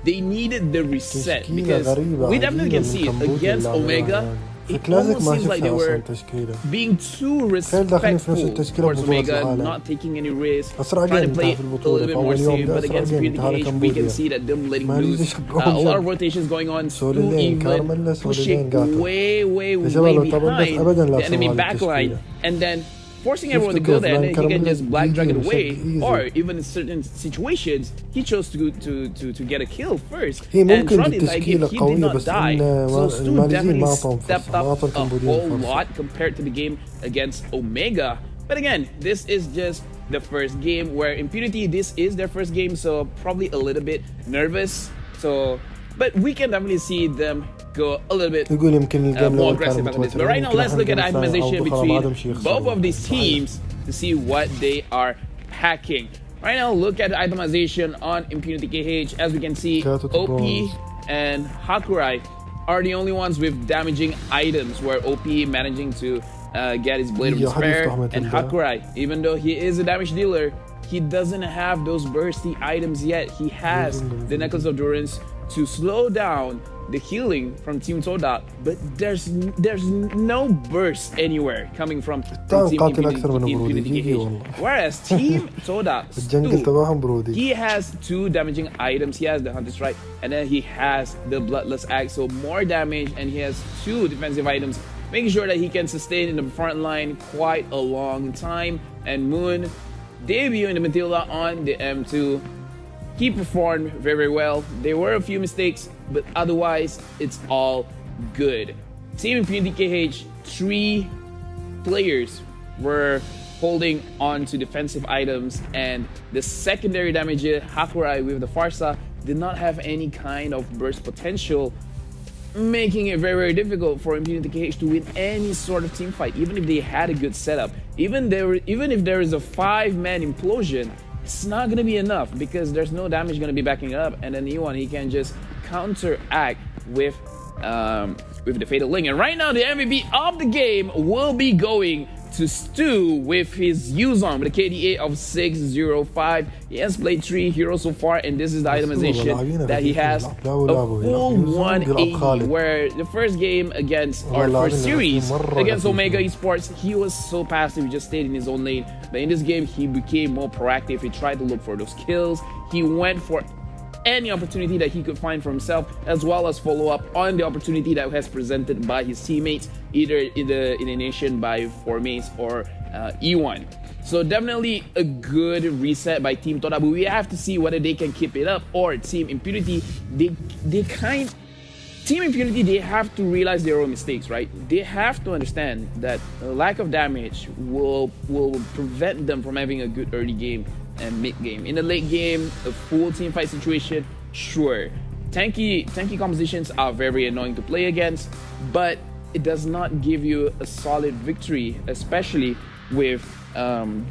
They needed the reset because we definitely can see it against Omega. It almost seems like they were being too respectful towards Omega, not taking any risks, trying to play a little bit more safe. But against Impunity KH, we can see that them letting loose. A lot of rotations going on, Stu even pushing way behind the enemy backline, and then forcing everyone to go there, and then he can just black drag it away. Or even in certain situations, he chose to get a kill first. And throughout the entire game, he did not die. So Stu definitely stepped up a whole lot compared to the game against Omega. But again, this is just the first game, where Impunity, this is their first game, so probably a little bit nervous. So, but we can definitely see them go a little bit more aggressive after this. But right now, let's look at the itemization between both of these teams to see what they are packing. Right now, look at the itemization on Impunity KH. As we can see, OP and Hakurai are the only ones with damaging items, where OP managing to get his Blade of Despair, and Hakurai, even though he is a damage dealer, he doesn't have those bursty items yet. He has the Necklace of Endurance to slow down the healing from Team Toda, but there's no burst anywhere coming from Team Impunity KH. Whereas Team Toda, he has 2 damaging items. He has the Hunter Strike, and then he has the Bloodless Axe, so more damage, and he has 2 defensive items, making sure that he can sustain in the front line quite a long time. And Moon debuting the Matilda on the M2. He performed very, very well. There were a few mistakes, but otherwise, it's all good. Team Impunity KH, 3 players were holding on to defensive items, and the secondary damage, Hakurai with the Farsa, did not have any kind of burst potential, making it very, very difficult for Impunity KH to win any sort of team fight, even if they had a good setup. Even if there is a 5-man implosion, it's not going to be enough, because there's no damage going to be backing it up, and then E1, he can just counteract with the Fatal Link. And right now, the MVP of the game will be going to Stu with his Yuzong with a KDA of 605. He has played 3 heroes so far, and this is the itemization that he has, a full 180, where the first game against, or first series against Omega Esports, he was so passive, he just stayed in his own lane. But in this game, he became more proactive. He tried to look for those kills. He went for any opportunity that he could find for himself, as well as follow up on the opportunity that was presented by his teammates, either in the elimination by 4mates or E1. So definitely a good reset by Team Toda, but we have to see whether they can keep it up, or Team Impunity, Team Impunity, they have to realize their own mistakes, right? They have to understand that a lack of damage will prevent them from having a good early game and mid game. In the late game, a full team fight situation, sure. Tanky compositions are very annoying to play against, but it does not give you a solid victory, especially with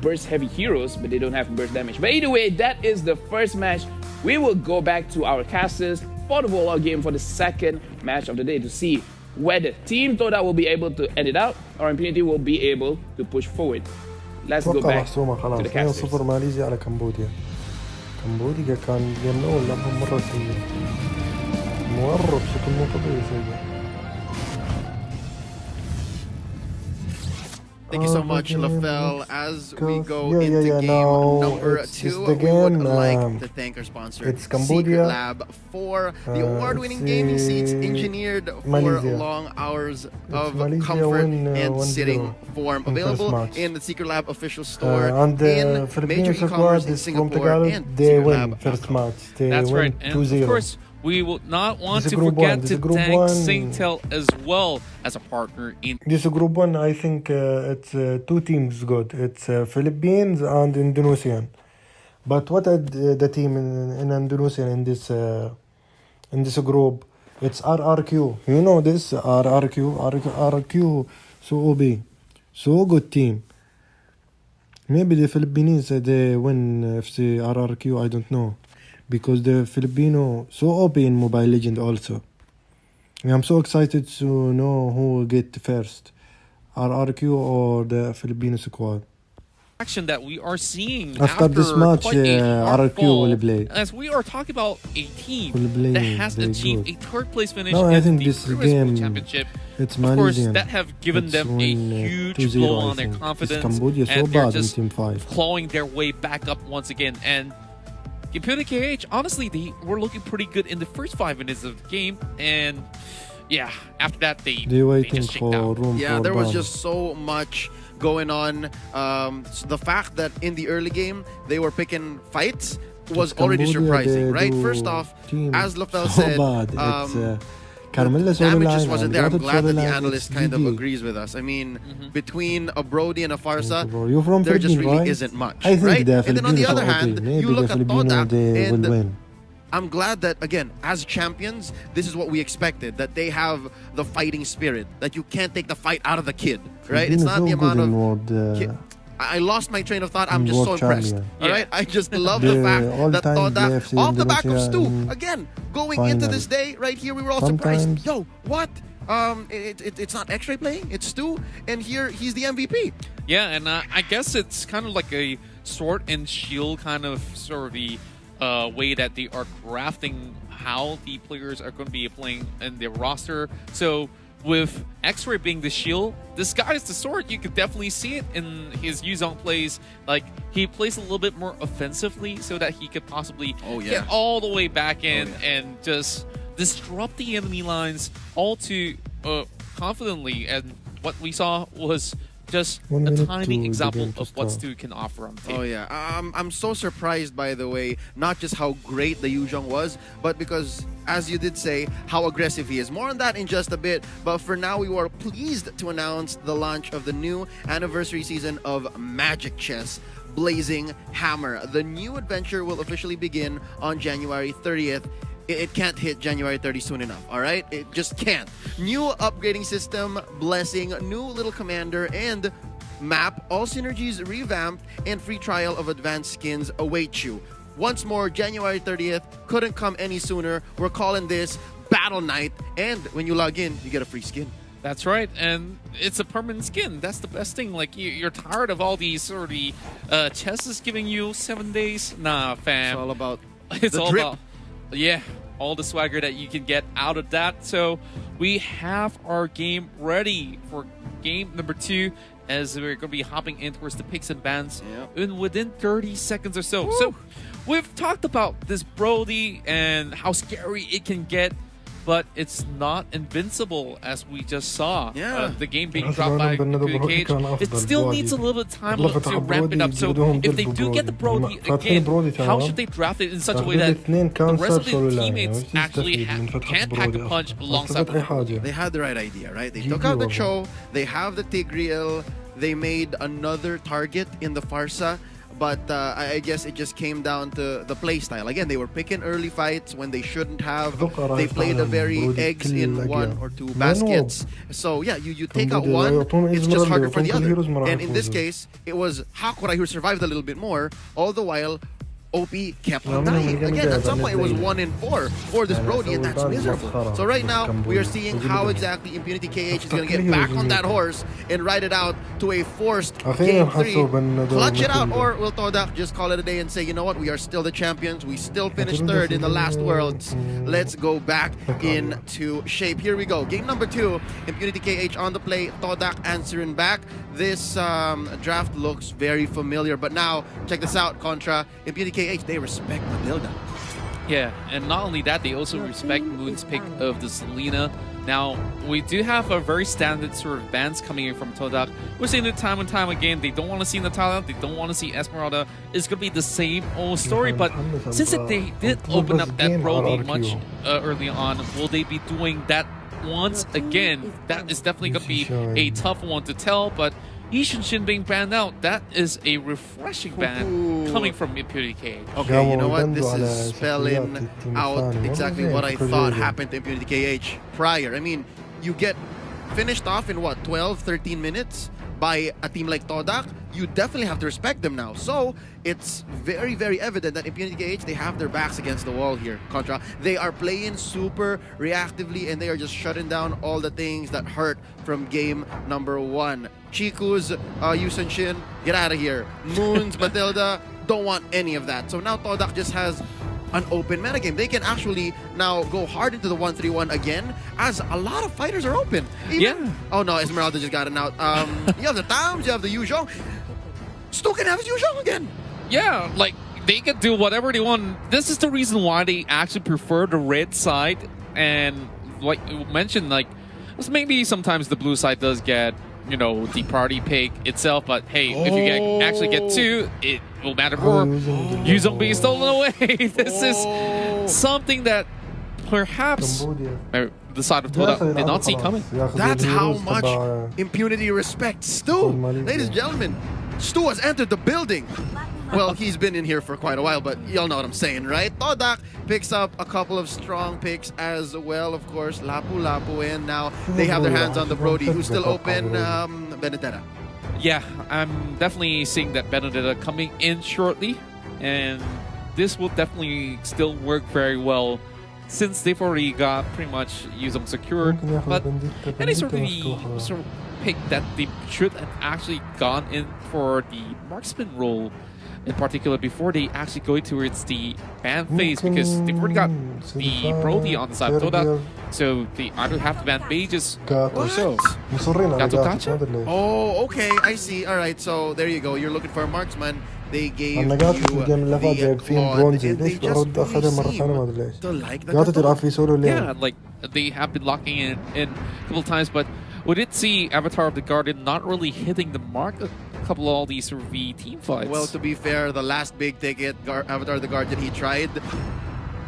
burst heavy heroes, but they don't have burst damage. But either way, that is the first match. We will go back to our casters for the rollout game for the second match of the day to see whether Team Toda will be able to end it out, or Impunity will be able to push forward. Let's go back to the casters. 2-0 ماليزيا على كمبوديا. كمبوديا كان الجيم الأول لعبهم مرة سيء، مرة بشكل مو طبيعي سيء. Thank you so much, Lafel. As we go into game number 2, we would like to thank our sponsor, it's Cambodia, Secret Lab, for the award-winning gaming seats engineered for long hours of comfort and sitting form. Available in the Secret Lab official store in major e-commerce in Singapore and they win first match. That's right, and of course, we will not want to forget to thank Singtel as well as a partner in this group 1. I think it's 2 teams good. It's Philippines and Indonesian. But what are the team in Indonesia in this group? It's RRQ. You know this RRQ so OB, so good team. Maybe the Philippines they win FC RRQ. I don't know. Because the Filipino so OP in Mobile Legend also. I'm so excited to know who will get first, RRQ or the Filipino squad. Action that we are seeing after this match, RRQ will play. As we are talking about a team that has achieved a 3rd place finish in the game championship. It's of course, that have given them a huge blow on their confidence, Cambodia so and they're bad just in Team 5. clawing their way back up once again. And Impunity KH, honestly, they were looking pretty good in the first 5 minutes of the game, and yeah, after that they just shanked out. Yeah, there was just so much going on. So the fact that in the early game they were picking fights was already surprising, right? First off, as Lafel said, Damage just wasn't there. I'm glad that the analyst kind of agrees with us. I mean, between a Brody and a Farsa, there just really isn't much, right? And then on the other hand, you look at Todak, and I'm glad that, again, as champions, this is what we expected, that they have the fighting spirit, that you can't take the fight out of the kid, right? It's not the amount of... I lost my train of thought. I'm just so impressed. All right, I just love the fact that Todak, off the back of Stu, again, going into this day, right here, we were all surprised. Yo, what? It's not X-Ray playing, it's Stu, and here he's the MVP. Yeah, and I guess it's kind of like a sword and shield kind of sort of the way that they are crafting how the players are going to be playing in their roster. So with X-Ray being the shield, this guy is the sword. You could definitely see it in his Yuzong plays. Like, he plays a little bit more offensively so that he could possibly get all the way back in and just disrupt the enemy lines all too confidently. And what we saw was just a tiny example of what Stu can offer on the team. Oh yeah, I'm so surprised, by the way, not just how great the Yuzhong was, but because, as you did say, how aggressive he is. More on that in just a bit, but for now we were pleased to announce the launch of the new anniversary season of Magic Chess, Blazing Hammer. The new adventure will officially begin on January 30th. It can't hit January 30 soon enough, all right? It just can't. New upgrading system, blessing, new little commander, and map, all synergies revamped, and free trial of advanced skins await you. Once more, January 30th, couldn't come any sooner. We're calling this Battle Night, and when you log in, you get a free skin. That's right, and it's a permanent skin. That's the best thing. Like, you're tired of all these sort of chests giving you 7 days? Nah, fam. It's all about it's the all drip. About, yeah, all the swagger that you can get out of that. So we have our game ready for game number 2, as we're going to be hopping in towards the picks and bans in within 30 seconds or so. Woo! So we've talked about this Brody and how scary it can get, but it's not invincible, as we just saw. The game being dropped by the cage. It still needs a little bit of time to ramp it up. So if they do get the Brody again, how should they draft it in such a way that the rest of the teammates actually can't pack a punch alongside them? They had the right idea, right? They took out the Cho, they have the Tigreal, they made another target in the Farsa. But I guess it just came down to the play style. Again, they were picking early fights when they shouldn't have. They played a very eggs in 1 or 2 baskets. So yeah, you take out one, it's just harder for the other. And in this case, it was Hakura who survived a little bit more, all the while OP kept on dying. Again, at some point it was 1 in 4 for this Brody, and that's miserable. So right now, we are seeing how exactly Impunity KH is going to get back on that horse and ride it out to a forced game 3. Clutch it out, or will Todak just call it a day and say, you know what, we are still the champions. We still finished 3rd in the last Worlds. Let's go back into shape. Here we go. Game number 2, Impunity KH on the play. Todak answering back. This draft looks very familiar, but now, check this out, Contra. Impunity KH, they respect Matilda. Yeah, and not only that, they also respect Moon's pick of the Selena. Now, we do have a very standard sort of bans coming in from Todak. We're seeing it time and time again. They don't want to see Natalia. They don't want to see Esmeralda. It's going to be the same old story. But since they did open up that Brody much early on, will they be doing that once again? That is definitely going to be a tough one to tell. But Ishin being banned out, that is a refreshing ban coming from Impunity KH. Okay, you know what? This is spelling out exactly what I thought happened to Impunity KH prior. I mean, you get finished off in what, 12, 13 minutes by a team like Todak. You definitely have to respect them now. So it's very, very evident that Impunity KH, they have their backs against the wall here, Contra. They are playing super reactively, and they are just shutting down all the things that hurt from game number 1. Chiku's Yusun Shin, get out of here. Moon's Matilda, don't want any of that. So now Todak just has an open metagame. They can actually now go hard into the 1-3-1 again, as a lot of fighters are open. Oh no, Esmeralda just got it out. You have the Tams, you have the Yuzhong. Stu can have his Yuzhong again. Yeah, like, they can do whatever they want. This is the reason why they actually prefer the red side. And like you mentioned, like, maybe sometimes the blue side does get, you know, the party pick itself, but hey, if you actually get 2, it will matter more. Yuzong being stolen away. This is something that perhaps the side of Toda did not see coming. That's how much impunity respects Stu. Ladies and gentlemen, Stu has entered the building. Well, he's been in here for quite a while, but y'all know what I'm saying, right? Todak picks up a couple of strong picks as well, of course. Lapu, and now they have their hands on the Brody, who's still open, Benedetta. Yeah, I'm definitely seeing that Benedetta coming in shortly, and this will definitely still work very well since they've already got pretty much Yuzong secured. But any sort of pick that they should have actually gone in for the marksman role in particular before they actually go towards the ban phase, because they've already got the Brody on the side of Toda, so they either have to ban mages or so. Oh, okay, I see. Alright, so there you go. You're looking for a marksman. They gave you the yeah, like they have been locking it in a couple times, but we did see Avatar of the Guardian not really hitting the mark a couple of all these sort of team fights. Well, to be fair, the last big ticket Avatar of the Guardian he tried,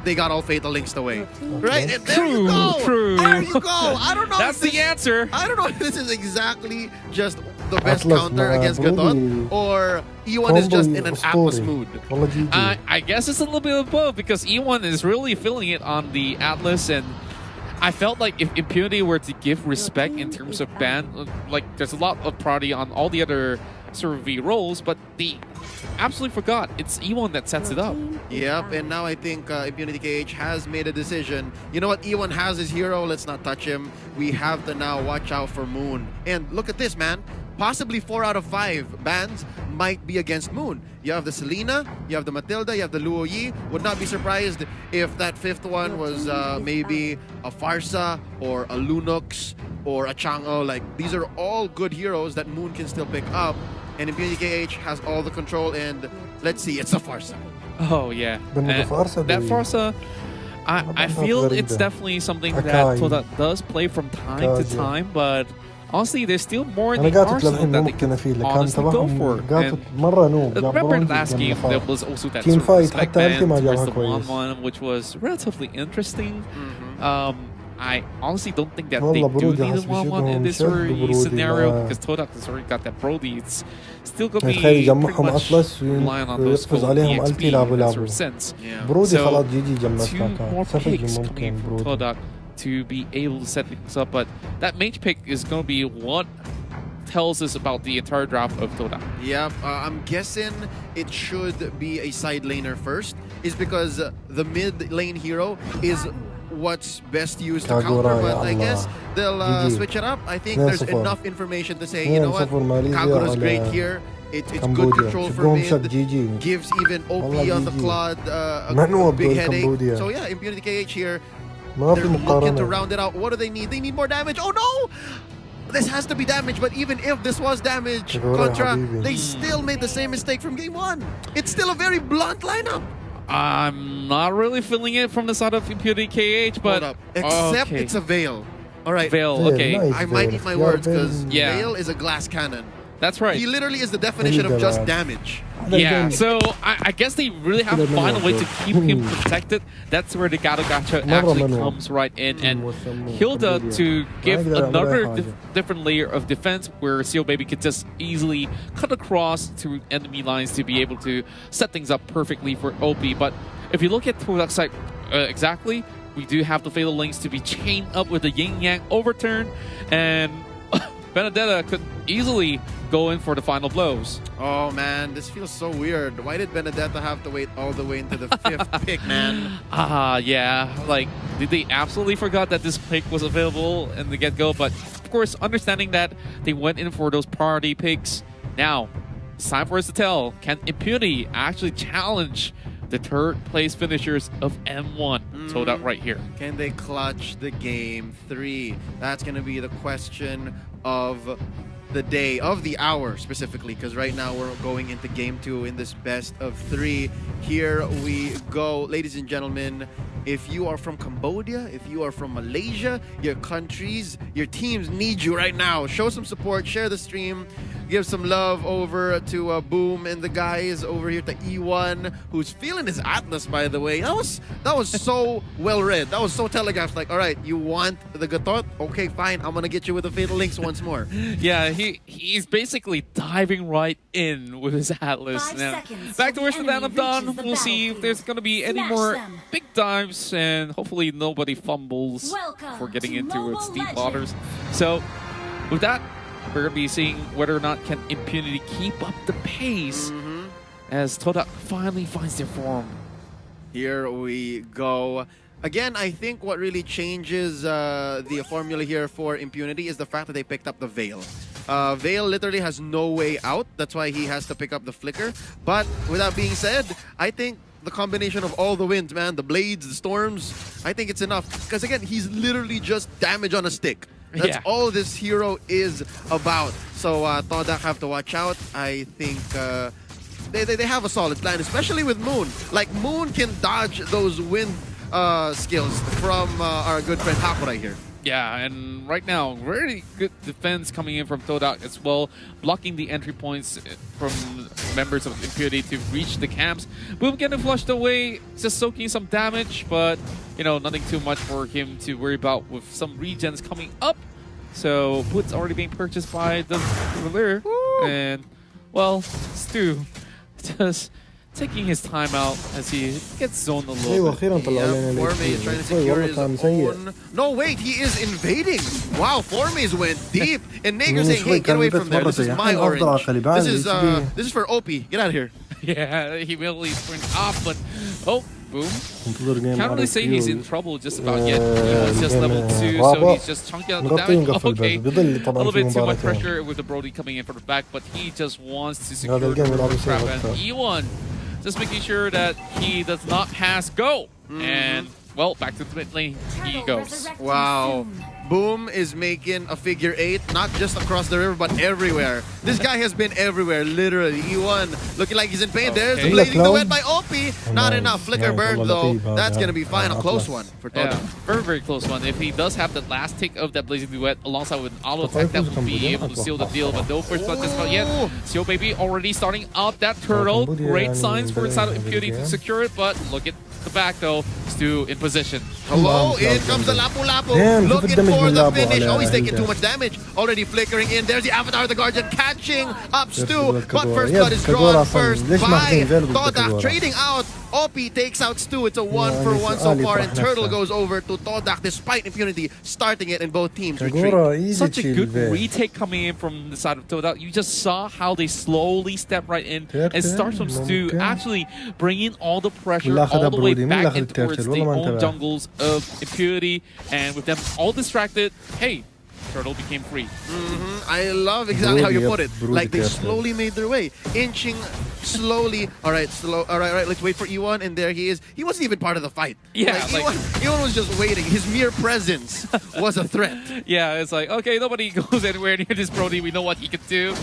they got all fatal links away. Right? And there you go! True. There you go! I don't know. That's the answer. I don't know if this is exactly just the best counter against Gatot, or E1 is just in an Atlas mood. I guess it's a little bit of both, because E1 is really feeling it on the Atlas, and I felt like if Impunity were to give respect in terms of ban, like there's a lot of priority on all the other sort of roles, but they absolutely forgot it's E1 that sets it up. Yep, and now I think Impunity KH has made a decision. You know what? E1 has his hero. Let's not touch him. We have to now watch out for Moon. And look at this, man. Possibly 4 out of 5 bans might be against Moon. You have the Selena, you have the Matilda, you have the Luo Yi. Would not be surprised if that 5th one was maybe a Farsa or a Lunox or a Chang'o. Like, these are all good heroes that Moon can still pick up. And Impunity KH has all the control, and let's see, it's a Farsa. Oh, yeah. That Farsa, I feel it's definitely something that Toda does play from time to time, but honestly, there's still more in the arsenal that they can honestly go for. Remember last game, there was also that sort of respect band versus the 1-1, which was relatively interesting. I honestly don't think that they do need a 1-1 in this scenario, because Todak has already got that Brody. It's still going to be pretty much relying on those full EXP in that sort of sense. So, 2 more picks coming from Todak to be able to set things up, but that mage pick is going to be what tells us about the entire draft of Toda. Yeah, I'm guessing it should be a side laner first, is because the mid lane hero is what's best used to counter, but I guess they'll switch it up. I think there's enough information to say, you know what, Kagura's great here. It's good control for mid, gives even OP on the Claude a big headache. So yeah, Impunity KH here, they're looking to round it out. What do they need? They need more damage. Oh no! This has to be damage, but even if this was damage, Contra, they still made the same mistake from game 1. It's still a very blunt lineup. I'm not really feeling it from the side of Impunity KH, but except it's a Veil. All right, Veil. Okay, nice I might eat my words, because Veil is a glass cannon. That's right. He literally is the definition of just damage. Yeah, so I guess they really have to find a way to keep him protected. That's where the Gato Gacha actually comes right in, and Hilda to give another different layer of defense where Seal Baby could just easily cut across to enemy lines to be able to set things up perfectly for OP. But if you look at Todak's side exactly, we do have the Fatal Links to be chained up with the Yin Yang overturn, and Benedetta could easily go in for the final blows. Oh man, this feels so weird. Why did Benedetta have to wait all the way into the 5th pick, man? Yeah. Like, did they absolutely forgot that this pick was available in the get-go? But of course, understanding that they went in for those priority picks. Now, it's time for us to tell, can Impunity actually challenge the 3rd place finishers of M1? Told out right here. Can they clutch the game 3? That's going to be the question of the day, of the hour specifically, because right now we're going into game 2 in this best of 3. Here we go, ladies and gentlemen. If you are from Cambodia, if you are from Malaysia, your countries, your teams need you right now. Show some support, share the stream. Give some love over to Boom and the guys over here to E1, who's feeling his Atlas, by the way. That was so well read. That was so telegraphed. Like, all right, you want the Gatot? Okay, fine. I'm gonna get you with the Fatal Links once more. Yeah, he's basically diving right in with his Atlas. Now, back towards the land of Dawn. We'll see if there's gonna be any more big dives, and hopefully nobody fumbles for getting into its deep waters. So, with that, we're going to be seeing whether or not can Impunity keep up the pace as Todak finally finds their form. Here we go. Again, I think what really changes the formula here for Impunity is the fact that they picked up the Veil. Veil literally has no way out. That's why he has to pick up the Flicker. But with that being said, I think the combination of all the winds, man, the blades, the storms, I think it's enough. Because again, he's literally just damage on a stick. That's all this hero is about. So Todak have to watch out. I think they have a solid plan, especially with Moon. Like, Moon can dodge those wind skills from our good friend Hakura here. Yeah, and right now, very good defense coming in from Todak as well, blocking the entry points from members of Impunity to reach the camps. Boom getting flushed away, just soaking some damage, but, you know, nothing too much for him to worry about with some regens coming up. So, Boot's already being purchased by the ruler, and, well, Stu just taking his time out as he gets zoned a little bit. Forme is trying to secure his own. No, wait, he is invading. Wow, Forme's went deep. And Nager saying, hey, get away from there. This is my orange. This is for OP. Get out of here. Yeah, he immediately went off, but oh, Boom. Can't really say he's in trouble just about yet. He was just level 2, so he's just chunking out the damage. Okay, a little bit too much pressure with the Brody coming in from the back, but he just wants to secure the crap. And E1 just making sure that he does not pass go. And, well, back to the mid lane he goes. Wow. Boom is making a figure 8, not just across the river, but everywhere. This guy has been everywhere, literally. E1 looking like he's in pain. There's the Blazing Duet by OP. Not enough. Flicker burn, though. That's going to be fine. A close one for Todak. Yeah, very, very close one. If he does have the last tick of that Blazing Duet alongside with an auto attack, that will be able to seal the deal. But no first blood just not yet. Seal Baby already starting out that turtle. Great signs for inside of Impunity to secure it, but look at the back, though. Stu in position. Hello, in comes the Lapu Lapu. Looking for the finish. Oh, he's taking too much damage. Already flickering in. There's the Avatar of the Guardian catching up Stu. But first blood is drawn first by Todak. Trading out. OP takes out Stu. It's a 1-for-1 so far. And Turtle goes over to Todak despite Impunity starting it in both teams. Retreat. Such a good retake coming in from the side of Todak. You just saw how they slowly step right in and start from Stu actually bringing all the pressure all the way back in towards the own jungles of Impunity. And with them all distracted, hey, Turtle became free. I love exactly how you put it. Like, they slowly made their way, inching slowly. All right, let's wait for E1, and there he is. He wasn't even part of the fight. Yeah, like E1 was just waiting. His mere presence was a threat. Yeah, it's like, okay, nobody goes anywhere near this Brody. We know what he could do.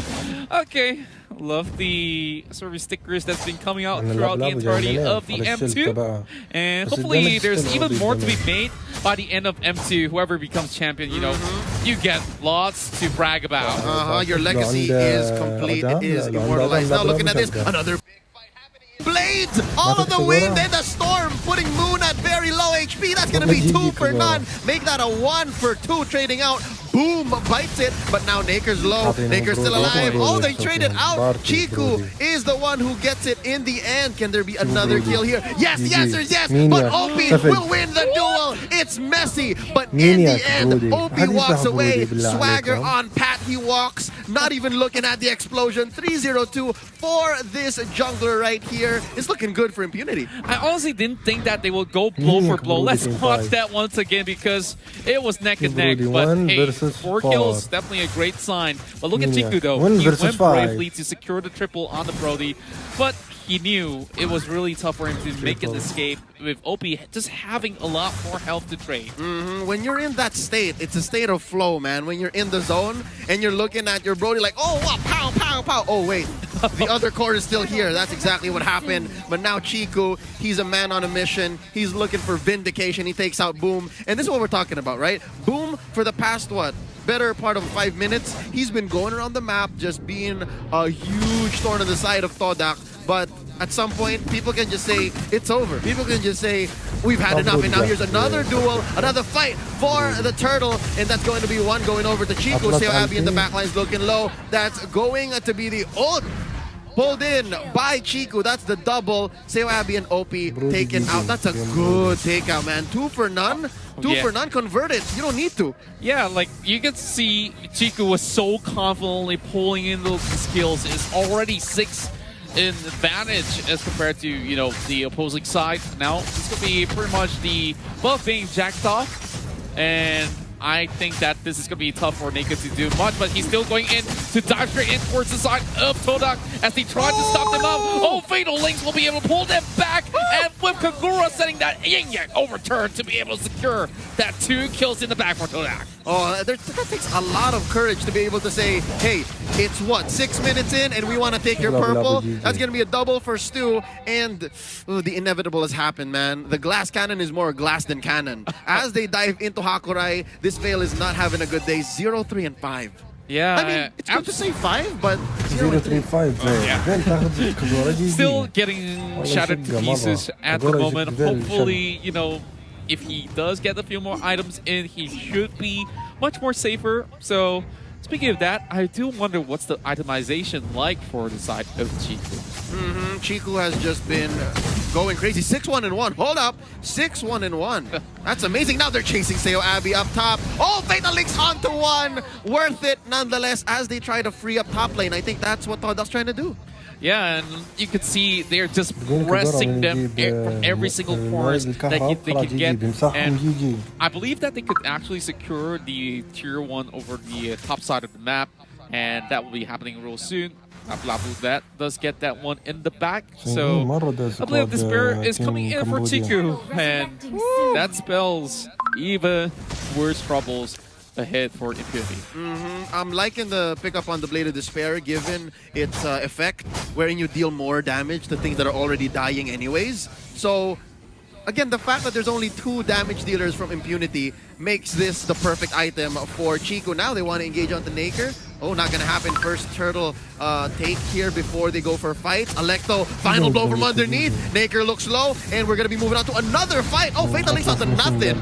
Okay, love the service stickers that's been coming out throughout the entirety of the M2. And hopefully there's even more to be made by the end of M2. Whoever becomes champion, you know, you get lots to brag about. Your legacy is complete. It is immortalized. Now looking at this, another big fight happening. Blades, all of the wind and the storm, putting Moon at very low HP. That's going to be 2 for none. Make that a 1-for-2 trading out. Boom bites it, but now Naker's low. Naker's still alive. Oh, they traded out. Chiku is the one who gets it in the end. Can there be another kill here? Yes, the answer is yes. But OP will win the duel. It's messy, but in the end, OP walks away. Swagger on Pat. He walks, not even looking at the explosion. 3-0-2 for this jungler right here. It's looking good for Impunity. I honestly didn't think that they would go blow for blow. Let's watch that once again because it was neck and neck. But hey, 4 kills, definitely a great sign. But look at Chiku though. He went bravely to secure the triple on the Brody. But he knew it was really tough for him to make an escape with OP just having a lot more health to trade. When you're in that state, it's a state of flow, man. When you're in the zone and you're looking at your Brody like, oh, wow, pow, pow, pow. Oh, wait, the other core is still here. That's exactly what happened. But now Chiku, he's a man on a mission. He's looking for vindication. He takes out Boom. And this is what we're talking about, right? Boom, for the past, what? better part of 5 minutes, he's been going around the map, just being a huge thorn on the side of Todak. But at some point, people can just say, it's over. People can just say, we've had enough. And now here's another duel, another fight for the turtle. And that's going to be one going over to Chico. Seo Abby in the backline is looking low. That's going to be the ult. Pulled in by Chico. That's the double. Seo Abby and OP taken out. That's a good takeout, man. 2 for none. 2 for none. Convert it. You don't need to. Yeah, like you can see Chico was so confidently pulling in those skills. It's already 6 in advantage as compared to, you know, the opposing side. Now it's going to be pretty much the buff being jacked off, and I think that this is going to be tough for Naked to do much, but he's still going in to dive straight in towards the side of Todak as he tries to stop them out. Oh, Fatal Links will be able to pull them back, and with Kagura setting that yin-yang overturn to be able to secure that 2 kills in the back for Todak. Oh, that takes a lot of courage to be able to say, hey, it's what, 6 minutes in and we want to take your purple? That's going to be a double for Stu, and the inevitable has happened, man. The glass cannon is more glass than cannon. As they dive into Hakurai, this Veil is not having a good day. 0-3-5. Yeah, I mean, it's good to say 5, but 0-3-5. Yeah. Still getting shattered to pieces at the moment. Hopefully, you know, if he does get a few more items in, he should be much more safer. So, speaking of that, I do wonder what's the itemization like for the side of Chico. Chico has just been going crazy. 6-1-1. Hold up. 6-1-1. That's amazing. Now they're chasing Seo Abby up top. Oh, Fatal Links onto 1. Worth it nonetheless as they try to free up top lane. I think that's what Todak's trying to do. Yeah, and you can see they're just pressing them from every single corner that they can get. And I believe that they could actually secure the tier 1 over the top side of the map, and that will be happening real soon. That does get that one in the back. So I believe the Despair is coming in for Chiku, and that spells even worse troubles ahead for Impunity. I'm liking the pickup on the Blade of Despair, given its effect, wherein you deal more damage to things that are already dying anyways. So, again, the fact that there's only 2 damage dealers from Impunity makes this the perfect item for Chico. Now they want to engage onto Naker. Oh, not going to happen. First turtle take here before they go for a fight. Alecto, final blow from underneath. Naker looks low, and we're going to be moving on to another fight. Oh, Fatal Links onto nothing.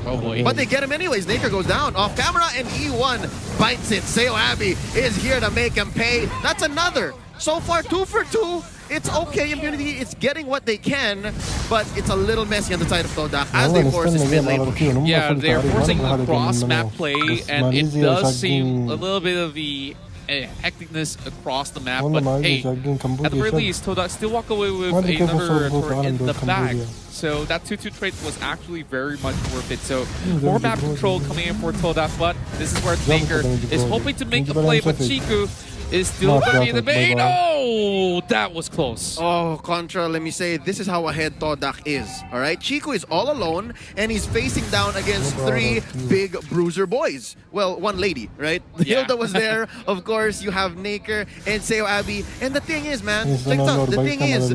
Oh boy. But they get him anyways. Naker goes down off camera, and E1 bites it. Seo Abby is here to make him pay. That's another. So far, 2 for 2. It's okay, Impunity. It's getting what they can, but it's a little messy on the side of Todak as they force his mid lane push. Yeah, they're forcing a cross-map play, and it does seem a little bit of the hecticness across the map, but hey, at the very least, Todak still walk away with another turret in the back. So that 2-2 trade was actually very much worth it. So more map control coming in for Todak, but this is where Naker is hoping to make a play, but Chiku is still going to be the main. Oh, that was close. Oh, Contra, let me say, this is how ahead Todak is. All right, Chico is all alone, and he's facing down against 3 big bruiser boys. Well, 1 lady, right? Yeah. Hilda was there. Of course, you have Naker and Seo Abby. And the thing is, man, the thing is,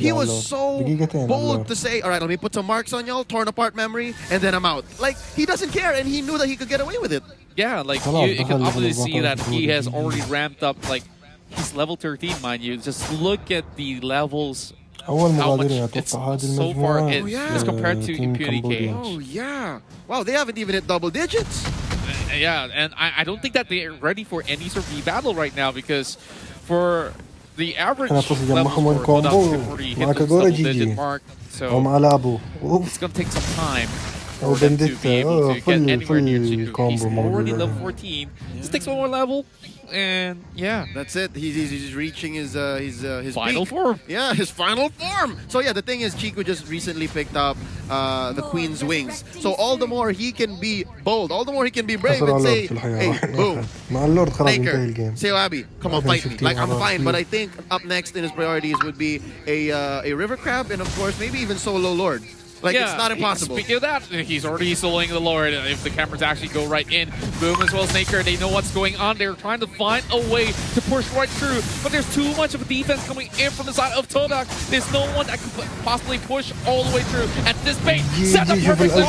he was so bold to say, all right, let me put some marks on y'all, torn apart memory, and then I'm out. Like, he doesn't care, and he knew that he could get away with it. Yeah, like you can obviously see that he has already ramped up. Like he's level 13, mind you. Just look at the levels. How much it's so far in as compared to Impunity Cage. Oh yeah! Wow, they haven't even hit double digits. Yeah, and I don't think that they're ready for any sort of battle right now, because for the average level for Todak already hit the double digit mark, so it's gonna take some time for them to be able to get anywhere near Chiku. He's already level 14. Just takes one more level, and yeah, that's it. He's reaching his final peak. Form. Yeah, his final form. So yeah, the thing is, Chiku just recently picked up the Queen's Wings. So all the more he can be bold, all the more he can be brave and say, hey, boom, Naker, Seo Abby, come on, fight me. Like, I'm fine, but I think up next in his priorities would be a River Crab, and of course, maybe even Solo Lord. Like, yeah, it's not impossible. Speaking of that, he's already soloing the Lord. If the cameras actually go right in, Boom as well as Naker, they know what's going on. They're trying to find a way to push right through, but there's too much of a defense coming in from the side of Todak. There's no one that could possibly push all the way through. And this bait set up perfectly.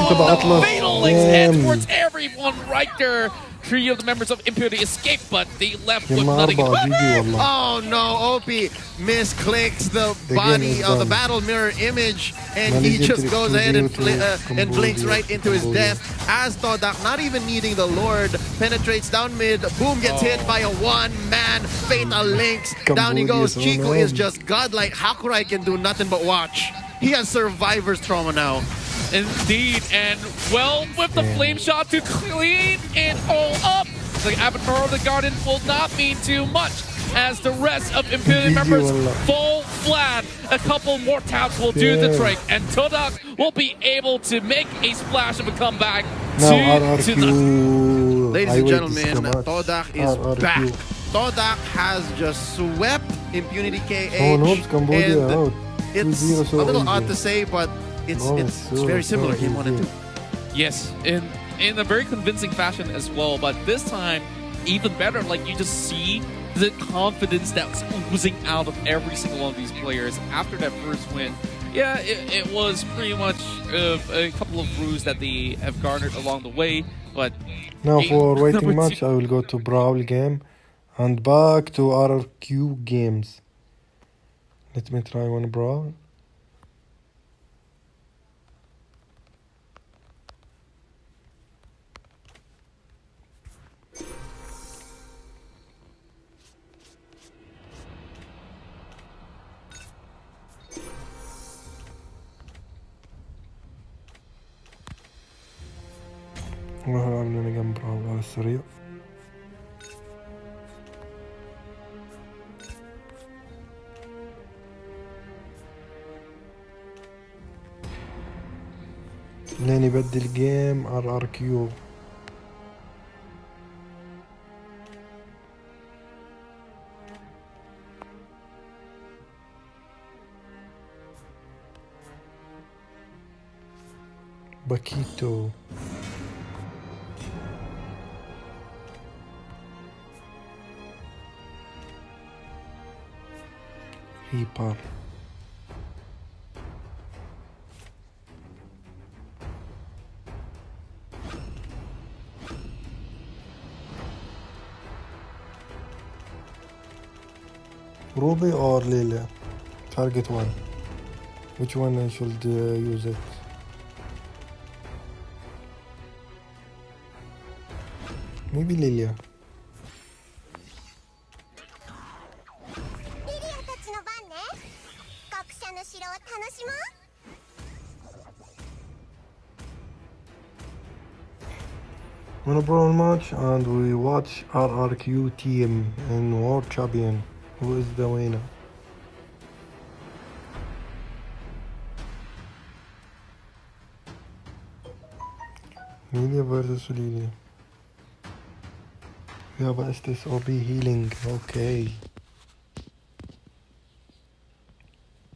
Fatal Links head towards everyone right there. 3 of the members of Impurity escaped, but they left with nothing. Oh no, OP misclicks the body of the battle mirror image, and he just goes ahead and blinks right into his death. As Todak, not even needing the Lord, penetrates down mid. Boom gets hit by a one-man fatal links. Down he goes. Chico is just godlike. Hakurai can do nothing but watch. He has survivor's trauma now. Indeed, and well, with the flame shot to clean it all up, the Avatar of the Garden will not mean too much as the rest of Imperial members fall flat. A couple more taps will do the trick, and Todak will be able to make a splash of a comeback. Ladies and gentlemen, Todak is back. Todak has just swept Impunity KH, and it's a little odd to say, but it's very similar game 1 and 2. Yes, in a very convincing fashion as well, but this time even better. Like, you just see the confidence that's oozing out of every single one of these players after that first win. Yeah, it was pretty much a couple of brews that they have garnered along the way, but now for waiting match I will go to Brawl game and back to RRQ games. Let me try one Brawl. نروح نلعب لنا جيم براول على السريع. لين يبدل جيم RRQ. باكيتو ريبر Ruby or Lilia? Target one. Which one I should use it? Maybe Lilia. On a brawl match and we watch RRQ team in World Champion. Who is the winner? Lilia versus Lilia. We have Estes OB healing. Okay.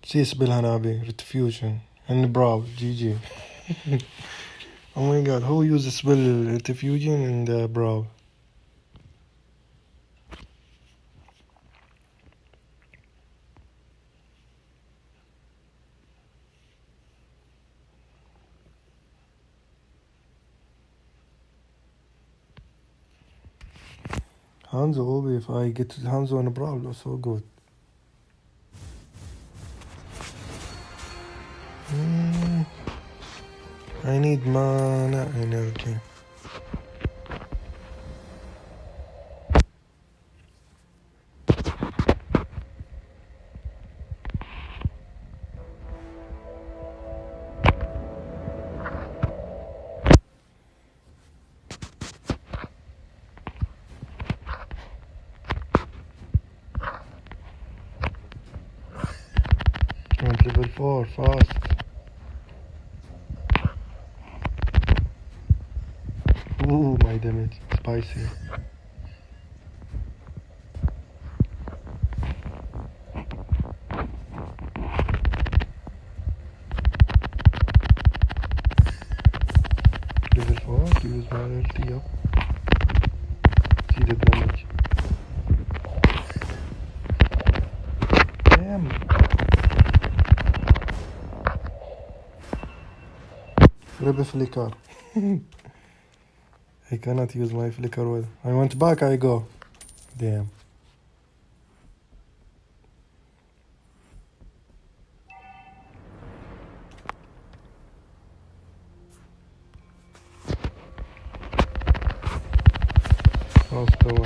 Sis Bilhanabi, Refusion, and Brawl, GG. Oh my god, who uses spell Refusion in the Brawl? Hanzo Obi, if I get Hanzo on a Brawl, that's so good. I need mana energy. I'm level 4, fast. Ooh, my damage. Spicy. Level 4, use my ulti up. See the damage. Damn. Rebel flicker. I cannot use my flicker well. I went back, I go. Damn. استوى.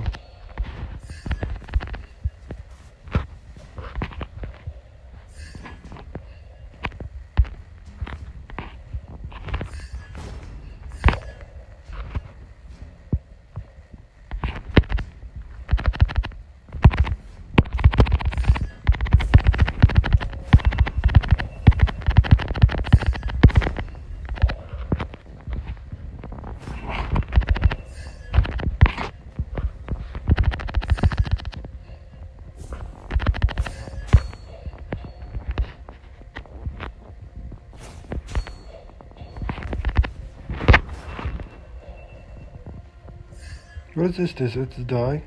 What is this? It's die.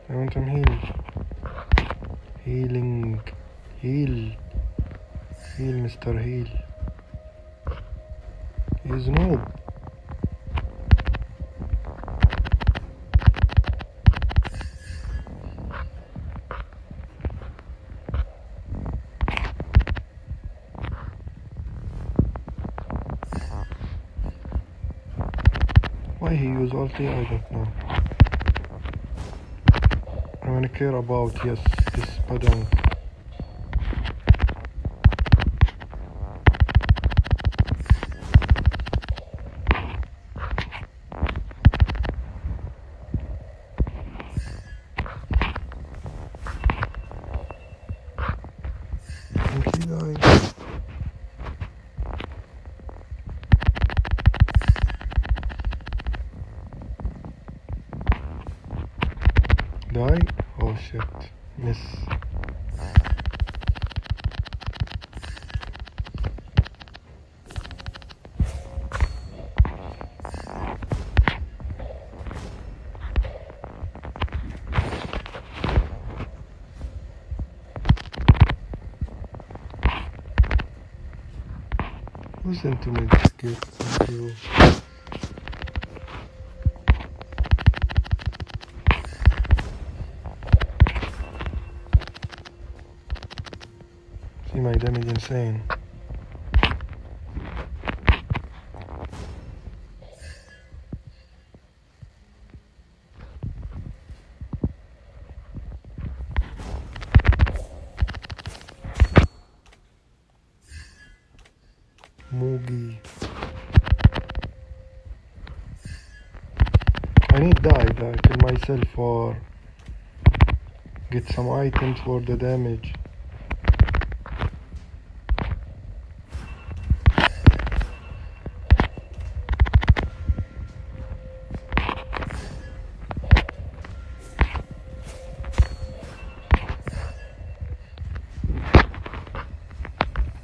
I want him healed. Healing. Heal. Heal, Mr. Heal. He's noob. Why he use ulti? I don't know. I wanna care about, yes, this padang. Die? Oh shit. Miss. Listen to me, this kid. Thank you. See my damage insane. Moogie. I need die to kill myself or get some items for the damage.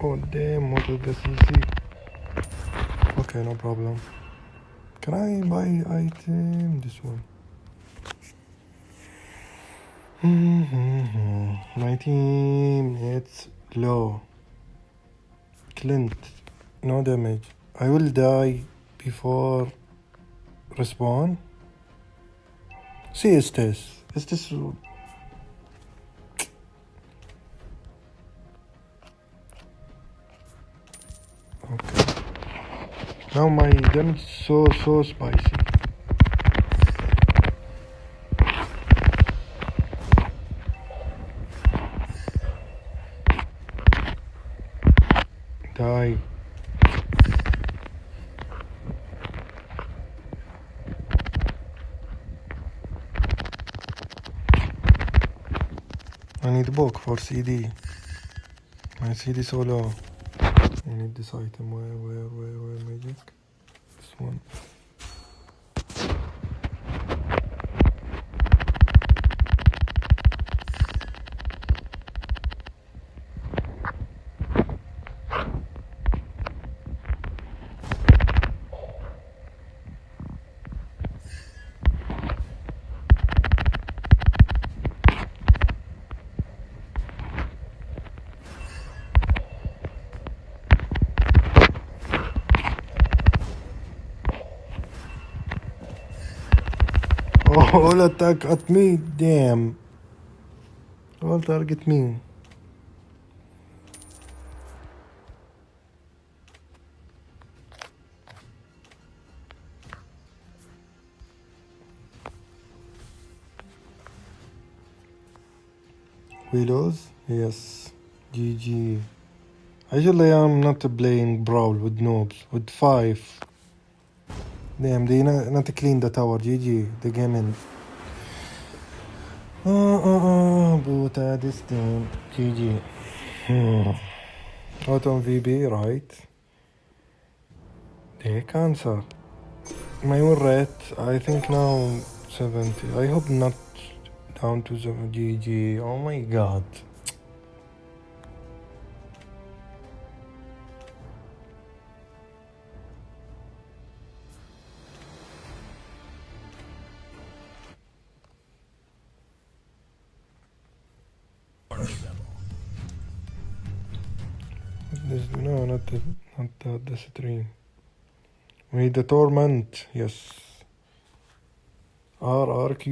Oh damn, what is the CC? Okay, no problem. Can I buy item? This one. My team, it's low. Clint, no damage. I will die before respawn. See, is this? Okay. Now my damage is so spicy. Die. I need book for CD. My CD so low. I need this item. Where magic? This one. All attack at me, damn. All target me. We lose? Yes. GG. Actually, I'm not playing Brawl with noobs. With 5. Damn, they not clean the tower. GG. The game ends. Buta this team. GG. Out on VB, right? They cancer. My win rate, I think now 70. I hope not down to 7. GG. Oh my god. No, not the stream. We need the torment. Yes. RRQ.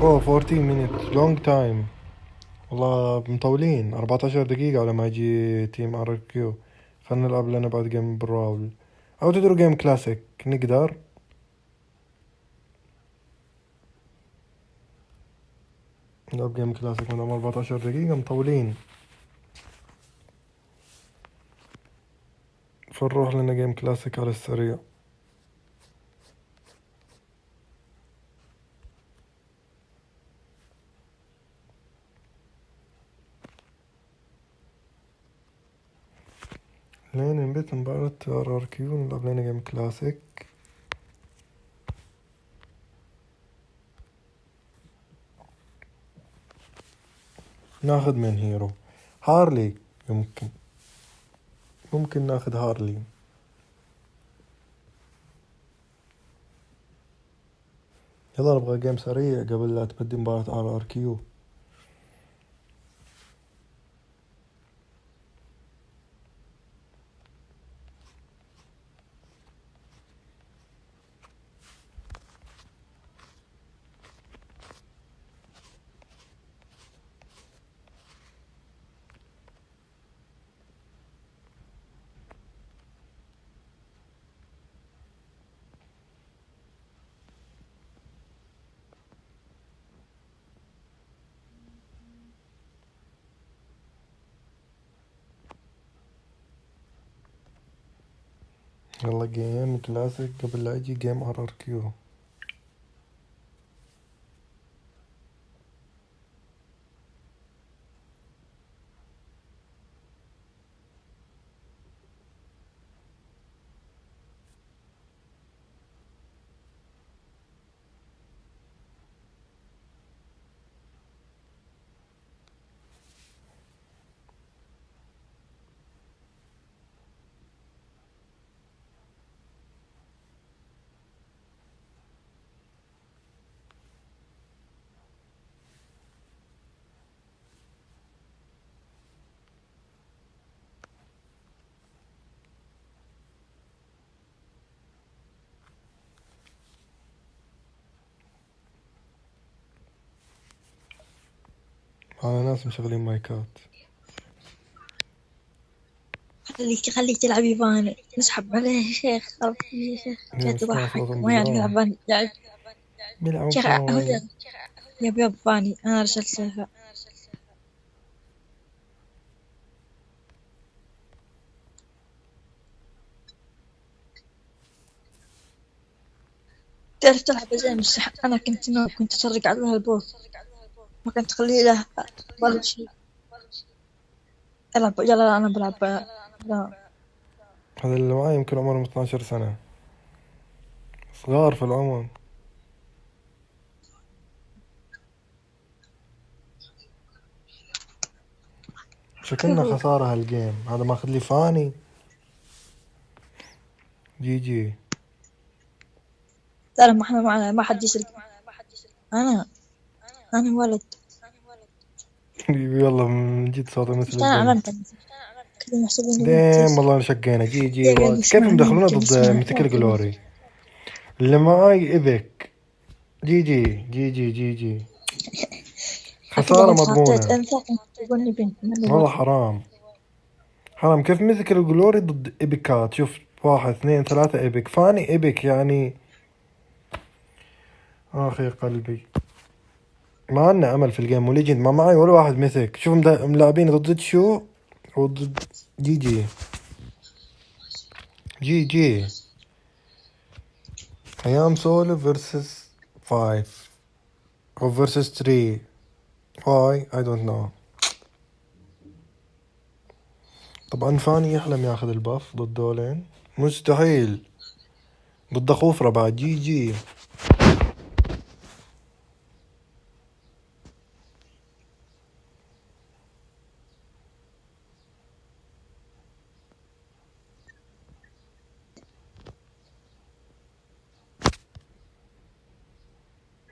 Oh, 14 minutes. Long time. والله مطولين 14 دقيقة على ما يجي تيم RRQ. خلنا نلعب لنا بعد جيم براول أو تدرو جيم كلاسيك نقدر. نلعب جيم كلاسيك مدام 14 دقيقة مطولين. فنروح لنا جيم كلاسيك على السريع. لين نبت مباراة RRQ نلعب لنا جيم كلاسيك. ناخذ من هيرو هارلي. ممكن ناخذ هارلي. يلا نبغى جيم سريع قبل لا تبدي مباراة RRQ. يلا جيم كلاسيك قبل لا يجي جيم RRQ. على ناس مشغلين مايكات. خليك تلعب ياباني نسحب عليه يا شيخ. يا شيخ جاي تضحك ما يعني يلعب لعب شيخ ياباني. أنا رسلت سالفة تعرف تلعب زين بس أنا كنت نوم كنت أسرق على البوث ما كنت أخليه له ولا شيء. ألعب يلا أنا بلعب. لا هذا اللي معي يمكن عمرهم 12 سنة صغار في العمر. شكلنا خسارة هالجيم. هذا ماخذ لي فاني. جي ترى ما احنا معنا ما حد يسرق. أنا ولد والله من جد صوته مثل أنا ديم والله شقينا. جي كيف مدخلونا ضد ميثيكال جلوري اللي معاي ايبيك؟ جي خسارة مضمونة والله. حرام كيف ميثيكال جلوري ضد ايبيكات. شوف 1 2 3 ايبيك، فاني ايبيك يعني. اخي قلبي ما عنا امل في الجيم، وليجند ما معي ولا واحد ميثيك. شوف ملاعبين ضد شو وضد جي ايام سولو فيرسس 5 او فيرسس 3. واي اي دونت نو. طبعا فاني يحلم ياخذ الباف ضد دولين، مستحيل. ضد خوفرة بعد. جي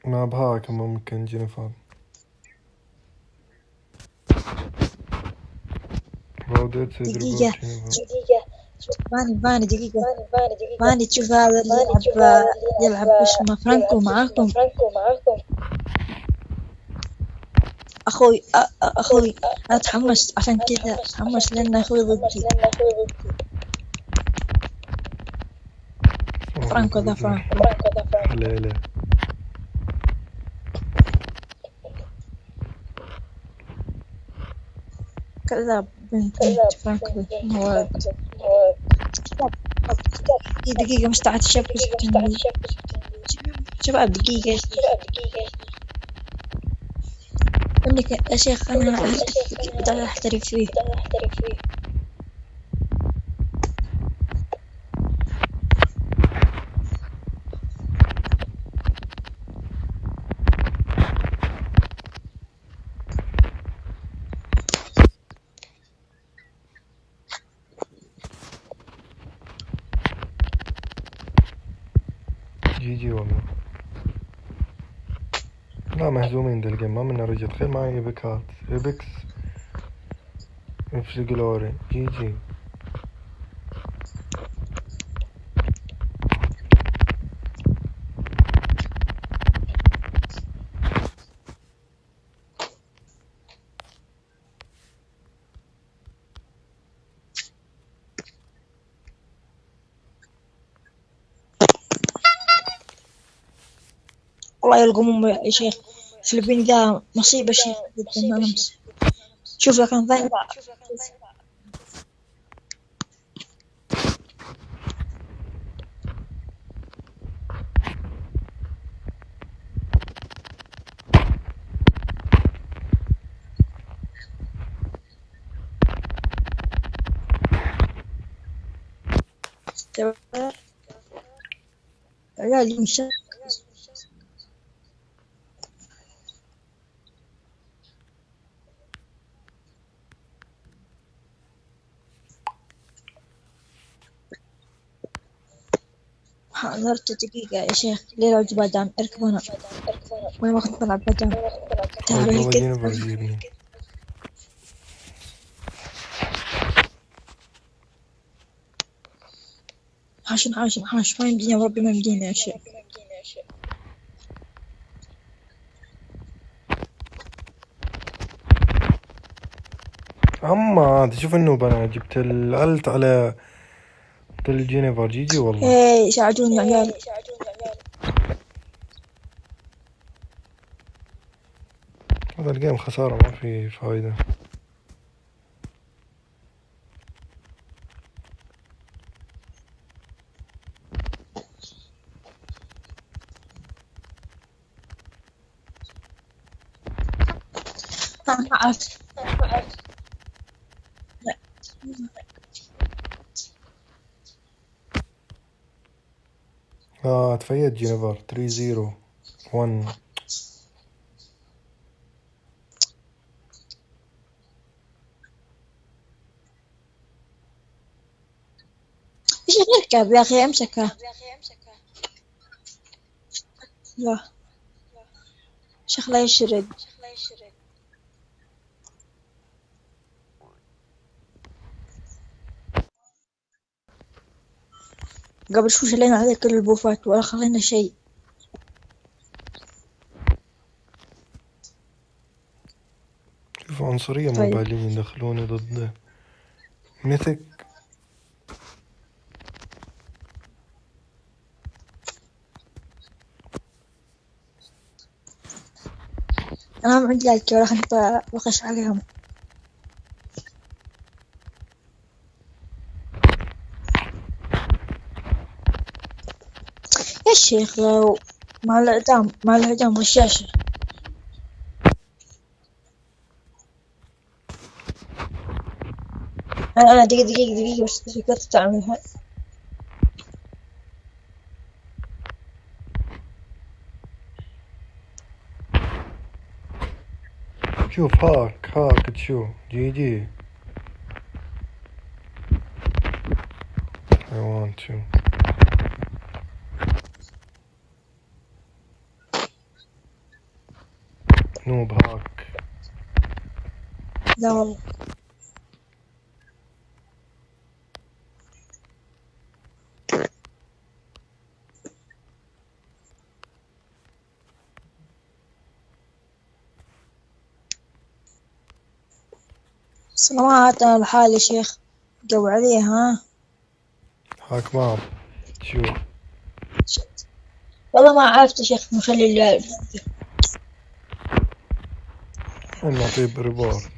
ما بهاك ممكن جينيفر دقيقة باني دقيقة باني تشوف هذا اللي يلعب اسمه فرانكو معاكم. أخوي أنا تحمست، عشان كذا تحمست لأن أخوي ضدي. فرانكو ذا فرانكو حليلة. كذاب بنت فرانكو هو دقيقة مستعد شباب دقيقة انك يا شيخ انا بدأت احترف فيه. جي والله. لا مهزومين ذا الجيم، ما منا رجع. تخيل معي ايبكات ايبكس في جلوري. جي الله يلقمهم يا شيخ. فلبين ذا مصيبة شيخ. شوف كان ضايع. لا الإنسان حضرت دقيقة يا شيخ. ليه لو جبال دام اركبونا وين ما كنت بلعب بدام. تعالوا هيك حاش ما يمدينا وربي ما يمدينا يا شيخ. اما تشوف النوب انا جبت الالت على جينيفر. جي والله. ايه ساعدوني يا عيال. هذا الجيم خسارة ما في فايدة. ما عرفت. تفيد جينيفر 3-0-1. ايش اركب يا اخي امسكها. لا شغله يشرد. قبل شوي شلينا عليه كل البوفات ولا خلينا شيء. شوف عنصرية موبايليين يدخلوني ضد ميثك. أنا ما عندي لايك ولا خليني بخش عليهم. يا شيخ لو مع الإعدام والشاشة. أنا دقيقة بس فكرت تعملها. شوف هاك تشوف جي I want to. نوب هاك. لا والله. سلامات أنا لحالي يا شيخ. جو عليه ها. هاك ماب شو والله ما عرفت يا شيخ نخلي اللعب. أنا طيب ريبورت.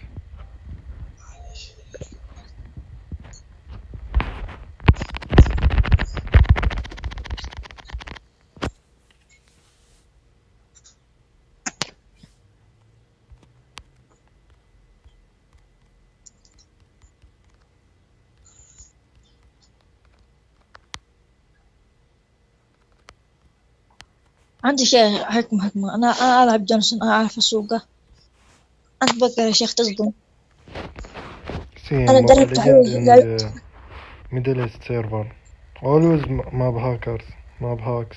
عندي شيء حكمة أنا ألعب جونسون أنا أعرف أسوقه. أنت بقى يا شيخ تصدم. أنا دربت عليه ميدل إيست سيرفر always ما بهاكرز ما بهاكس.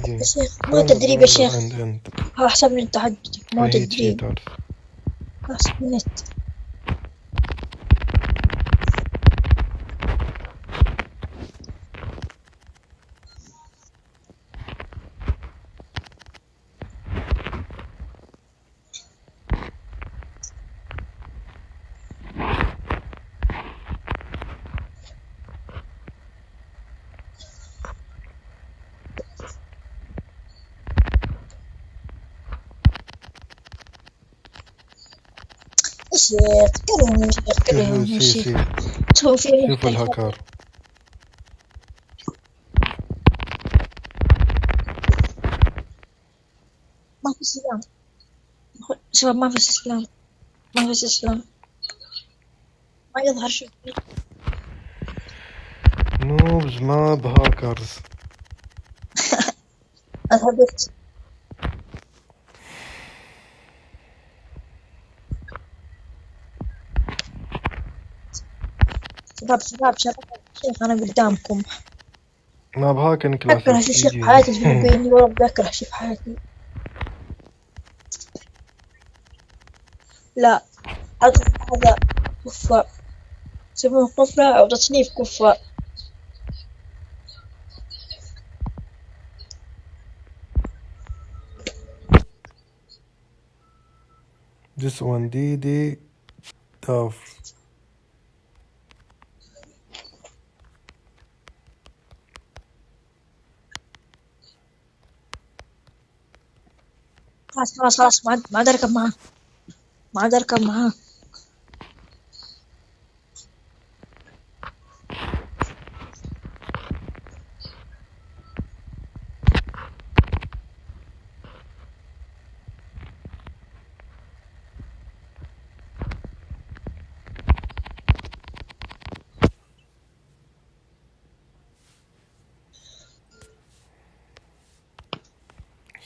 يا شيخ مو تدريب يا شيخ. ها حسب من تحدثك مو تدريب. حسب من النت. شيخ كلهم شوف الهاكر. ما في سلام شباب ما في سلام ما في سلام ما يظهر شيء. نوبز ما بهاكرز. أذهبت شباب شيخ أنا قدامكم. ما بهاكن كلاس. أكره شيء في حياتي بيني ولا بدي أكره شيء في حياتي. لا هذا كفار يسمونه كفار أو تصنيف كفار. This one دي tough. خلاص ما عاد أركب معاه.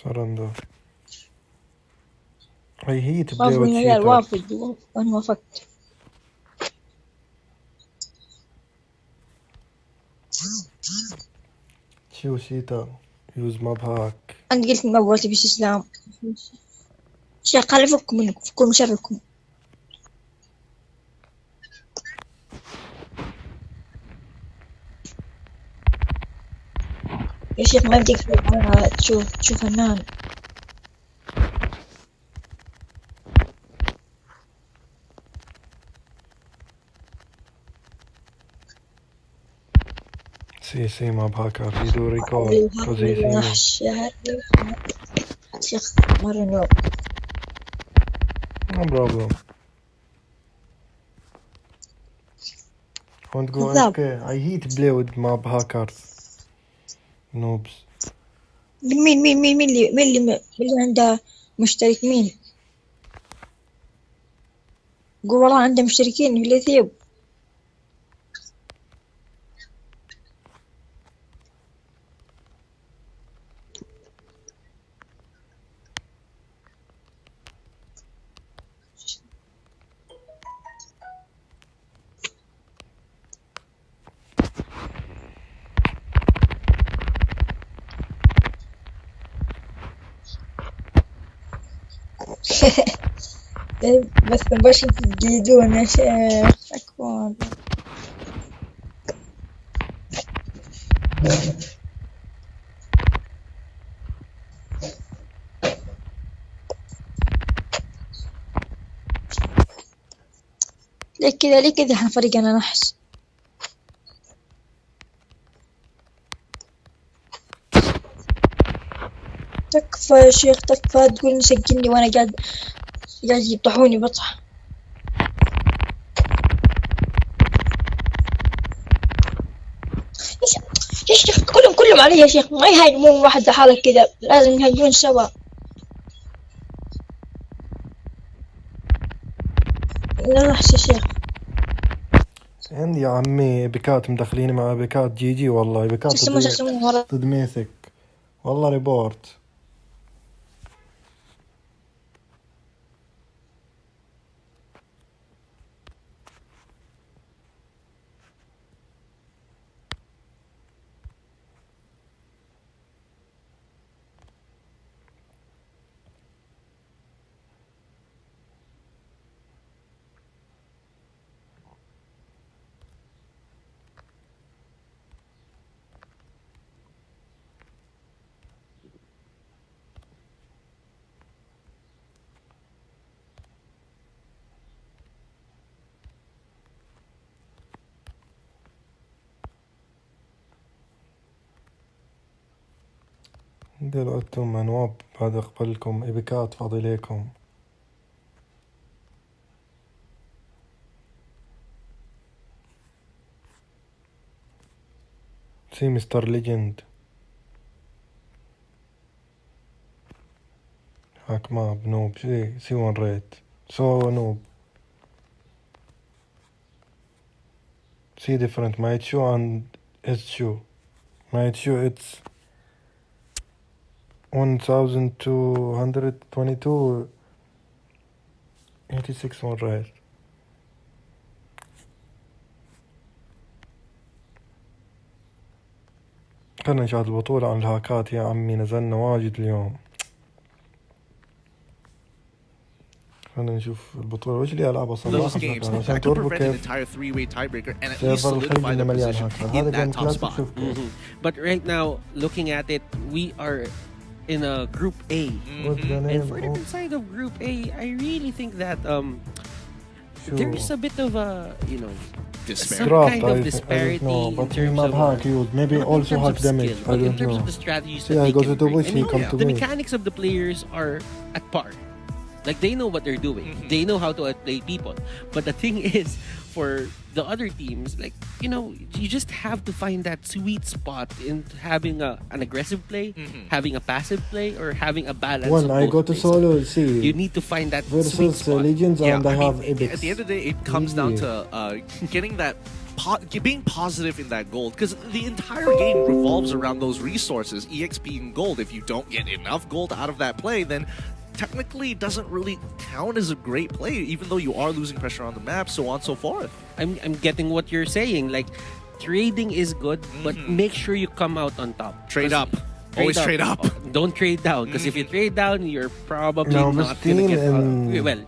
سرندر هي تبدأ وتشيتر. وافد وأنا وافقت. شو شيتر يوز ما بهاك. أنت قلت ما بغيت باستسلام. شيخ خلي فكم منكم فكوا مشركم. شيخ ما بدك تشوف فنان. Sì, ma bhaka, video record, così sì. شيخ مرة نوب. No problem. Want go AFK? I hate play with mob hackers. Noobs. مين اللي عنده مشترك مين؟ قول والله عنده مشتركين في اليوتيوب. بس باش تجيدون يا شيخ اقوم. ليه كذا احنا فريقنا نحس. تكفى يا شيخ تكفى تقول مسجلني وانا قاعد يطحوني بطح. يا شيخ كلهم علي يا شيخ ما يهاجمون واحد لحالك كذا لازم يهاجمون سوا. لا يا شيخ عندي يا عمي بكات مدخلين مع بكات جي والله بكات ضد ميثك والله ريبورت. دلوقتم أنواب بعد أقبلكم إبكات فضيليكم. سي مستر ليجند هاك ما بنوب سي ون ريت سو نوب سي different my shoe and his shoe my shoe it's 1222 86 one right. خلنا نشاهد البطولة عن الهاكات يا عمي نزلنا واجد اليوم. خلنا نشوف البطولة وش اللي ألعبها صراحة عشان تربط كيف سيرفر الخليج إنه مليان هاكات. هذا كان كلاسيك شوف كيف. But right now looking at it we are in a group A and for the inside of group A I really think that there's a bit of a some kind of disparity in terms of maybe also hack damage. But in terms of the strategies that they can bring, the mechanics of the players are at par. Like they know what they're doing. They know how to outplay people. But the thing is, for the other teams, like you just have to find that sweet spot in having an aggressive play, having a passive play, or having a balance. When I go to solo, see you need to find that versus sweet spot. Legends and I have at the end of the day, it comes down to getting that. Being positive in that gold, because the entire game revolves around those resources, EXP and gold. If you don't get enough gold out of that play, then technically it doesn't really count as a great play, even though you are losing pressure on the map, so on and so forth. I'm getting what you're saying. Like, trading is good, but make sure you come out on top. Trade up. Always trade up. Don't trade down, because if you trade down, you're probably not going to get... well,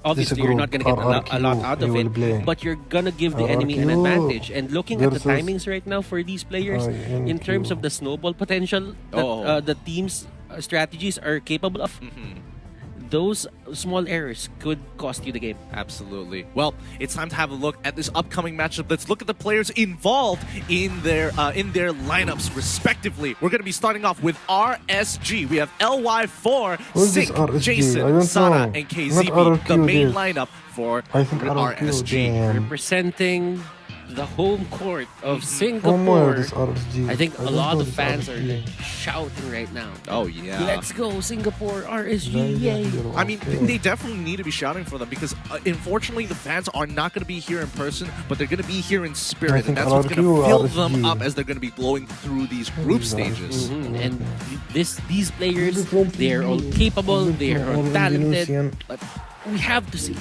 obviously you're not going to get a lot out of it, but you're going to give the enemy an advantage. And looking at the timings right now for these players, in terms of the snowball potential that the team's strategies are capable of, those small errors could cost you the game. Absolutely. Well, it's time to have a look at this upcoming matchup. Let's look at the players involved in their lineups respectively. We're going to be starting off with RSG. We have LY4, Sick, Jason, Sana, and KZP, the main lineup for RSG. Representing the home court of Singapore. I think a lot of fans are shouting right now. Oh yeah, let's go Singapore, RSG, yay. I mean, they definitely need to be shouting for them because unfortunately the fans are not going to be here in person, but they're going to be here in spirit, and that's what's going to fill them up as they're going to be blowing through these group stages. And these players, they're all capable, they're all talented, but we have to see.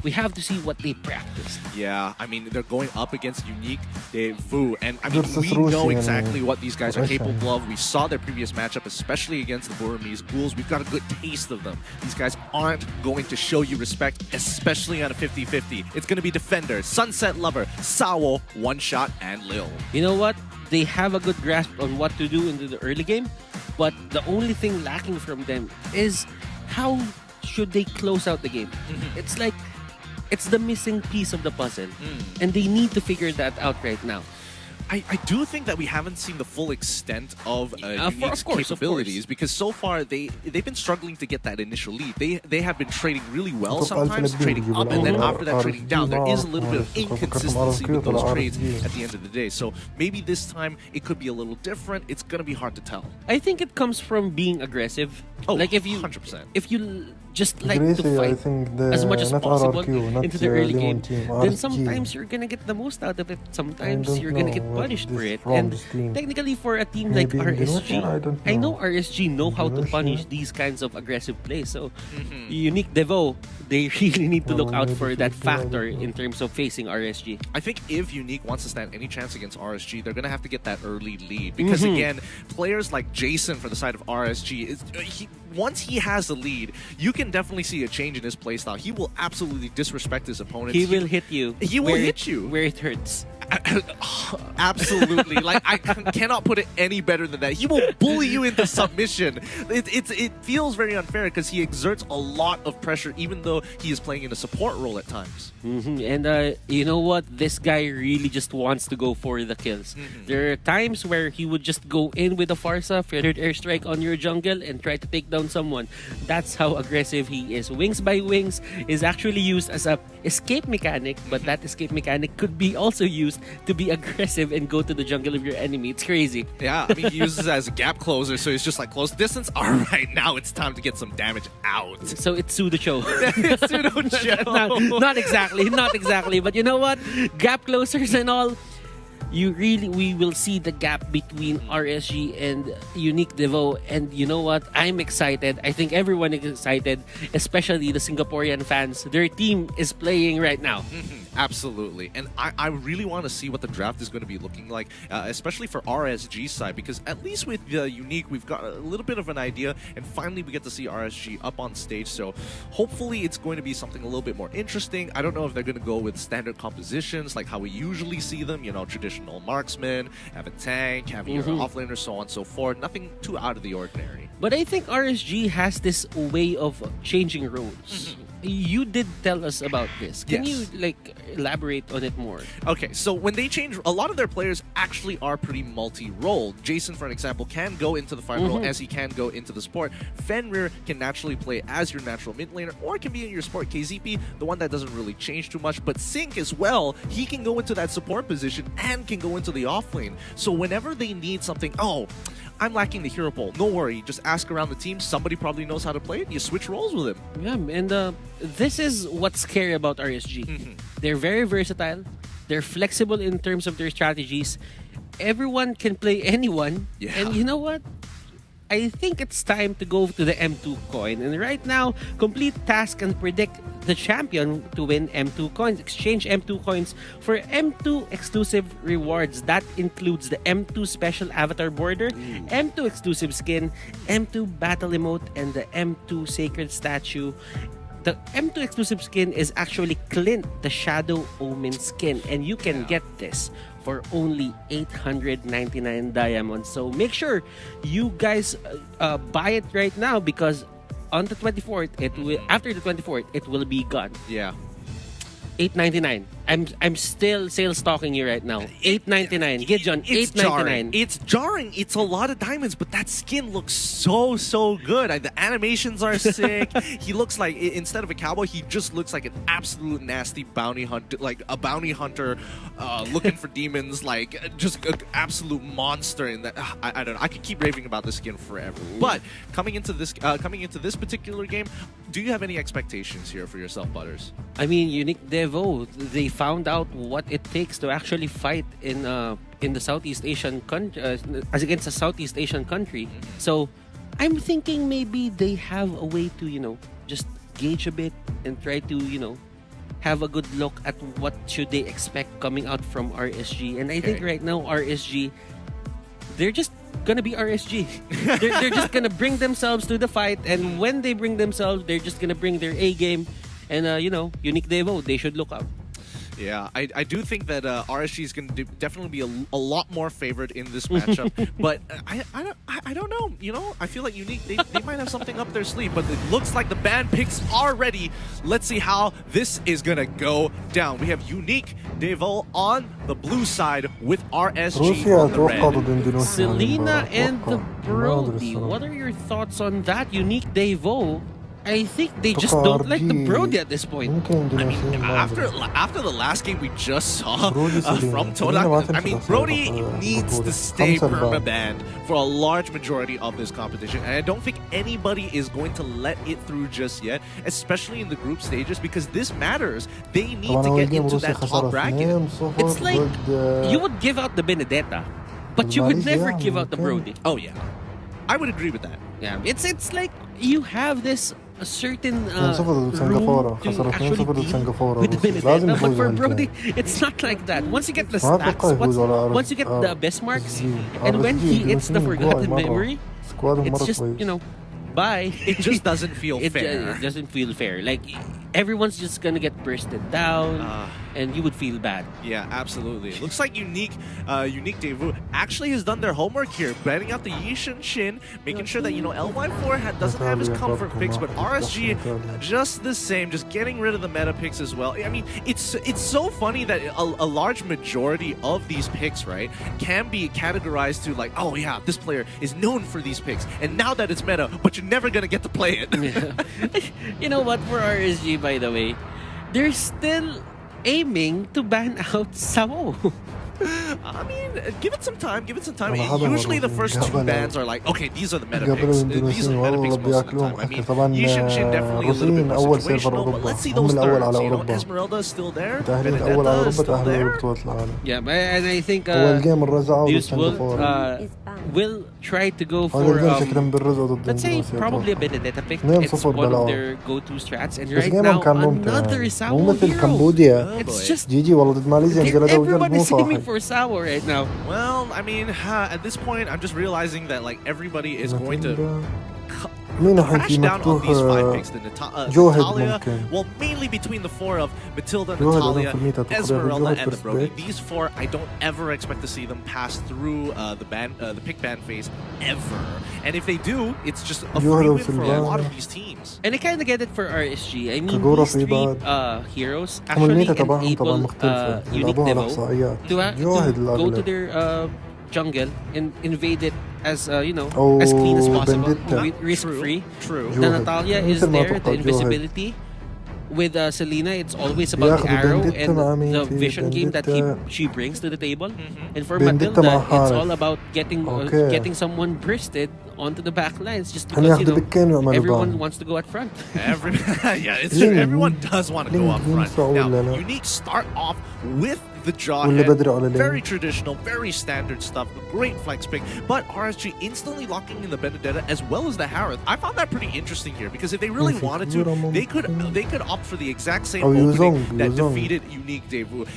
We have to see what they practice. Yeah, I mean, they're going up against Unique, Fu, and I mean, we know exactly what these guys are capable of. We saw their previous matchup, especially against the Burmese Ghouls. We've got a good taste of them. These guys aren't going to show you respect, especially on a 50-50. It's going to be Defender, Sunset Lover, Sawo, One Shot, and Lil. You know what? They have a good grasp on what to do into the early game, but the only thing lacking from them is how should they close out the game. It's like it's the missing piece of the puzzle, and they need to figure that out right now. I do think that we haven't seen the full extent of Unique's capabilities because so far they've been struggling to get that initial lead. They have been trading really well sometimes, trading up, and then after that trading down. There is a little bit of inconsistency with those trades at the end of the day. So maybe this time it could be a little different. It's going to be hard to tell. I think it comes from being aggressive. Like if you 100%. If you just like to fight as much as possible into the early game, then sometimes you're gonna get the most out of it. Sometimes you're gonna get punished for it. And technically for a team like RSG, I know RSG know how to punish these kinds of aggressive plays. So Unique Devo, they really need to look out for that factor in terms of facing RSG. I think if Unique wants to stand any chance against RSG, they're gonna have to get that early lead because again, players like Jason for the side of RSG, once he has the lead, you can definitely see a change in his playstyle. He will absolutely disrespect his opponents. He will hit you. He will hit you where it hurts. Absolutely. Like I cannot put it any better than that. He will bully you into submission. It feels very unfair because he exerts a lot of pressure even though he is playing in a support role at times. And you know what? This guy really just wants to go for the kills. There are times where he would just go in with a Farsa, feathered airstrike on your jungle and try to take down someone. That's how aggressive he is. Wings by Wings is actually used as a escape mechanic, but that escape mechanic could be also used to be aggressive and go to the jungle of your enemy. It's crazy. Yeah, I mean, he uses it as a gap closer, so he's just like close distance. All right, now it's time to get some damage out. So it's pseudo show. It's pseudo show. Not exactly, but you know what? Gap closers and all. We will see the gap between RSG and Unique Devo, and you know what? I'm excited. I think everyone is excited, especially the Singaporean fans. Their team is playing right now. Absolutely, and I really want to see what the draft is going to be looking like, especially for RSG's side, because at least with Unique, we've got a little bit of an idea, and finally we get to see RSG up on stage, so hopefully it's going to be something a little bit more interesting. I don't know if they're going to go with standard compositions, like how we usually see them, you know, traditional marksman, have a tank, have your offlaner, so on and so forth. Nothing too out of the ordinary. But I think RSG has this way of changing roles. You did tell us about this. Can you like elaborate on it more? Okay, so when they change, a lot of their players actually are pretty multi-role. Jason, for an example, can go into the fight role as he can go into the support. Fenrir can naturally play as your natural mid laner or can be in your support. KZP, the one that doesn't really change too much, but Sync as well, he can go into that support position and can go into the off lane. So whenever they need something, oh, I'm lacking the hero pool. No worry, just ask around the team. Somebody probably knows how to play it. You switch roles with him. Yeah, and this is what's scary about RSG. They're very versatile. They're flexible in terms of their strategies. Everyone can play anyone. And you know what? I think it's time to go to the M2 coin. And right now, complete task and predict the champion to win M2 coins. Exchange M2 coins for M2 exclusive rewards. That includes the M2 special avatar border, M2 exclusive skin, M2 battle emote, and the M2 sacred statue. the M2 exclusive skin is actually Clint, the Shadow Omen skin, and you can get this for only 899 diamonds. So make sure you guys buy it right now, because on the 24th, after the 24th, it will be gone. Yeah. $8.99. I'm still sales stalking you right now. $8.99. Gideon, $8.99. It's jarring. It's a lot of diamonds, but that skin looks so good. The animations are sick. He looks like, instead of a cowboy, he just looks like an absolute nasty bounty hunter, like a bounty hunter looking for demons, like just an absolute monster. And that I don't know. I could keep raving about this skin forever. But coming into this particular game, do you have any expectations here for yourself, Butters? I mean, Unique Devo, they found out what it takes to actually fight in the Southeast Asian country, as against a Southeast Asian country. So I'm thinking maybe they have a way to, just gauge a bit and try to, have a good look at what should they expect coming out from RSG. And I think right now RSG, they're just gonna be RSG. they're just gonna bring themselves to the fight, and when they bring themselves, they're just gonna bring their A game. And Unique Devo, they should look up. Yeah, I do think that RSG is going to definitely be a lot more favored in this matchup. But I don't know. I feel like Unique, they might have something up their sleeve. But it looks like the ban picks are ready. Let's see how this is going to go down. We have Unique Devo on the blue side with RSG on the red. Selena and the Brody. What are your thoughts on that? Unique Devo, I think they just don't like the Brody at this point. I mean, after the last game we just saw from Todak, I mean, Brody needs to stay perma-banned for a large majority of this competition, and I don't think anybody is going to let it through just yet, especially in the group stages, because this matters. They need to get into that top bracket. It's like you would give out the Benedetta, but you would never give out the Brody. Oh yeah, I would agree with that. Yeah, it's like you have this a certain room to actually deal with the Benedetta, but for Brody, it's not like that. Once you get the stats, once you get the best marks, and when he hits the forgotten memory, it's just, bye. It just doesn't feel fair. It doesn't feel fair. Like, everyone's just gonna get bursted down, and you would feel bad. Yeah, absolutely. It looks like Unique Devo actually has done their homework here, banning out the Yishin Shin, making sure that, LY4 doesn't have his comfort picks, but RSG just the same, just getting rid of the meta picks as well. I mean, it's so funny that a large majority of these picks, right, can be categorized to like, oh yeah, this player is known for these picks, and now that it's meta, but you're never gonna get to play it. You know what, for RSG, by the way, they're still aiming to ban out Sao. I mean, give it some time. Usually the first two bans are like, okay, these are the meta picks. These are the meta picks most of the time. I mean, Yishin Shin definitely a little bit more situational, but let's see those thirds. Esmeralda is still there. Benedetta is still there. Yeah, and I think this will try to go for, let's say, probably a Benedetta pick. It's one of their go-to strats. And right now, another Sao hero. It's just everybody's aiming for Sao right now. Well, I mean, at this point, I'm just realizing that like everybody is going to crash down on these 5 picks. Natalia, well, mainly between the 4 of Matilda, Natalia, Esmeralda, and the Brody. These 4, I don't ever expect to see them pass through the pick ban phase ever. And if they do, it's just a free win for a lot of these teams. And I kind of get it for RSG. I mean, these 3 heroes actually enable Unique Devo to go to their jungle and invade it as as clean as possible, risk-free. True. The Natalia is there, the invisibility. With Selena, it's always about the arrow and the vision game that she brings to the table. And for Matilda, it's all about getting someone bursted onto the back lines, just because everyone wants to go at front. Yeah, it's true. Everyone does want to go up front. Now, Unique start off with the jawhead. Very traditional, very standard stuff. Great flex pick. But RSG instantly locking in the Benedetta as well as the Harith. I found that pretty interesting here because if they really wanted to, they could opt for the exact same opening that defeated Unique Devu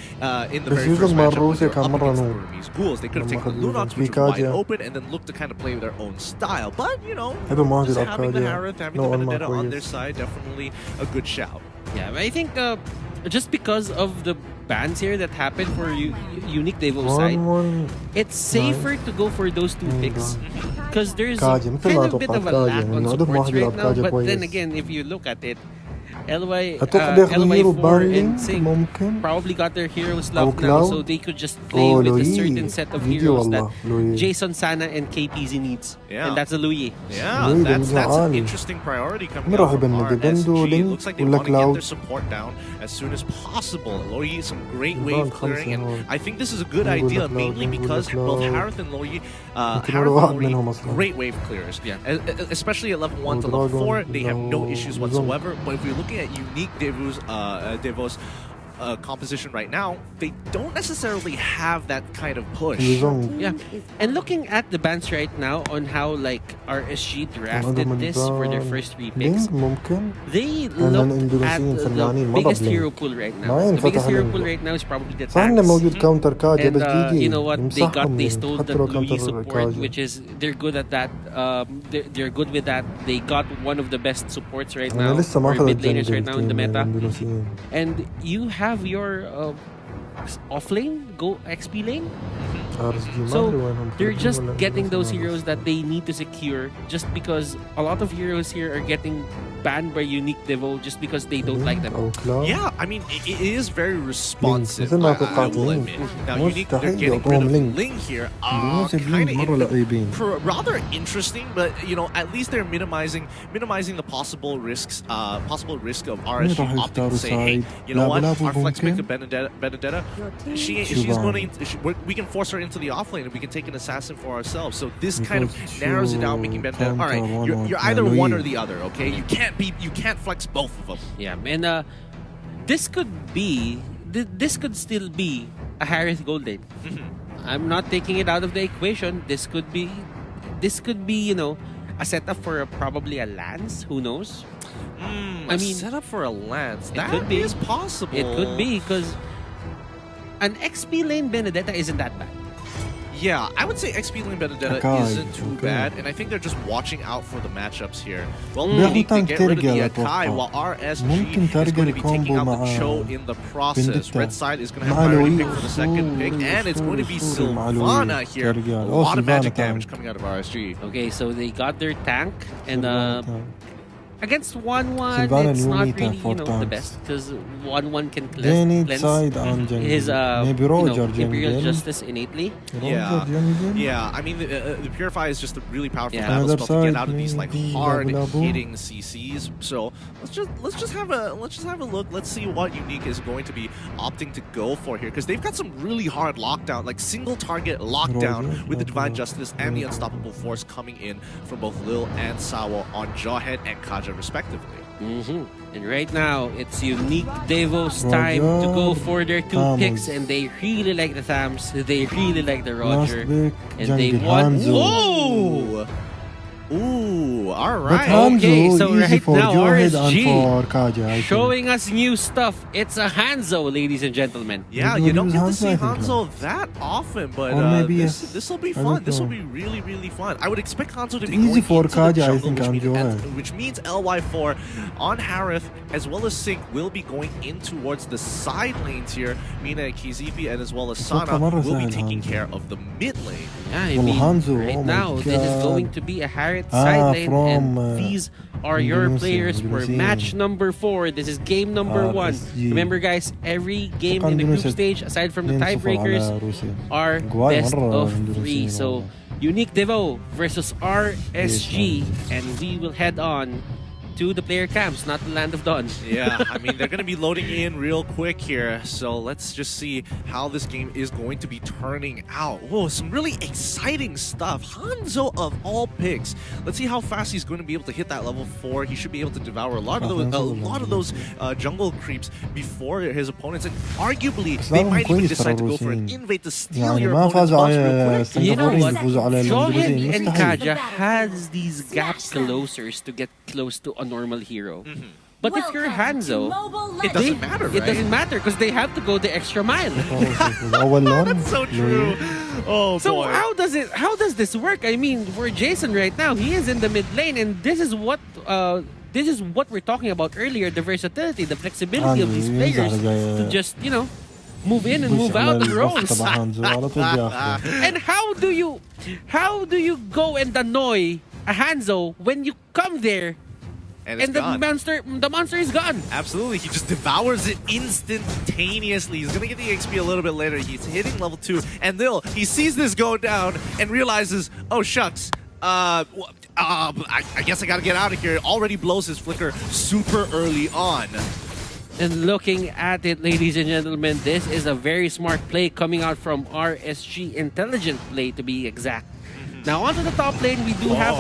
in the very first matchup with Burmese Ghouls. They could have taken the Lunox, which was wide open, and then look to kind of play their own style. But, you know, just having the Harith, having the Benedetta on their side, definitely a good shout. Yeah, but I think just because of the bans here that happened for Unique Devo's side, it's safer to go for those two picks because there's kind of a bit of a lack on supports right now. But then again, if you look at it, LY4 and Sig probably got their heroes love now, so they could just play with a certain set of heroes that Jason, Sana, and KPZ needs. And that's a Louis. Yeah, that's an interesting priority coming out from RSG. Looks like they want to get their support down as soon as possible. Loyi, some great wave clearing, and I think this is a good idea, mainly because both Harith and Loyi, great wave clearers. Yeah. Especially at level 1 to level 4, they have no issues whatsoever. But if you're looking at Unique Devo's composition right now, they don't necessarily have that kind of push. Yeah, and looking at the bans right now on how like RSG drafted this for their first 3 picks, they look at the biggest hero pool right now. The biggest hero pool right now is probably the tanks. And you know what? They stole the Louis support, which is they're good at that. They're good with that. They got one of the best supports right now, or mid laners right now in the meta. And you have your offlane go XP lane. So they're just getting those heroes that they need to secure, just because a lot of heroes here are getting banned by Unique Devo just because they don't like them. Yeah, I mean, it is very responsive, I will admit. Now, Unique, they're getting rid of Ling here. Rather interesting, but, you know, at least they're minimizing the possible risks, risk of RSG opting to say, hey, you know what, our flex pick of Benedetta, we can force her into the offlane and we can take an assassin for ourselves. So this kind of narrows it down, making Benedetta, all right, you're either one or the other, okay? You can't flex both of them. Yeah, and this could still be a Harith Golden. I'm not taking it out of the equation. This could be, you know, a setup for probably a Lance. Who knows? I mean, setup for a Lance. That could be. Is possible. It could be, because an XP lane Benedetta isn't that bad. Yeah, I would say XP lane Benedetta isn't too bad, and I think they're just watching out for the matchups here. Well, they need to get rid of the Akai, while RSG is going to be taking out the Cho in the process. Red side is going to have priority pick for the second pick, and it's going to be Sylvana here. A lot of magic damage coming out of RSG. Okay, so they got their tank, and against 1-1, it's not really, you know, the best, because 1-1 can cleanse his Imperial Justice innately. Yeah. I mean, the Purify is just a really powerful battle spell to get out of these like hard-hitting CCs. So let's just have a look. Let's see what Unique is going to be opting to go for here, because they've got some really hard lockdown, like single target lockdown with the Divine Justice and the Unstoppable Force coming in from both Lil and Sawa on Jawhead and Kaja respectively. And right now, it's Unique Devo's time to go for their 2 picks, and they really like the Thams, they really like the Roger, and they want... Whoa! Ooh, alright. Okay, so right now RSG showing us new stuff. It's a Hanzo, ladies and gentlemen. Yeah, you don't get to see Hanzo that often, but this will be fun. This will be really, really fun. I would expect Hanzo to be going into the jungle, which means LY4 on Harith as well as Sig will be going in towards the side lanes here. Mina, Kizipi, and as well as Sana will be taking care of the mid lane. Yeah, I mean, right now, this is going to be a Harith side lane, and these are your players for match number 4. This is game number 1. Remember, guys, every game in the group stage, aside from the tiebreakers, are best of 3. So, Unique Devo versus RSG, and we will head on to the player camps, not the Land of Dawn. Yeah, I mean, they're going to be loading in real quick here. So let's just see how this game is going to be turning out. Whoa, some really exciting stuff. Hanzo of all picks. Let's see how fast he's going to be able to hit that level 4. He should be able to devour a lot of those jungle creeps before his opponents. And arguably, they might even decide to go for an invade to steal your opponent's boss real quick. You know what? Johan and Kaja has these gap closers to get close to a normal hero. But if you're Hanzo, it doesn't matter, right? It doesn't matter because they have to go the extra mile. That's so true. Oh, so boy. how does this work? I mean, for Jason right now, he is in the mid lane, and this is what we're talking about earlier: the versatility, the flexibility of these players to just, you know, move in and move out of roles. And how do you go and annoy a Hanzo when you come there and the monster is gone? Absolutely, he just devours it instantaneously. He's gonna get the XP a little bit later. He's hitting level 2, and he sees this go down and realizes, oh shucks, I guess I gotta get out of here. It already blows his flicker super early on. And looking at it, ladies and gentlemen, this is a very smart play coming out from RSG. Intelligent play, to be exact. Now onto the top lane, we do have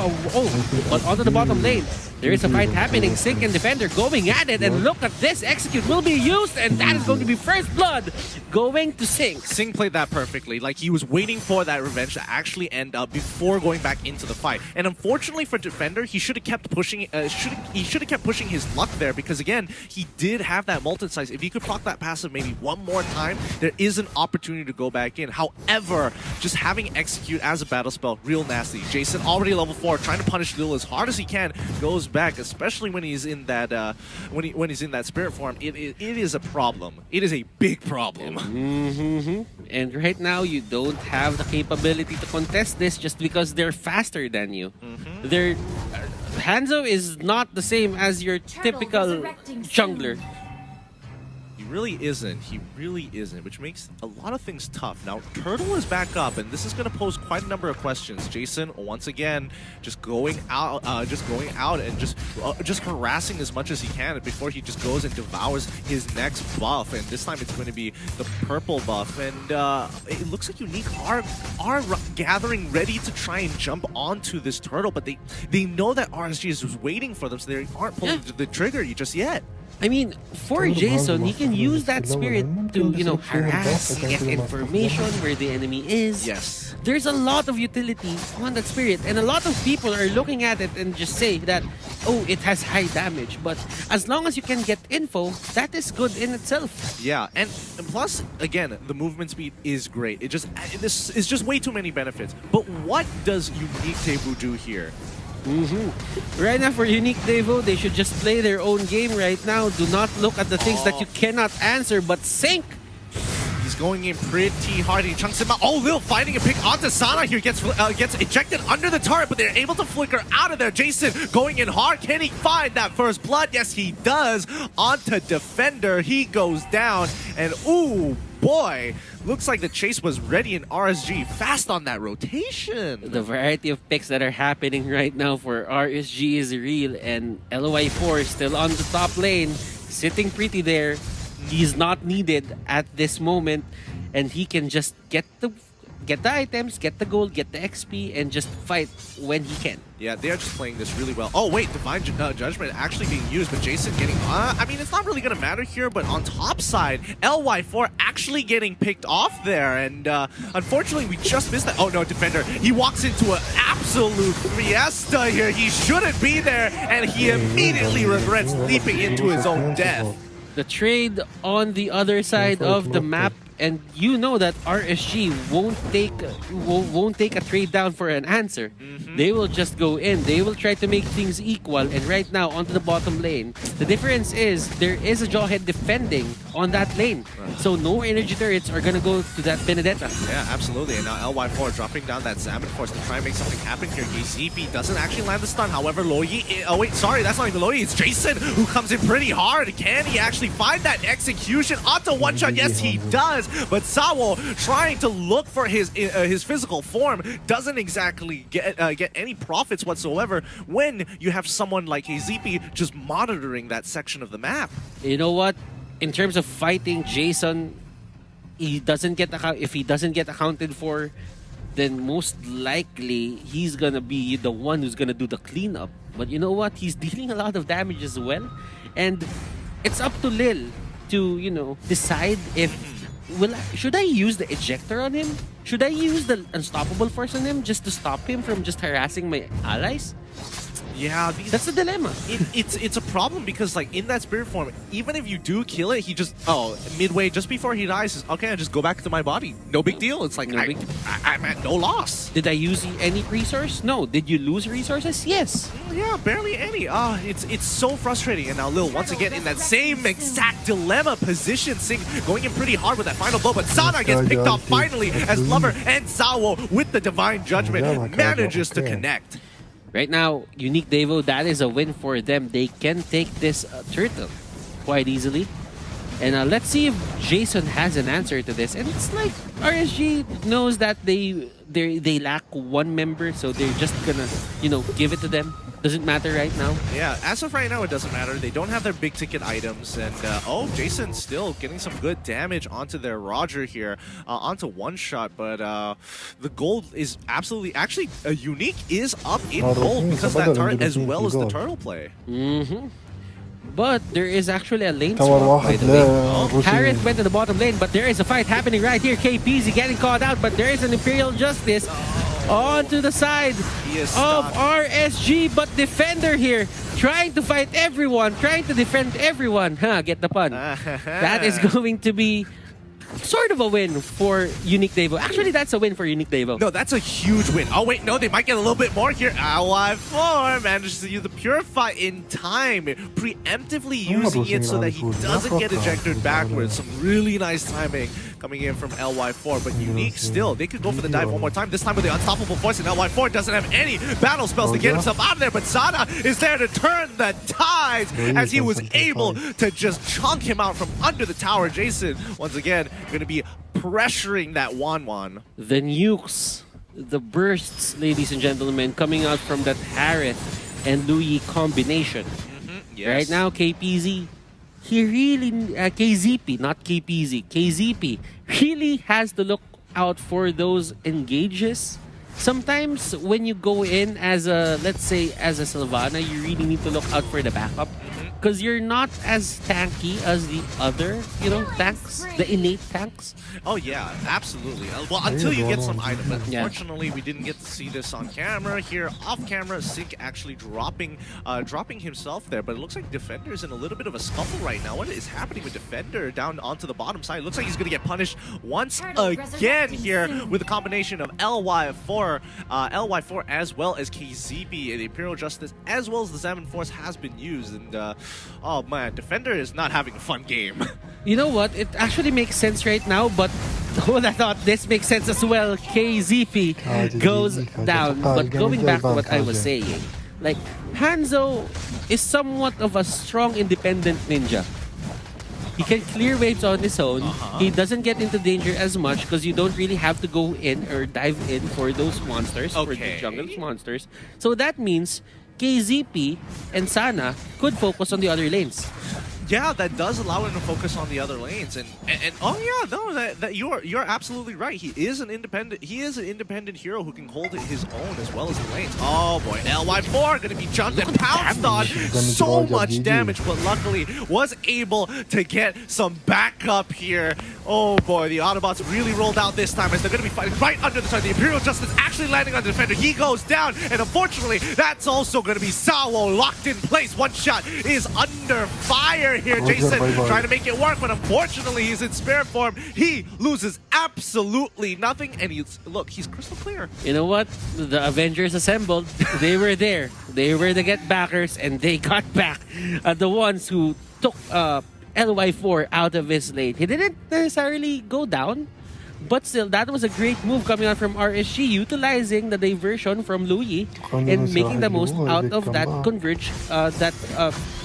but onto the bottom lane, there is a fight happening. Sync and Defender going at it, and look at this. Execute will be used, and that is going to be first blood going to Sync. Sync played that perfectly. Like, he was waiting for that revenge to actually end up before going back into the fight. And unfortunately for Defender, he should have kept pushing. He should have kept pushing his luck there, because again, he did have that multi-size. If he could proc that passive maybe one more time, there is an opportunity to go back in. However, just having Execute as a battle spell, real nasty. Jason already level 4, trying to punish Lil as hard as he can, goes back, especially when he's in that when he's in that spirit form. It is a problem. It is a big problem. And right now you don't have the capability to contest this just because they're faster than you. Hanzo is not the same as your typical jungler. He really isn't. He really isn't, which makes a lot of things tough. Now, Turtle is back up, and this is going to pose quite a number of questions. Jason, once again, just going out and just harassing as much as he can before he just goes and devours his next buff. And this time it's going to be the purple buff. And it looks like Unique are gathering ready to try and jump onto this Turtle, but they know that RSG is waiting for them, so they aren't pulling the trigger just yet. I mean, for Jason, he can use that spirit to, you know, harass, get information where the enemy is. Yes. There's a lot of utility on that spirit, and a lot of people are looking at it and just say that, oh, it has high damage. But as long as you can get info, that is good in itself. Yeah, and plus, again, the movement speed is great. This is just way too many benefits. But what does Unique Devu do here? Right now for Unique Devo, they should just play their own game right now. Do not look at the things that you cannot answer, but Sync. He's going in pretty hard. He chunks him out. Oh, Lil fighting a pick onto Sana here. Gets ejected under the turret, but they're able to flicker out of there. Jason going in hard. Can he find that first blood? Yes, he does. Onto Defender. He goes down. And ooh, boy, looks like the chase was ready in RSG. Fast on that rotation. The variety of picks that are happening right now for RSG is real, and LOI4 is still on the top lane, sitting pretty there. He's not needed at this moment, and he can just get the items, get the gold, get the XP, and just fight when he can. Yeah, they're just playing this really well. Oh, wait, Divine Judgment actually being used, but Jason getting... I mean, it's not really going to matter here, but on top side, LY4 actually getting picked off there, and unfortunately, we just missed that. Oh, no, Defender. He walks into an absolute fiesta here. He shouldn't be there, and he immediately regrets leaping into his own death. The trade on the other side of the map, and you know that RSG won't take a trade down for an answer. They will just go in. They will try to make things equal. And right now, onto the bottom lane, the difference is there is a Jawhead defending on that lane. So no energy turrets are gonna go to that Benedetta. Yeah, absolutely. And now LY4 dropping down that Salmon Force to try and make something happen here. KZP doesn't actually land the stun. However, Loyi, oh wait, sorry, that's not even Loyi. It's Jason who comes in pretty hard. Can he actually find that execution onto one shot? Yes, he does. But Sawo trying to look for his physical form doesn't exactly get any profits whatsoever when you have someone like KZP just monitoring that section of the map. You know what? In terms of fighting Jason, if he doesn't get accounted for, then most likely he's gonna be the one who's gonna do the cleanup. But you know what? He's dealing a lot of damage as well, and it's up to Lil to, you know, decide if should I use the ejector on him? Should I use the unstoppable force on him just to stop him from just harassing my allies? Yeah, that's the dilemma. It's a problem because, like, in that spirit form, even if you do kill it, he just midway just before he dies, says, okay, I just go back to my body. No big deal. It's like I'm at no loss. Did I use any resource? No. Did you lose resources? Yes. Yeah, barely any. It's so frustrating. And now Lil once again in that same exact dilemma position, going in pretty hard with that final blow. But Sana gets picked off finally as Lover and Sawo with the divine judgment manages to connect. Right now, Unique Devo, that is a win for them. They can take this turtle quite easily. And let's see if Jason has an answer to this. And it's like RSG knows that they lack one member, so they're just gonna, you know, give it to them. Doesn't matter right now. Yeah, as of right now, it doesn't matter. They don't have their big ticket items. And, Jason still getting some good damage onto their Roger here, onto one shot. But the gold is absolutely... Actually, Unique is up in gold because of that turret as well as the turtle play. But there is actually a lane swap, by the way. Harris went to the bottom lane, but there is a fight happening right here. KPZ getting caught out, but there is an Imperial Justice onto the side of RSG, but Defender here trying to fight everyone, trying to defend everyone. Get the pun. That is going to be sort of a win for Unique Devo. Actually, that's a win for Unique Devo. No, that's a huge win. Oh, wait, no, they might get a little bit more here. LY4 manages to use the Purify in time, preemptively using it so that he doesn't get ejected backwards. Some really nice timing coming in from LY4, but Unique still, they could go for the dive one more time, this time with the Unstoppable Force, and LY4 doesn't have any battle spells to get himself out of there, but Sana is there to turn the tides as he was able to just chunk him out from under the tower. Jason, once again, going to be pressuring that Wan. The nukes, the bursts, ladies and gentlemen, coming out from that Harith and Louis combination. Yes. Right now, KPZ, he really, KZP, not KPZ, KZP really has to look out for those engages. Sometimes when you go in as a, let's say, as a Sylvana, you really need to look out for the backup. Because you're not as tanky as the other, you know, tanks, the innate tanks. Oh yeah, absolutely. Well, until you get some item. Unfortunately, we didn't get to see this on camera. Here, off camera, Sync actually dropping himself there. But it looks like Defender's in a little bit of a scuffle right now. What is happening with Defender down onto the bottom side? It looks like he's going to get punished once again here with a combination of LY4 as well as KZP, the Imperial Justice, as well as the Salmon Force has been used. And oh man, Defender is not having a fun game. You know what? It actually makes sense right now, but I thought this makes sense as well. KZP goes down. But going back to what I was saying, like, Hanzo is somewhat of a strong independent ninja. He can clear waves on his own. He doesn't get into danger as much because you don't really have to go in or dive in for those monsters, for the jungle monsters. So that means KZP and Sana could focus on the other lanes. Yeah, that does allow him to focus on the other lanes, and oh yeah, no, that you're absolutely right. He is an independent hero who can hold his own as well as the lanes. Oh boy, LY4 going to be jumped and pounced on. So much damage, but luckily was able to get some backup here. Oh boy, the Autobots really rolled out this time as they're going to be fighting right under the sun. The Imperial Justice actually landing on the Defender. He goes down, and unfortunately, that's also going to be Sawo locked in place. One shot is under fire here. Jason trying to make it work, but unfortunately he's in spirit form. He loses absolutely nothing, and he's crystal clear. You know what? The Avengers assembled. They were there. They were the get backers, and they got back. The ones who took LY4 out of his lane. He didn't necessarily go down, but still, that was a great move coming out from RSG, utilizing the diversion from Louis and making the most out of that converge that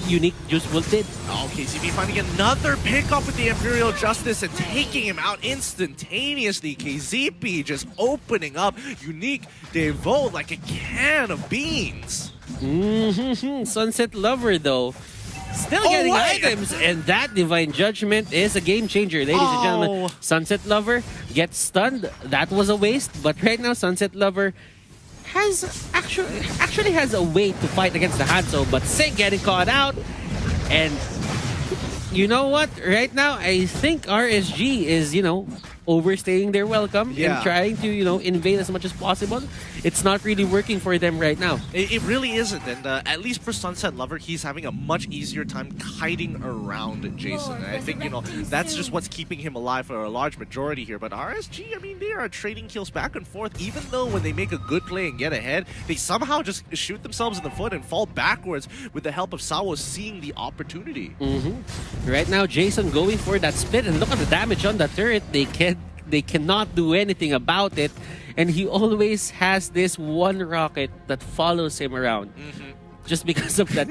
unique Juice Wolf did. Oh, KZP finding another pickup with the Imperial Justice and taking him out instantaneously. KZP just opening up unique Devo like a can of beans. Sunset Lover, though, still getting items, and that Divine Judgment is a game changer, ladies and gentlemen. Sunset Lover gets stunned. That was a waste, but right now Sunset Lover has actually has a way to fight against the Hanzo, but Sig getting caught out. And you know what? Right now, I think RSG is, overstaying their welcome and trying to, invade as much as possible. It's not really working for them right now. It really isn't, and at least for Sunset Lover, he's having a much easier time kiting around Jason. And I think, that's just what's keeping him alive for a large majority here. But RSG, I mean, they are trading kills back and forth, even though when they make a good play and get ahead, they somehow just shoot themselves in the foot and fall backwards with the help of Sawo seeing the opportunity. Right now, Jason going for that split, and look at the damage on the turret. They cannot do anything about it, and he always has this one rocket that follows him around. Just because of that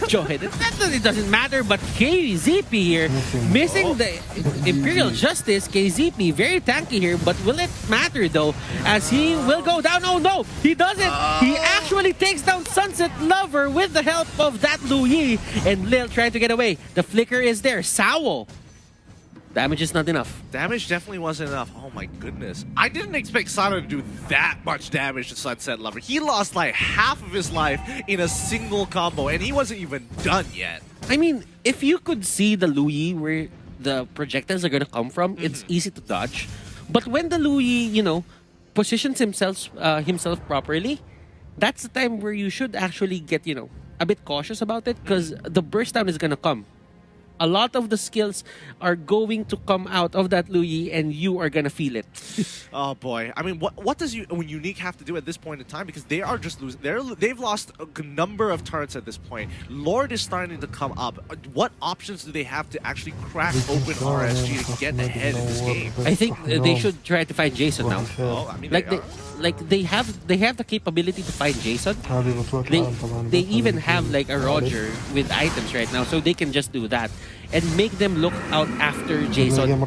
joy. It doesn't matter, but KZP here, missing the Imperial Justice. KZP, very tanky here, but will it matter though, as he will go down? Oh no, he doesn't! He actually takes down Sunset Lover with the help of that Louis, and Lil trying to get away. The flicker is there. Sawo. Damage is not enough. Damage definitely wasn't enough. Oh my goodness. I didn't expect Sato to do that much damage to Sunset Lover. He lost like half of his life in a single combo, and he wasn't even done yet. I mean, if you could see the Louis where the projectiles are going to come from, it's easy to dodge. But when the Louis, positions himself properly, that's the time where you should actually get, a bit cautious about it, because the burst down is going to come. A lot of the skills are going to come out of that Louis, and you are gonna feel it. Oh boy! I mean, what does Unique have to do at this point in time? Because they are just losing. They've lost a number of turrets at this point. Lord is starting to come up. What options do they have to actually crack open RSG to get ahead in this game? I think they should try to find Jason now. Oh, I mean, they have the capability to find Jason. They even have like a Roger with items right now, so they can just do that and make them look out after Jason.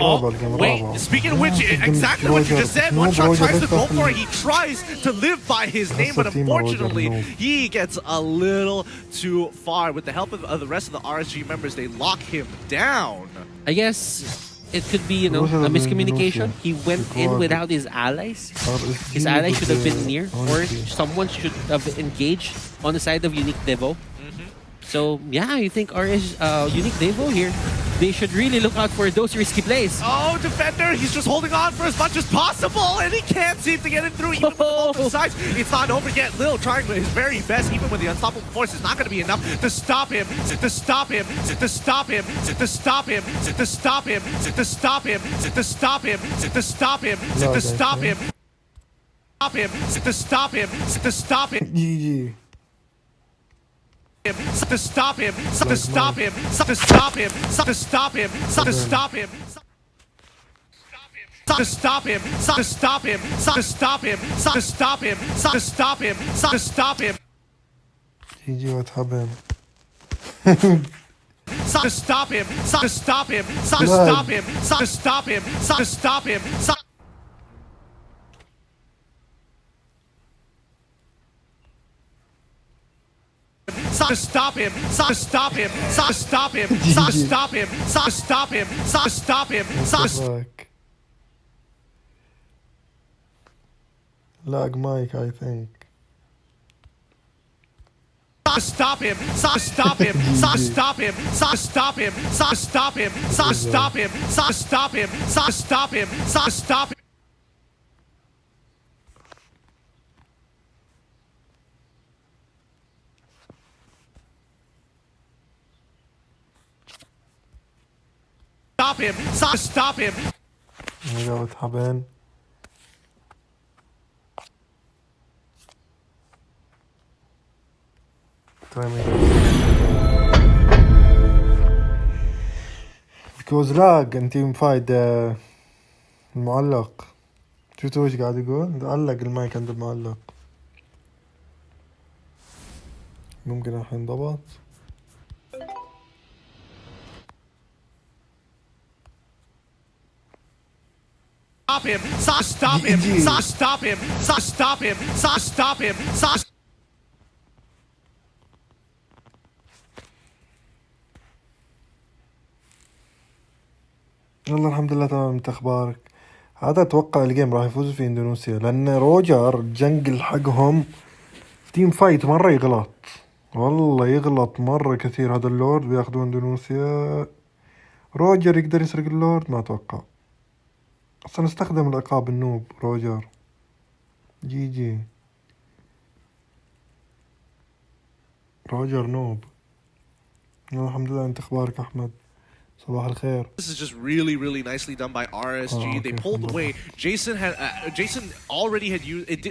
Wait, speaking of which, exactly what you just said. One shot tries to go for it. He tries to live by his name, but unfortunately, he gets a little too far. With the help of the rest of the RSG members, they lock him down. I guess it could be, a miscommunication. He went in without his allies. His allies should have been near, or someone should have engaged on the side of Unique Devo. So, yeah, I think Unique Devo here, they should really look out for those risky plays. Oh, Defender, he's just holding on for as much as possible, and he can't seem to get it through even with both sides. It's not over yet. Lil trying his very best, even with the unstoppable force, is not going to be enough to stop him, to stop him, to stop him, to stop him, to stop him, to stop him, to stop him, to stop him, to stop him, stop him, to stop him, to stop him. GG. To stop him, to stop him, to stop him, to stop him, to stop him, to stop him, to stop him, to stop him, to stop him, to stop him, to stop him. GG, what happened? To stop him, to stop him, to stop him, to stop him, to stop him. To stop him, to stop him, to stop him, to stop him, to stop him, to stop him, Lag Mike, I think. Stop him, stop him, stop him, stop him, stop him, stop him, stop him, stop him, stop him. Stop him! Stop him! Oh my god, what happened? Try me. سكوز لاج انتي فايد المعلق. شفتوا ايش قاعد يقول؟ علق المايك عند المعلق. ممكن الحين ضبط. Stop him! Stop him! Stop him! Stop him! Stop him! والله الحمد لله تمام. انت اخبارك؟ هذا اتوقع الجيم راح يفوز في اندونيسيا لان روجر جنجل حقهم تيم فايت مرة يغلط، والله يغلط مرة كثير. هذا اللورد بياخدوا اندونيسيا. روجر يقدر يسرق اللورد؟ ما اتوقع. اصلا استخدم العقاب النوب روجر. جي روجر نوب. الحمد لله. انت اخبارك احمد؟ صباح الخير. This is just really nicely done by RSG. They pulled away. Jason already had used it.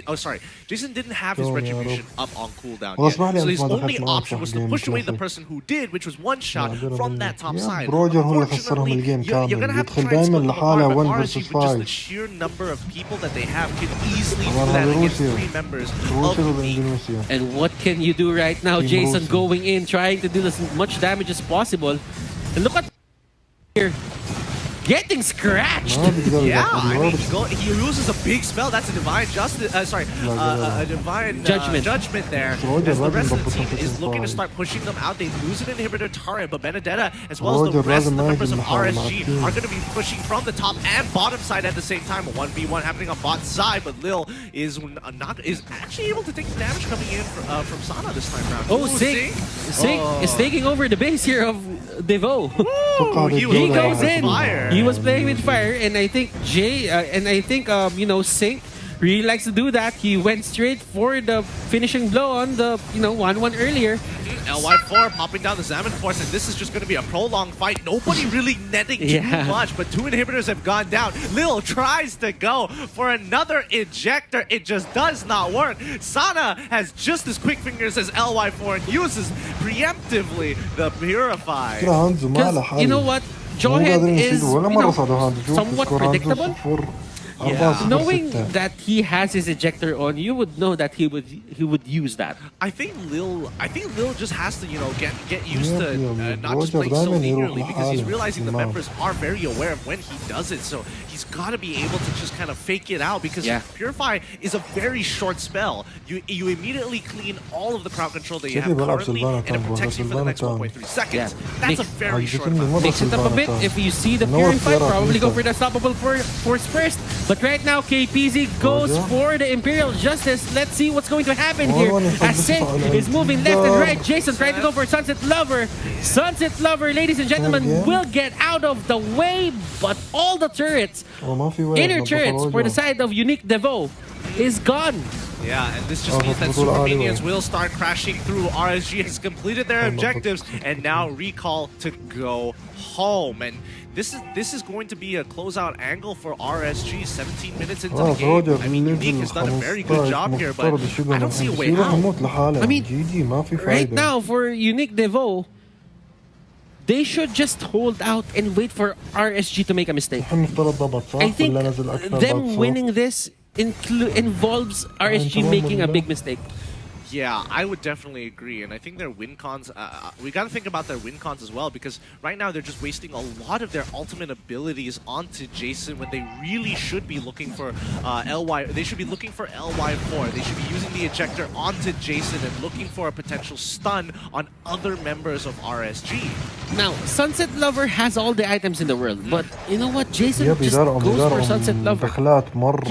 Jason didn't have his retribution up on cooldown yet. So his only option was to push away the person who did, which was one shot from that top side. روجر هو اللي خسرهم الجيم كامل. يدخل دائما لحاله 1 versus 5. The sheer number of people that they have can easily do that against 3 members of the. And what can you do right now? Jason going in, trying to do as much damage as possible. And look at here, getting scratched. Yeah, I mean, he uses a big spell. That's a divine justice. A divine judgment there. As the rest of the team is looking to start pushing them out. They lose an inhibitor turret, but Benedetta, as well as the rest of the members of RSG, are going to be pushing from the top and bottom side at the same time. A 1v1 happening on bot side, but Lil is actually able to take the damage coming in from Sana this time around. Oh, Sink is taking over the base here of Devo. He goes in. He was playing with fire, and I think Sink really likes to do that. He went straight for the finishing blow on the 1-1 earlier. LY4 popping down the Zaman Force, and this is just going to be a prolonged fight. Nobody really netting too much, but 2 inhibitors have gone down. Lil tries to go for another ejector. It just does not work. Sana has just as quick fingers as LY4 and uses preemptively the Purify. You know what? Jawhead is somewhat predictable. Knowing that he has his ejector on, you would know that he would use that. I think Lil just has to get used to not just playing so linearly, because he's realizing the members are very aware of when he does it. So he's got to be able to just kind of fake it out, because Purify is a very short spell. You immediately clean all of the crowd control that you have currently, and it protects you for the next 1.3 seconds. That's a very short amount. Mix it up a bit. If you see the Purify, probably go for the stoppable force first. But right now, KPZ goes for the Imperial Justice. Let's see what's going to happen here. As Sink is moving left and right. Jason trying to go for Sunset Lover. Sunset Lover, ladies and gentlemen, will get out of the way, but all the turrets, inner turrets for the side of Unique Devo, is gone. Yeah, and this just means that Super Minions will start crashing through. RSG has completed their objectives, and now recall to go home. And this is going to be a closeout angle for RSG. 17 minutes into the game. I mean, Unique has done a very good job here, but I don't see a way out. I mean, right now for Unique Devo, they should just hold out and wait for RSG to make a mistake. I think them winning this involves RSG making a big mistake. Yeah, I would definitely agree, and I think their win cons, we got to think about their win cons as well, because right now they're just wasting a lot of their ultimate abilities onto Jason when they really should be looking for they should be looking for LY4. They should be using the ejector onto Jason and looking for a potential stun on other members of RSG. Now, Sunset Lover has all the items in the world, but you know what? Jason just goes for Sunset Lover.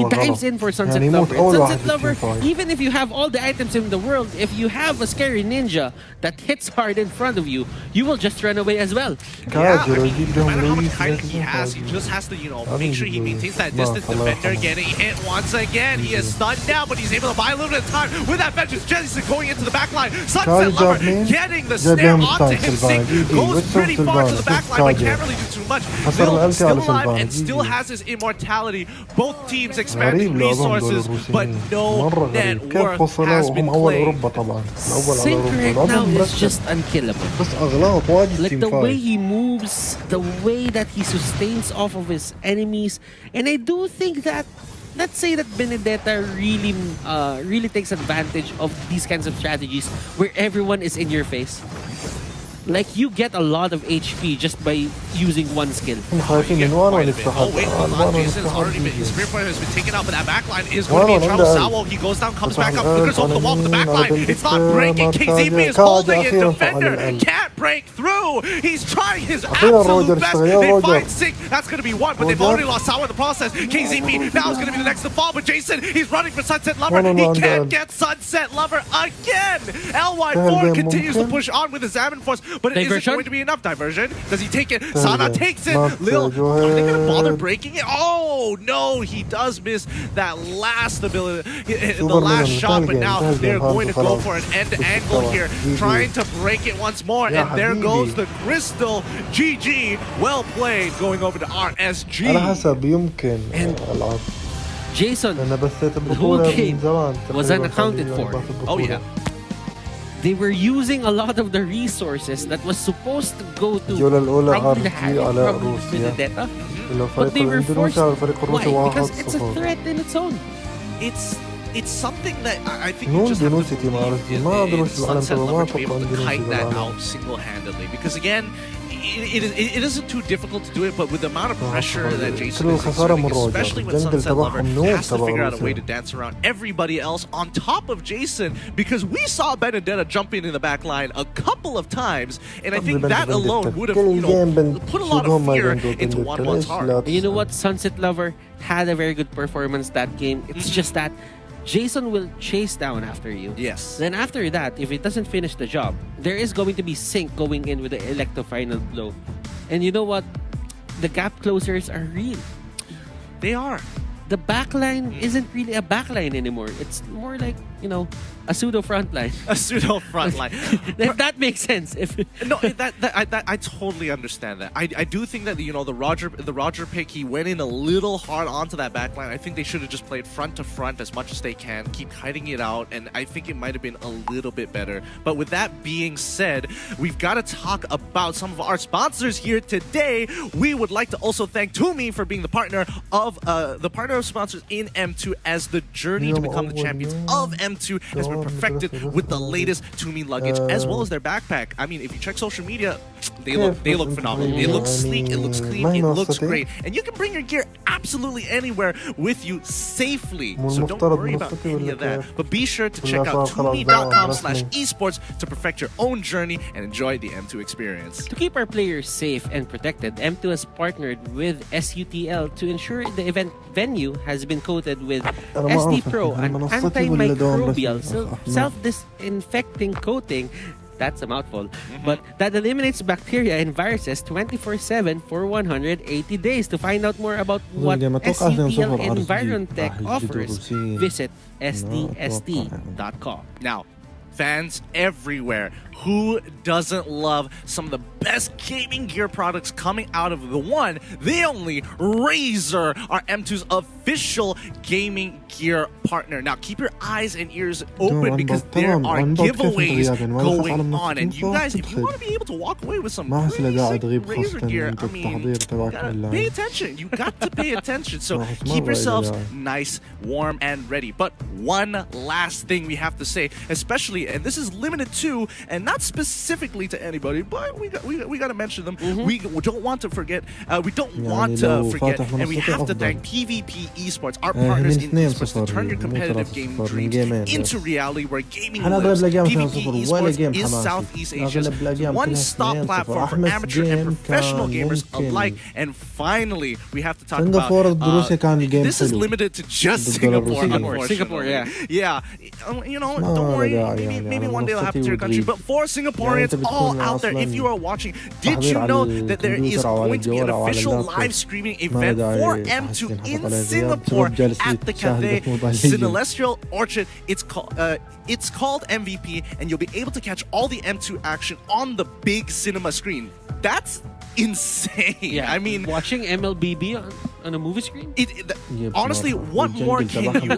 He dives in for Sunset Lover. Sunset Lover, even if you have all the items in the world, if you have a scary ninja that hits hard in front of you, you will just run away as well. Yeah, I mean, no matter how much height he has, he just has to, make sure he maintains that distance. Defender getting hit once again. He is stunned now, but he's able to buy a little bit of time with that vengeance. Jason going into the backline. Sunset Lover getting the snare onto him. Sink goes pretty far to the backline, but can't really do too much. Will still alive and still has his immortality. Both teams expanding resources, but no net worth has been played. Sync right now is just unkillable. Like the way he moves, the way that he sustains off of his enemies, and I do think that, let's say that Benedetta really takes advantage of these kinds of strategies where everyone is in your face. Like, you get a lot of HP just by using one skill. Oh wait, Jason's already been, his spear point has been taken out, but that backline is going to be in trouble. Sawo, he goes down, comes back up, flickers off the wall with the backline. It's not breaking. KZP is holding it. Defender can't break through. He's trying his absolute best. They find Sync. That's going to be one, but they've already lost Sawo in the process. KZP now is going to be the next to fall, but Jason, he's running for Sunset Lover. He can't get Sunset Lover again. LY4 continues to push on with his Examine Force, but it isn't going to be enough. Diversion. Does he take it? Sana takes it. Lil, are they going to bother breaking it? Oh, no. He does miss that last ability, the last shot, but now they're going to go for an end angle here, trying to break it once more. And there goes the Crystal. GG. Well played. Going over to RSG. And Jason, the whole game was unaccounted for. Oh, yeah. They were using a lot of the resources that was supposed to go to probably the Harry, probably Benedetta, but they were forced. Why? Because it's a threat in its own. It's something that I think you just have to believe in Sunset Lover to be able to kite that out single-handedly. Because again, it isn't too difficult to do it, but with the amount of pressure that Jason is exerting, especially when Sunset Lover has to figure out a way to dance around everybody else on top of Jason, because we saw Benedetta jumping in the back line a couple of times, and I think that alone would have, put a lot of fear into 1-1's heart. You know what? Sunset Lover had a very good performance that game. It's just that Jason will chase down after you. Yes. Then after that, if it doesn't finish the job, there is going to be Sync going in with the Electro final blow. And you know what? The gap closers are real. They are. The backline isn't really a backline anymore. It's more like, a pseudo frontline. A pseudo frontline. If that makes sense. No, I totally understand that. I do think that the Roger pick, he went in a little hard onto that backline. I think they should have just played front to front as much as they can, keep hiding it out, and I think it might have been a little bit better. But with that being said, we've got to talk about some of our sponsors here today. We would like to also thank Tumi for being the partner of sponsors in M2 as the journey to become the champions of M2 has been perfected with the latest Tumi luggage as well as their backpack. I mean, if you check social media, they look phenomenal. It looks sleek, it looks clean, it looks great, and you can bring your gear absolutely anywhere with you safely. So don't worry about any of that. But be sure to check out tumi.com/esports to perfect your own journey and enjoy the M2 experience. To keep our players safe and protected, M2 has partnered with SUTL to ensure the event venue has been coated with SD Pro, an antimicrobial self-disinfecting coating. That's a mouthful. But that eliminates bacteria and viruses 24/7 for 180 days. To find out more about what SUTL EnvironTech offers, visit sdst.com. Now, fans everywhere, who doesn't love some of the best gaming gear products coming out of the one, the only Razer, our M2's official gaming gear partner. Now, keep your eyes and ears open because there are giveaways going on. And you guys, if you want to be able to walk away with some really sick Razer gear, I mean, you gotta pay attention. You got to pay attention. So keep yourselves nice, warm, and ready. But one last thing we have to say, especially, and this is limited to, and not specifically to anybody, but we got to mention them. We don't want to forget. And we have to thank PvP Esports, our partners in esports, to turn your competitive gaming dreams into reality, where gaming lives. PvP Esports is Southeast Asia's one-stop platform for amateur and professional gamers alike. And finally, we have to talk about this is limited to just Singapore. Singapore, yeah. Yeah, don't worry. Maybe one day they'll happen to your country. But for Singaporeans all out there, if you are watching, did you know that there is going to be an official live streaming event for M2 in Singapore at the Cathay Celestial Orchard? It's called MVP, and you'll be able to catch all the M2 action on the big cinema screen. That's insane. Yeah, I mean, watching MLBB on a movie screen. Honestly, what more can you?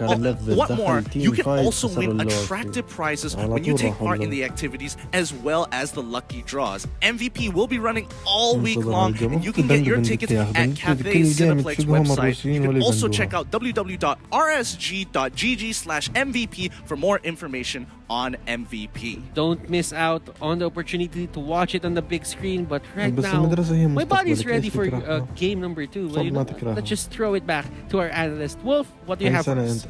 What more? You can also win attractive prizes when you take part in the activities as well as the lucky draws. MVP will be running all week long, and you can get your tickets at Cafe Cineplex website. You can also check out www.rsg.gg/MVP for more information on MVP. Don't miss out on the opportunity to watch it on the big screen, but right now, my body's ready for game number 2. Well, you know, let's just throw it back to our analyst. Wolf, what do you have for us?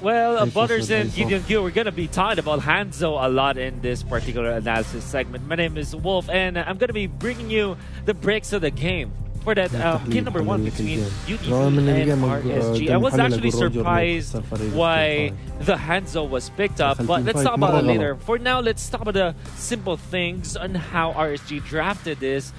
Well, Butters and Gideon Q, we're going to be talking about Hanzo a lot in this particular analysis segment. My name is Wolf, and I'm going to be bringing you the breaks of the game. For that game number 1 between UDV and RSG. I was actually surprised why the Hanzo was picked up, but let's talk about it later. For now, let's talk about the simple things on how RSG drafted this.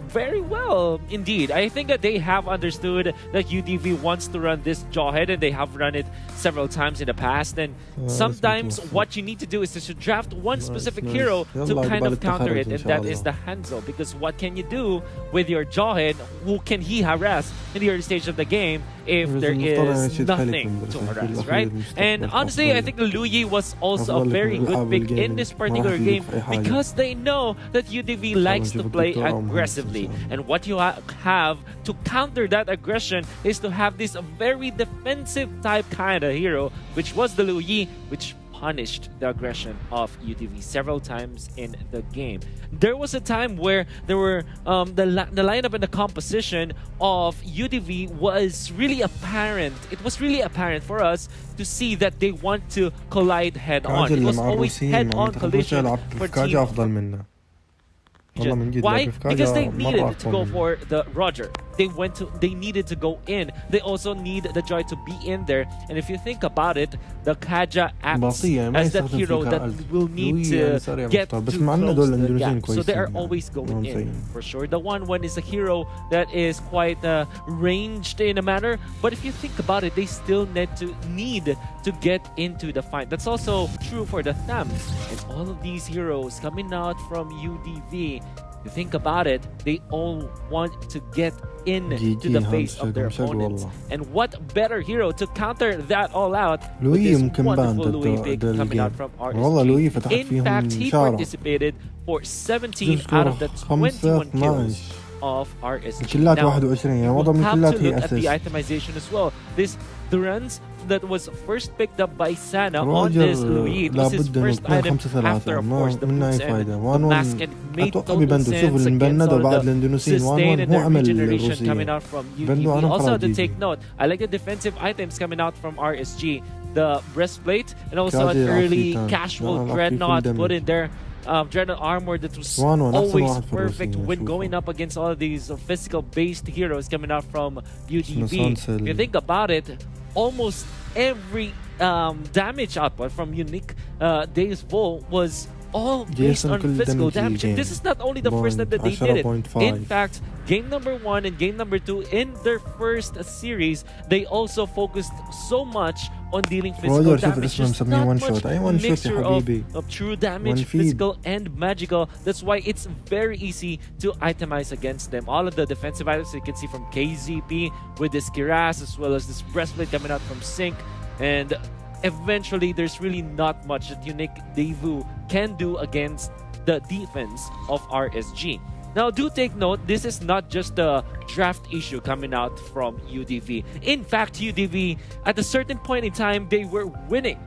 Very well, indeed. I think that they have understood that UDV wants to run this Jawhead, and they have run it several times in the past. And sometimes what you need to do is to draft one specific hero to kind of counter it, and that is the Hanzo. Because what can you do with your Jawhead? Who can he harass in the early stage of the game if there is nothing to harass, right? And honestly, I think the Luyi was also a very good pick in this particular game because they know that UDV likes to play aggressively. And what you have to counter that aggression is to have this very defensive type kind of hero, which was the Luyi, which punished the aggression of UDV several times in the game. There was a time where there were the lineup and the composition of UDV was really apparent. It was really apparent for us to see that they want to collide head on. It was always head on collision for team. Why? Because they needed to go for the Roger. They needed to go in. They also need the Joy to be in there. And if you think about it, the Kaja acts as that hero that will need to get to close the gap. So they are always going in, for sure. The 1-1 is a hero that is quite ranged in a manner. But if you think about it, they still need to get into the fight. That's also true for the Thams. And all of these heroes coming out from UDV, you think about it, they all want to get into the face of their opponents. And what better hero to counter that all out with this wonderful Luyi pick coming out from RSG. In fact, he participated for 17 out of the 21 kills of RSG. Now, we'll have to look at the itemization as well. The runs that was first picked up by Sana on this Luyi. This is his first item after, of course, the boots and the mask, and made total sense against all the sustain and the regeneration coming out from UDV. Also to take note, I like the defensive items coming out from RSG. The breastplate and also an early casual dreadnought put in there. Dreadnought armor that was always perfect when going up against all of these physical-based heroes coming out from UDV. If you think about it, almost every damage output from Unique Days Vol was all based on physical damage. And this is not only the first time that they did it. In fact, game number 1 and game number 2 in their first series, they also focused so much on dealing physical damage. There's not much mixture of true damage, physical and magical. That's why it's very easy to itemize against them. All of the defensive items you can see from KZP with this Kiras as well as this breastplate coming out from Sync. And eventually, there's really not much that Unique Devu can do against the defense of RSG. Now, do take note, this is not just a draft issue coming out from UDV. In fact, UDV, at a certain point in time, they were winning.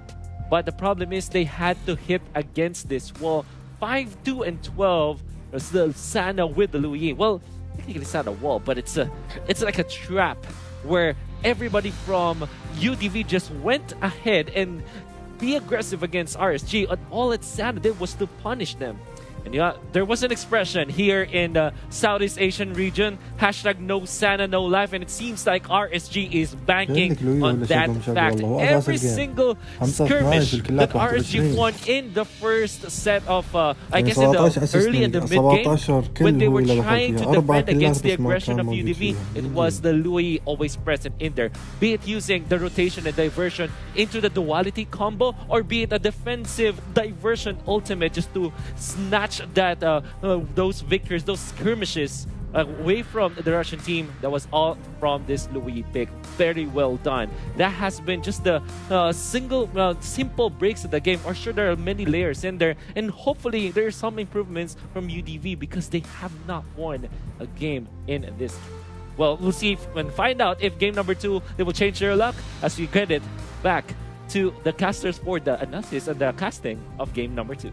But the problem is they had to hit against this wall. 5-2 and 12 was the Sana with the Luyi. Well, technically it's not a wall, but it's like a trap where everybody from UDV just went ahead and be aggressive against RSG, and all it Sana did was to punish them. And yeah, there was an expression here in the Southeast Asian region, hashtag no Sana, no life, and it seems like RSG is banking on that fact. Every single skirmish that RSG won in the first set of, I guess in the early and the mid game, when they were trying to defend against the aggression of UDV, it was the Luyi always present in there. Be it using the rotation and diversion into the duality combo, or be it a defensive diversion ultimate just to snatch snatch that those victories, those skirmishes away from the Russian team. That was all from this Louis pick. Very well done. That has been just the simple breaks of the game. Or sure, there are many layers in there, and hopefully there are some improvements from UDV because they have not won a game in this. Well, we'll see and find out if game number 2 they will change their luck as we credit back to the casters for the analysis and the casting of game number 2.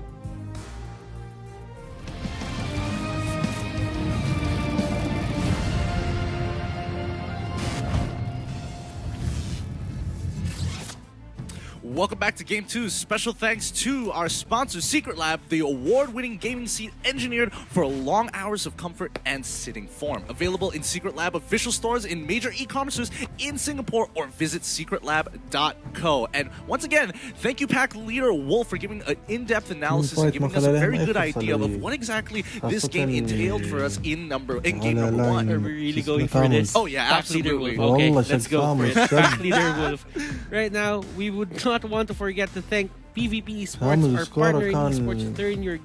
Welcome back to Game 2. Special thanks to our sponsor, Secret Lab, the award-winning gaming seat engineered for long hours of comfort and sitting form. Available in Secret Lab official stores in major e-commerces in Singapore, or visit secretlab.co. And once again, thank you Pack Leader Wolf for giving an in-depth analysis and giving us a very good idea of what exactly this game entailed for us in game number 1. Are we really going for this? Oh yeah, absolutely. Okay, let's go for it. Pack Leader Wolf. Right now, we would not want to forget to thank PvP Esports, our partner in esports. Turn your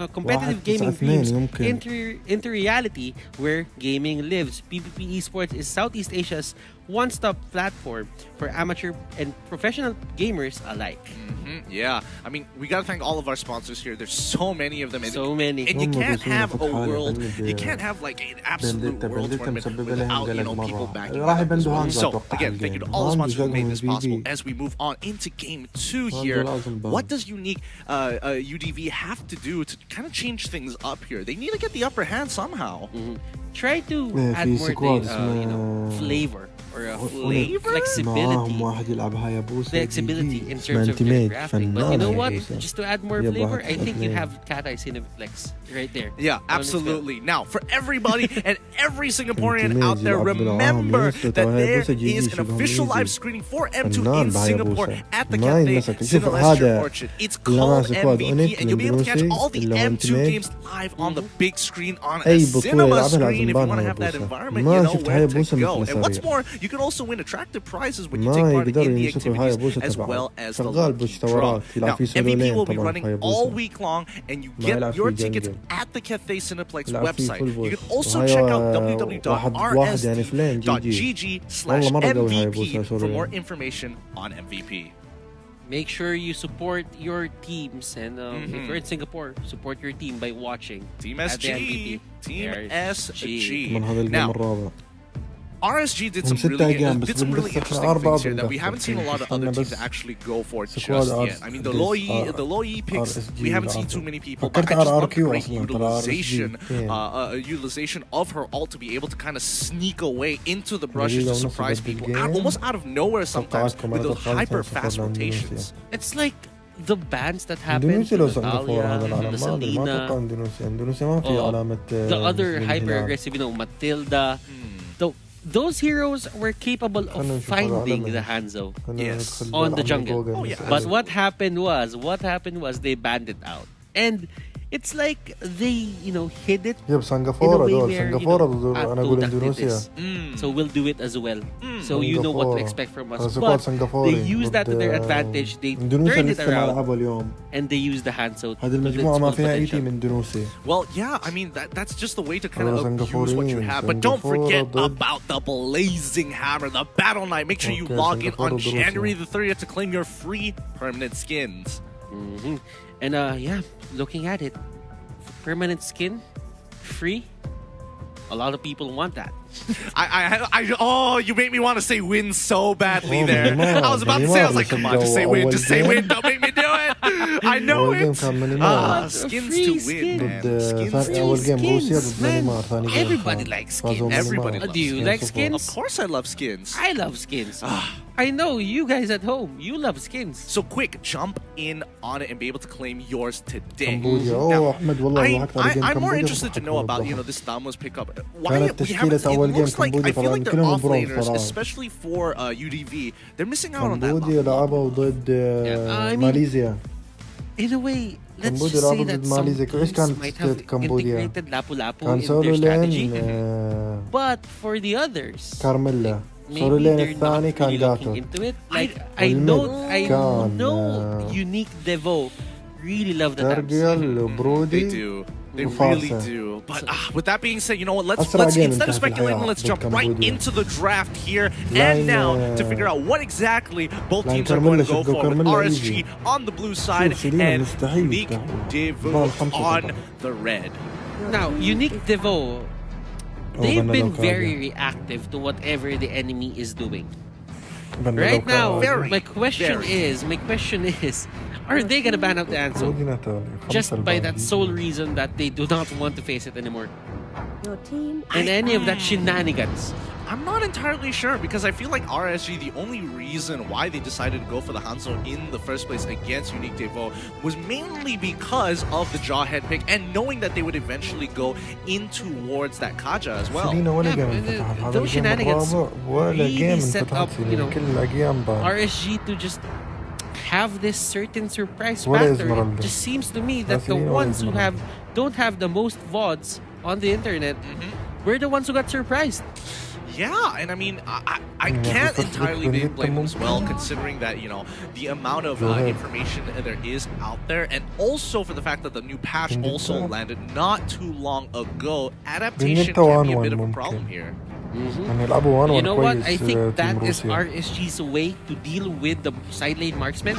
competitive gaming dreams into reality where gaming lives. PvP Esports is Southeast Asia's one-stop platform for amateur and professional gamers alike. Yeah, I mean, we gotta thank all of our sponsors here. There's so many of them. And so many. And you can't have a world, you can't have like an absolute world tournament without, people backing up. So, again, thank you to all the sponsors who made this possible. As we move on into game 2 here, what does unique UDV have to do to kind of change things up here? They need to get the upper hand somehow. Try to add more flavor. Or flexibility in terms of your graphic. But you know what? Just to add more flavor, I think you have Cat Eye Cineflex right there. Yeah, absolutely. Now, for everybody and every Singaporean out there, remember that there is an official live screening for M2 in Singapore at the Cathay Cinelestial Orchard. It's called MVP, and you'll be able to catch all the M2 games live on the big screen on a cinema screen if you want to have that environment, you know where to go. And what's more, you can also win attractive prizes when you take part in the activities as well as the lucky draw. Now, MVP will be running all week long, and you get your tickets at the Cathay Cineplex website. You can also check out www.rsg.gg/MVP for more information on MVP. Make sure you support your teams, and if you're in Singapore, support your team by watching Team SG. Team SG. Now, RSG did some really interesting things here that we haven't seen a lot of other teams actually go for just yet. I mean, the low E picks, we haven't seen too many people, but I just love the great utilization of her ult to be able to kind of sneak away into the brushes to surprise people, almost out of nowhere sometimes with those hyper-fast rotations. It's like the bans that happened to Natalia, Selena, the other hyper-aggressive, Matilda. Those heroes were capable of finding the Hanzo on the jungle. But what happened was they banned it out. And it's like they, hid it in a way where, so we'll do it as well. So you know what to expect from us. But they used that to their advantage. They turned it around and they used the Hanzo. Well, yeah, I mean, that's just the way to kind of use what you have. But don't forget about the Blazing Hammer, the Battle Knight. Make sure you log in on January the 30th to claim your free permanent skins. And looking at it, permanent skin, free. A lot of people want that. You made me want to say win so badly there. I was about to say, I was like, come on, just say win, don't make me do it. I know it. Skins to win, man. Skins, man. Everybody likes skins. Do you like skins? Of course I love skins. I love skins. I know you guys at home, you love skins. So quick, jump in on it and be able to claim yours today. Now, I'm more interested to know about, this Damos pickup. Why we haven't, it looks like, I feel like their offlaners, especially for UDV, they're missing out on that. In a way, let's just say that some teams might have integrated Lapu-Lapu in their strategy. But for the others, maybe they're not really looking into it. Like, I know Unique Devo really love the dance. They do. They really do. But with that being said, you know what? Let's instead of speculating, let's jump right into the draft here and now to figure out what exactly both teams are going to go for, with RSG on the blue side and Unique Devo on the red. Now, Unique Devo, they've been very reactive to whatever the enemy is doing. Right now, my question is, are they gonna ban out the Ansel? Just by that sole reason that they do not want to face it anymore. And any of that shenanigans. I'm not entirely sure, because I feel like RSG, the only reason why they decided to go for the Hanzo in the first place against Unique Devo was mainly because of the Jawhead pick and knowing that they would eventually go in towards that Kaja as well. Yeah, those shenanigans really set up, you know, RSG to just have this certain surprise factor. It just seems to me that the ones who don't have the most VODs on the internet were the ones who got surprised. Yeah, and I mean, I can't entirely blame them as well, considering that, you know, the amount of information there is out there, and also for the fact that the new patch also landed not too long ago. Adaptation can be a bit of a problem here. You know what? I think that is RSG's way to deal with the side lane marksmen.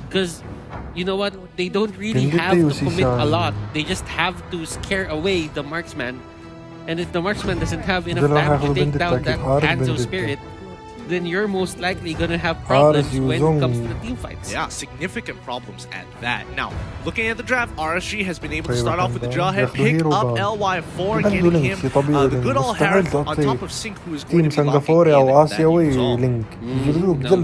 Because, you know what? They don't really have to commit a lot. They just have to scare away the marksman. And if the marksman doesn't have enough time to take down that Hanzo spirit, then you're most likely going to have problems when it comes to the team fights. Yeah, significant problems at that. Now, looking at the draft, RSG has been able to start off with the Jawhead, pick up LY4, getting him the good old Herald on top of Sync, who is going to be locking in that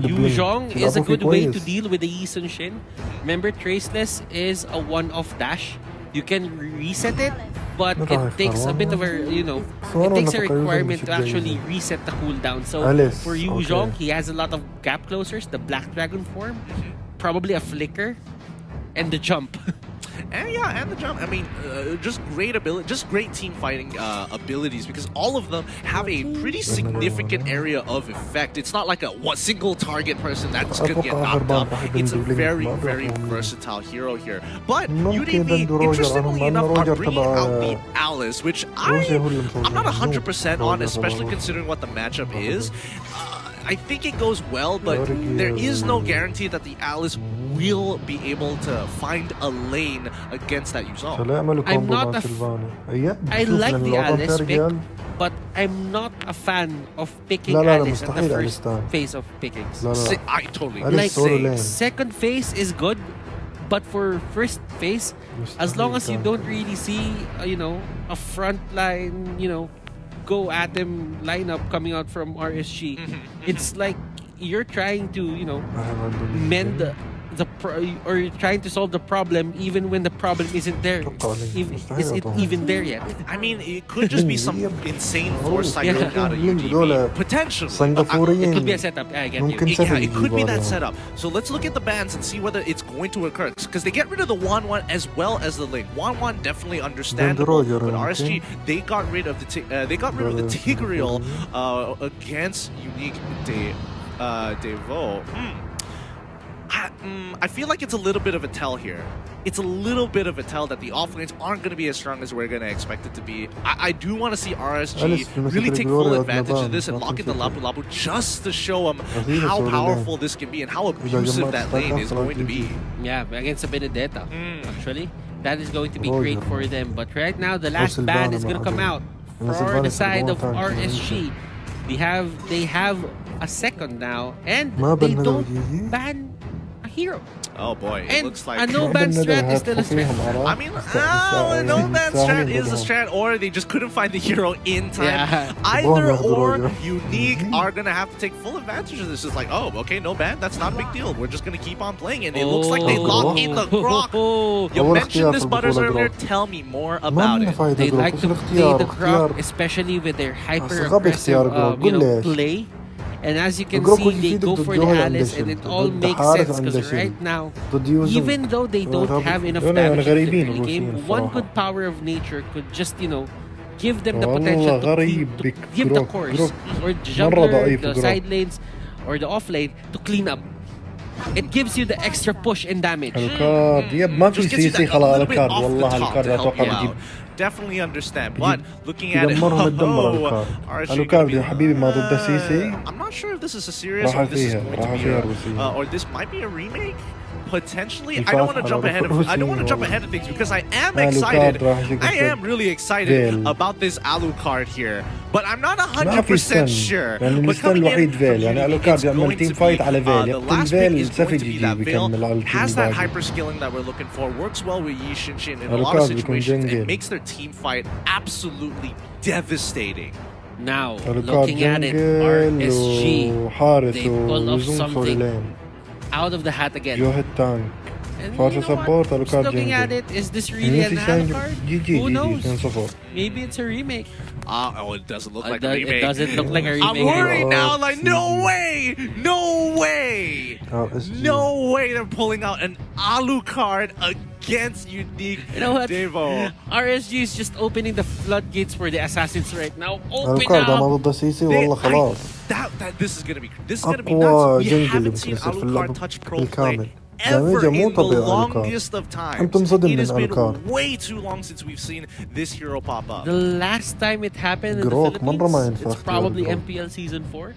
Yuzhong is a good way to deal with the Yi Sun Shin. Remember, Traceless is a one-off dash. You can reset it, but it takes a bit of a, you know, it takes a requirement to actually reset the cooldown. So for Yuzhong, he has a lot of gap closers, the Black Dragon form, probably a flicker, and the jump. And the jump. I mean, just great ability, just great team fighting abilities, because all of them have a pretty significant area of effect. It's not like a single target person that's gonna get knocked up. It's a very, very versatile hero here. But UDV, interestingly enough, are bringing out the Alice, which I'm not 100% on, especially considering what the matchup is. I think it goes well, but there is no guarantee that the Alice will be able to find a lane against that Yuzhong. I'm not I like the Alice pick, but I'm not a fan of picking Alice at the first phase of pickings. I totally agree. Like, second phase is good, but for first phase, as long as you don't really see, you know, a front line, you know, go at them lineup coming out from RSG, it's like you're trying to, you know, mend or you're trying to solve the problem even when the problem isn't there. Is it even there yet? I mean, it could just be some insane foresight coming out of UDV. Potentially. It could be a setup. I get you. Yeah, it could be that setup. So let's look at the bans and see whether it's going to occur. Because they get rid of the 1-1 as well as the lane. 1-1 definitely understandable, but RSG, they got rid of the Tigreal against Unique Devo. I feel like it's a little bit of a tell here. It's a little bit of a tell that the offlanes aren't going to be as strong as we're going to expect it to be. I do want to see RSG really take full advantage of this and lock in the Lapu Lapu just to show them how powerful this can be and how abusive that lane is going to be. Yeah, against a Benedetta, actually. That is going to be great for them. But right now, the last ban is going to come out for the side of RSG. They have a second now, and they don't ban a hero. Oh boy, it looks like a no-ban strat is still a strat. I mean, a no-ban strat is a strat, or they just couldn't find the hero in time. Yeah. Either or, Unique are going to have to take full advantage of this. It's like, oh, okay, no ban, that's not a big deal. We're just going to keep on playing, and it looks like they lock in the Grok. You mentioned this, Butters, earlier. Tell me more about it. They like to play the Grok, especially with their hyper-aggressive play. And as you can see, they go for the Alice, and it all makes sense because right now, even though they don't have enough damage in the early game, one good power of nature could just, you know, give them the potential to give the course or jungler, the side lanes, or the off lane to clean up. it gives you the extra push in damage. الوكارد يب ما في سي سي خلاص الوكارد والله الوكارد اتوقع بيجيب definitely understand, but looking at it, يدمرهم الوكارد يا حبيبي ما ضد سي سي. I'm not sure if this is a serious or this is going to be or this might be a remake. Potentially, I don't want to jump ahead of things because I am excited. I am really excited about this Alucard here, but I'm not 100% sure. يعني الستان الوحيد فيل يعني Alucard يعمل تيم فايت على فيل يقتل فيل سفج يجي بيكمل على التيم has that hyper scaling that we're looking for, works well with Yi Shinshin in a lot of situations and makes their team fight absolutely devastating. Now, looking at it, RSG, they pull off something out of the hat again. Looking at it, is this really an Alucard? Who knows? Maybe it's a remake. Oh, it doesn't look like a remake. It doesn't look like a remake. I'm worried now. Like, no way, no way, no way they're pulling out an Alucard against Unique. You know what? Devo. RSG is just opening the floodgates for the assassins right now. Open up. This is gonna be nuts. We haven't seen Alucard touch pro play ever in the longest of times. It has been way too long since we've seen this hero pop up. The last time it happened in the Philippines, it's probably MPL Season 4.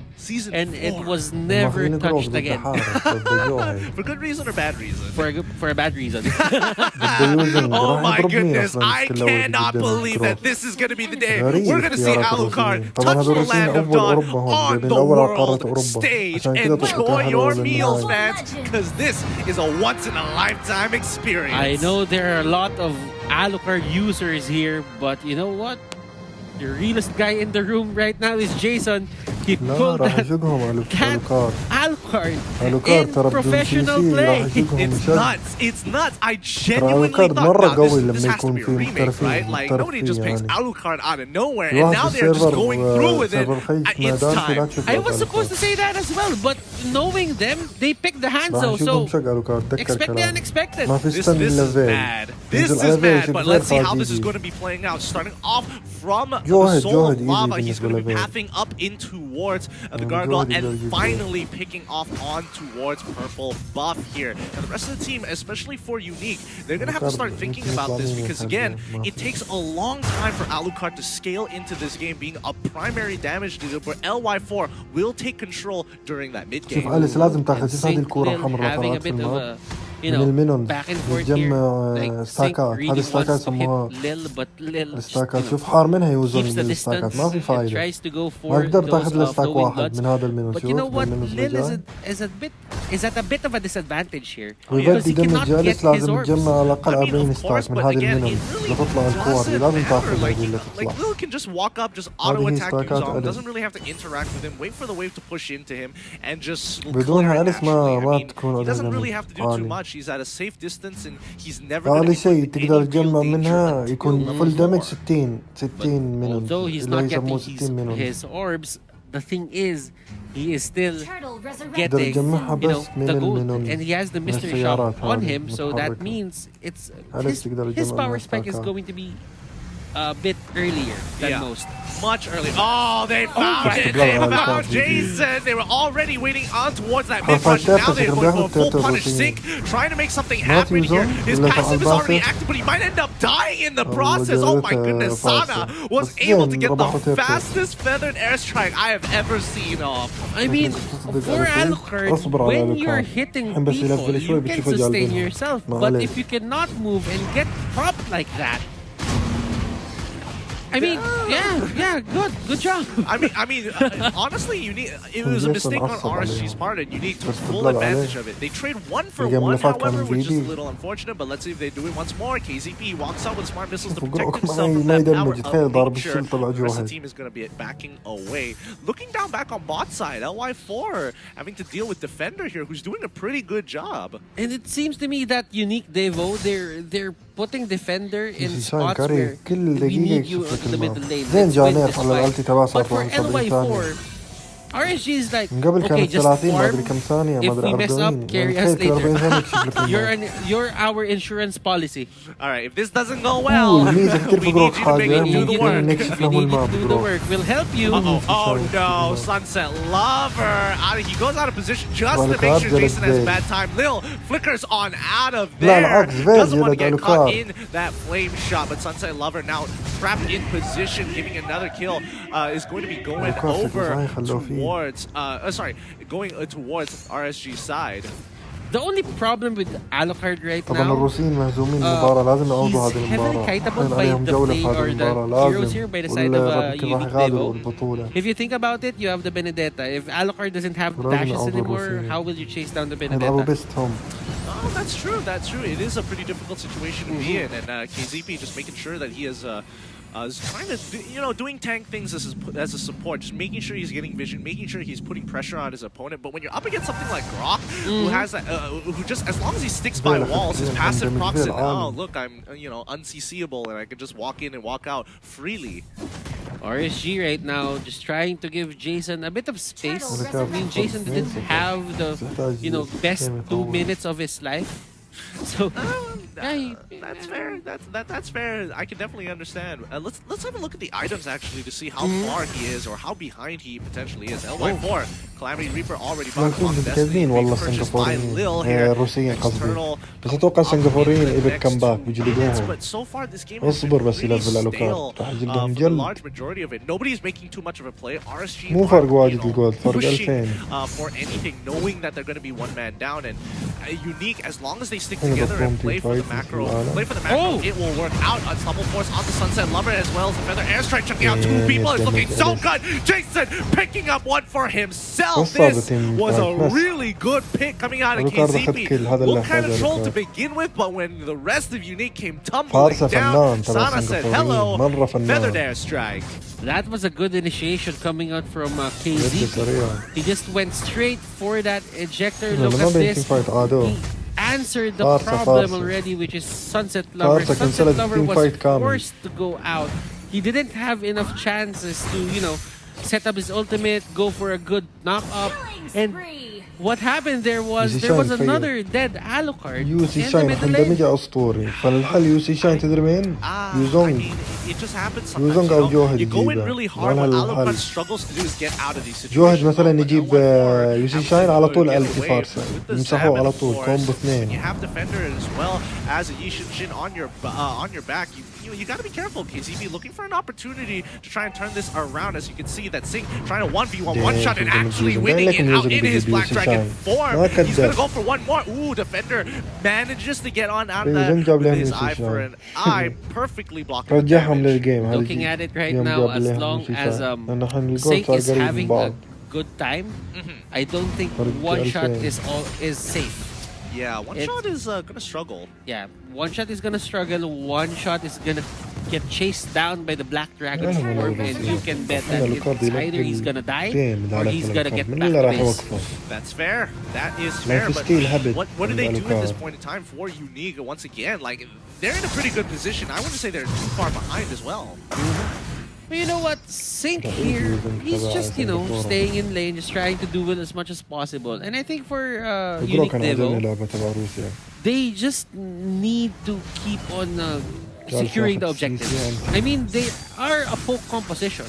And it was never touched again. For good reason or bad reason? For a bad reason. Oh my goodness, I cannot believe that this is going to be the day. We're going to see Alucard touch the land of Dawn on the world stage. Enjoy your meals, fans, because this is a once-in-a-lifetime experience. I know there are a lot of Alucard users here, but you know what? The realest guy in the room right now is Jason. He pulled that Alucard in professional play. It's nuts. It's nuts. I genuinely thought this has to be a remake, right? Like, nobody just picks Alucard out of nowhere, and now they're just going through with it. It's time. I was supposed to say that as well, but knowing them, they picked the Hanzo, so expect the unexpected. This is mad. This is mad, but let's see how this is going to be playing out. Starting off from the Soul of Lava, he's going to be pathing up in towards the Gargoyle and finally picking off on towards Purple Buff here. And the rest of the team, especially for Unique, they're going to have to start thinking about this because, again, it takes a long time for Alucard to scale into this game being a primary damage dealer, where LY4 will take control during that mid game. Having a bit of a back and forth here. Like, Sync really wants to hit Lil, but Lil keeps the distance and tries to go for those flowing bloods. But you know what? Lil is at a bit of a disadvantage here because he cannot get his orbs. Of course, but again, it really doesn't matter. Like Lil can just walk up, just auto-attack Yuzong, doesn't really have to interact with him, wait for the wave to push into him, and just clear it naturally. He doesn't really have to do too much. He's at a safe distance and he's never going to be شيء تقدر تجمع منها يكون فل دامج 60 منهم. Although he's not getting his orbs, the thing is he is still getting the gold, and he has the mystery shop on him, so that means it's his power spec is going to be a bit earlier than most. Much earlier. Oh, they found it! They found Jason! They were already waiting on towards that mid push. Now they're going for a full punish Sync, trying to make something happen here. His passive is already active, but he might end up dying in the process. Oh my goodness, Sana was able to get the fastest feathered airstrike I have ever seen off. I mean, for Alucard, when you're hitting people, you can sustain yourself. But if you cannot move and get propped like that, I mean, yeah, good job. I mean, honestly, Unique. It was a mistake on RSG's part, and Unique took full advantage of it. They trade 1-for-1, however, which is a little unfortunate. But let's see if they do it once more. KZP walks out with smart missiles to protect himself from that power of nature. The rest of the team is going to be backing away. Looking down back on bot side, LY4 having to deal with Defender here, who's doing a pretty good job. And it seems to me that Unique Devo, they're putting Defender in spots where we need you in the middle lane. زين جانير على الالتي تبعه صار for LY4, RSG is like, قبل okay, كانت just 30 ما farm. ادري كم ثانية ما If ادري we mess 40 up, carry us later. You're our insurance policy. All right, if this doesn't go well, we need you to make it do the work. We need you to do the work. We'll help you. Oh no, Sunset Lover. He goes out of position just to make sure Jason has bad time. Lil flickers on out of there. Doesn't want to get caught in that flame shot, but Sunset Lover now trapped in position, giving another kill. Is going to be going over towards, going towards RSG's side. The only problem with Alucard right طبعا now, الروسيين مهزومين المباراة لازم يعوضوا هذه he's المباراة. heavily kiteable by عليهم the جولة play في هذه or the المباراة heroes here لازم. by the side of ولا Unique راح يغادروا Devo. البطولة. If you think about it, you have the Benedetta. If Alucard doesn't have the لازم dashes يعوضوا anymore, الروسيين. how will you chase down the هيلعبوا Benedetta? بيست هم. Oh, that's true. That's true. It is a pretty difficult situation to be in, and KZP just making sure that he is trying to, doing tank things as a support, just making sure he's getting vision, making sure he's putting pressure on his opponent. But when you're up against something like Grok, who has who just, as long as he sticks by walls, his passive procs it. Oh, look, I'm unCCable, and I can just walk in and walk out freely. RSG right now just trying to give Jason a bit of space. I mean, Jason didn't have the best 2 minutes of his life. So that's fair. That's fair. I can definitely understand. Let's have a look at the items actually to see how far he is or how behind he potentially is. LY4 Calamity Reaper already bought on Destiny. والله السنغافوريين الروسيين قصدي بس اتوقع السنغافوريين ايبيك كم باك بيجلدوهم. اصبر بس يلفل الوكار راح يجلدهم جلد. Nobody's making too much of a play. RSG مو فرق واجد الجولد فرق 2000. For anything, knowing that they're going to be one man down, and Unique, as long as they stick together and play for the macro, it will work out. Unstoppable Force onto Sunset Lover as well as a Feather Airstrike checking out 2 people. It's looking so good. Jason picking up one for himself. This was a really good pick coming out of KZP. Looked kind of trolled to begin with, but when the rest of Unique came tumbling down, Sana said hello, Feathered Airstrike. That was a good initiation coming out from KZP. He just went straight for that ejector. Look at this. He answered the problem already, which is Sunset Lover. Sunset Lover was forced to go out. He didn't have enough chances to, set up his ultimate, go for a good knock-up. And what happened there was another dead Alucard. يوسي شاين عنده اسطوري فالحل يوسي شاين تدري مين؟ يوزونج. يوزونج او جوهد يجيبه. جوهد مثلا يجيب يوسي شاين على طول على الفارسة يمسحوه على طول كومبو 2. You got to be careful, KZP, looking for an opportunity to try and turn this around. As you can see, that Sing trying to 1v1 one-shot and actually winning it out in his Black Dragon form. He's going to go for one more. Ooh, Defender manages to get on out of that with his eye for an eye, perfectly blocking the damage. Looking at it right now, as long as Sing is having a good time, I don't think one-shot is safe. Yeah, one-shot is going to struggle. Yeah, one-shot is going to struggle. One-shot is going to get chased down by the Black Dragon form, and you can bet that it's either he's going to die or he's going to get back to base. That's fair. That is fair, but what do they do at this point in time for Unique once again? Like, they're in a pretty good position. I wouldn't say they're too far behind as well. But you know what? Sync here, he's just, staying in lane, just trying to do it as much as possible. And I think for Unique Devo, they just need to keep on securing the objectives. I mean, they are a poke composition.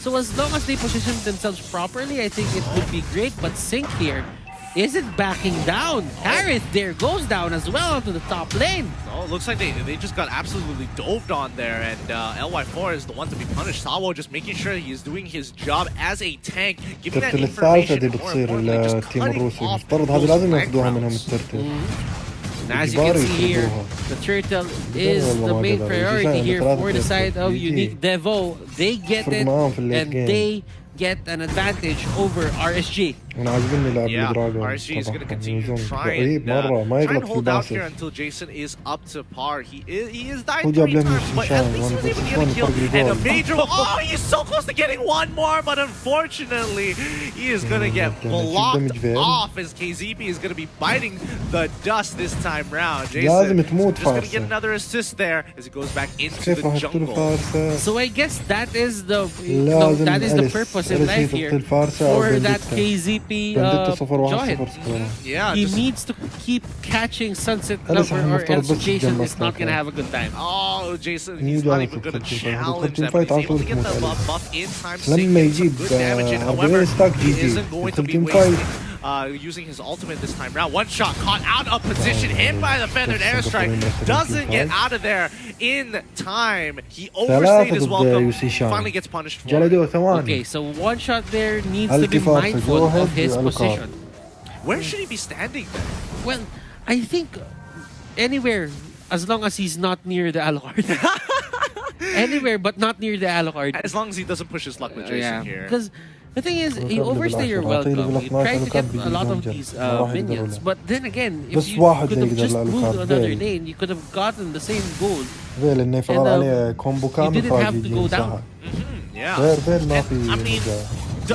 So as long as they position themselves properly, I think it would be great. But Sync here isn't backing down. Harith there goes down as well onto the top lane. Oh, it looks like they just got absolutely doved on there, and LY4 is the one to be punished. Sawo just making sure he is doing his job as a tank, giving that information. More importantly, just cutting off And as you can see here, the turtle is the main priority here for the side of Unique Devo. They get it, and they get an advantage over RSG. انا عاجبني لعب الدراجون RSG is going to continue to try رهيب مرة ما and يغلط في hold out here الباسف until Jason is up to par. He is dying هو جاب 3 له times, but at least he was able to get a kill and a major. Oh, he's so close to getting one more, but unfortunately, he is going to get blocked off as KZP is going to be biting the dust this time round. Jason just going to get another assist there as he goes back into the jungle. So I guess that is the purpose in life here for that KZP Johan. Yeah, he needs to keep catching Sunset Lover or else Jason is not going to have a good time. Oh, Jason, he's not even going to challenge them. He's able to get the buff in time sync and some good damage in. However, he isn't going to be wasting using his ultimate this time round. One shot caught out of position, hit by the feathered airstrike, doesn't get out of there in time. He overstayed his welcome, finally gets punished for it. Okay, so one shot there needs to be mindful of his position. Where should he be standing then? Well, I think anywhere as long as he's not near the Alucard. Anywhere but not near the Alucard. As long as he doesn't push his luck with Jason here. Because the thing is, you overstay your welcome. You try to get a lot of these minions, but then again, if you could have just moved to another lane, you could have gotten the same gold. And you didn't have to go down. Yeah. I mean, do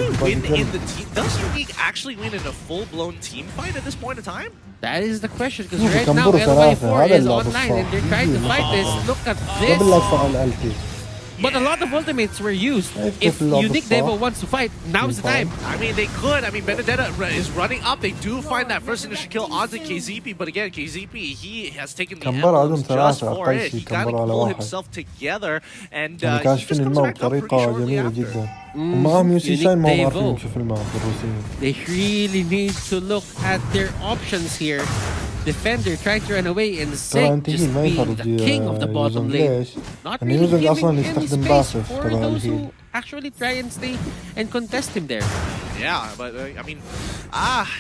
they win in the team? Does Unique actually win in a full-blown team fight at this point in time? That is the question, because right now L4 is online and they're trying to fight this. Look at this. But a lot of ultimates were used. If Unique Devo wants to fight, now's the time. I mean, they could. I mean, Benedetta is running up. They do find that first initial kill onto KZP, but again, KZP, he has taken the emblems just for it. He got to pull himself together, and he just comes back up pretty shortly after. They really need to look at their options here. Defender trying to run away and Sig just being the king of the bottom lane. Not really giving any space for those who actually try and stay and contest him there. Yeah, but I mean,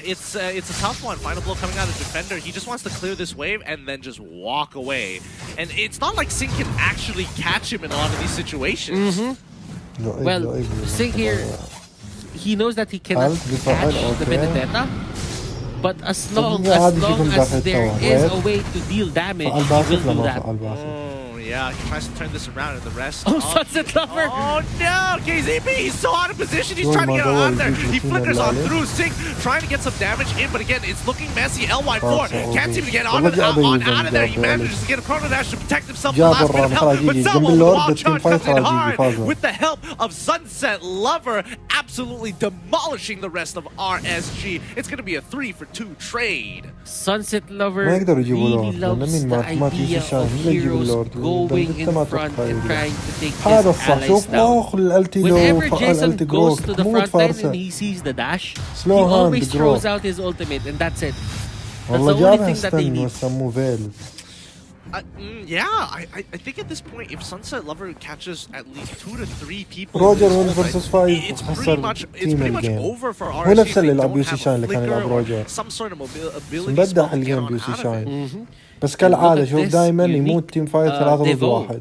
it's a tough one. Final blow coming out of Defender. He just wants to clear this wave and then just walk away. And it's not like Sing can actually catch him in a lot of these situations. Well, Sing here, he knows that he cannot catch the Benedetta. But as long as there is a way to deal damage, he will do that. Yeah, he tries to turn this around and the rest. Oh, Sunset Lover! Oh no! KZP, he's so out of position. He's trying to get out of there. He flickers on through. Sing trying to get some damage in, but again, it's looking messy. LY4 can't seem to get out of there. He manages to get a chrono dash to protect himself with the last bit of health. But someone wild charge comes in hard with the help of Sunset Lover, absolutely demolishing the rest of RSG. It's going to be a 3-for-2 trade. Sunset Lover really loves the idea of heroes going in front and trying to take his allies down. Whenever Jason goes to the front line and he sees the dash, he always throws out his ultimate and that's it. That's the only thing that they need. Yeah, I think at this point, if Sunset Lover catches at least 2 to 3 people, it's pretty much over for RSG if they don't have a flicker or some sort of ability spell to get on out of it. بس كالعادة شوف دائما يموت تيم فايت 3-1.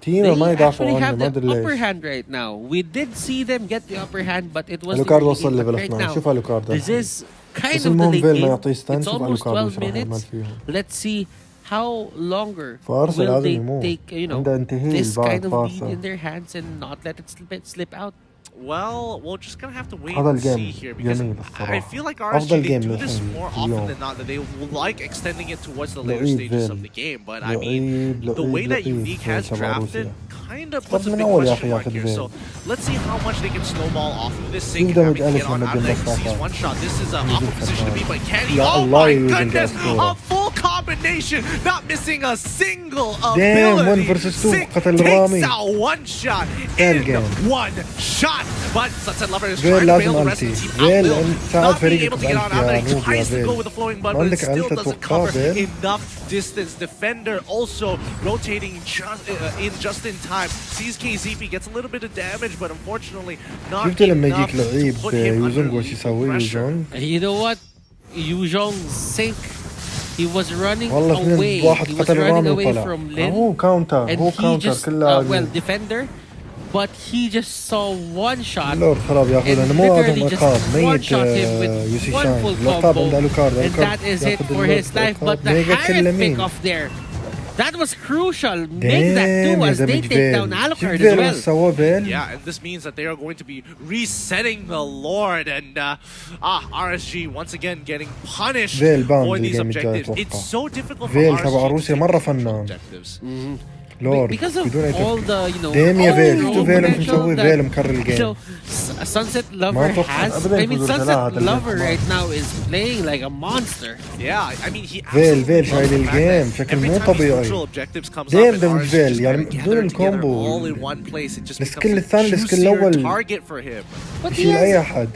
تيم ما يدافعوا عنه ما ادري ليش. upper hand right now. We did see them get the upper hand, but it was لوكارد وصل ليفل 12. شوف لوكارد. This is kind of the late game. It's almost 12 minutes. Let's see how longer will they take, you know, this kind of lead in their hands and not let it slip out. Well, we're just gonna have to wait and see here because I feel like RSG they do this more often than not, that they like extending it towards the later stages of the game. But I mean, the way that Unique has drafted kind of puts a big question mark here. So let's see how much they can snowball off of this Sink and having to get on out of there. Sees one shot. This is an awful position to be, but can he? Oh my goodness! A full combination, not missing a single ability. Sink takes out one shot in one shot. But Sunset Lover is trying to bail the rest of the team out. Will not being able to get on out there. He tries to go with the flowing bud, but it still doesn't cover enough distance. Defender also rotating just in time. Sees KZP, gets a little bit of damage, but unfortunately not enough to put him under pressure. You know what? Yuzhong Sink. He was running away. He was running away from Lin. هو كاونتر and هو he كاونتر just كله well, Defender but he just saw one shot لورد خراب ياخذ انه مو عندهم عقاب ميت يوسي شاين العقاب عنده الوكارد and that is it for his life. But the Harriet pick off there, that was crucial. Make that too as they take down Alucard as well. Yeah, and this means that they are going to be resetting the Lord, and RSG once again getting punished for these objectives. It's so difficult for RSG to objectives. لورد because of بدون all the ديم يا فيل شفتوا فيل مش مسوي فيل مكرر الجيم. Sunset Lover has, I mean Sunset Lover right now is playing like a monster. Yeah, I mean he فيل شايل الجيم بشكل مو طبيعي. ديم ده مش فيل يعني بدون الكومبو السكيل الثاني السكيل الأول يشيل أي أحد.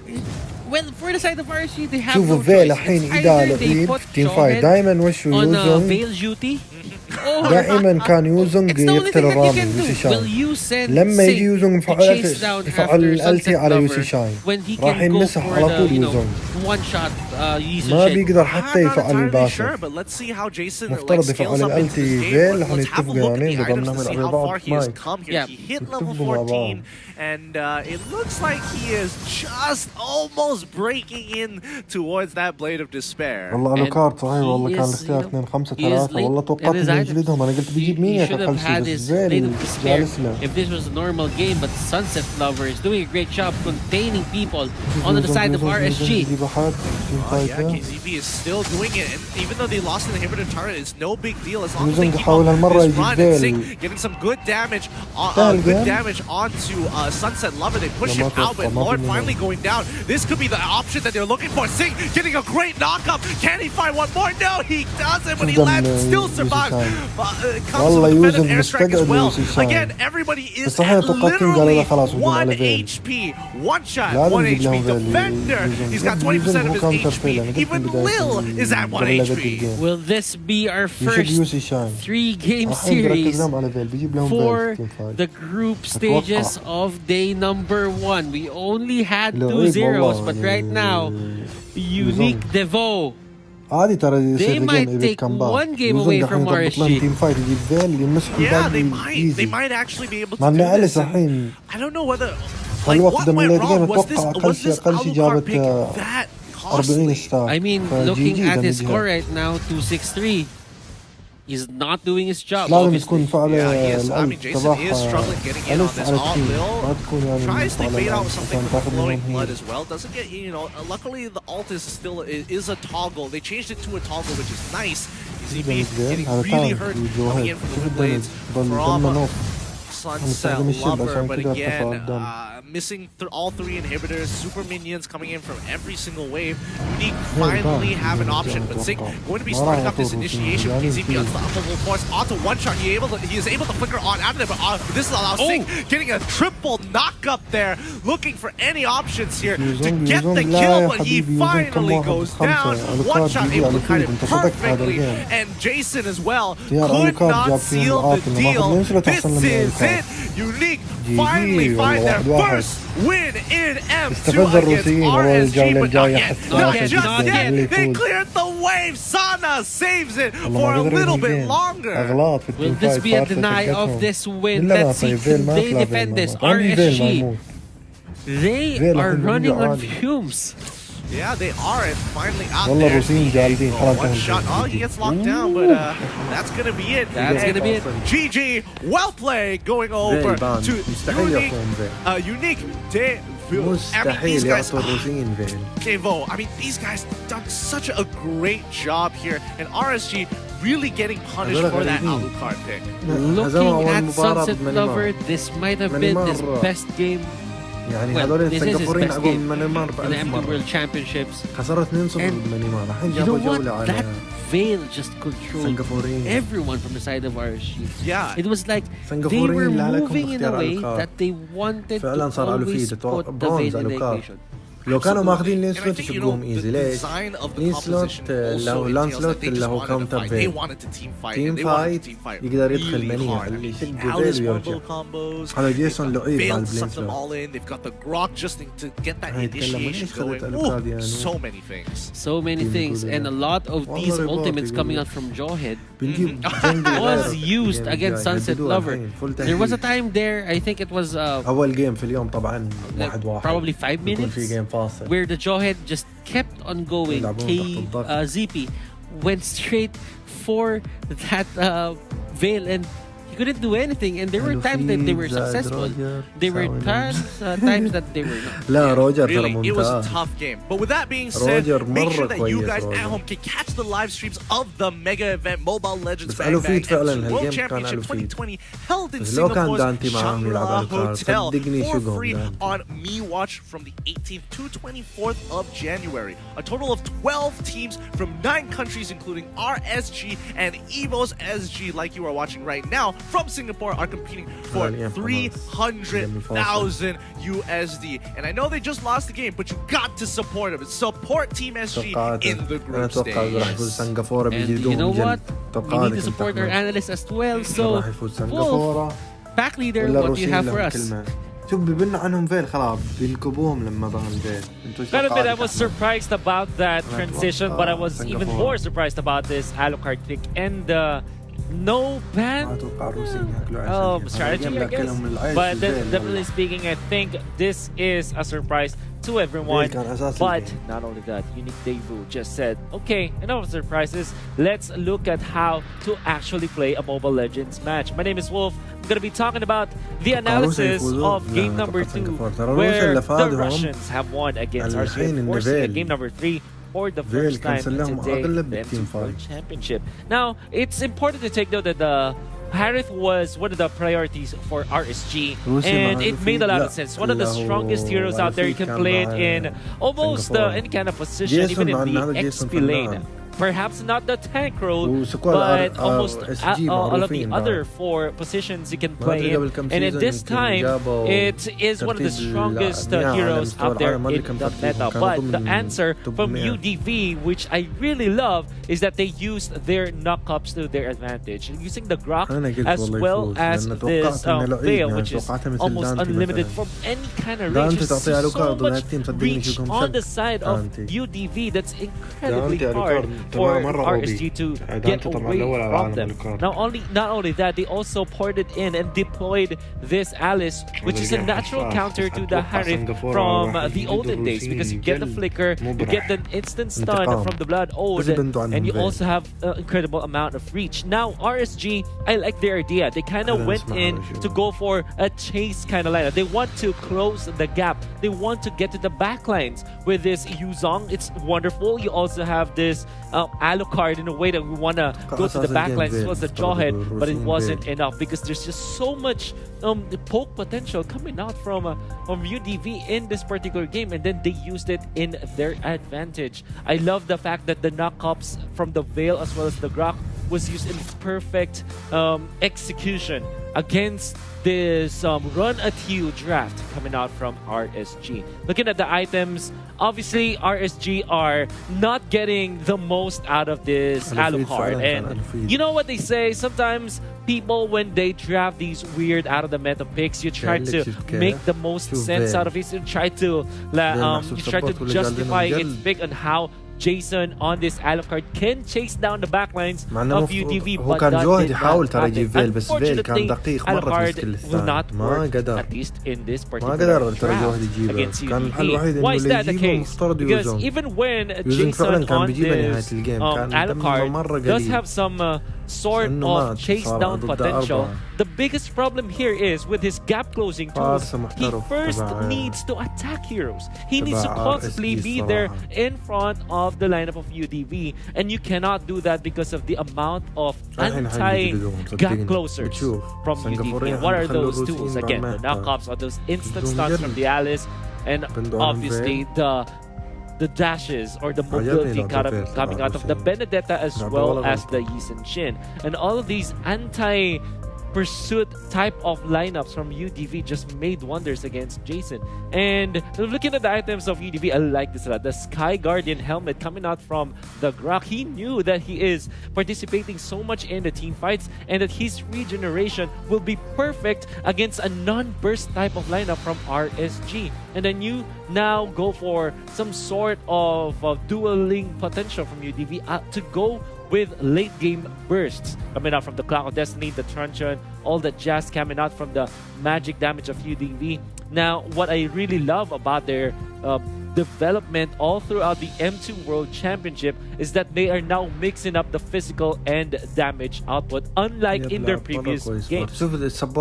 Well, for the side of RSG they have شوفوا no فيل choice. الحين It's إذا either they لعيب put تيم فايت دائما وش يوزون Veil duty. دائما كان يوزونج يقتل الرامي يوسي شاين. لما يجي يوزونج يفعل الالتي على يوسي شاين راح يمسح على طول يوزونج ما بيقدر حتى يفعل الباشر. مفترض يفعل الالتي فيل لحن يتفقوا يعني بضمنهم يلعبوا بعض مايك يتفقوا مع بعض. And it looks like he is just almost breaking in towards that blade of despair. والله الوكارد صحيح والله كان الاختيار 2-5-3 والله توقعت انه يجلدهم. انا قلت بيجيب مين يا خلصي زين جالس له. If this was a normal game, but Sunset Lover is doing a great job containing people on the side of RSG. Yeah, KZB is still doing it, and even though they lost in the inhibitor turret, it's no big deal as long as they keep on this run. And Sing getting some good damage, onto Sunset Lover. They push him out, but Lord finally going down. This could be the option that they're looking for. Sing getting a great knockup. Can he find one more? No, he doesn't. When he lands, still survives. Comes with defensive airstrike as well. Again, everybody is at literally 1 HP. One shot, 1 HP. Defender, he's got 20% of his HP. Even Lil is at 1 HP. Will this be our first 3-game series for the group stages of day number 1? We only had 2 zeros, but right now, Unique Devo, they might take 1 game away from RSG. Yeah, they might actually be able to do this. I don't know whether what went wrong. Was this Alucard pick that costly? I mean, looking at his score right now, 263. He's not doing his job. Obviously. I mean, Jason is struggling getting in on this. Lil tries to bait out something with flowing blood as well. Doesn't get, luckily the ult is still is a toggle. They changed it to a toggle, which is nice. ZB getting really hurt coming in from the blades from Sunset Lover, but again, missing all 3 inhibitors, super minions coming in from every single wave. Unique finally have an option, but Sing going to be starting up this initiation. KZB unstoppable force onto one shot. He is able to flicker on out of there, but this allows Sing getting a triple knock up there, looking for any options here to get the kill, but he finally goes down. One shot able to cut it perfectly, and Jason as well could not seal the deal. This is it. Unique finally find their first win in M2 against RSG, but not yet. Not just yet. They cleared the wave. Sana saves it for a little bit longer. Will this be a deny of this win? Let's see. Can they defend this? RSG, they are running on fumes. Yeah, they are, and finally out there. One shot. Oh, he gets locked down, but that's going to be it. That's going to be it. GG, well played, going over to Unique Devo. I mean, these guys, Devo, I mean, these guys done such a great job here, and RSG really getting punished for that Alucard pick. Looking at Sunset Lover, this might have been his best game. يعني هذول السنغافوريين اقوى من مانيمار ب1000 World Championships. خسروا 2-0 بمانيمار. الحين جابوا جولة على that Veil just controlled everyone from the side of RSG. Yeah, it was like they were moving in a way that they wanted to always put the Veil in the equation. لو كانوا ماخذين لين سلوت يشقوهم ايزي. ليش؟ لين سلوت لو لان سلوت اللي هو كاونتر فيل تيم فايت يقدر يدخل منيع اللي يشق فيل ويرجع. هذا جيسون لعيب مع البلين سلوت. So many things and a lot of these ultimates coming out from Jawhead. was used against Sunset Lover. There was a time there, I think it was أول جيم في اليوم طبعا 1-1 probably 5 minutes where the Jawhead just kept on going. ZP went straight for that Veil and he couldn't do anything, and there were times that they were successful. There were times that they were not. لا روجر ترى Really, it was a ممتاز. tough game. But with that being said, روجر make sure مرة that you كويس guys at روجر. home can catch the live streams of the mega event Mobile Legends بس Bang قالوا Bang فيد فعلاً، M2 World هالجيم كان Championship قالوا فيد. 2020 held in بس لو كان Singapore's دانتي معاهم يلعب على Shangri-La الكار، Hotel صدقني for شغل free دانتي. on Me Watch from the 18th to 24th of January. A total of 12 teams from 9 countries including RSG and EVOS SG, like you are watching right now, from Singapore are competing for 300,000 USD. And I know they just lost the game, but you got to support them. Support Team SG in the group stage. And you know what? We need to support our analysts as well. So, Wolf, back leader, what do you have for us? شوف بيبنوا عنهم فيل خلاص بينكبوهم لما ضمن فيل. Gotta admit, I was surprised about that transition, but I was even more surprised about this Alucard pick and no ban strategy, I guess. But definitely speaking, I think this is a surprise to everyone. But not only that, Unique Devu just said, okay, enough of surprises. Let's look at how to actually play a Mobile Legends match. My name is Wolf. I'm going to be talking about the analysis of game number 2, where the Russians have won against RCA, forcing a game number 3 for the first time today, the M2 World Championship. Now, it's important to take note that the Harith was one of the priorities for RSG, and it made a lot of sense. One of the strongest heroes out there. You can play it in almost any kind of position, even in the XP lane. Perhaps not the tank role, but almost all of the other 4 positions you can play in. And at this time, it is one of the strongest heroes out there in the meta. But the answer from UDV, which I really love, is that they used their knockups to their advantage. Using the Grok as well as this Veil, which is almost unlimited from any kind of range. There's so much reach on the side of UDV that's incredibly hard for RSG to get away from them. Not only that, they also ported in and deployed this Alice, which is a natural counter to the Harith from the olden days, because you get the flicker, you get the instant stun from the Blood Ode, and you also have an incredible amount of reach. Now, RSG, I like their idea. They kind of went in to go for a chase kind of lineup. They want to close the gap. They want to get to the backlines with this Yuzong. It's wonderful. You also have this Alucard in a way that we want to go to the backlines as well as the Jawhead, but it wasn't enough because there's just so much poke potential coming out from UDV in this particular game, and then they used it in their advantage. I love the fact that the knockups from the Veil as well as the Grok was used in perfect execution against this run at you draft coming out from RSG. Looking at the items, obviously RSG are not getting the most out of this Alucard, and you know what they say, sometimes people, when they draft these weird out of the meta picks, you try to make the most sense out of it. You try to justify its pick on how Jason on this Alucard can chase down the backlines of UDV, but كان جوهد يحاول ترى يجيب فيل بس فيل كان دقيق مرة في السكيل الثاني ما قدر at least in this particular ما قدر ترى جوهد يجيبه كان الحل الوحيد انه اللي يجيبه مفترض يوزون even when يوزون فعلا Jason كان on بيجيبه نهاية this الجيم كان دمه مرة does قليل have some sort of chase down potential. The biggest problem here is with his gap closing tools, he first needs to attack heroes. He needs to constantly be there in front of the lineup of UDV, and you cannot do that because of the amount of anti-gap closers from UDV. And what are those tools? Again, the knockups or those instant stuns from the Alice, and obviously the dashes or the mobility coming out of the Benedetta as well as the Yisen Shin. And all of these anti-pursuit type of lineups from UDV just made wonders against Jason. And looking at the items of UDV, I like this a lot. The Sky Guardian helmet coming out from the Grok. He knew that he is participating so much in the team fights and that his regeneration will be perfect against a non-burst type of lineup from RSG. And then you now go for some sort of dueling potential from UDV to go with late game bursts coming out from the Clock of Destiny, the Truncheon, all the jazz coming out from the magic damage of UDV. Now, what I really love about their development all throughout the M2 World Championship is that they are now mixing up the physical and damage output, unlike in their previous games.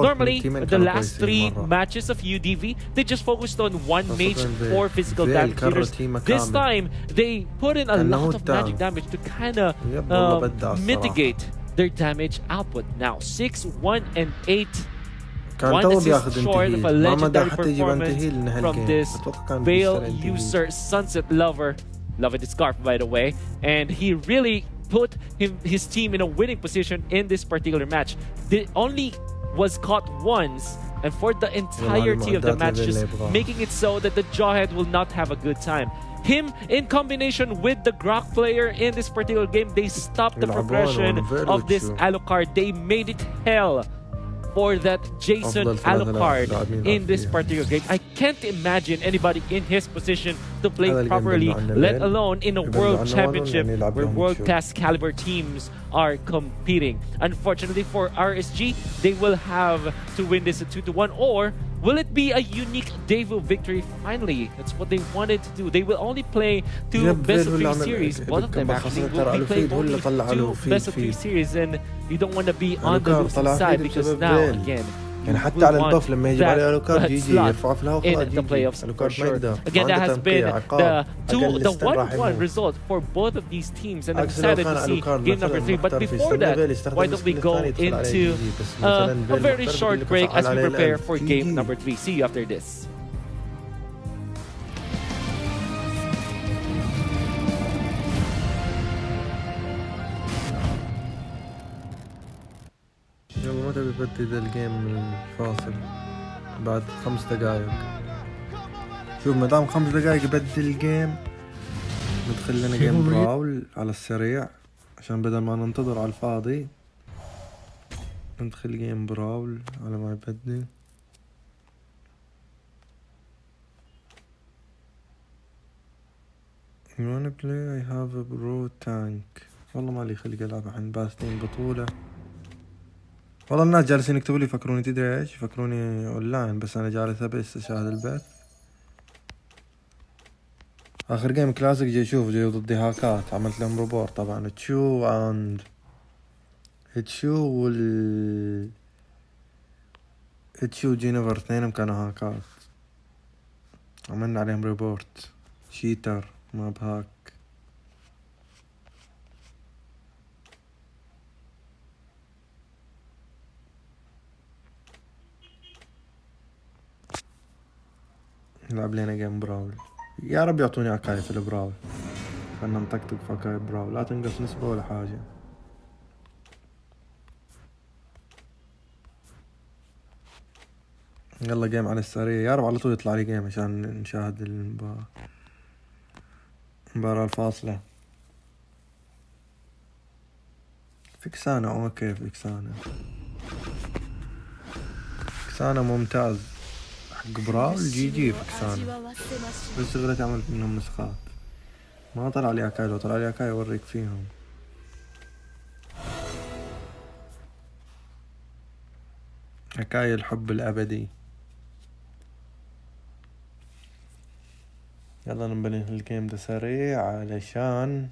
Normally, the last 3 matches of UDV, they just focused on one mage for physical damage dealers. This time, they put in a lot of magic damage to kind of mitigate their damage output. Now, 6, 1, and 8. One assist short of a legendary performance from this Veil user, Sunset Lover. Love it, scarf, by the way. And he really put his team in a winning position in this particular match. They only was caught once, and for the entirety of the match, just making it so that the Jawhead will not have a good time. Him, in combination with the Grok player in this particular game, they stopped the progression of this Alucard. They made it hell for that Jason Alucard in this particular game. I can't imagine anybody in his position to play properly, let alone in a world championship where world-class caliber teams are competing. Unfortunately for RSG, they will have to win this 2-1, or will it be a unique debut victory finally? That's what they wanted to do. They will only play 2 best of 3 series. Both of them actually will be playing only 2 best of 3 series, and you don't want to be on the losing side because now, again, يعني حتى على البف لما يجي عليه الوكار يجي يرفع في الهواء in the playoffs for sure. Again, that has been the 1-1 result for both of these teams, and I'm excited to see game number 3. But before that, why don't we go into a very short break as we prepare for game number 3. See you after this. يلا متى بيبدي ذا الجيم من الفاصل؟ بعد 5 دقايق. شوف ما دام 5 دقايق يبدي الجيم، ندخل لنا جيم براول على السريع عشان بدل ما ننتظر على الفاضي. ندخل جيم براول على ما يبدي. You wanna play? I have a bro tank. والله ما لي خلق العب الحين، باثين بطولة. والله الناس جالسين يكتبوا لي يفكروني، تدري ايش؟ يفكروني اونلاين، بس انا جالس بس اشاهد البث. اخر جيم كلاسيك جاي اشوف جاي ضدي هاكات، عملت لهم روبورت طبعا. تشو اند تشو تشو جينيفر، اثنينهم كانوا هاكات، عملنا عليهم ريبورت. شيتر ما بهاك. نلعب لنا جيم براول. يا رب يعطوني عكاية في البراول، خلنا نطقطق في عكاية براول، لا تنقص نسبة ولا حاجة. يلا جيم على السريع، يا رب على طول يطلع لي جيم عشان نشاهد المباراة الفاصلة. فكسانة اوكي، فكسانة ممتاز. حق براول جي فكسانة، بس غلط عملت منهم نسخات. ما طلع لي اكاي، لو طلع لي اكاي اوريك فيهم. اكاي الحب الابدي. يلا نبني الجيم ده سريع علشان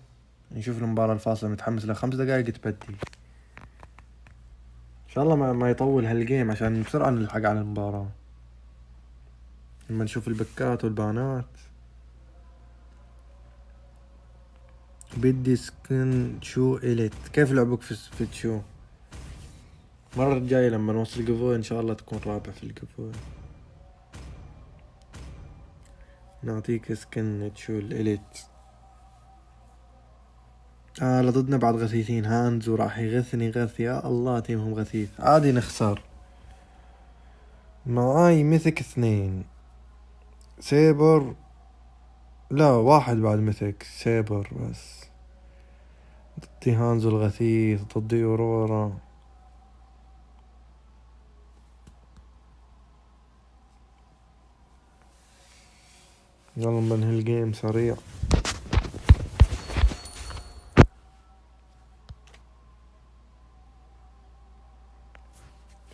نشوف المباراة الفاصلة. متحمس ل5 دقايق تبدي ان شاء الله ما يطول هالجيم عشان بسرعة نلحق على المباراة. لما نشوف البكات والبانات. بدي سكين شو إليت. كيف لعبك في تشو؟ مرة الجاية لما نوصل قفوي ان شاء الله تكون رابع في القفوي. نعطيك سكين تشو الإليت. لضدنا بعد غثيثين هانز، وراح يغثني غث. يا الله تيمهم غثيث، عادي نخسر. معاي مثك 2 سيبر، لا 1 بعد مثك سيبر بس. ضدي هانز الغثيث، ضدي أورورا. يلا بنهي الجيم سريع.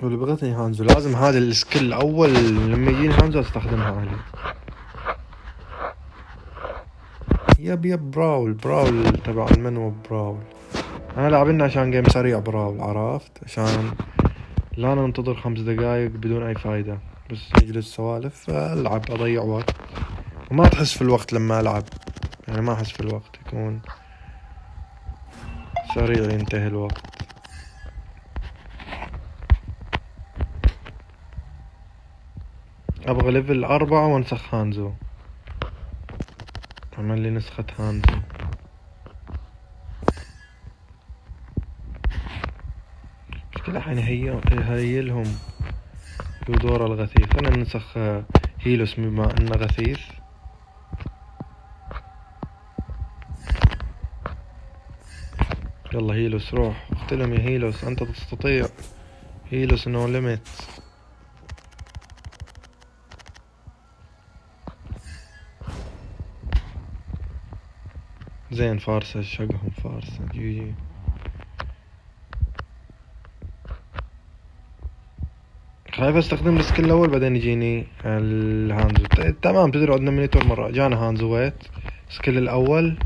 واللي بغتني هانزو لازم هذا السكيل الأول لما يجيني هانزو استخدمها عليه. يب براول تبع المنو براول. أنا لعبنا عشان جيم سريع براول، عرفت؟ عشان لا ننتظر 5 دقايق بدون أي فايدة، بس نجلس سوالف ألعب أضيع وقت وما تحس في الوقت لما ألعب، يعني ما أحس في الوقت، يكون سريع ينتهي الوقت. أبغى ليفل 4 وانسخ هانزو، عمل لي نسخة هانزو. مشكلة حين هيلهم يودورا الغثيث. أنا ننسخ هيلوس بما إنه غثيث. يلا هيلوس روح اقتلهم يا هيلوس، أنت تستطيع. هيلوس نو ليميت. زين فارسة شقهم فارسة جي. خايف استخدم السكيل الاول بعدين يجيني الهانزو. تمام تدري عندنا مينيتور مرة جانا هانزو ويت سكيل الاول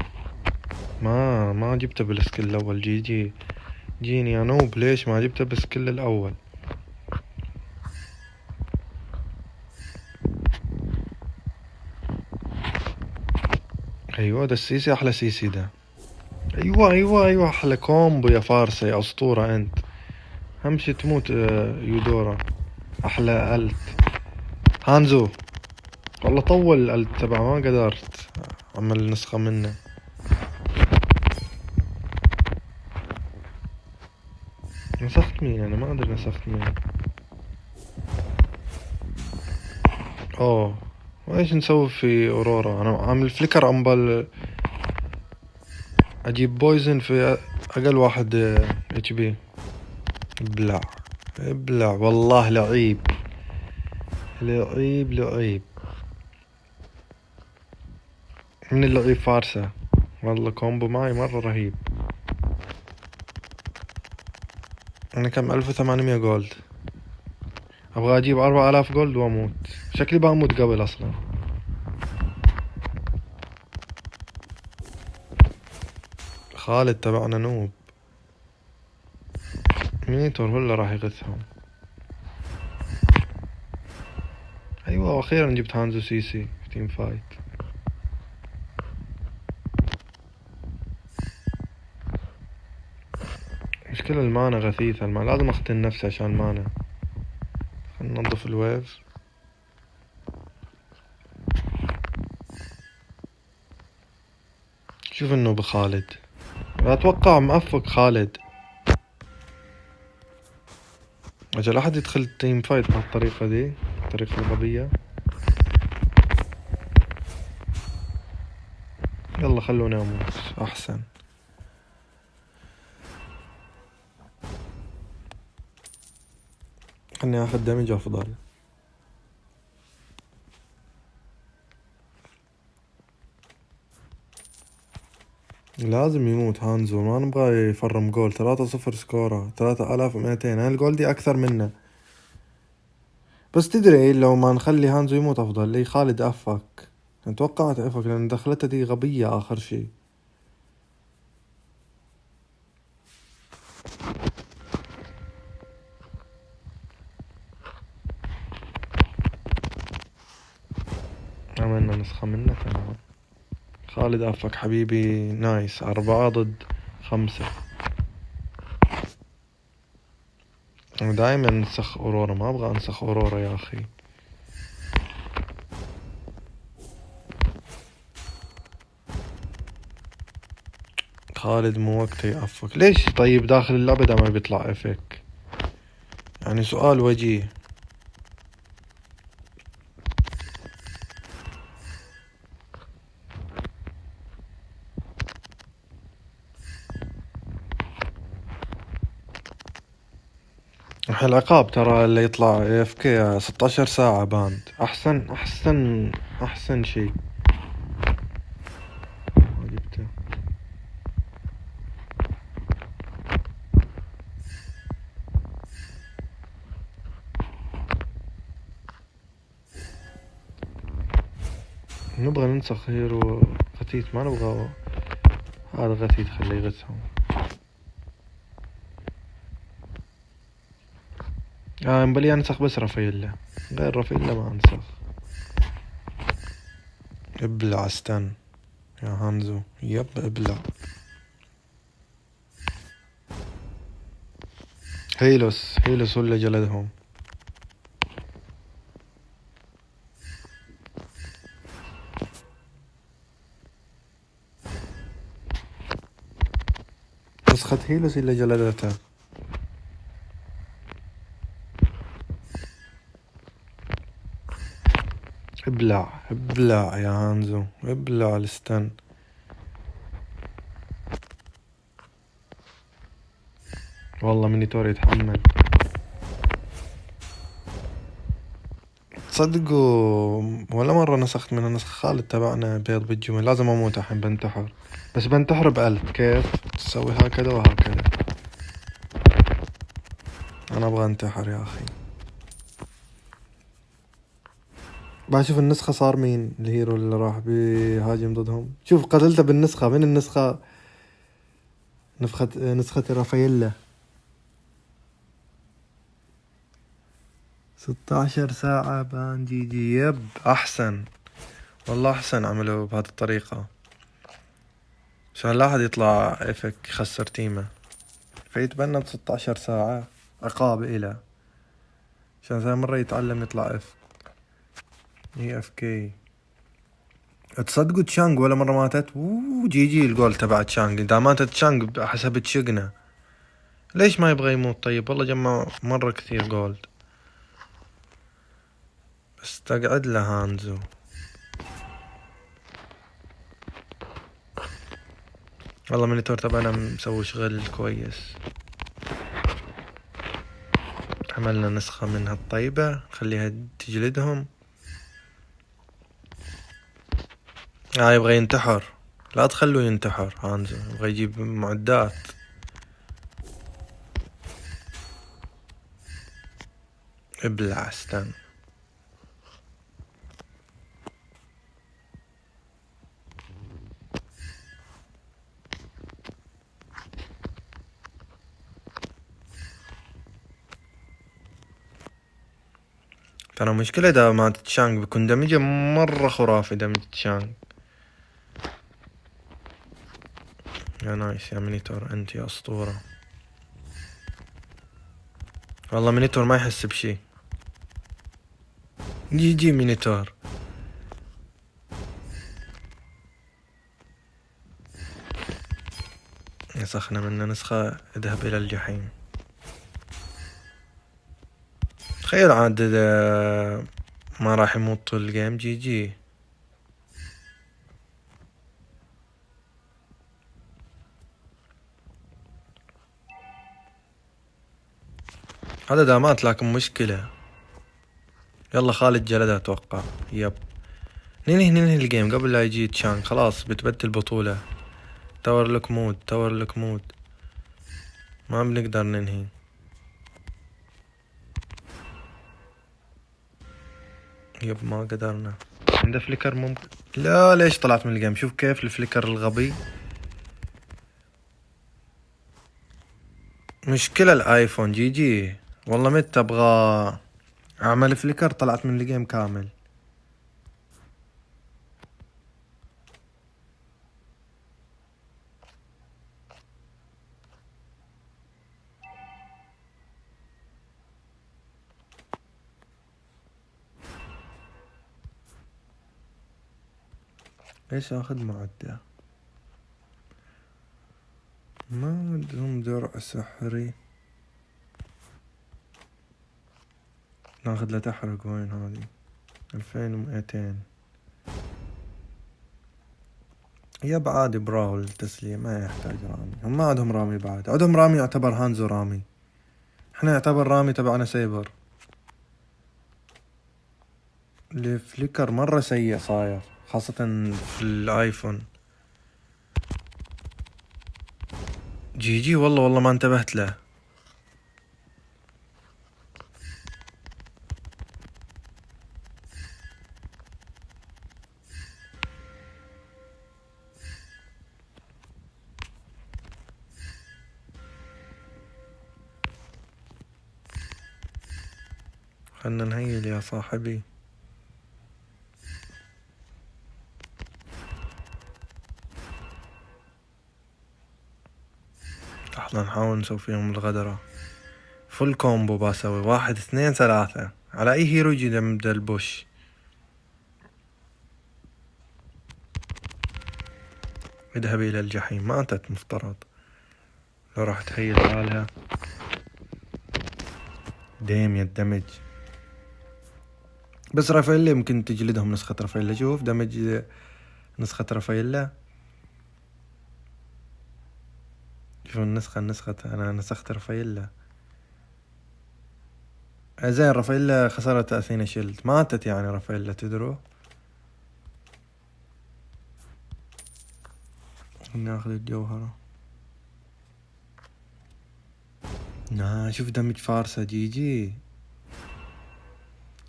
ما جبته بالسكيل الاول. جيني يا نوب ليش ما جبته بالسكيل الاول؟ ايوه ده السيسي احلى سيسي ده. ايوه احلى كومبو يا فارسة يا اسطورة انت. همشي تموت يودورا. احلى الت هانزو والله طول الالت تبعه ما قدرت اعمل نسخة منه. نسخت مين انا؟ ما ادري نسخت مين. اوه وايش نسوي في اورورا؟ انا عامل فليكر امبل اجيب بويزن في اقل واحد اتش بي. ابلع والله لعيب من اللعيب فارسة والله. كومبو معي مرة رهيب. انا كم 1800 جولد. ابغى اجيب 4000 جولد واموت. شكلي بموت قبل اصلا. خالد تبعنا نوب. مينيتور ولا راح يغثهم. ايوه واخيرا جبت هانزو سيسي في تيم فايت. مشكلة المانا غثيثة. لازم اختن نفسي عشان مانا. خلنا ننظف الويف. شوف انه بخالد اتوقع مأفق خالد. اجل احد يدخل تيم فايت بهالطريقة دي، الطريقة الغبية. يلا خلونا اموت احسن. خلني اخذ دمج افضل. لازم يموت هانزو، ما نبغى يفرم جول. 3-0 سكوره 3200. هاي الجول دي اكثر منه. بس تدري لو ما نخلي هانزو يموت افضل. لي خالد افك. توقعت افك لان دخلته دي غبية اخر شي. عملنا نسخة منه تمام. خالد افك حبيبي نايس. 4-5. انا دايما انسخ اورورا، ما ابغى انسخ اورورا يا اخي. خالد مو وقته يأفك. ليش طيب داخل اللعبة دا ما بيطلع افك؟ يعني سؤال وجيه. العقاب ترى اللي يطلع اف كي 16 ساعة باند. احسن شيء. نبغى ننسخ هيرو غتيت، ما نبغى هذا غتيت خليه يغثهم. مبلي انسخ بس رافيلا، غير رافيلا ما انسخ. ابلع استن يا هانزو، يب ابلع. هيلوس ولا جلدهم. نسخة هيلوس اللي جلدتها. ابلع يا هانزو، ابلع الستن. والله مينيتور يتحمل. تصدقوا ولا مرة نسخت من نسخ خالد تبعنا بيض بالجمل. لازم اموت الحين، بنتحر. بس بنتحر بألف. كيف تسوي هكذا وهكذا؟ انا ابغى انتحر يا اخي. بشوف النسخة صار مين الهيرو اللي راح بيهاجم ضدهم. شوف قتلته بالنسخة. من النسخة؟ نسخة رافاييلا. 16 ساعة بان جي. يب احسن والله، احسن عملوا بهذه الطريقة عشان لا احد يطلع افك يخسر تيمه. فيتبنى 16 ساعة عقاب إله عشان ثاني مرة يتعلم يطلع اف. هي اف كي. تصدقوا تشانج ولا مرة ماتت؟ جي الجول تبع تشانج. اذا ماتت تشانج حسبت شقنا. ليش ما يبغى يموت؟ طيب والله جمع مرة كثير جولد. بس تقعد له هانزو. والله مونيتور تبعنا مسوي شغل كويس. عملنا نسخة منها الطيبة خليها تجلدهم. يبغى ينتحر. لا تخلوه ينتحر هانزو، يبغى يجيب معدات. ابلع استنى. ترى مشكلة دا ما تتشانج بيكون دمجه مرة خرافي. دمج تشانج يا نايس يا مينيتور، انت يا اسطورة. والله مينيتور ما يحس بشي. جي مينيتور. نسخنا منه نسخة اذهب الى الجحيم. تخيل عاد ما راح يموت طول الجيم. جي هذا دامات لكن مشكلة. يلا خالد جلدها اتوقع. يب ننهي الجيم قبل لا يجي تشانج. خلاص بتبدل بطولة. تاور لك مود ما بنقدر ننهي. يب ما قدرنا. عنده فليكر ممكن. لا ليش طلعت من الجيم؟ شوف كيف الفليكر الغبي. مشكلة الايفون. جي والله مت ابغى اعمل فليكر طلعت من الجيم كامل. ايش اخذ معدة؟ ما عندهم درع سحري. ناخذ له تحرق. وين هذه؟ 2200. يب عادي براو التسليم ما يحتاج رامي. هم ما عندهم رامي بعد. عندهم رامي يعتبر هانزو رامي. احنا يعتبر رامي تبعنا سيبر. الفليكر مرة سيء صاير خاصة في الايفون. جي والله ما انتبهت له. خلنا نهيل يا صاحبي. لحظة نحاول نسوي فيهم الغدرة. فل كومبو بسوي 1 2 3 على اي هيرو يجي يبدأ البوش. اذهبي الى الجحيم. ماتت مفترض لو راح تهيل حالها. ديم يدمج بس رافايلا يمكن تجلدهم نسخة رافايلا. شوف دمج نسخة رافايلا. شوف النسخة انا نسخت رافايلا. زين رافايلا خسرت اثينا شيلد. ماتت يعني رافايلا تدروا. ناخذ الجوهرة. شوف دمج فارسة جي جي.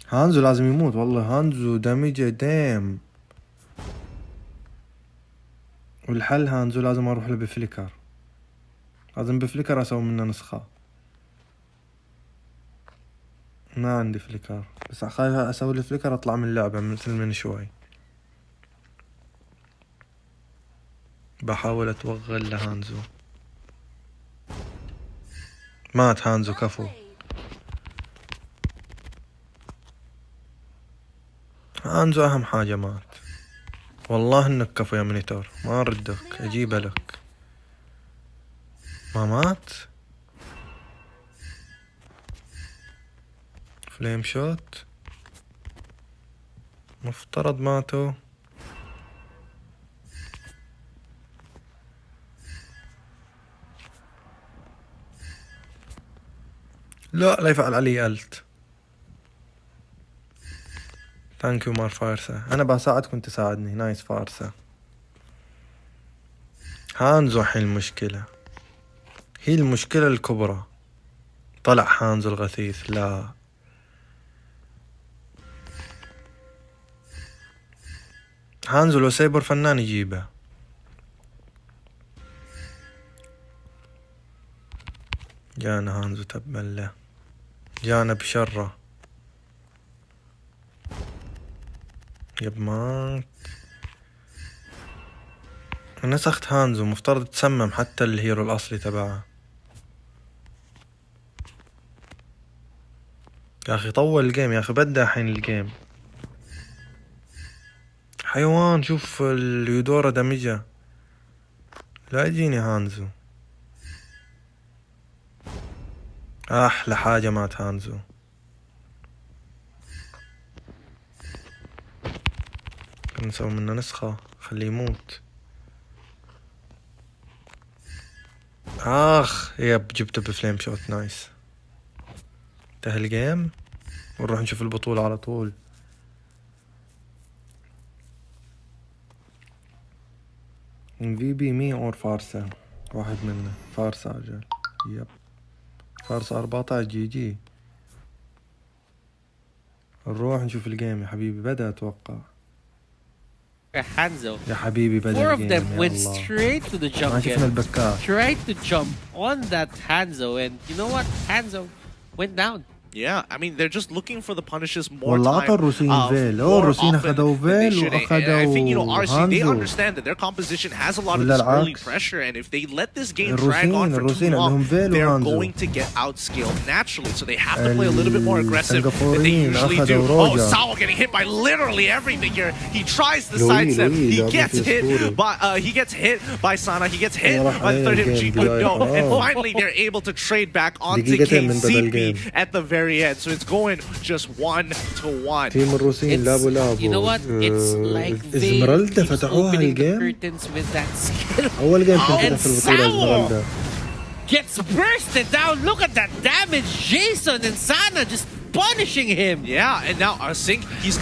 هانزو لازم يموت والله. هانزو دمجه ديم. والحل هانزو لازم اروح له بفليكر. لازم بفليكر اسوي منه نسخة. ما عندي فليكر بس خايف اسوي له فليكر اطلع من اللعبة مثل من شوي. بحاول اتوغل لهانزو. مات هانزو كفو. هانزو اهم حاجة مات. والله انك كفو يا مونيتور. ما اردك اجيبه لك. ما مات. فليم شوت مفترض ماتوا. لا يفعل علي ألت. ثانك يو مار فارسة. انا بساعدك وانت تساعدني. نايس فارسة. هانزو الحين المشكلة. هي المشكلة الكبرى. طلع هانزو الغثيث. لا هانزو لو سايبر فنان يجيبه. جانا هانزو تبله. جانا بشره. يب مات. نسخت هانزو مفترض تسمم حتى الهيرو الأصلي تبعه. يا أخي طول الجيم يا أخي. بدأ حين الجيم حيوان. شوف اليودورا دمجة. لا يجيني هانزو. أحلى حاجة مات هانزو. نسوي منه نسخة خليه يموت. يب جبته بفليم شوت. نايس. انتهى الجيم ونروح نشوف البطولة على طول. في بي مي اور فارسة. واحد منه فارسة أجل. يب فارسة 14 جي جي. نروح نشوف الجيم يا حبيبي. بدأ أتوقع Hanzo. يا حبيبي بدأ Four of الجيم. them went straight to the jump. ما شفنا البكار. Tried to jump on that Hanzo, and you know what? Hanzo went down. Yeah, I mean they're just looking for the punishes more والله time. أعطى الروسيين فيل. الروسيين أخذوا فيل I think you know RC they هانزو. understand that their composition has a lot of this early pressure, and if they let this game drag on for too الروسيين long, عندهم فيل they're وهانزو. going to get outscaled naturally. So they have to play a little bit more aggressive than they usually do. أخذوا Oh, Sao getting hit by literally everything here. He tries the sidestep. He gets hit by Sana. He gets hit by the third hit of G. But no, and finally they're able to trade back onto KCP at the very end. So it's going just 1-1. تيم الروسيين لابوا You know what? It's like they إزمرالدا keep فتحوها opening the الجيم. curtains with that skill. أول جيم And تنفتح في البطولة إزمرالدا. gets bursted down. Look at that damage. Jason and Sana just punishing him. Yeah, and now Sync, he's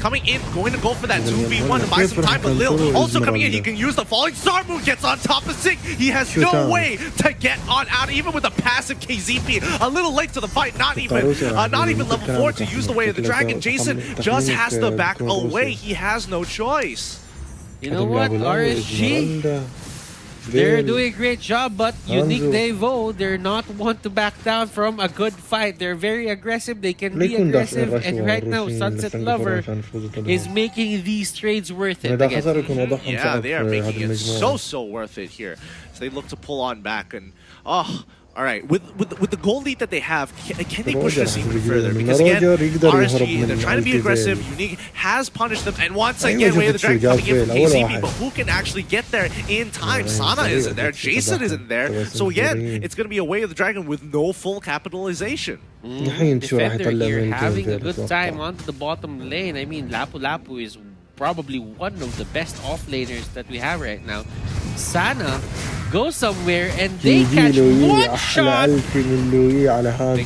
coming in, going to go for that 2v1 to buy some time, but Lil also coming in. He can use the falling star move, gets on top of Sync. He has no way to get on out, even with a passive KZP. A little late to the fight, not even level 4 to use the way of the dragon. Jason just has to back away. He has no choice. You know what? RSG They're doing a great job, but Unique Devo, they're not one to back down from a good fight. They're very aggressive. They can be aggressive, and right now Sunset Lover is making these trades worth it again. Yeah, they are making it so worth it here. So they look to pull on back, and all right, with the goal lead that they have, can they push this even further? Because again, RSG, they're trying to be aggressive. Unique has punished them, and once again, Way of the Dragon coming in from KZP, but who can actually get there in time? Sana isn't there, Jason isn't there. So again, it's going to be a Way of the Dragon with no full capitalization. Defender here having a good time on the bottom lane. I mean, Lapu Lapu is probably one of the best offlaners that we have right now. Sana go somewhere and they catch one shot.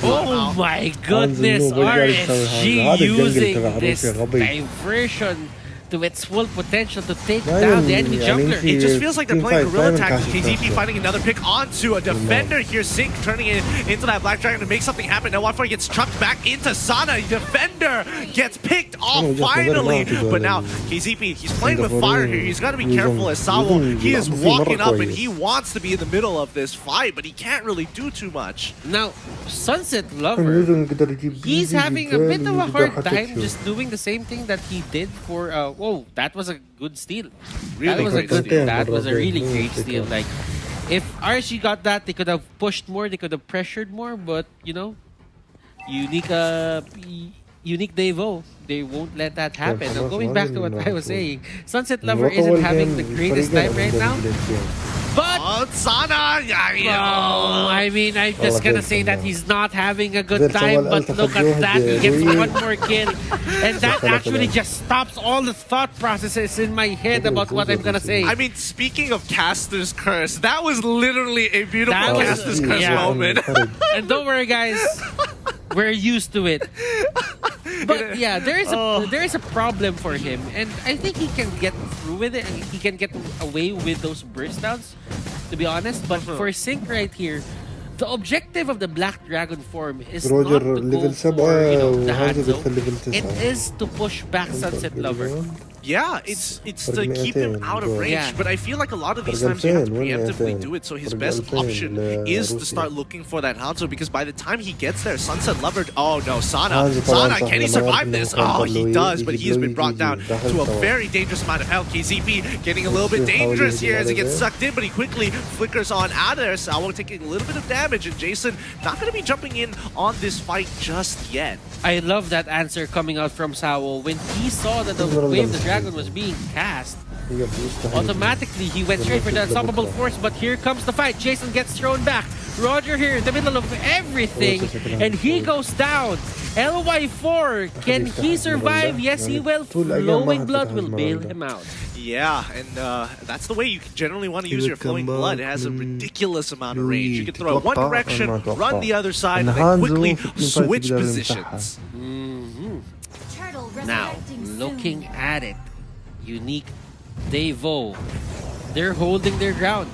Oh my goodness, RSG using this diversion to its full potential to take down the enemy jungler. It just feels like they're playing guerrilla tactics. KZP finding another pick onto a defender here. Sync turning it into that Black Dragon to make something happen. Now Wi-Fi gets chucked back into Sana. Defender gets picked off finally. But now KZP, he's playing with fire here. He's got to be careful as Sawo. He is walking up and he wants to be in the middle of this fight, but he can't really do too much. Now, Sunset Lover, he's having a bit of a hard time just doing the same thing that he did for whoa, that was a good steal. That was a really great steal. Like, if RSG got that, they could have pushed more, they could have pressured more, but you know, Unique Devo, they won't let that happen. Now, going back to what I was saying, Sunset Lover isn't having the greatest time right now. But Sana, I mean, I'm just gonna say that he's not having a good time, but look at that, he gets one more kill, and that actually just stops all the thought processes in my head about what I'm gonna say. I mean, speaking of Caster's Curse, that was literally a beautiful Caster's Curse moment. And don't worry, guys, we're used to it. But yeah, there is a problem for him, and I think he can get through with it, and he can get away with those burst downs, to be honest. But for Sync right here, the objective of the Black Dragon form is not to go for, you know, the hand zone. It is to push back Sunset Lover. Yeah, it's to keep him out of range, but I feel like a lot of these times you have to preemptively do it, so his best option is to start looking for that Hanzo, because by the time he gets there, Sunset Lover, oh no, Sana, can he survive this? Oh, he does, but he has been brought down to a very dangerous amount of health. KZP getting a little bit dangerous here as he gets sucked in, but he quickly flickers on out of there. Sawo taking a little bit of damage, and Jason not going to be jumping in on this fight just yet. I love that answer coming out from Sawo. When he saw that the Wave of the Dragon was being cast, automatically he went straight for the unstoppable force, but here comes the fight. Jason gets thrown back. Roger here in the middle of everything, and he goes down. LY4, can he survive? Yes, he will. Flowing Blood will bail him out. Yeah, and that's the way you generally want to use your Flowing Blood. It has a ridiculous amount of range. You can throw it one direction, run the other side, and then quickly switch positions. Now, looking at it, Unique Devo, they're holding their ground.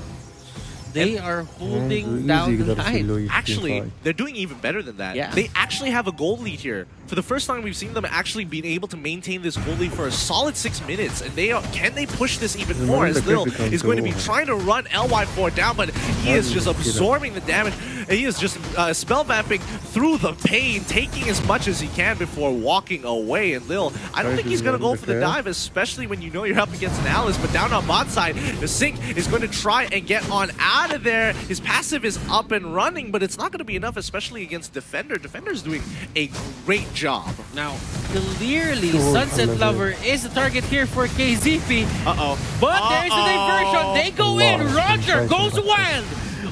They are holding down the line. Actually, they're doing even better than that. Yeah. They actually have a goal lead here. For the first time, we've seen them actually being able to maintain this goal lead for a solid 6 minutes. And can they push this even more? As Lil is going to be trying to run LY4 down, but he is just absorbing the damage. He is just spell vamping through the pain, taking as much as he can before walking away. And Lil, I don't think he's going to go for the dive, especially when you know you're up against an Alice. But down on bot side, the Sync is going to try and get on out of there. His passive is up and running, but it's not going to be enough, especially against Defender. Defender's doing a great job. Now, clearly, Sunset Lover is the target here for KZP. But there's a diversion. They go in. Roger goes wild.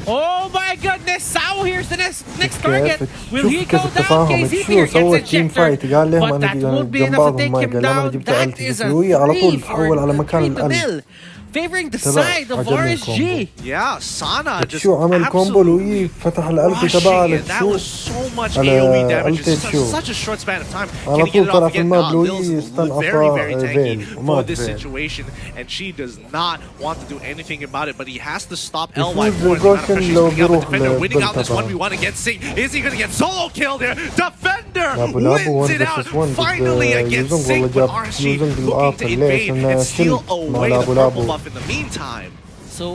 Oh my goodness, Sao here's the next target. Will he go down? KZP here gets ejected, but that won't be enough to take him down. That is a 3-0, favoring the side of RSG. Yeah, Sana just عمل كومبو لوي فتح الألتي تبعه لتشو. That was so much AoE damage in such a short span of time. Can he get it off again? Lil's very tanky for this situation, and she does not want to do anything about it, but he has to stop LY4. The amount of pressure he's putting out the Defender, winning out this 1v1 against Sing. Is he going to get solo killed here? Defender wins it out finally against Sing, but RSG looking to invade and steal away the purple buff in the meantime. So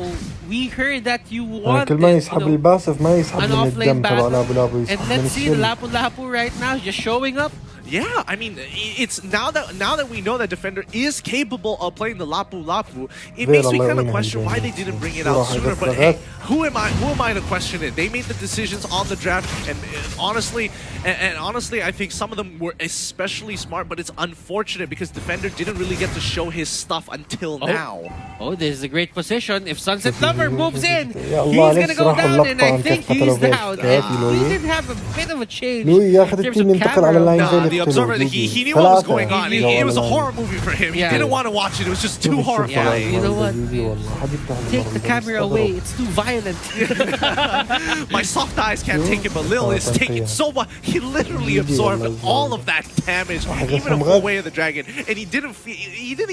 we heard that you want كل ما يسحب الباسف ما يسحب من الدم تبع لابو لابو and يسحب من let's see Lapu Lapu right now just showing up. Yeah, I mean, it's now that we know that Defender is capable of playing the Lapu Lapu, it makes me kind of question why they didn't bring it out sooner. But hey, who am I to question it? They made the decisions on the draft, and honestly, I think some of them were especially smart. But it's unfortunate because Defender didn't really get to show his stuff until now. Oh, this is a great position. If Sunset Lover moves in, he's gonna go down, and I think he's down. And we did have a bit of a change in terms of camera. The observer, he knew what was going on. It was a horror movie for him. He didn't want to watch it. It was just too horrifying. You know what? Take the camera away. It's too violent. My soft eyes can't take it, but Lil is taking so much. He literally absorbed all of that damage, even a full way of the dragon, and he didn't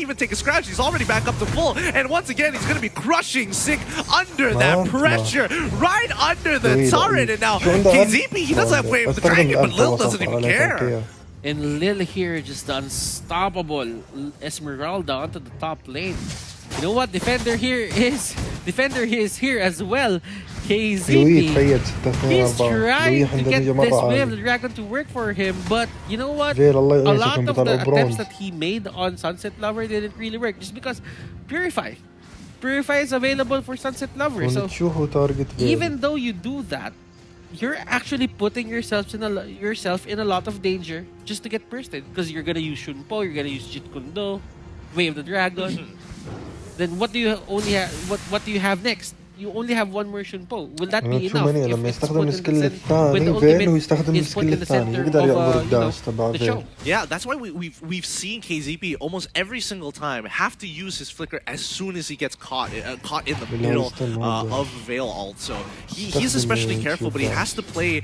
even take a scratch. He's already back up to full, and once again he's going to be crushing Sick under that pressure, right under the turret. And now KZP, he doesn't have way of the dragon, but Lil doesn't even care. And Lil here, just the unstoppable Esmeralda onto the top lane. You know what? Defender here is here as well. KZP, he's trying to get this way of the dragon to work for him, but you know what? A lot of the attempts that he made on Sunset Lover didn't really work, just because Purify is available for Sunset Lover. So even though you do that, you're actually putting yourself in a lot of danger just to get bursted, because you're gonna use Shunpo, you're gonna use Jit Kundo, Way of the Dragon. Then what do you only have? What do you have next? You only have one more Shunpo. Will that be enough? لما يستخدم السكيل الثاني فين ويستخدم السكيل الثاني يقدر يعبر الداش تبع فين. Yeah, that's why we've seen KZP almost every single time have to use his flicker as soon as he gets caught in the middle of Veil ult. So he's especially careful, but he has to play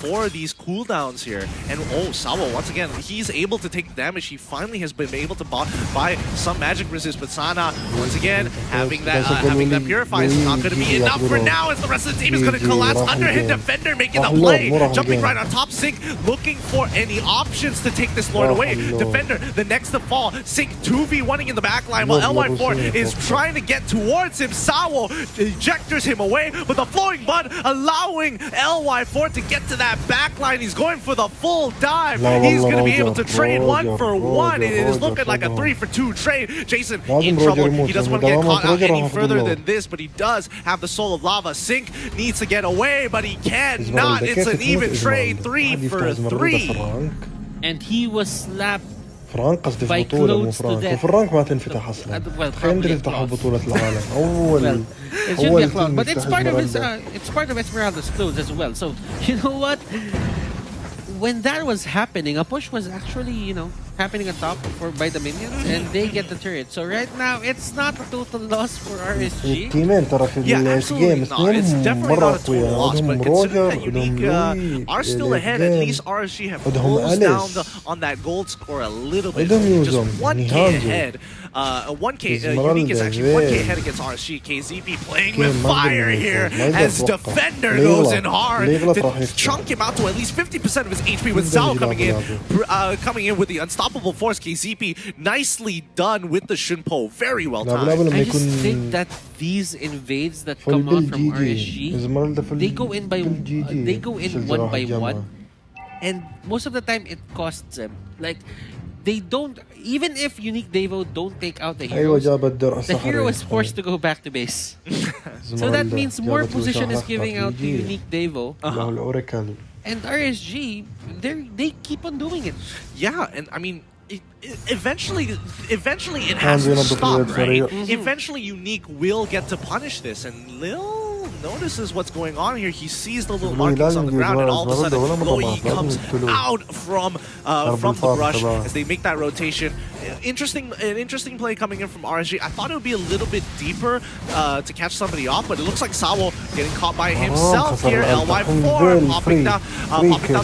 for these cooldowns here. And Sawo, once again, he's able to take damage. He finally has been able to buy some magic resist, but Sana, once again, having that purify is not going to be enough for now, as the rest of the team is going to collapse under him. Defender making the play, jumping right on top. Sync looking for any options to take this Lord away. Defender, the next to fall. Sync 2v1ing in the back line while LY4 is trying to get towards him. Sawo ejectors him away, but the flowing bud allowing LY4 to get to that back line. He's going for the full dive. He's going to be able to trade 1-for-1. It is looking like a 3-for-2 trade. Jason in trouble. He doesn't want to get caught out any further than this, but he does have the Soul of Lava. Sync needs to get away, but he cannot. It's an even trade, 3-for-3. And he was slapped فرانك قصدي في بطولة مو فرانك وفرانك ما تنفتح اصلا تخيل تفتحوا بطولة العالم اول but it's part of Esmeralda's clothes as well. So you know what, when that was happening, a push was actually, you know, happening on top by the minions, and they get the turret. So right now, it's not a total loss for RSG. التيمين ترى في الجيم اثنين مرة قوية. عندهم روجر عندهم are still ahead. At least RSG have closed down on that gold score a little bit. Just 1k ahead. 1k Unique is actually 1k ahead against RSG. KZP playing with fire here as Defender goes in hard to chunk him out to at least 50% of his HP, with Zhao coming in with the unstoppable force. KZP nicely done with the Shunpo, very well timed. I just think that these invades that come out from RSG, they go in one by one, and most of the time it costs them. Like, they don't, even if Unique Devo don't take out the heroes, the hero is forced to go back to base. So that means more position is giving out to Unique Devo. And RSG, they keep on doing it. Yeah, and I mean, eventually it has to stop, right? Eventually Unique will get to punish this, and Lil notices what's going on here. He sees the little markings on the ground, and all of a sudden Loyi comes out from the brush as they make that rotation. An interesting play coming in from RSG. I thought it would be a little bit deeper to catch somebody off, but it looks like Sawo getting caught by himself here. LY4 popping down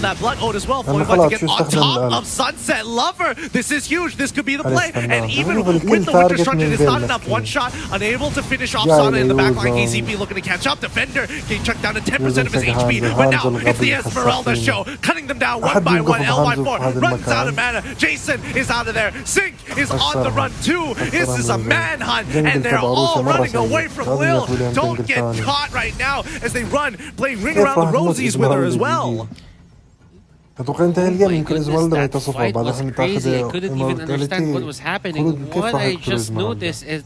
that blood ode as well. But to get on top of Sunset Lover. This is huge. This could be the play. And even with the Winter Truncheon, it's not enough. One shot, unable to finish off Sana in the backline. KZP looking to catch up. defender getting chucked down to 10% of his HP, but now it's the Esmeralda show, cutting them down one by one. LY4 runs out of mana. Jason is out of there. Sync is on the run too. This is a manhunt, and they're all running away from Lil. Don't get caught right now as they run, playing ring around the rosies with her as well. اتوقع انتهى الجيم يمكن اسمرالدا ما That يتصفى fight بعد was الحين crazy. I تاخذ couldn't even understand what was happening. What I just noticed is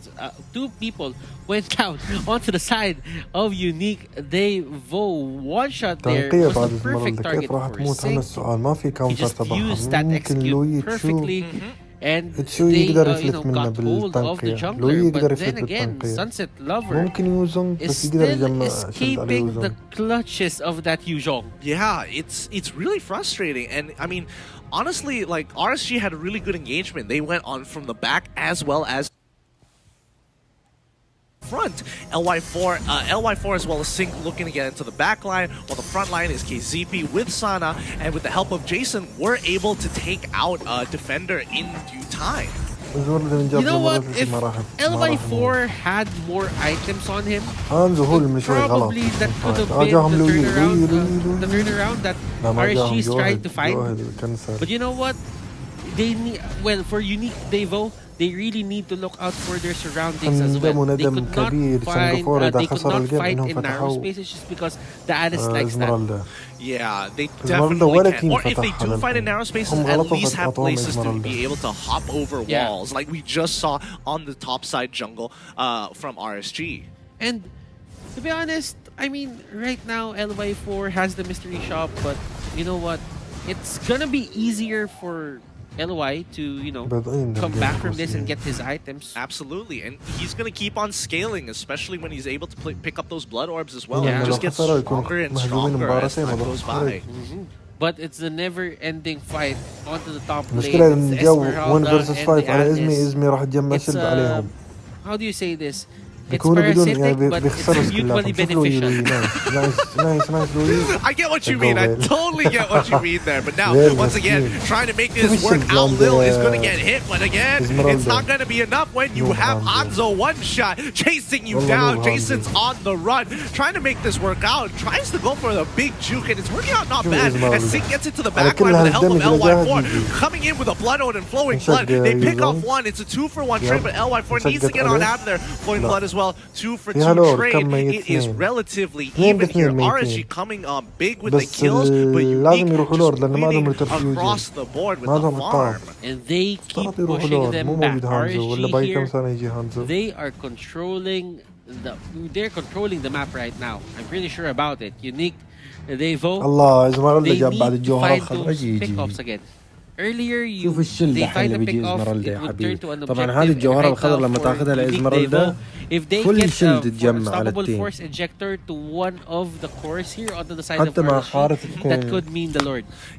two people went down onto the side of Unique. They one shot there was the perfect target for Sync. He just used that execute perfectly. And they got hold of the jungler, but then again, Sunset Lover is still escaping the clutches of that Yuzhong. Yeah, it's really frustrating, and I mean, honestly, like RSG had a really good engagement. They went on from the back as well as front. LY4 as well as Sync looking to get into the back line, while the front line is KZP with Sana, and with the help of Jason, we're able to take out a defender in due time. You know what? If LY4 had more items on him, probably that could have been the turnaround that RSG is trying to find. But you know what? They need, well, for Unique Devo, they really need to look out for their surroundings as well. They could not fight in narrow spaces just because the Alice likes that. Yeah, they definitely can. Or if they do fight in narrow spaces, at least have places to be able to hop over walls, like we just saw on the top side jungle from RSG. And to be honest, I mean, right now LY4 has the mystery shop, but you know what? It's gonna be easier for LY to, come back from this and get his items. Absolutely, and he's going to keep on scaling, especially when he's able to pick up those blood orbs as well. And just gets stronger and stronger as time goes by. But it's a never-ending fight onto the top lane. المشكلة إن جو 1 versus 5 على إزمي راح تجمع شلد عليهم. How do you say this? It's بيكونوا بدون parasitic, but it's mutually beneficial. I get what you mean. I totally get what you mean there. But now, once again, trying to make this work out, Lil is going to get hit. But again, it's not going to be enough when you have Hanzo one-shot chasing you down. Jason's on the run, trying to make this work out. Tries to go for the big juke, and it's working out not bad. As Sync gets into the back line with the help of LY4, coming in with a blood ode and flowing blood. They pick off one. It's a 2-for-1 trade, but LY4 needs to get on out of there. Flowing blood as well. 2-for-2 trade. It is relatively even here. RSG coming big with the kills, but Unique just winning across the board with the farm. And they keep pushing them back. RSG here, they are controlling the map right now. I'm pretty sure about it. Unique, Devo, they need to find those pickups again. Earlier شوف الشلدة اللي بيجي إزمرالدا يا حبيبي. طبعا هذه الجوهرة الخضراء لما تاخذها لإزمرالدا كل شلد تجمع على التيم. حتى مع حارة تكون.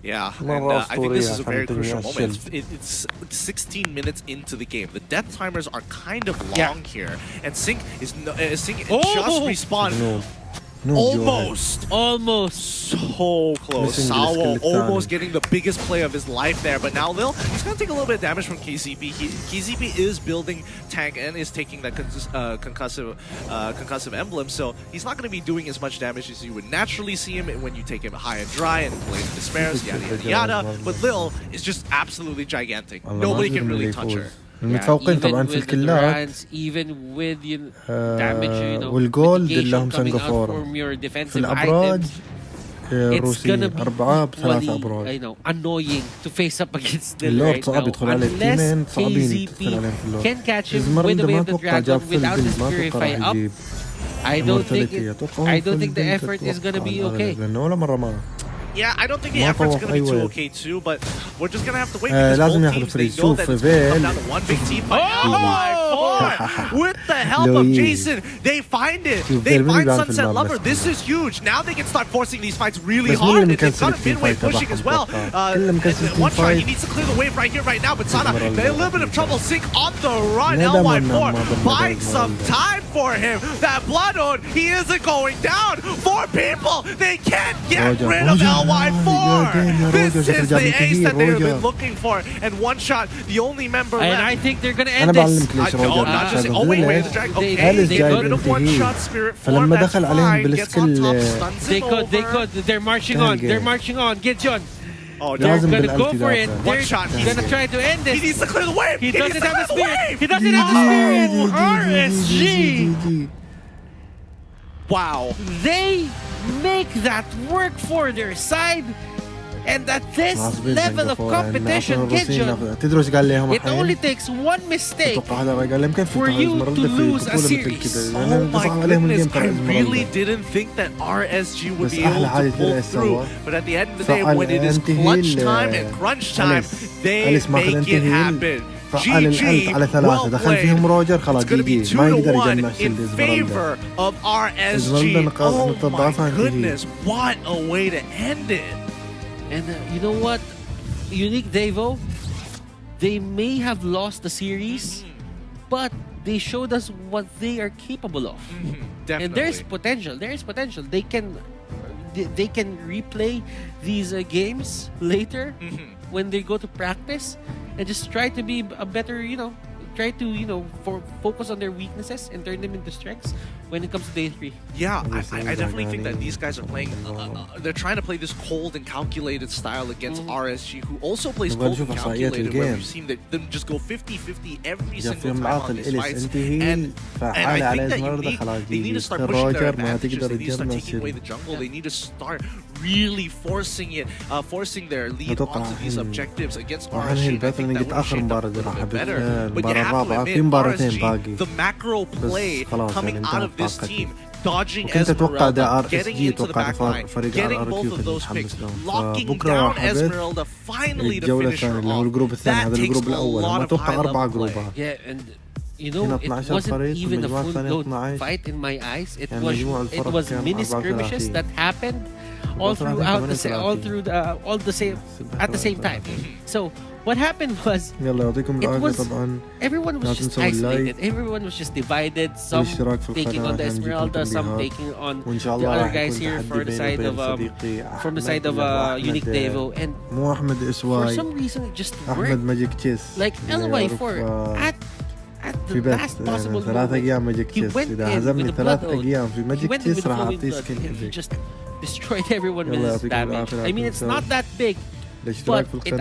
Yeah, and I think this is a very crucial moment. It's 16 minutes into the game. The death timers are kind of long here, and Sync is just respawned. Almost so close. Sawo almost getting the biggest play of his life there, but now Lil, he's gonna take a little bit of damage from KZP. KZP is building tank and is taking that concussive emblem, so he's not gonna be doing as much damage as you would naturally see him when you take him high and dry and Blade of Despairs, yada yada yada. But Lil is just absolutely gigantic. Nobody can really touch her. المتفوقين طبعا في الكلات والجولد اللي هم سنغافورة في الأبراج الروسية 4 ب3 أبراج. اللورد صعب يدخل عليه التيمين صعبين يدخل عليهم في اللورد. إزمرالدا ما أتوقع جاب في البيلد ما أتوقع راح يجيب. I don't think the effort is gonna be okay. لأنه ولا مرة ما. Yeah, I don't think the effort's going to be too okay too, but we're just going to have to wait because both teams, they know that it's going to come down to one big team fight. LY4! With the help of Jason, they find it. They find Sunset Lover. This is huge. Now they can start forcing these fights really hard. And they've got a mid-wave pushing as well. One shot, he needs to clear the wave right here, right now, but Sana, a little bit of trouble. Sync on the run. LY4 buying some time for him. That blood ode, he isn't going down. 4 people, they can't get rid of LY4. Y4. This is the ace that they've been looking for. And one shot, the only member left. And I think they're gonna end this. Not just wait, the dragon. Okay, they got rid of one shot spirit form. فلما دخل عليهم بالسكيل They're marching on. They're marching on. Get John. Oh, they're gonna go for it. One shot. They're gonna try to end this. He needs to clear the wave. He doesn't have the spirit. He doesn't have the spirit. RSG. Wow. They make that work for their side. And at this level of competition, it only takes one mistake for you to lose a series. Oh my goodness, I really didn't think that RSG would be able to pull through. But at the end of the day, when it is clutch time and crunch time, they make it happen. GG, well played. It's going to be 2-1 in favor of RSG. Oh my goodness, what a way to end it. And you know what? Unique Devo, they may have lost the series, but they showed us what they are capable of. Definitely. And there's potential. There is potential. They can replay these games later when they go to practice and just try to be a better, try to, focus on their weaknesses and turn them into strengths when it comes to day 3. Yeah, I definitely think that these guys are playing, they're trying to play this cold and calculated style against RSG, who also plays cold and calculated, where we've seen them just go 50-50 every single time on these fights. And I think that Unique, they need to start pushing their advantages, they need to start taking away the jungle, they need to start really forcing their lead onto these objectives against RSG. I think that would shape up a little bit better. But you have to admit, RSG, the macro play coming out of this team, dodging Esmeralda, getting into the backline, getting both of those picks, locking down Esmeralda finally to finish her off. That takes a lot of high-level play. Yeah, and it wasn't even a full-blown fight in my eyes. It was mini skirmishes that happened all throughout at the same time. So what happened was, everyone was just isolated. Everyone was just divided. Some taking on the Esmeralda, some taking on the other guys here from the side of Unique Devo. And for some reason, it just worked. Like LY4 at the last possible moment, he went in with the blood oath. He went in with the flowing blood and he just destroyed everyone with his damage. I mean, it's not that big, but it